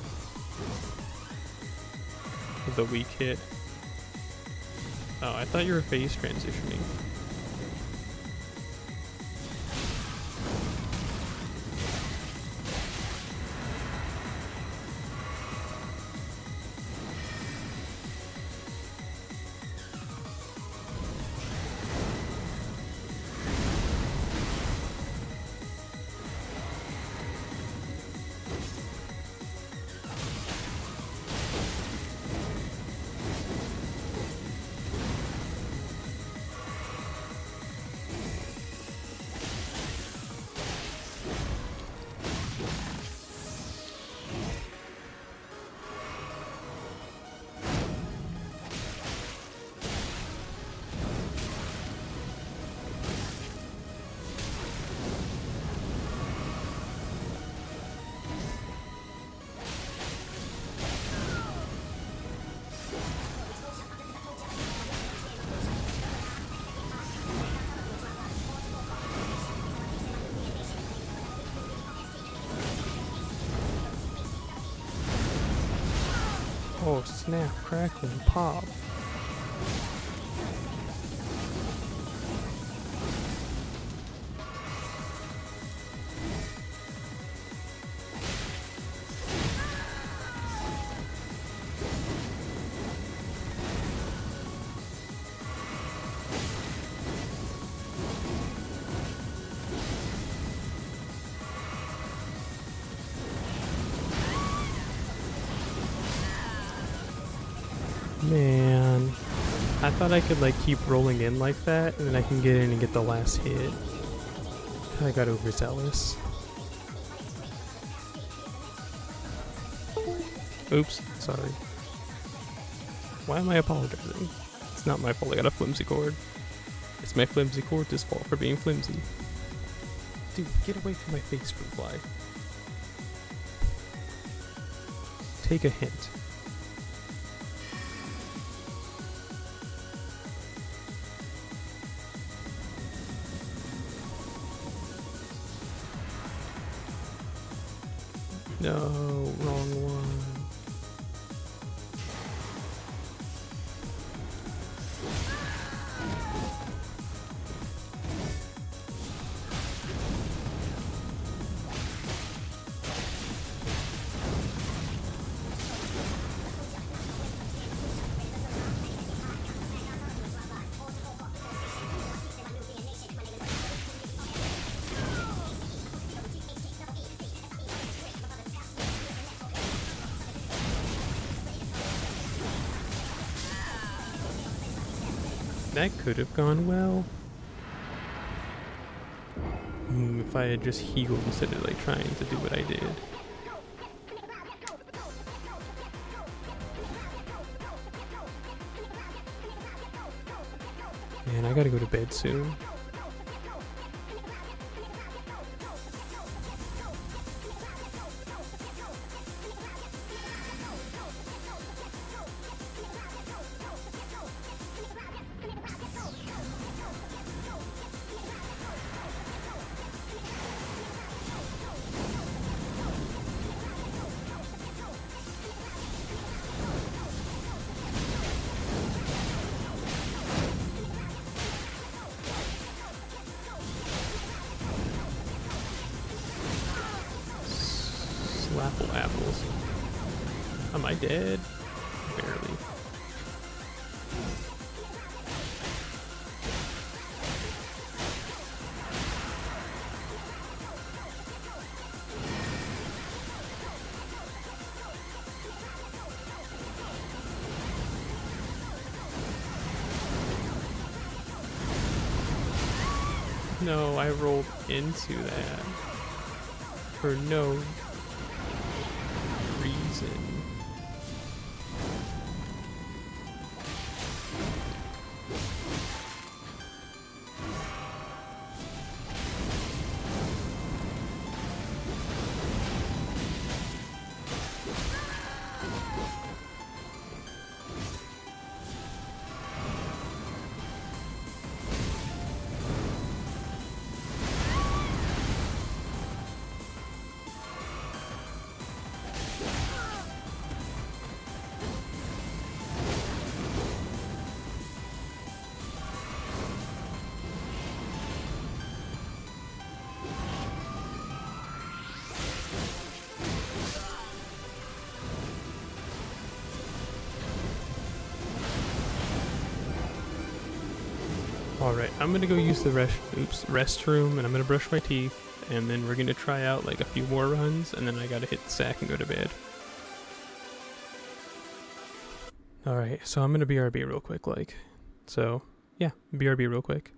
The weak hit. Oh, I thought you were phase transitioning. Oh, snap, crackle, and pop. Man, I thought I could like keep rolling in like that and then I can get in and get the last hit. I got overzealous. Oops, sorry. Why am I apologizing? It's not my fault I got a flimsy cord. It's my flimsy cord's fault for being flimsy. Dude, get away from my face, fruit fly. Take a hint. No, wrong one. That could have gone well. If I had just healed instead of like trying to do what I did. Man, I gotta go to bed soon. Slapple apples. Am I dead? Barely. No, I rolled into that for no reason. Alright, I'm gonna go use the restroom, and I'm gonna brush my teeth, and then we're gonna try out like a few more runs, and then I gotta hit the sack and go to bed. Alright, so I'm gonna BRB real quick, like. So, yeah, BRB real quick.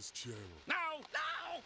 this channel. No! No!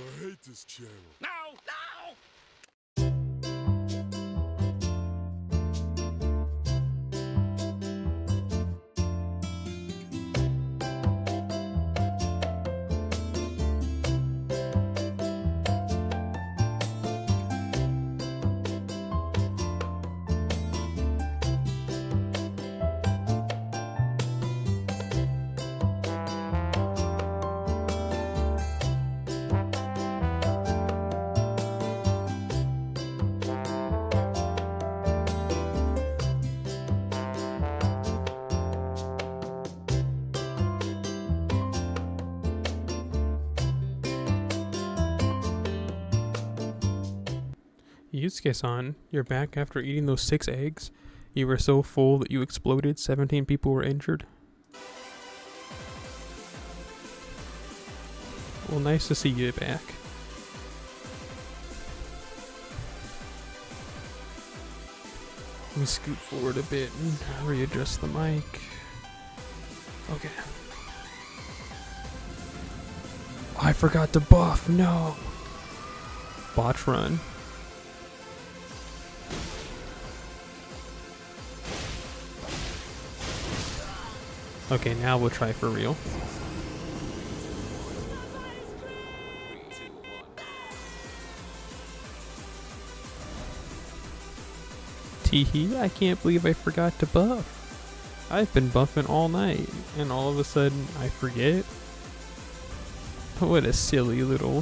I hate this channel. No! No! Yusuke-san, you're back after eating those 6 eggs? You were so full that you exploded, 17 people were injured? Well, nice to see you back. Let me scoot forward a bit and readjust the mic. Okay. I forgot to buff, no! Botch run. Okay, now we'll try for real. Teehee, I can't believe I forgot to buff. I've been buffing all night, and all of a sudden I forget? What a silly little...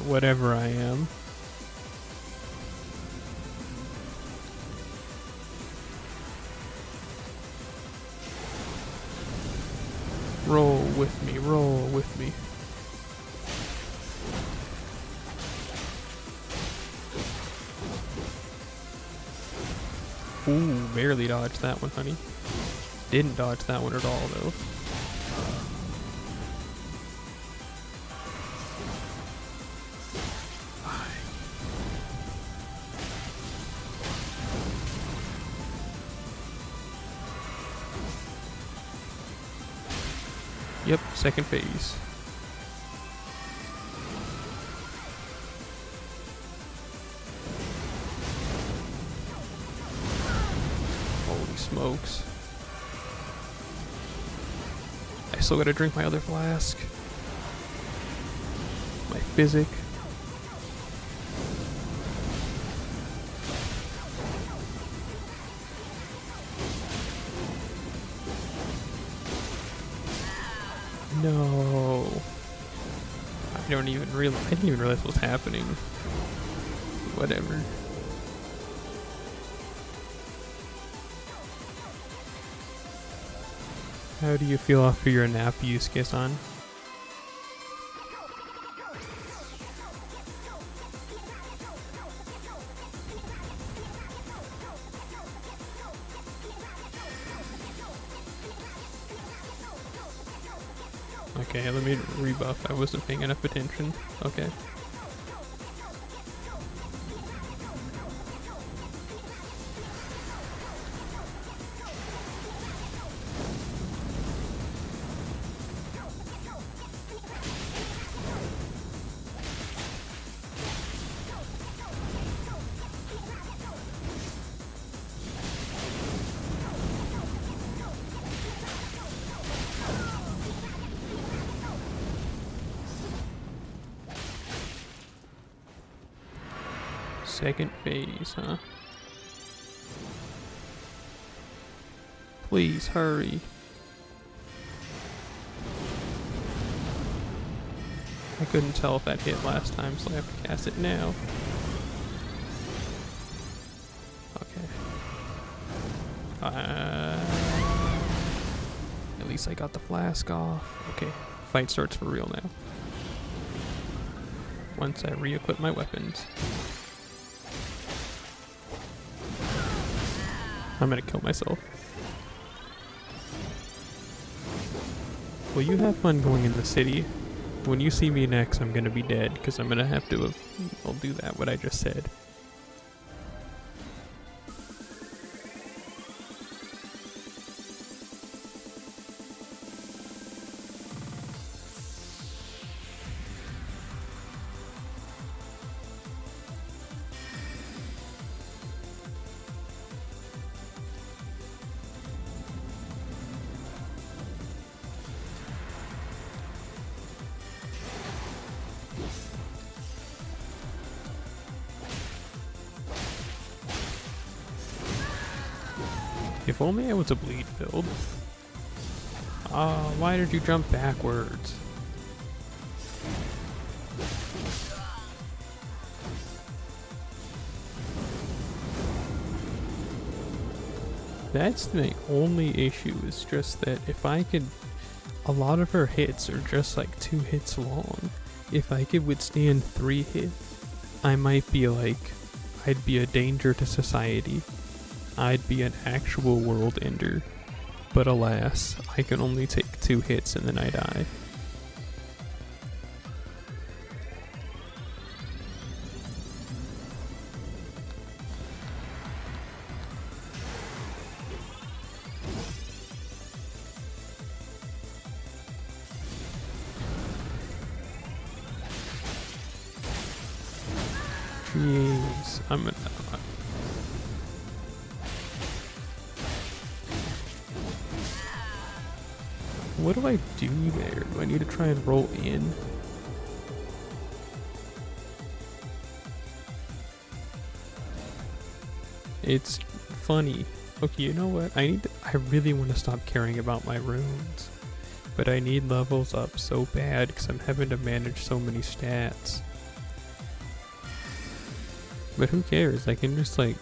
whatever I am. Roll with me, roll with me. Ooh, barely dodged that one, honey. Didn't dodge that one at all, though. Yep, second phase. Holy smokes. I still gotta drink my other flask. My physic. No. I didn't even realize what was happening. Whatever. How do you feel after your nap, Yusuke-san? Okay, let me rebuff. I wasn't paying enough attention. Okay. Second phase, huh? Please hurry. I couldn't tell if that hit last time, so I have to cast it now. Okay. At least I got the flask off. Okay, fight starts for real now. Once I re-equip my weapons. I'm gonna kill myself. Well, you have fun going in the city. When you see me next, I'm gonna be dead, because I'm gonna have to I'll do that, what I just said. If only I was a bleed build. Why did you jump backwards? That's the only issue, is just that if I could... A lot of her hits are just like 2 hits long. If I could withstand 3 hits, I might be like... I'd be a danger to society. I'd be an actual world ender. But alas, I can only take 2 hits and then I die. Jeez, I'm gonna... What do I do there? Do I need to try and roll in? It's funny. Okay, you know what? I really want to stop caring about my runes. But I need levels up so bad because I'm having to manage so many stats. But who cares? I can just like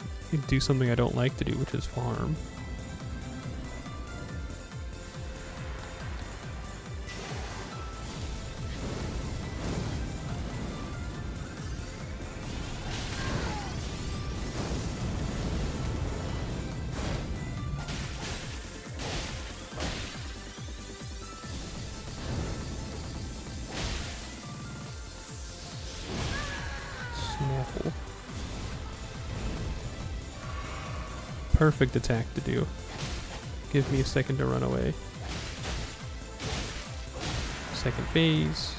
do something I don't like to do, which is farm. Snapple. Perfect attack to do. Give me a second to run away. Second phase.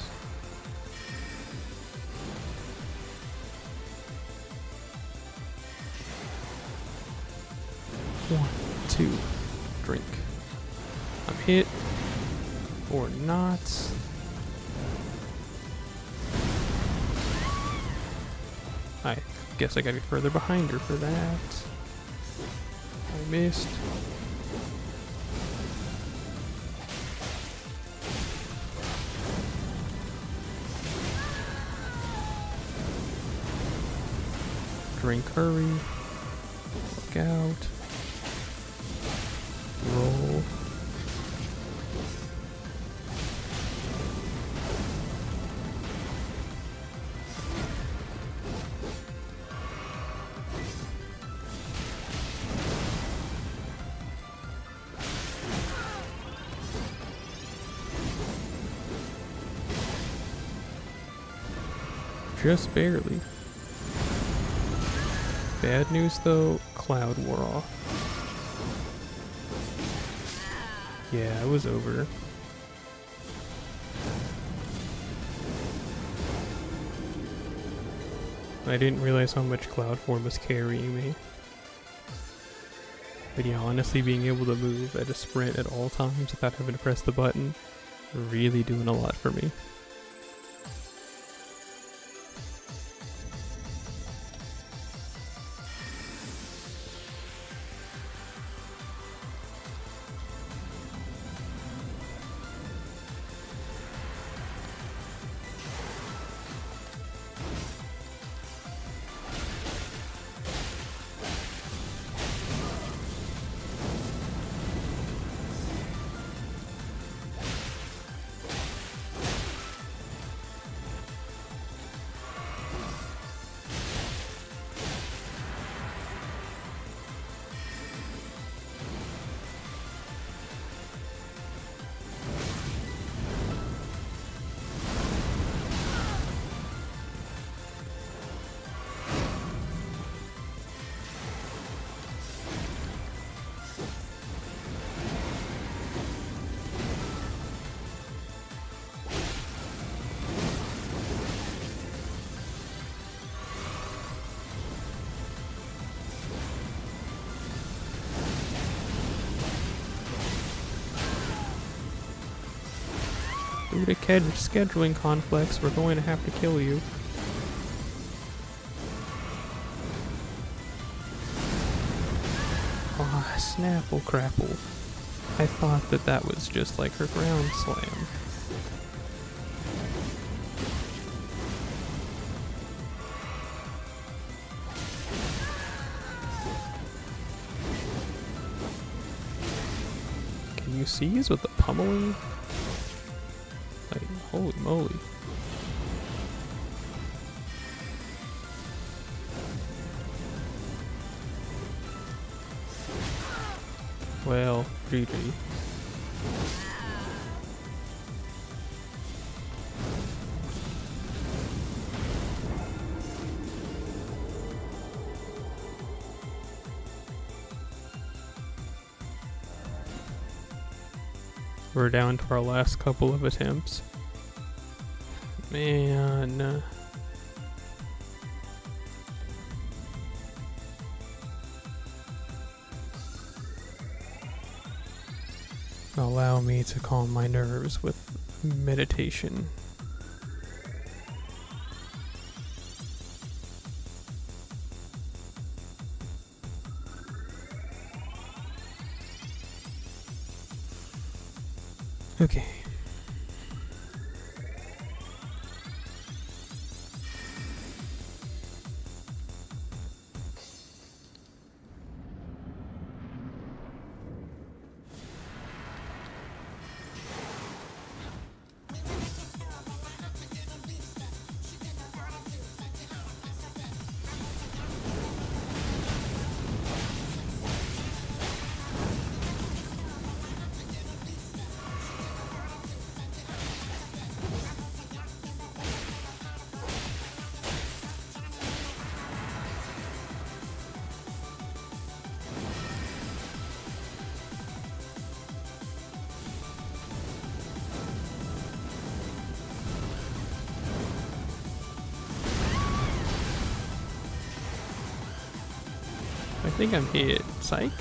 One, two, drink. I'm hit. Or not. I guess I gotta be further behind her for that. I missed. Drink, hurry. Look out. Roll. just barely. Bad news though, Cloud wore off. Yeah, it was over. I didn't realize how much Cloud form was carrying me. But yeah, honestly being able to move at a sprint at all times without having to press the button, really doing a lot for me. Due to scheduling conflicts, we're going to have to kill you. Ah, Snapple Crapple. I thought that that was just like her ground slam. Can you seize with the pummeling? Like, holy moly. Well, GG. We're down to our last couple of attempts. Man. Allow me to calm my nerves with meditation. Okay. I think I'm hit. Psych?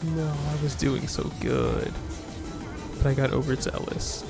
No, I was doing so good. But I got overzealous.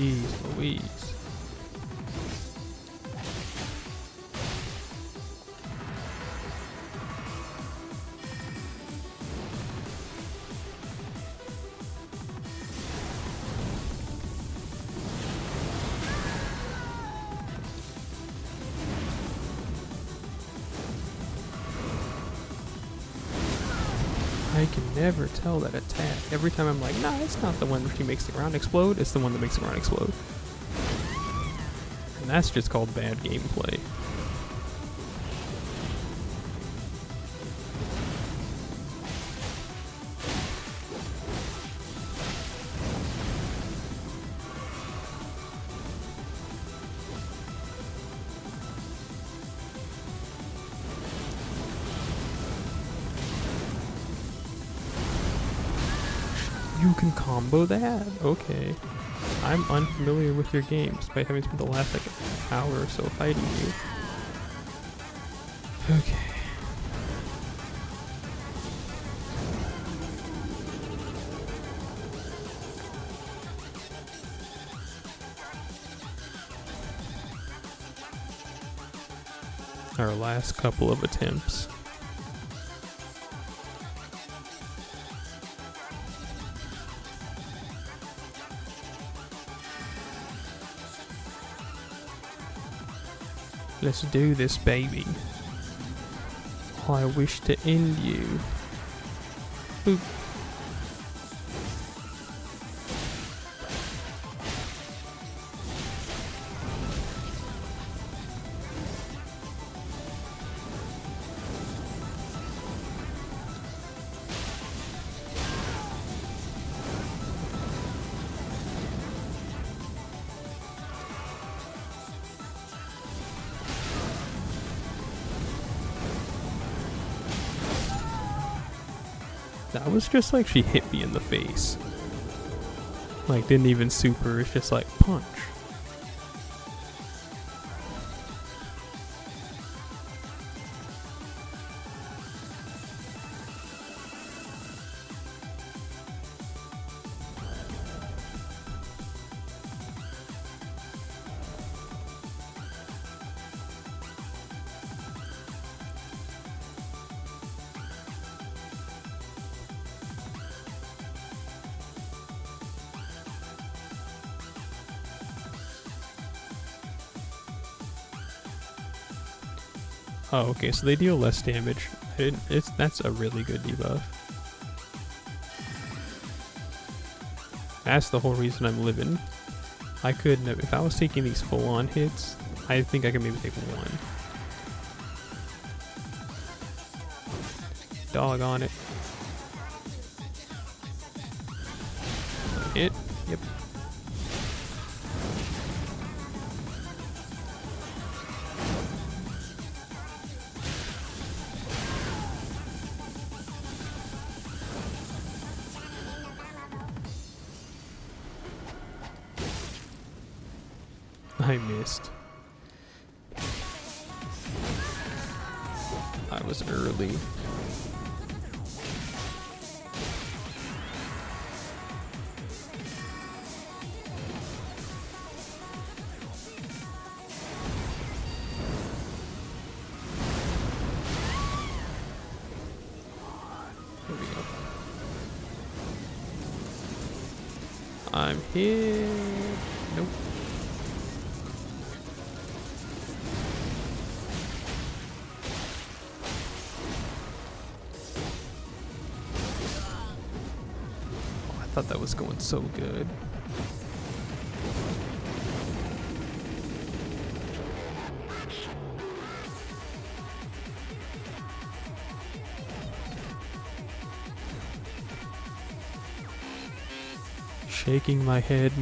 Jeez Louise. I can never tell that attack. Every time I'm like, nah, it's not the one where she makes the ground explode, it's the one that makes the ground explode. And that's just called bad gameplay. You can combo that? Okay. I'm unfamiliar with your game, despite having spent the last like hour or so fighting you. Okay. Our last couple of attempts. Let's do this, baby. I wish to end you. Boop. That was just like she hit me in the face. Like, didn't even super, it's just like punch. Oh, okay, so they deal less damage. That's a really good debuff. That's the whole reason I'm living. I couldn't have, if I was taking these full-on hits, I think I could maybe take one. Dog on it. Hit. Yep. I missed. I was early. Here we go. I'm here. Nope. I thought that was going so good. Shaking my head.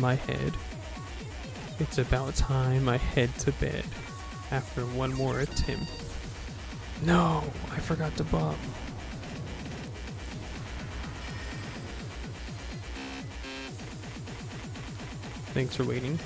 It's about time I head to bed after one more attempt. No, I forgot to bump. Thanks for waiting.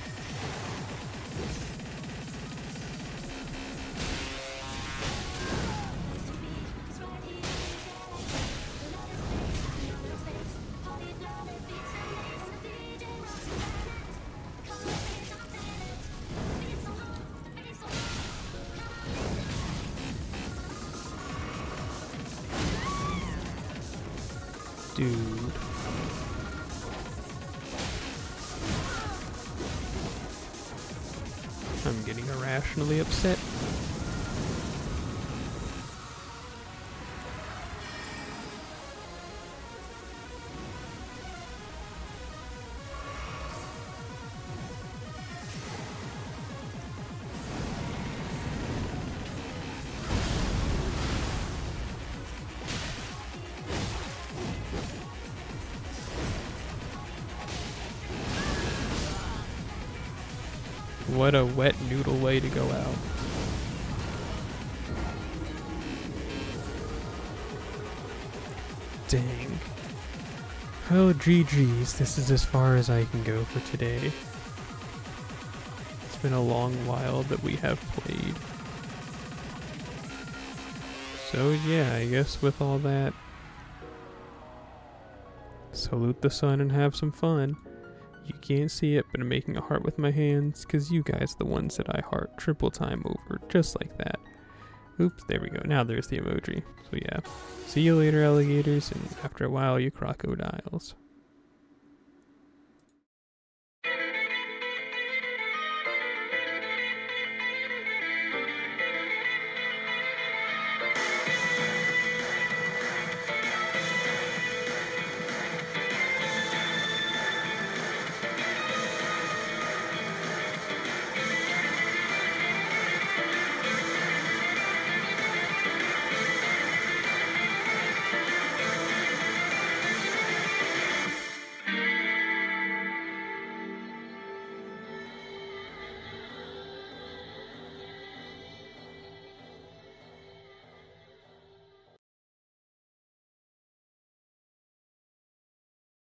Dude. I'm getting irrationally upset. What a wet noodle way to go out. Dang. Oh, GG's. This is as far as I can go for today. It's been a long while that we have played. So yeah, I guess with all that, salute the sun and have some fun. You can't see it, but I'm making a heart with my hands, because you guys are the ones that I heart triple time over, just like that. Oops, there we go. Now there's the emoji. So yeah. See you later, alligators, and after a while, you crocodiles.